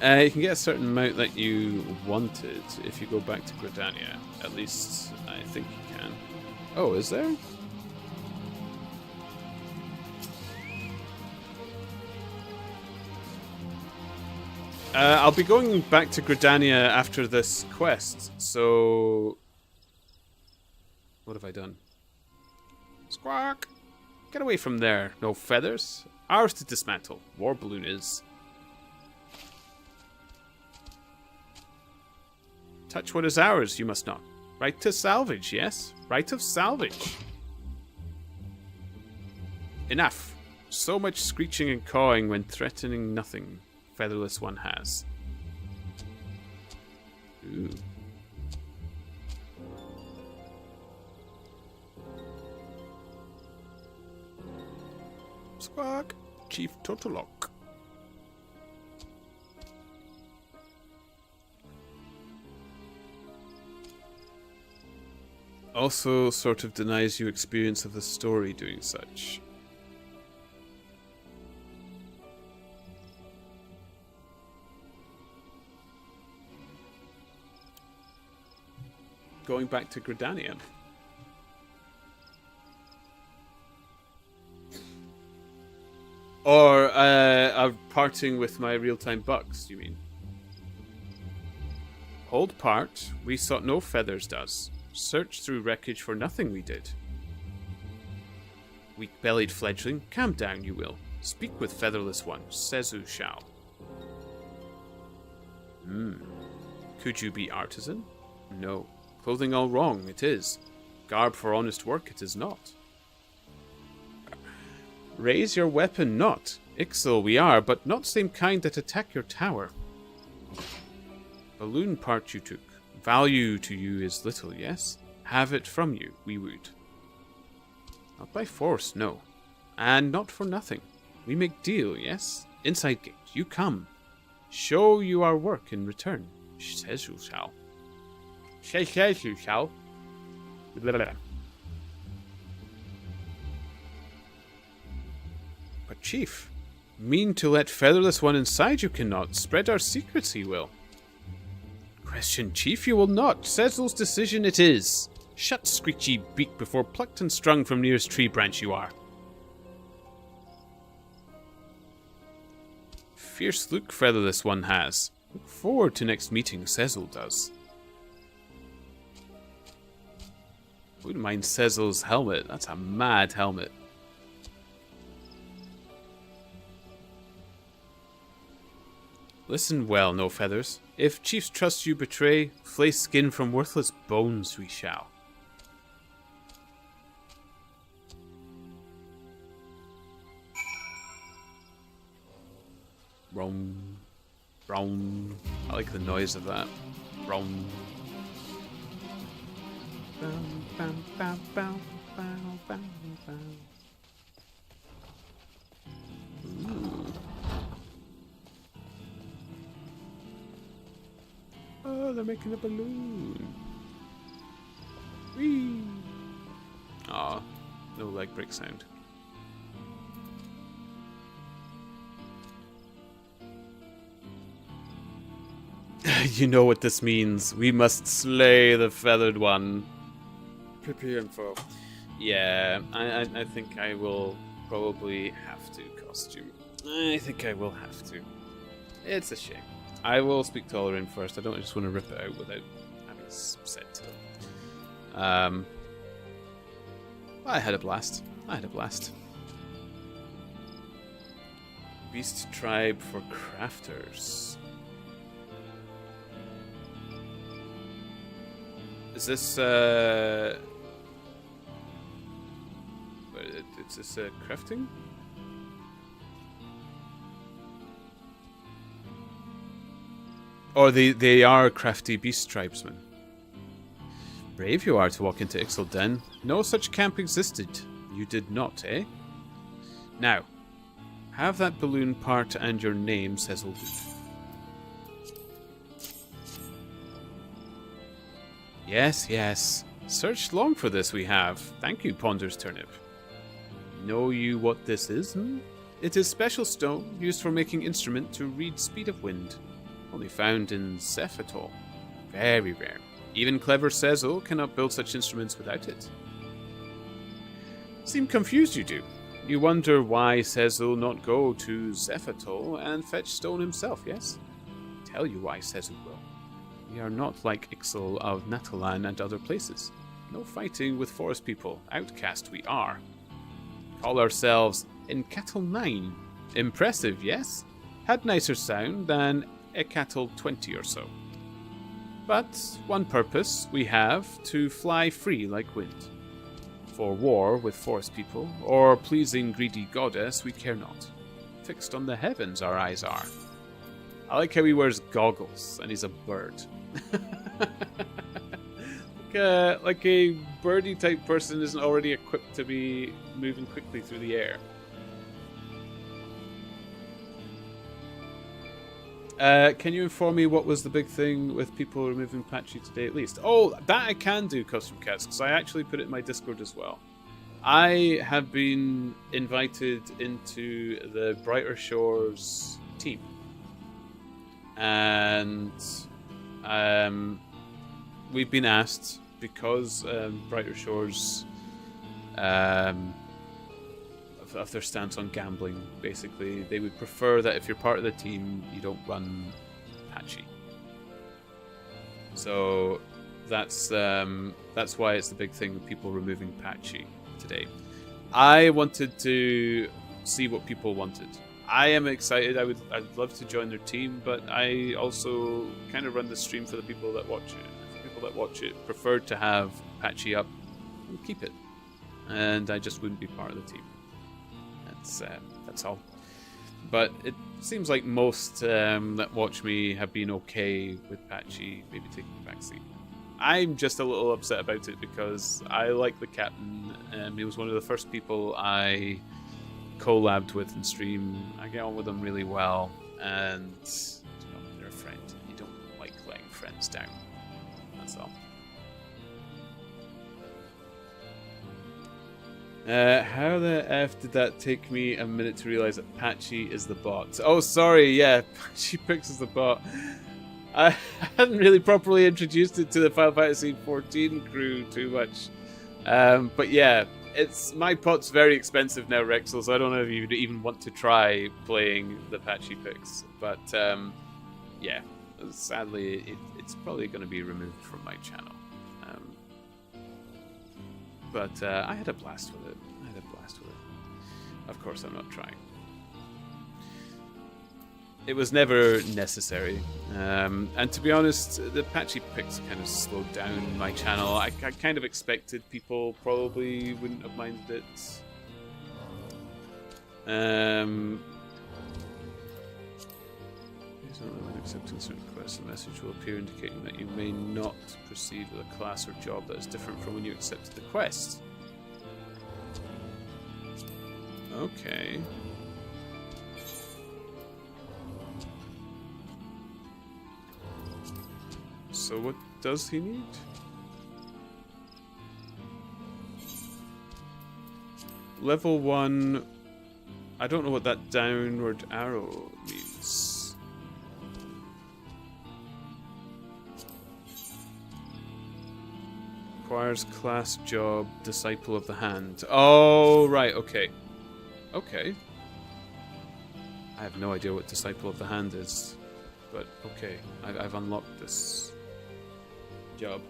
S1: You can get a certain amount that you wanted if you go back to Gridania. At least, I think you can. Oh, is there? I'll be going back to Gridania after this quest, so... What have I done? Squawk! Get away from there, no feathers. Ours to dismantle. War balloon is. Touch what is ours, you must not. Right to salvage, yes? Right of salvage. Enough. So much screeching and cawing when threatening nothing. Featherless one has. Ooh. Squawk, Chief Totolok. Also sort of denies you experience of the story doing such. Going back to Gridania. Or parting with my real-time bucks, you mean? Hold part, we sought no feathers does. Search through wreckage for nothing we did. Weak-bellied fledgling, calm down you will. Speak with featherless one, says who shall. Could you be artisan? No. Clothing all wrong, it is. Garb for honest work, it is not. Raise your weapon not. Ixal we are, but not same kind that attack your tower. Balloon part you took. Value to you is little, yes? Have it from you, we would. Not by force, no. And not for nothing. We make deal, yes? Inside gate, you come. Show you our work in return. Says you shall. Says you shall. But Chief, Mean to let Featherless One inside you cannot. Spread our secrets he will. Question, Chief, you will not. Cecil's decision it is. Shut screechy beak before plucked and strung from nearest tree branch you are. Fierce look Featherless One has. Look forward to next meeting, Cecil does. Wouldn't mind Cecil's helmet. That's a mad helmet. Listen well, No Feathers. If chief's trust you betray, flay skin from worthless bones we shall. Brown. Brown. I like the noise of that. Brown. Bam, bam, bam, bam, bam, bam, bam. Ooh. Oh, they're making a balloon. Whee! Aw, no leg break sound. You know what this means. We must slay the feathered one. Prepare info. Yeah, I think I will probably have to costume. I think I will have to. It's a shame. I will speak to Olarin first. I don't just want to rip it out without having said to them. I had a blast. Beast tribe for crafters. Is this is this crafting? Or they are crafty beast tribesmen. Brave you are to walk into Ixal Den. No such camp existed. You did not, eh? Now, have that balloon part and your name, Cecil. Yes, yes. Searched long for this we have. Thank you, Ponders Turnip. Know you what this is, hmm? It is special stone used for making instrument to read speed of wind. Only found in Zephytol. Very rare. Even clever Cecil cannot build such instruments without it. Seem confused you do. You wonder why Cecil not go to Zephytol and fetch stone himself, yes? Tell you why Cecil will. We are not like Ixal of Natalan and other places. No fighting with forest people. Outcast we are. Call ourselves in Cattle 9. Impressive, yes? Had nicer sound than a cattle 20 or so. But one purpose we have, to fly free like wind. For war with forest people, or pleasing greedy goddess, we care not. Fixed on the heavens our eyes are. I like how he wears goggles, and he's a bird. like a birdie type person isn't already equipped to be moving quickly through the air. Can you inform me what was the big thing with people removing Patchy today at least? Oh, that I can do, Custom Cats, because I actually put it in my Discord as well. I have been invited into the Brighter Shores team. And we've been asked, because Brighter Shores of their stance on gambling, basically, they would prefer that if you're part of the team, you don't run Patchy. So that's why it's the big thing with people removing Patchy today. I wanted to see what people wanted. I am excited. I'd love to join their team, but I also kind of run the stream for the people that watch it. The people that watch it preferred to have Patchy up and keep it, and I just wouldn't be part of the team. That's all. But it seems like most that watch me have been okay with Patchy maybe taking the backseat. I'm just a little upset about it because I like the captain. He was one of the first people I collabed with in stream. I get on with them really well, and they're a friend. You don't like letting friends down. That's all. How the F did that take me a minute to realize that Patchy is the bot? Oh, sorry, yeah, Patchy Pix is the bot. I hadn't really properly introduced it to the Final Fantasy XIV crew too much. But yeah, my pot's very expensive now, Rexel, so I don't know if you'd even want to try playing the Patchy Pix. But yeah, sadly, it's probably going to be removed from my channel. But I had a blast with it. Of course, I'm not trying. It was never necessary. And to be honest, the Patchy Pix kind of slowed down my channel. I kind of expected people probably wouldn't have minded it. When accepting certain quests, a message will appear indicating that you may not proceed with a class or job that is different from when you accepted the quest. Okay. So what does he need? Level 1. I don't know what that downward arrow means. Requires class, job, disciple of the hand. Oh, right, okay. Okay. I have no idea what disciple of the hand is. But okay, I've unlocked this job.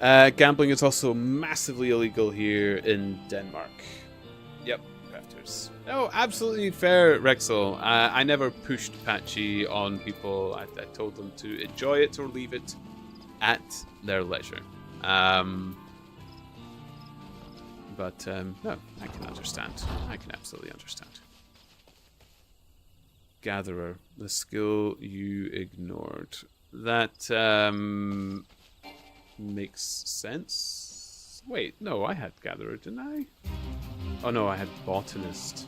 S1: Gambling is also massively illegal here in Denmark. Yep, crafters. Oh, absolutely fair, Rexel. I never pushed Patchy on people. I told them to enjoy it or leave it at their leisure. But no, I can understand. I can absolutely understand. Gatherer, the skill you ignored. That makes sense. Wait, no, I had Gatherer, didn't I? Oh no, I had Botanist.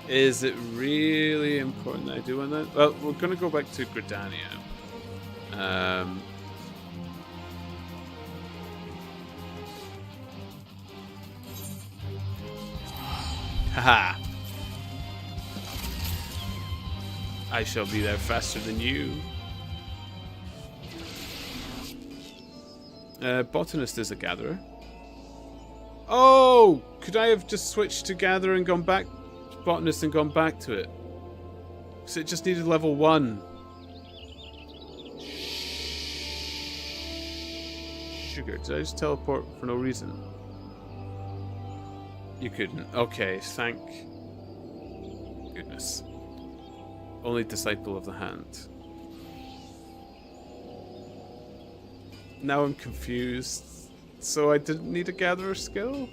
S1: Is it really important that I do one that? Well, we're going to go back to Gridania. Haha! I shall be there faster than you. Botanist is a gatherer. Oh! Could I have just switched to gatherer and gone back to botanist and gone back to it? Because it just needed level 1. Sugar. Did I just teleport for no reason? You couldn't. Okay, thank goodness. Only disciple of the hand. Now I'm confused. So I didn't need a gatherer skill?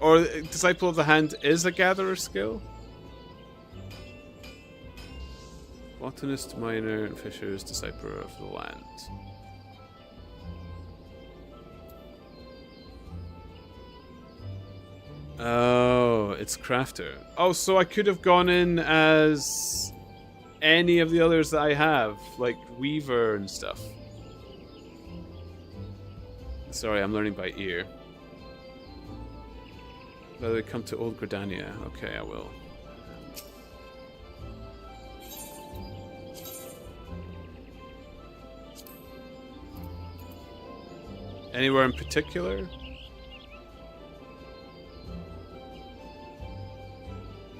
S1: Or disciple of the hand is a gatherer skill? Botanist, miner, and fisher is disciple of the land. Oh, it's crafter. Oh, so I could have gone in as any of the others that I have, like weaver and stuff. Sorry, I'm learning by ear. Whether come to Old Gridania. Okay, I will. Anywhere in particular?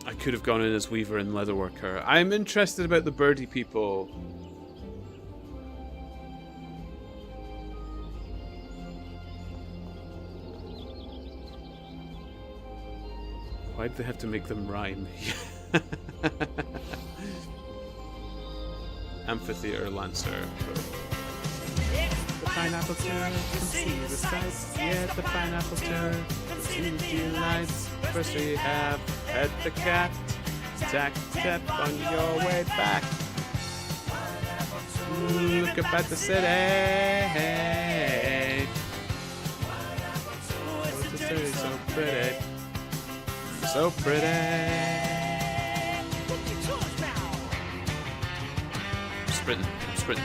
S1: I could have gone in as weaver and leatherworker. I'm interested about the birdie people. Why'd they have to make them rhyme? Amphitheater Lancer. The pineapple turn can see the sights. Yeah, the pineapple turn can see the delights. First we have Pet the Cat. Tack step on your way back. Look up at the city. Oh, the city's so pretty. So pretty. sprinting. I'm sprinting.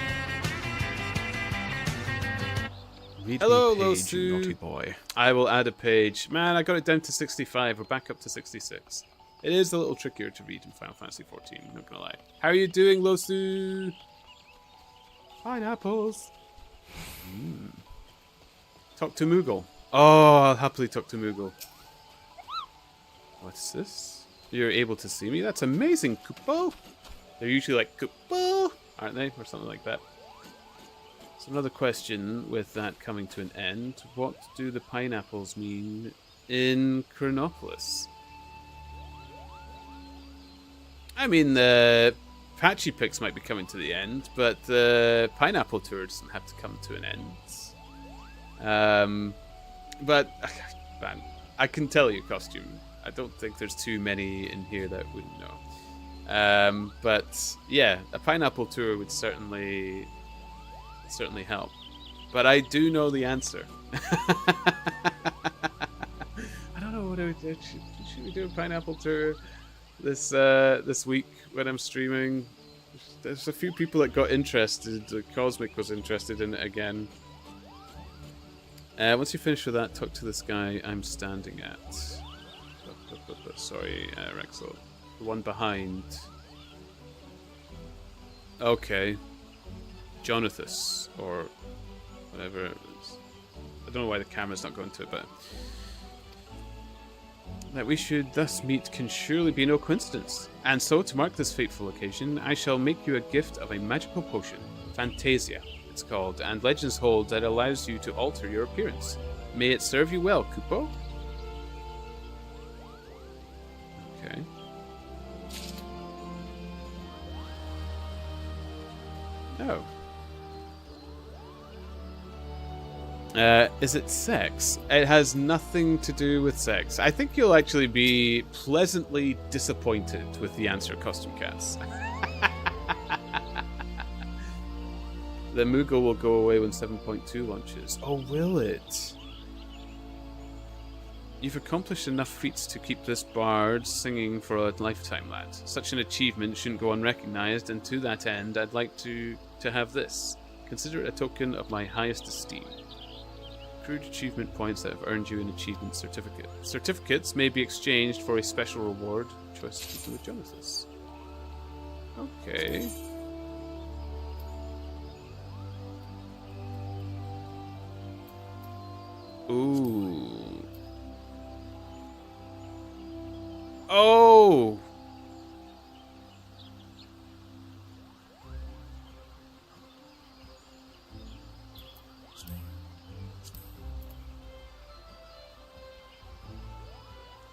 S4: Read
S1: Hello,
S4: me page, you
S1: Losu.
S4: naughty boy.
S1: I will add a page. Man, I got it down to 65. We're back up to 66. It is a little trickier to read in Final Fantasy 14, not gonna lie. How are you doing, Losu? Pineapples. Talk to Moogle. Oh, I'll happily talk to Moogle. What's this? You're able to see me? That's amazing, Koopo. They're usually like, Koopo, aren't they? Or something like that. So another question with that coming to an end. What do the pineapples mean in Chronopolis? I mean, the Patchy Picks might be coming to the end, but the Pineapple Tour doesn't have to come to an end. But, man, I can tell you, Costume. I don't think there's too many in here that wouldn't know. But, yeah, a Pineapple Tour would certainly help. But I do know the answer. I don't know what I would do. Should we do a Pineapple Tour this week when I'm streaming? There's a few people that got interested. Cosmic was interested in it again. Once you finish with that, talk to this guy I'm standing at. Sorry, Rexel. The one behind. Okay. Jonathus, or whatever it is. I don't know why the camera's not going to it, but... That we should thus meet can surely be no coincidence. And so, to mark this fateful occasion, I shall make you a gift of a magical potion. Fantasia, it's called, and legends hold that it allows you to alter your appearance. May it serve you well, Koopo. Okay. Oh. Is it sex? It has nothing to do with sex. I think you'll actually be pleasantly disappointed with the answer, Costume Cats. The Moogle will go away when 7.2 launches. Oh, will it? You've accomplished enough feats to keep this bard singing for a lifetime, lad. Such an achievement shouldn't go unrecognized, and to that end, I'd like to have this. Consider it a token of my highest esteem. Accrued achievement points that have earned you an achievement certificate. Certificates may be exchanged for a special reward. Choice speaking with Jonathus. Okay. Ooh. Oh!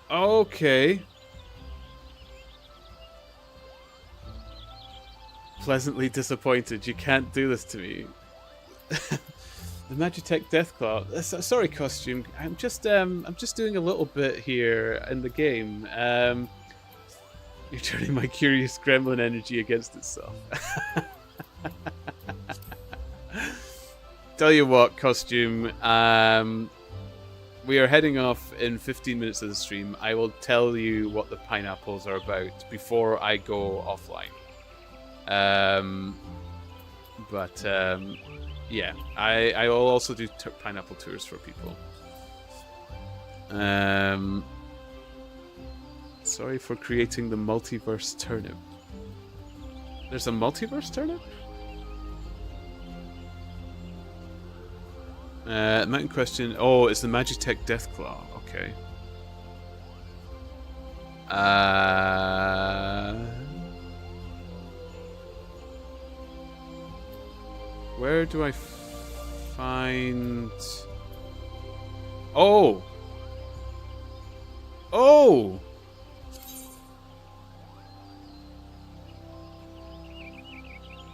S1: Okay. Pleasantly disappointed. You can't do this to me. The Magitech Deathclaw. Sorry, Costume. I'm just doing a little bit here in the game. You're turning my curious gremlin energy against itself. Tell you what, Costume. We are heading off in 15 minutes of the stream. I will tell you what the pineapples are about before I go offline. Yeah, I will also do pineapple tours for people. Sorry for creating the multiverse turnip. There's a multiverse turnip? Mountain question. Oh, it's the Magitech Deathclaw. Okay. Where do I find... Oh! Oh!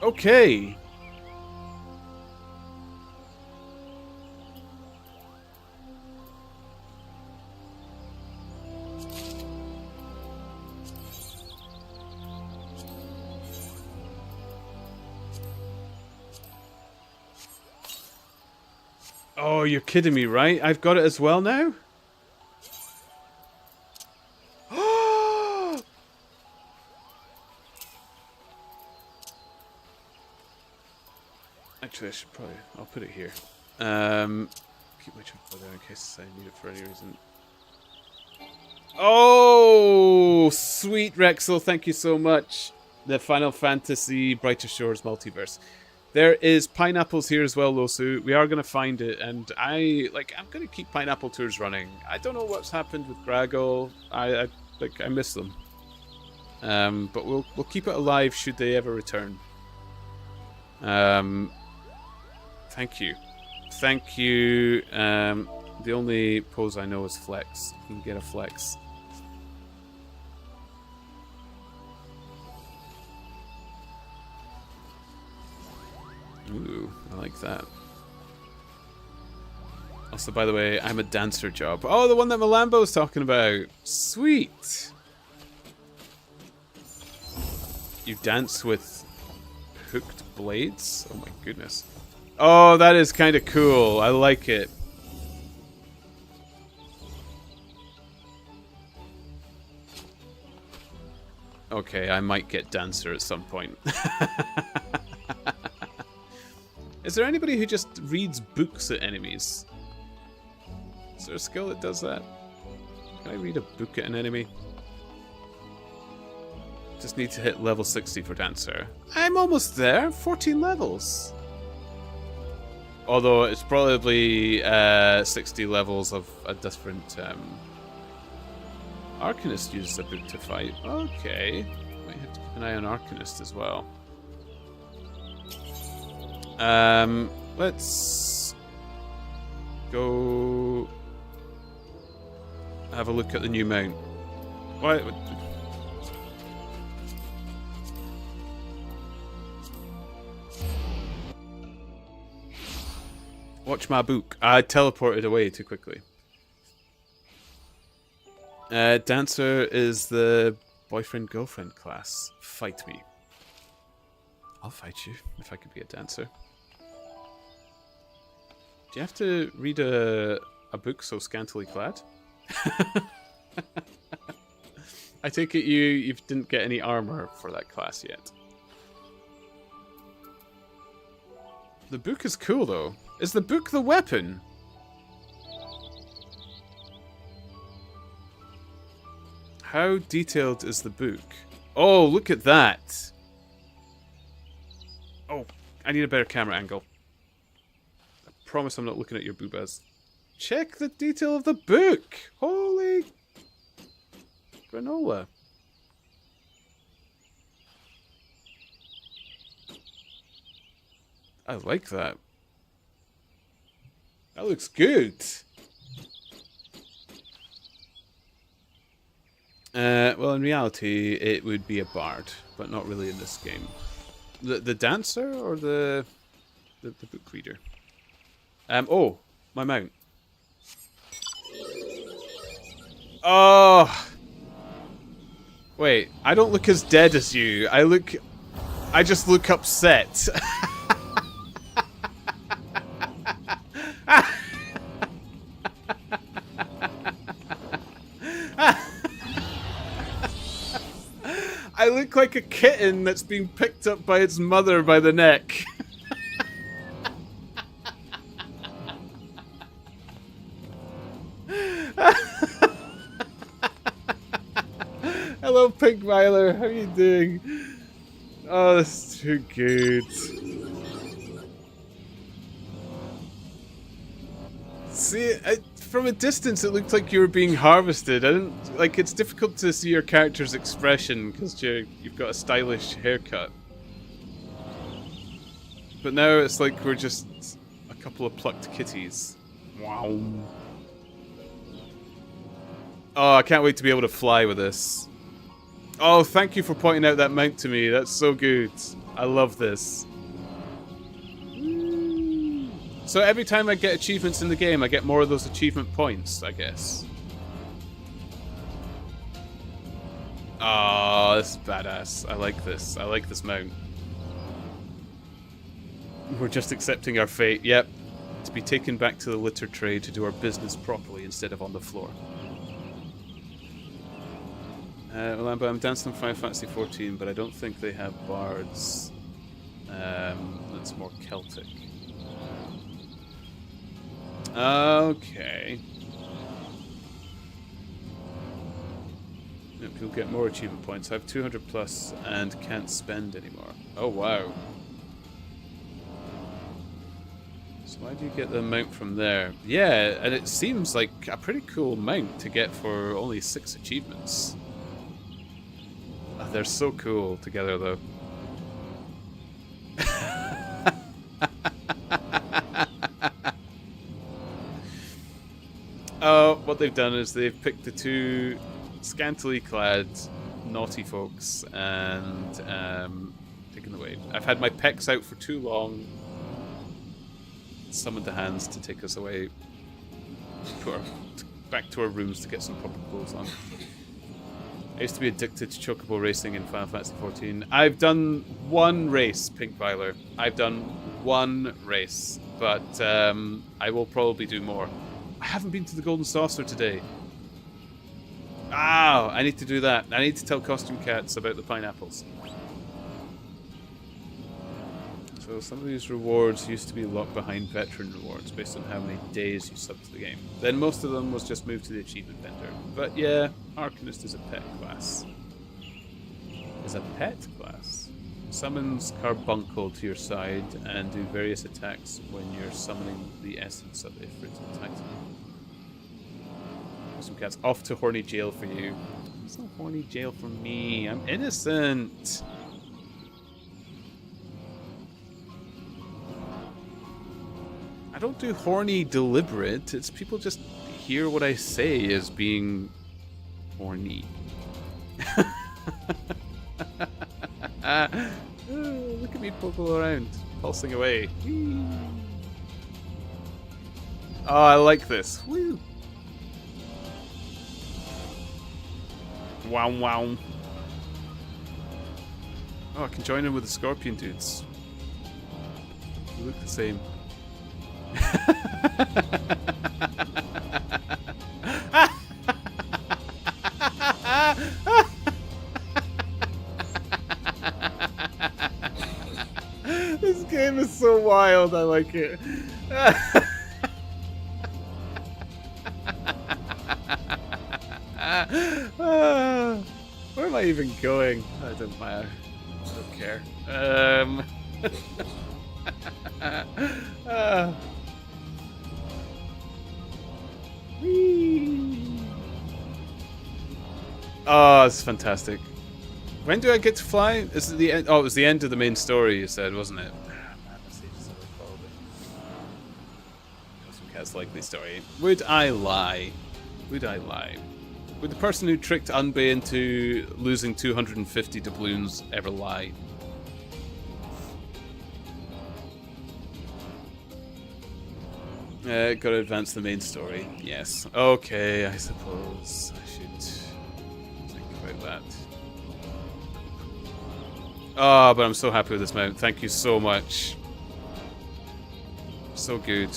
S1: Okay. Oh, you're kidding me, right? I've got it as well now? Actually, I should probably... I'll put it here. Keep my jump there in case I need it for any reason. Oh, sweet Rexel, thank you so much. The Final Fantasy Brighter Shores multiverse. There is pineapples here as well, Losu. We are going to find it, and I'm going to keep pineapple tours running. I don't know what's happened with Graggle. I miss them. But we'll keep it alive should they ever return. Thank you. Thank you. The only pose I know is flex. You can get a flex. Ooh, I like that. Also, by the way, I'm a dancer job. Oh, the one that Malambo's talking about. Sweet. You dance with hooked blades? Oh my goodness. Oh, that is kind of cool. I like it. Okay, I might get dancer at some point. Is there anybody who just reads books at enemies? Is there a skill that does that? Can I read a book at an enemy? Just need to hit level 60 for dancer. I'm almost there. 14 levels. Although it's probably 60 levels of a different... Arcanist uses a book to fight. Okay. Might have to keep an eye on Arcanist as well. Let's go have a look at the new mount. What? Watch my book. I teleported away too quickly. Dancer is the boyfriend-girlfriend class. Fight me. I'll fight you if I could be a dancer. Do you have to read a book so scantily clad? I take it you didn't get any armor for that class yet. The book is cool though. Is the book the weapon? How detailed is the book? Oh, look at that. Oh, I need a better camera angle. I promise I'm not looking at your boobas. Check the detail of the book. Holy granola. I like that. That looks good. Well, in reality, it would be a bard, but not really in this game. The dancer or the book reader? Oh, my mount. Oh! Wait, I don't look as dead as you. I just look upset. I look like a kitten that's been picked up by its mother by the neck. Hello, Pinkmiler. How are you doing? Oh, this is too good. See, from a distance, it looked like you were being harvested. I didn't like. It's difficult to see your character's expression because you've got a stylish haircut. But now it's like we're just a couple of plucked kitties. Wow. Oh, I can't wait to be able to fly with this. Oh, thank you for pointing out that mount to me. That's so good. I love this. So every time I get achievements in the game, I get more of those achievement points, I guess. Oh, this is badass. I like this. I like this mount. We're just accepting our fate. Yep. To be taken back to the litter tray to do our business properly instead of on the floor. Well, I'm dancing on Final Fantasy 14, but I don't think they have bards. That's more Celtic. Okay. Yep, you'll get more achievement points. I have 200 plus and can't spend anymore. Oh, wow. So why do you get the amount from there? Yeah, and it seems like a pretty cool amount to get for only 6 achievements. Oh, they're so cool together, though. What they've done is they've picked the 2 scantily clad naughty folks and taken away. I've had my pecs out for too long. Summoned the hands to take us away back to our rooms to get some proper clothes on. I used to be addicted to chocobo racing in Final Fantasy XIV. I've done 1 race, Pink Violer. I've done 1 race, but I will probably do more. I haven't been to the Golden Saucer today. Ah, I need to do that. I need to tell Costume Cats about the pineapples. So some of these rewards used to be locked behind veteran rewards based on how many days you subbed to the game. Then most of them was just moved to the achievement vendor. But yeah, Arcanist is a pet class. Is a pet class. Summons Carbuncle to your side and do various attacks when you're summoning the essence of Ifrit Titan. Some cats off to horny jail for you. It's not horny jail for me. I'm innocent. I don't do horny deliberate. It's people just hear what I say as being horny. Look at me poking around, pulsing away. Oh, I like this. Woo. Wow, wow. Oh, I can join in with the scorpion dudes. They look the same. This game is so wild, I like it. Where am I even going? I don't matter. I don't care. Oh, it's fantastic. When do I get to fly? Is it the end? Oh, it was the end of the main story, you said, wasn't it? Some cats like the story. Would I lie? Would I lie? Would the person who tricked Unbay into losing 250 doubloons ever lie? Gotta advance the main story. Yes. Okay, I suppose I should think about that. Oh, but I'm so happy with this mount. Thank you so much. So good.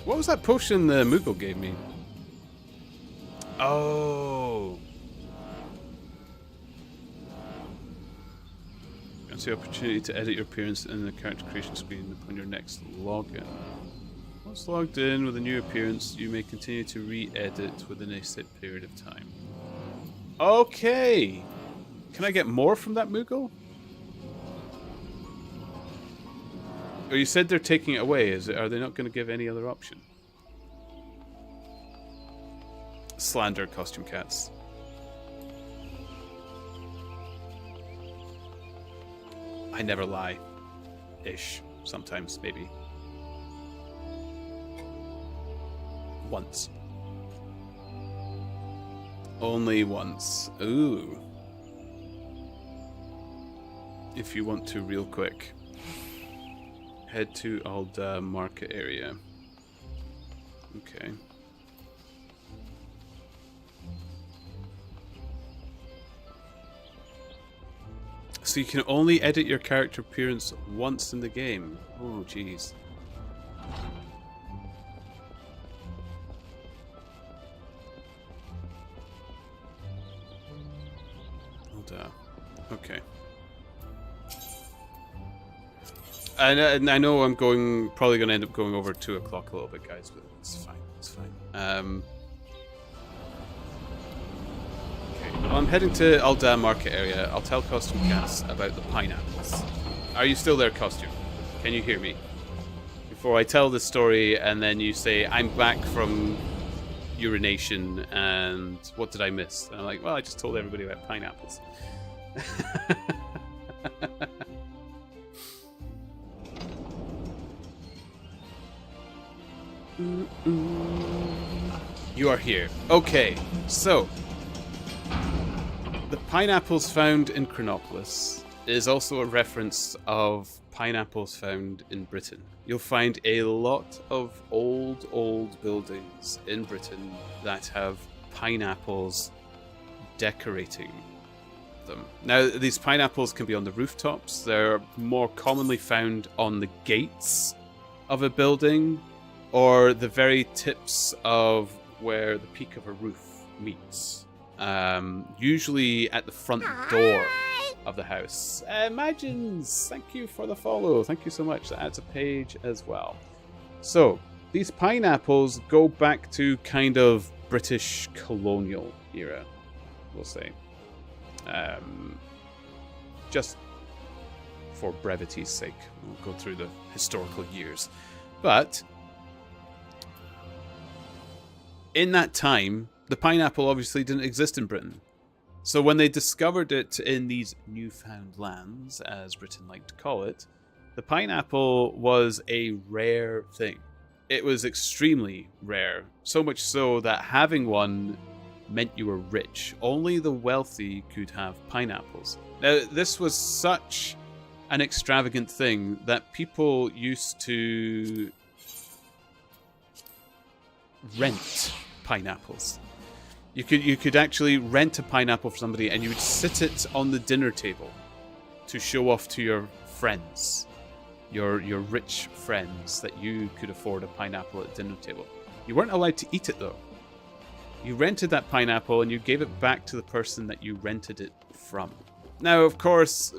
S1: What was that potion the Moogle gave me? Oh. That's the opportunity to edit your appearance in the character creation screen upon your next login. Once logged in with a new appearance, you may continue to re-edit within a set period of time. Okay. Can I get more from that Moogle? Oh, you said they're taking it away. Are they not going to give any other option? Slander, Costume Cats. I never lie. Ish. Sometimes, maybe. Once. Only once. Ooh. If you want to real quick. Head to Alda Market area. Okay. So you can only edit your character appearance once in the game. Oh, jeez. Alda. Okay. And I know I'm probably going to end up going over 2 o'clock a little bit, guys, but it's fine. It's fine. Okay. Well, I'm heading to Alda Market area. I'll tell Costume Cass about the pineapples. Are you still there, Costume? Can you hear me? Before I tell the story, and then you say, I'm back from urination, and what did I miss? And I'm like, well, I just told everybody about pineapples. You are here. Okay, so the pineapples found in Chronopolis is also a reference of pineapples found in Britain. You'll find a lot of old buildings in Britain that have pineapples decorating them. Now, these pineapples can be on the rooftops. They're more commonly found on the gates of a building or the very tips of where the peak of a roof meets. Usually at the front door of the house. Imagines, thank you for the follow. Thank you so much. That adds a page as well. So, these pineapples go back to kind of British colonial era, we'll say. Just for brevity's sake, we'll go through the historical years. But in that time, the pineapple obviously didn't exist in Britain. So when they discovered it in these newfound lands, as Britain liked to call it, the pineapple was a rare thing. It was extremely rare, so much so that having one meant you were rich. Only the wealthy could have pineapples. Now, this was such an extravagant thing that people used to rent pineapples. You could actually rent a pineapple for somebody, and you would sit it on the dinner table to show off to your friends, your rich friends, that you could afford a pineapple at the dinner table. You weren't allowed to eat it though. You rented that pineapple and you gave it back to the person that you rented it from. Now, of course,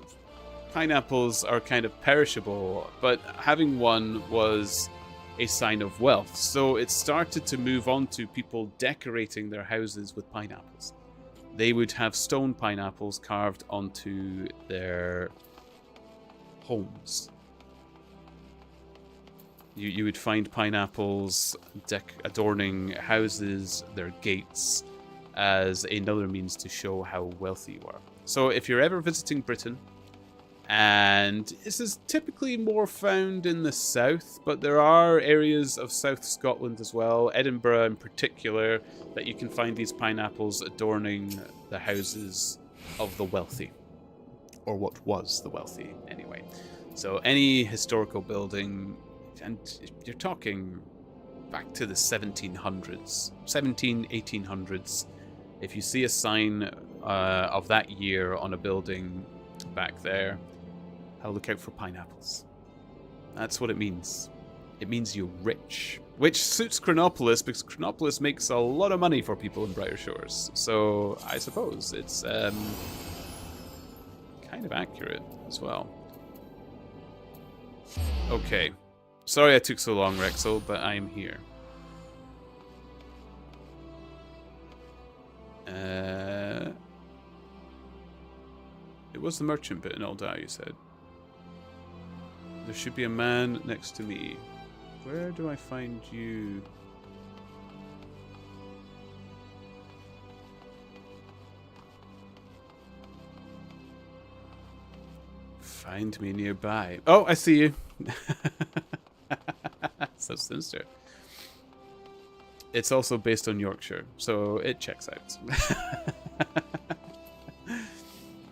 S1: pineapples are kind of perishable, but having one was a sign of wealth. So it started to move on to people decorating their houses with pineapples. They would have stone pineapples carved onto their homes. You would find pineapples adorning houses, their gates, as another means to show how wealthy you are. So if you're ever visiting Britain, and this is typically more found in the south, but there are areas of South Scotland as well, Edinburgh in particular, that you can find these pineapples adorning the houses of the wealthy. Or what was the wealthy, anyway. So any historical building, and you're talking back to the 1700s, 1800s, if you see a sign of that year on a building back there, I'll look out for pineapples. That's what it means. It means you're rich. Which suits Chronopolis, because Chronopolis makes a lot of money for people in Brighter Shores. So I suppose it's kind of accurate as well. Okay. Sorry I took so long, Rexel, but I am here. It was the merchant bit in Aldar, you said. There should be a man next to me. Where do I find you? Find me nearby. Oh, I see you. So sinister. It's also based on Yorkshire, so it checks out.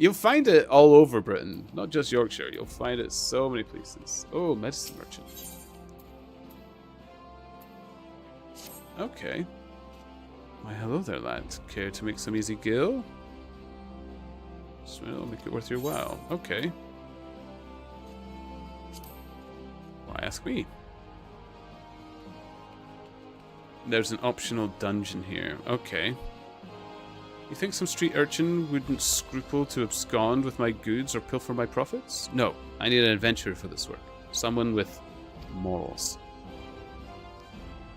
S1: You'll find it all over Britain, not just Yorkshire. You'll find it so many places. Oh, medicine merchant. Okay. Why, hello there, lad. Care to make some easy gill? Well, make it worth your while. Okay. Why ask me? There's an optional dungeon here. Okay. You think some street urchin wouldn't scruple to abscond with my goods or pilfer my profits? No, I need an adventurer for this work. Someone with morals.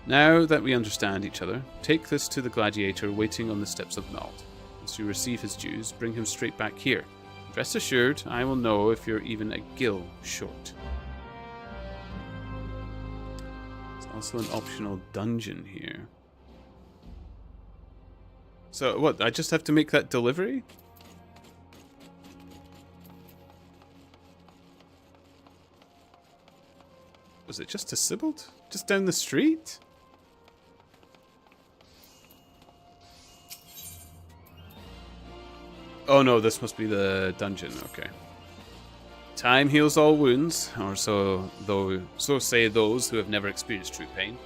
S1: Now that we understand each other, take this to the gladiator waiting on the steps of Nald. As you receive his dues, bring him straight back here. Rest assured, I will know if you're even a gill short. There's also an optional dungeon here. So, what, I just have to make that delivery? Was it just to Sibbald? Just down the street? Oh no, this must be the dungeon, okay. Time heals all wounds, or so say those who have never experienced true pain.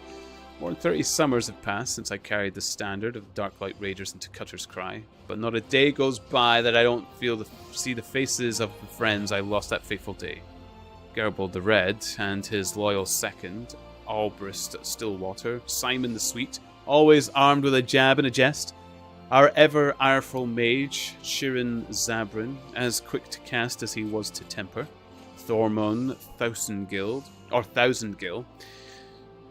S1: More than 30 summers have passed since I carried the standard of the Darklight Raiders into Cutter's Cry, but not a day goes by that I don't see the faces of the friends I lost that fateful day. Gerbold the Red and his loyal second, Albrist Stillwater, Simon the Sweet, always armed with a jab and a jest. Our ever ireful mage, Shirin Zabrin, as quick to cast as he was to temper. Thormund Thousandgill.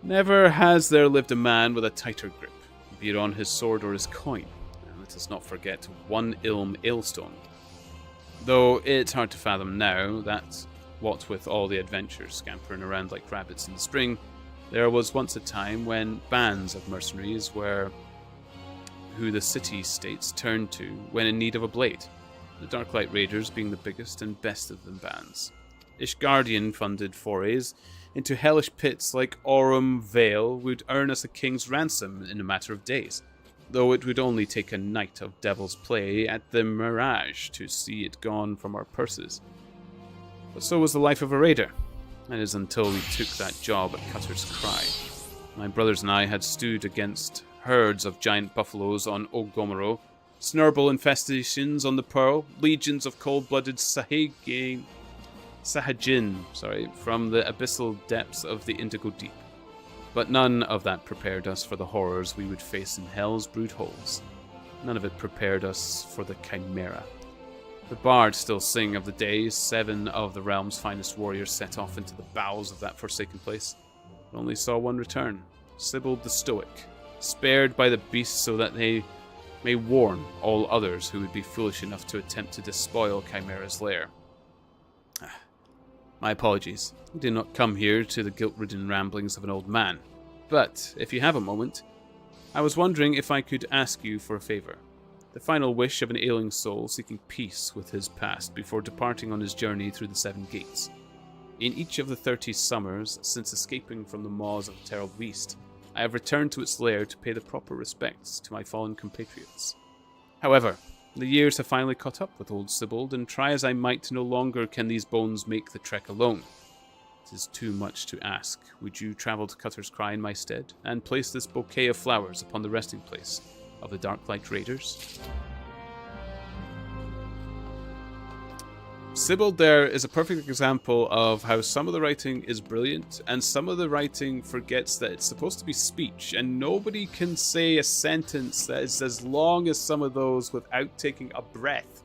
S1: Never has there lived a man with a tighter grip, be it on his sword or his coin. And let us not forget one Ilm Ailstone. Though it's hard to fathom now that, what with all the adventures scampering around like rabbits in the spring, there was once a time when bands of mercenaries were who the city-states turned to when in need of a blade, the Darklight Raiders being the biggest and best of them bands. Ishgardian-funded forays into hellish pits like Aurum Vale would earn us a king's ransom in a matter of days, though it would only take a night of devil's play at the Mirage to see it gone from our purses. But so was the life of a raider. That is until we took that job at Cutter's Cry. My brothers and I had stewed against herds of giant buffaloes on Ogomoro, snurble infestations on the Pearl, legions of cold-blooded Sahajin from the abyssal depths of the Indigo Deep. But none of that prepared us for the horrors we would face in Hell's brood holes. None of it prepared us for the Chimera. The bards still sing of the days 7 of the realm's finest warriors set off into the bowels of that forsaken place, but only saw one return, Sibbald the Stoic, spared by the beasts so that they may warn all others who would be foolish enough to attempt to despoil Chimera's lair. My apologies. I did not come here to the guilt-ridden ramblings of an old man. But, if you have a moment, I was wondering if I could ask you for a favor. The final wish of an ailing soul seeking peace with his past before departing on his journey through the 7 gates. In each of the 30 summers since escaping from the maws of the terrible beast, I have returned to its lair to pay the proper respects to my fallen compatriots. However, the years have finally caught up with old Sibbald, and try as I might, no longer can these bones make the trek alone. It is too much to ask. Would you travel to Cutter's Cry in my stead, and place this bouquet of flowers upon the resting place of the Darklight Raiders? Sibbald there is a perfect example of how some of the writing is brilliant and some of the writing forgets that it's supposed to be speech, and nobody can say a sentence that is as long as some of those without taking a breath.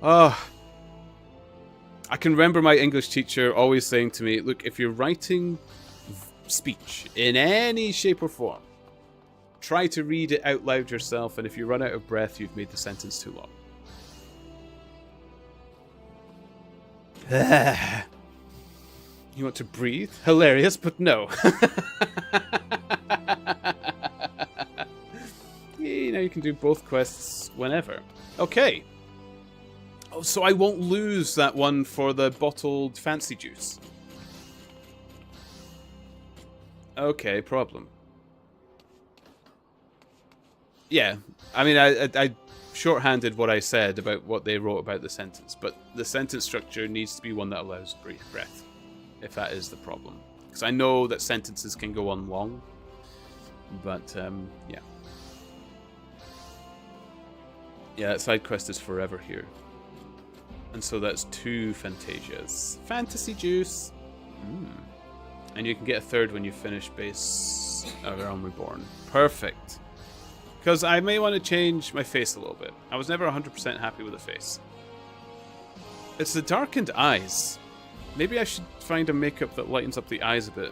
S1: Oh, I can remember my English teacher always saying to me, look, if you're writing speech in any shape or form, try to read it out loud yourself, and if you run out of breath, you've made the sentence too long. You want to breathe? Hilarious, but no. You know, you can do both quests whenever. Okay. Oh, so I won't lose that one for the bottled fancy juice. Okay, problem. Yeah, I mean, I shorthanded what I said about what they wrote about the sentence, but the sentence structure needs to be one that allows breath, if that is the problem. Because I know that sentences can go on long, but yeah. Yeah, that side quest is forever here. And so that's 2 Fantasias. Fantasy juice! And you can get a 3rd when you finish base Realm Reborn. Perfect. Because I may want to change my face a little bit. I was never 100% happy with the face. It's the darkened eyes. Maybe I should find a makeup that lightens up the eyes a bit.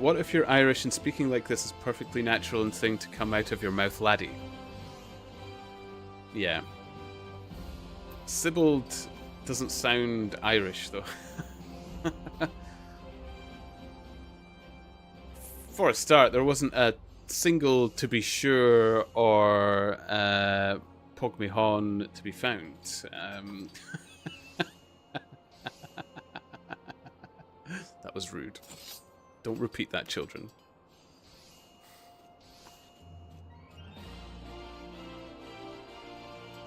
S1: What if you're Irish and speaking like this is perfectly natural and thing to come out of your mouth, laddie? Yeah. Sybiled doesn't sound Irish, though. For a start, there wasn't a single to be sure or Pog me hon to be found. That was rude. Don't repeat that, children.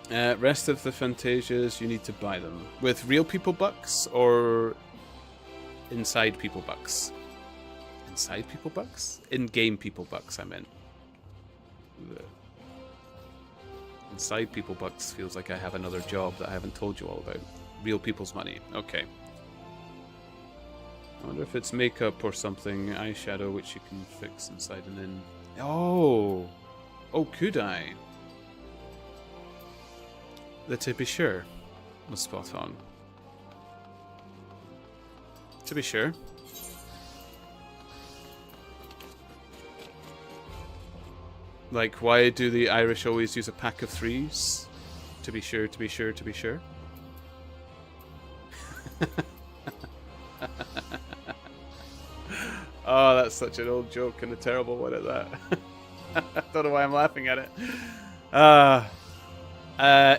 S1: Rest of the Fantasias, you need to buy them. With real people bucks or inside people bucks? Inside people bucks? In-game people bucks, I meant. Ugh. Inside people bucks feels like I have another job that I haven't told you all about. Real people's money. Okay. I wonder if it's makeup or something. Eyeshadow, which you can fix inside and in. Oh! Oh, could I? The To Be Sure was spot on. To be sure. Like, why do the Irish always use a pack of threes? To be sure, to be sure, to be sure. Oh, that's such an old joke and a terrible one at that. I don't know why I'm laughing at it.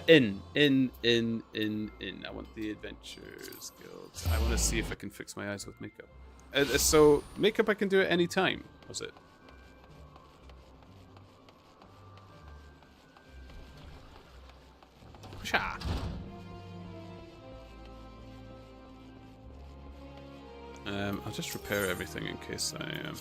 S1: In. I want the Adventures Guild. I want to see if I can fix my eyes with makeup. So, makeup I can do at any time, was it? Cha. I'll just repair everything in case I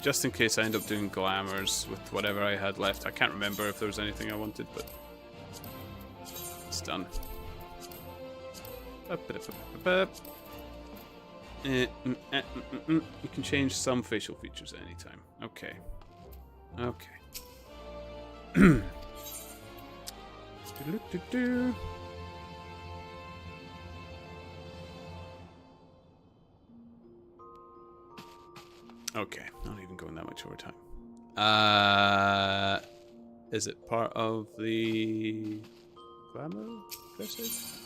S1: just in case I end up doing glamours with whatever I had left. I can't remember if there was anything I wanted, but it's done. You can change some facial features at any time. Okay. Okay. Okay, not even going that much over time. Is it part of the glamour dresses?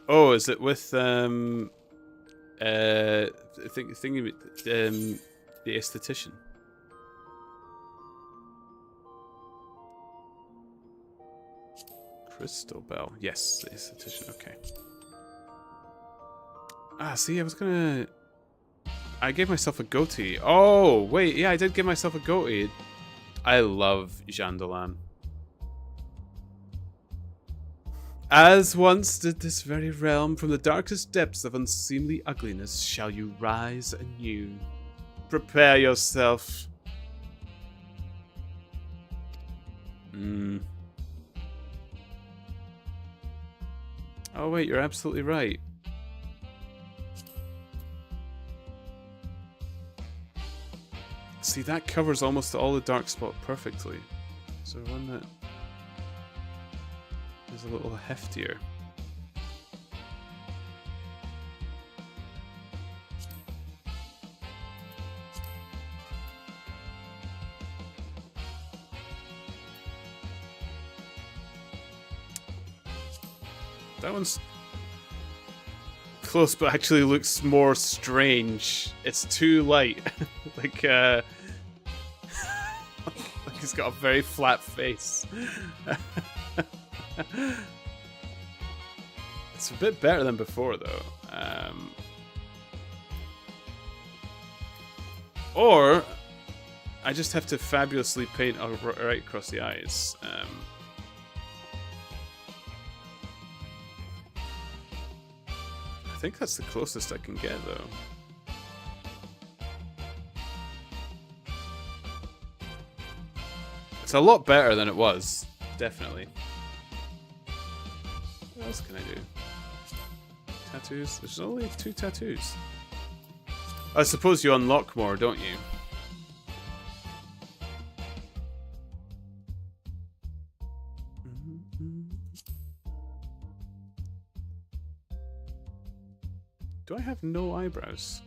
S1: Oh, is it with the esthetician? Crystal Bell. Yes, the esthetician. Okay. See, I gave myself a goatee. Oh, wait, yeah, I did give myself a goatee. I love Jean Dolan. As once did this very realm, from the darkest depths of unseemly ugliness shall you rise anew. Prepare yourself. Oh wait, you're absolutely right. See, that covers almost all the dark spot perfectly. So one that is a little heftier. That one's close, but actually looks more strange. It's too light. like he's got a very flat face. It's a bit better than before, though. Or I just have to fabulously paint right across the eyes. I think that's the closest I can get, though. a lot better than it was. Definitely. What else can I do? Tattoos? There's only 2 tattoos. I suppose you unlock more, don't you? Do I have no eyebrows?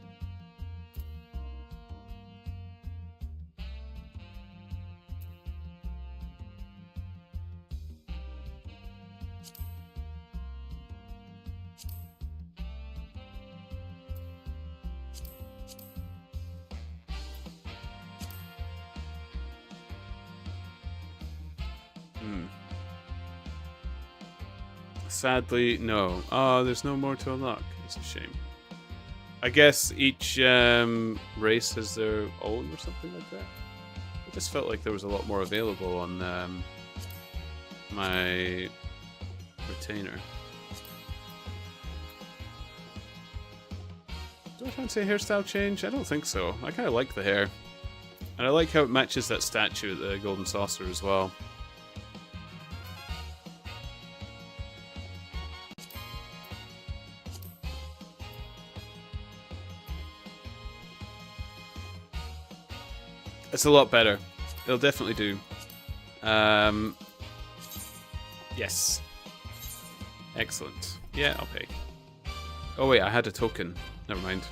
S1: Sadly, no. Oh, there's no more to unlock. It's a shame. I guess each race has their own or something like that. I just felt like there was a lot more available on my retainer. Do I fancy a hairstyle change? I don't think so. I kind of like the hair. And I like how it matches that statue at the Golden Saucer as well. It's a lot better. It'll definitely do. Yes. Excellent. Yeah, I'll pay. Oh wait, I had a token. Never mind.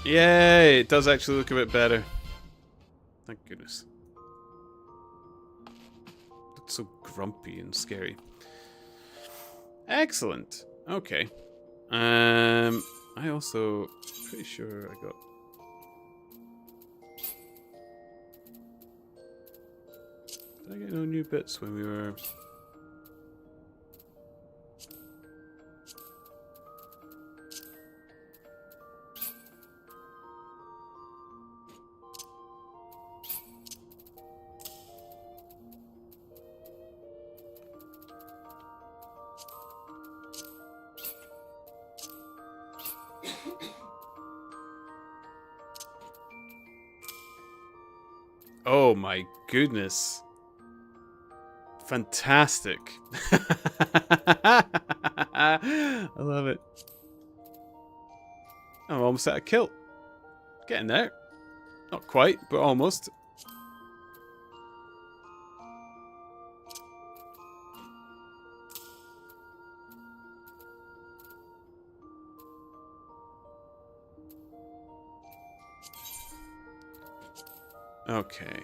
S1: Yay! It does actually look a bit better. Thank goodness. Looks so grumpy and scary. Excellent. Okay. I also pretty sure I got. Did I get no new bits when we were? Oh my goodness. Fantastic. I love it. I'm almost at a kill. Getting there. Not quite, but almost. Okay.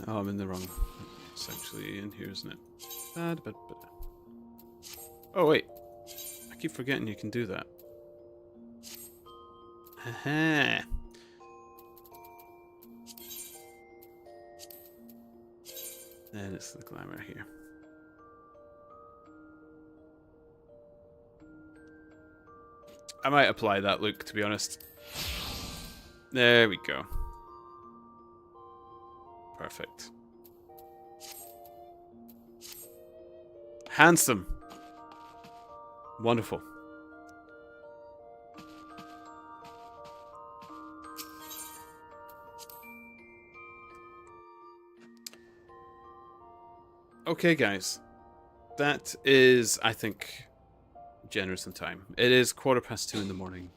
S1: Oh, I'm in the wrong. It's actually in here, isn't it? Oh, wait. I keep forgetting you can do that. Haha. And it's the glamour here. I might apply that look, to be honest. There we go. Perfect. Handsome. Wonderful. Okay, guys. That is, I think, generous in time. It is 2:15 in the morning.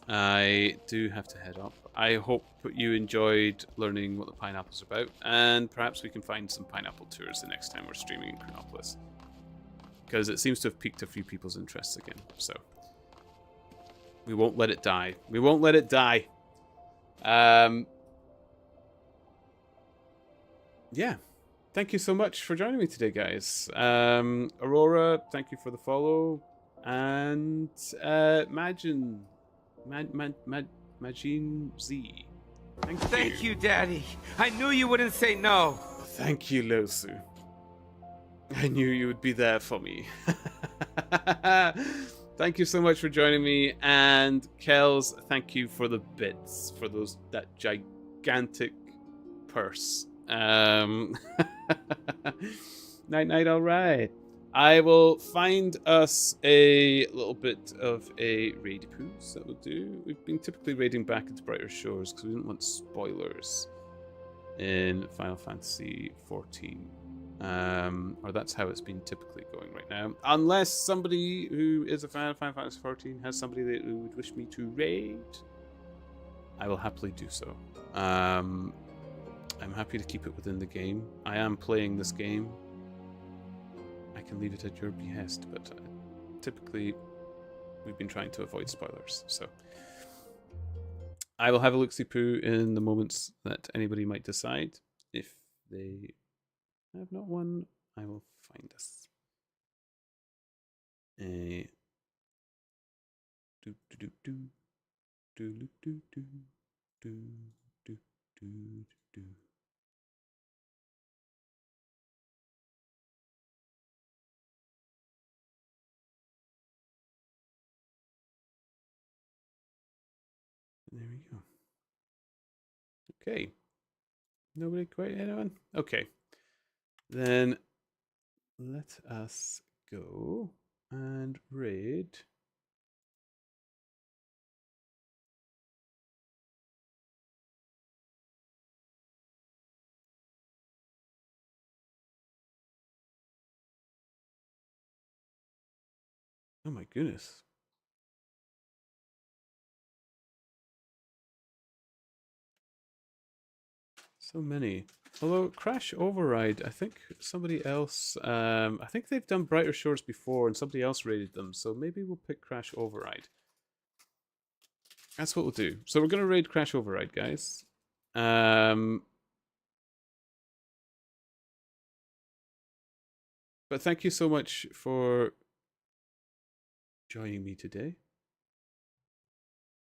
S1: I do have to head up. I hope you enjoyed learning what the pineapple's about, and perhaps we can find some pineapple tours the next time we're streaming in Chronopolis, because it seems to have piqued a few people's interests again. So we won't let it die. We won't let it die. Yeah. Thank you so much for joining me today, guys. Aurora, thank you for the follow. And Majin Z.
S2: Thank you, Daddy. I knew you wouldn't say no.
S1: Thank you, Losu. I knew you would be there for me. Thank you so much for joining me. And Kels, thank you for the bits, for that gigantic purse. Night, night. All right. I will find us a little bit of a raid poos. That will do. We've been typically raiding back into Brighter Shores because we didn't want spoilers in Final Fantasy 14. Or that's how it's been typically going right now. Unless somebody who is a fan of Final Fantasy 14 has somebody that would wish me to raid, I will happily do so. I'm happy to keep it within the game. I am playing this game. I can leave it at your behest, but typically we've been trying to avoid spoilers. So I will have a look-see poo in the moments that anybody might decide. If they have not one, I will find us. Do do do do do do do do do do do. There we go. Okay. Nobody quite, anyone? Okay. Then let us go and raid. Oh my goodness. So many. Although Crash Override, I think somebody else, I think they've done Brighter Shores before and somebody else raided them, so maybe we'll pick Crash Override. That's what we'll do. So we're going to raid Crash Override, guys. But thank you so much for joining me today.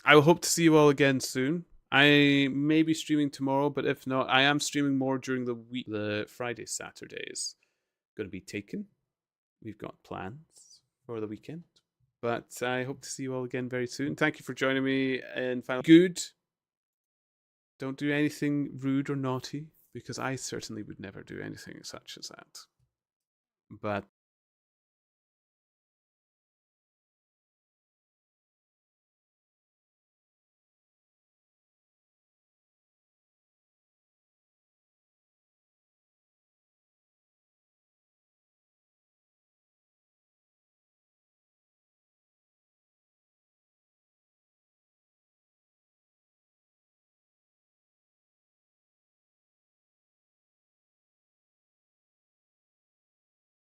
S1: I will hope to see you all again soon. I may be streaming tomorrow, but if not, I am streaming more during the week. The Friday, Saturdays going to be taken. We've got plans for the weekend, but I hope to see you all again very soon. Thank you for joining me in Final. Good. Don't do anything rude or naughty, because I certainly would never do anything such as that. But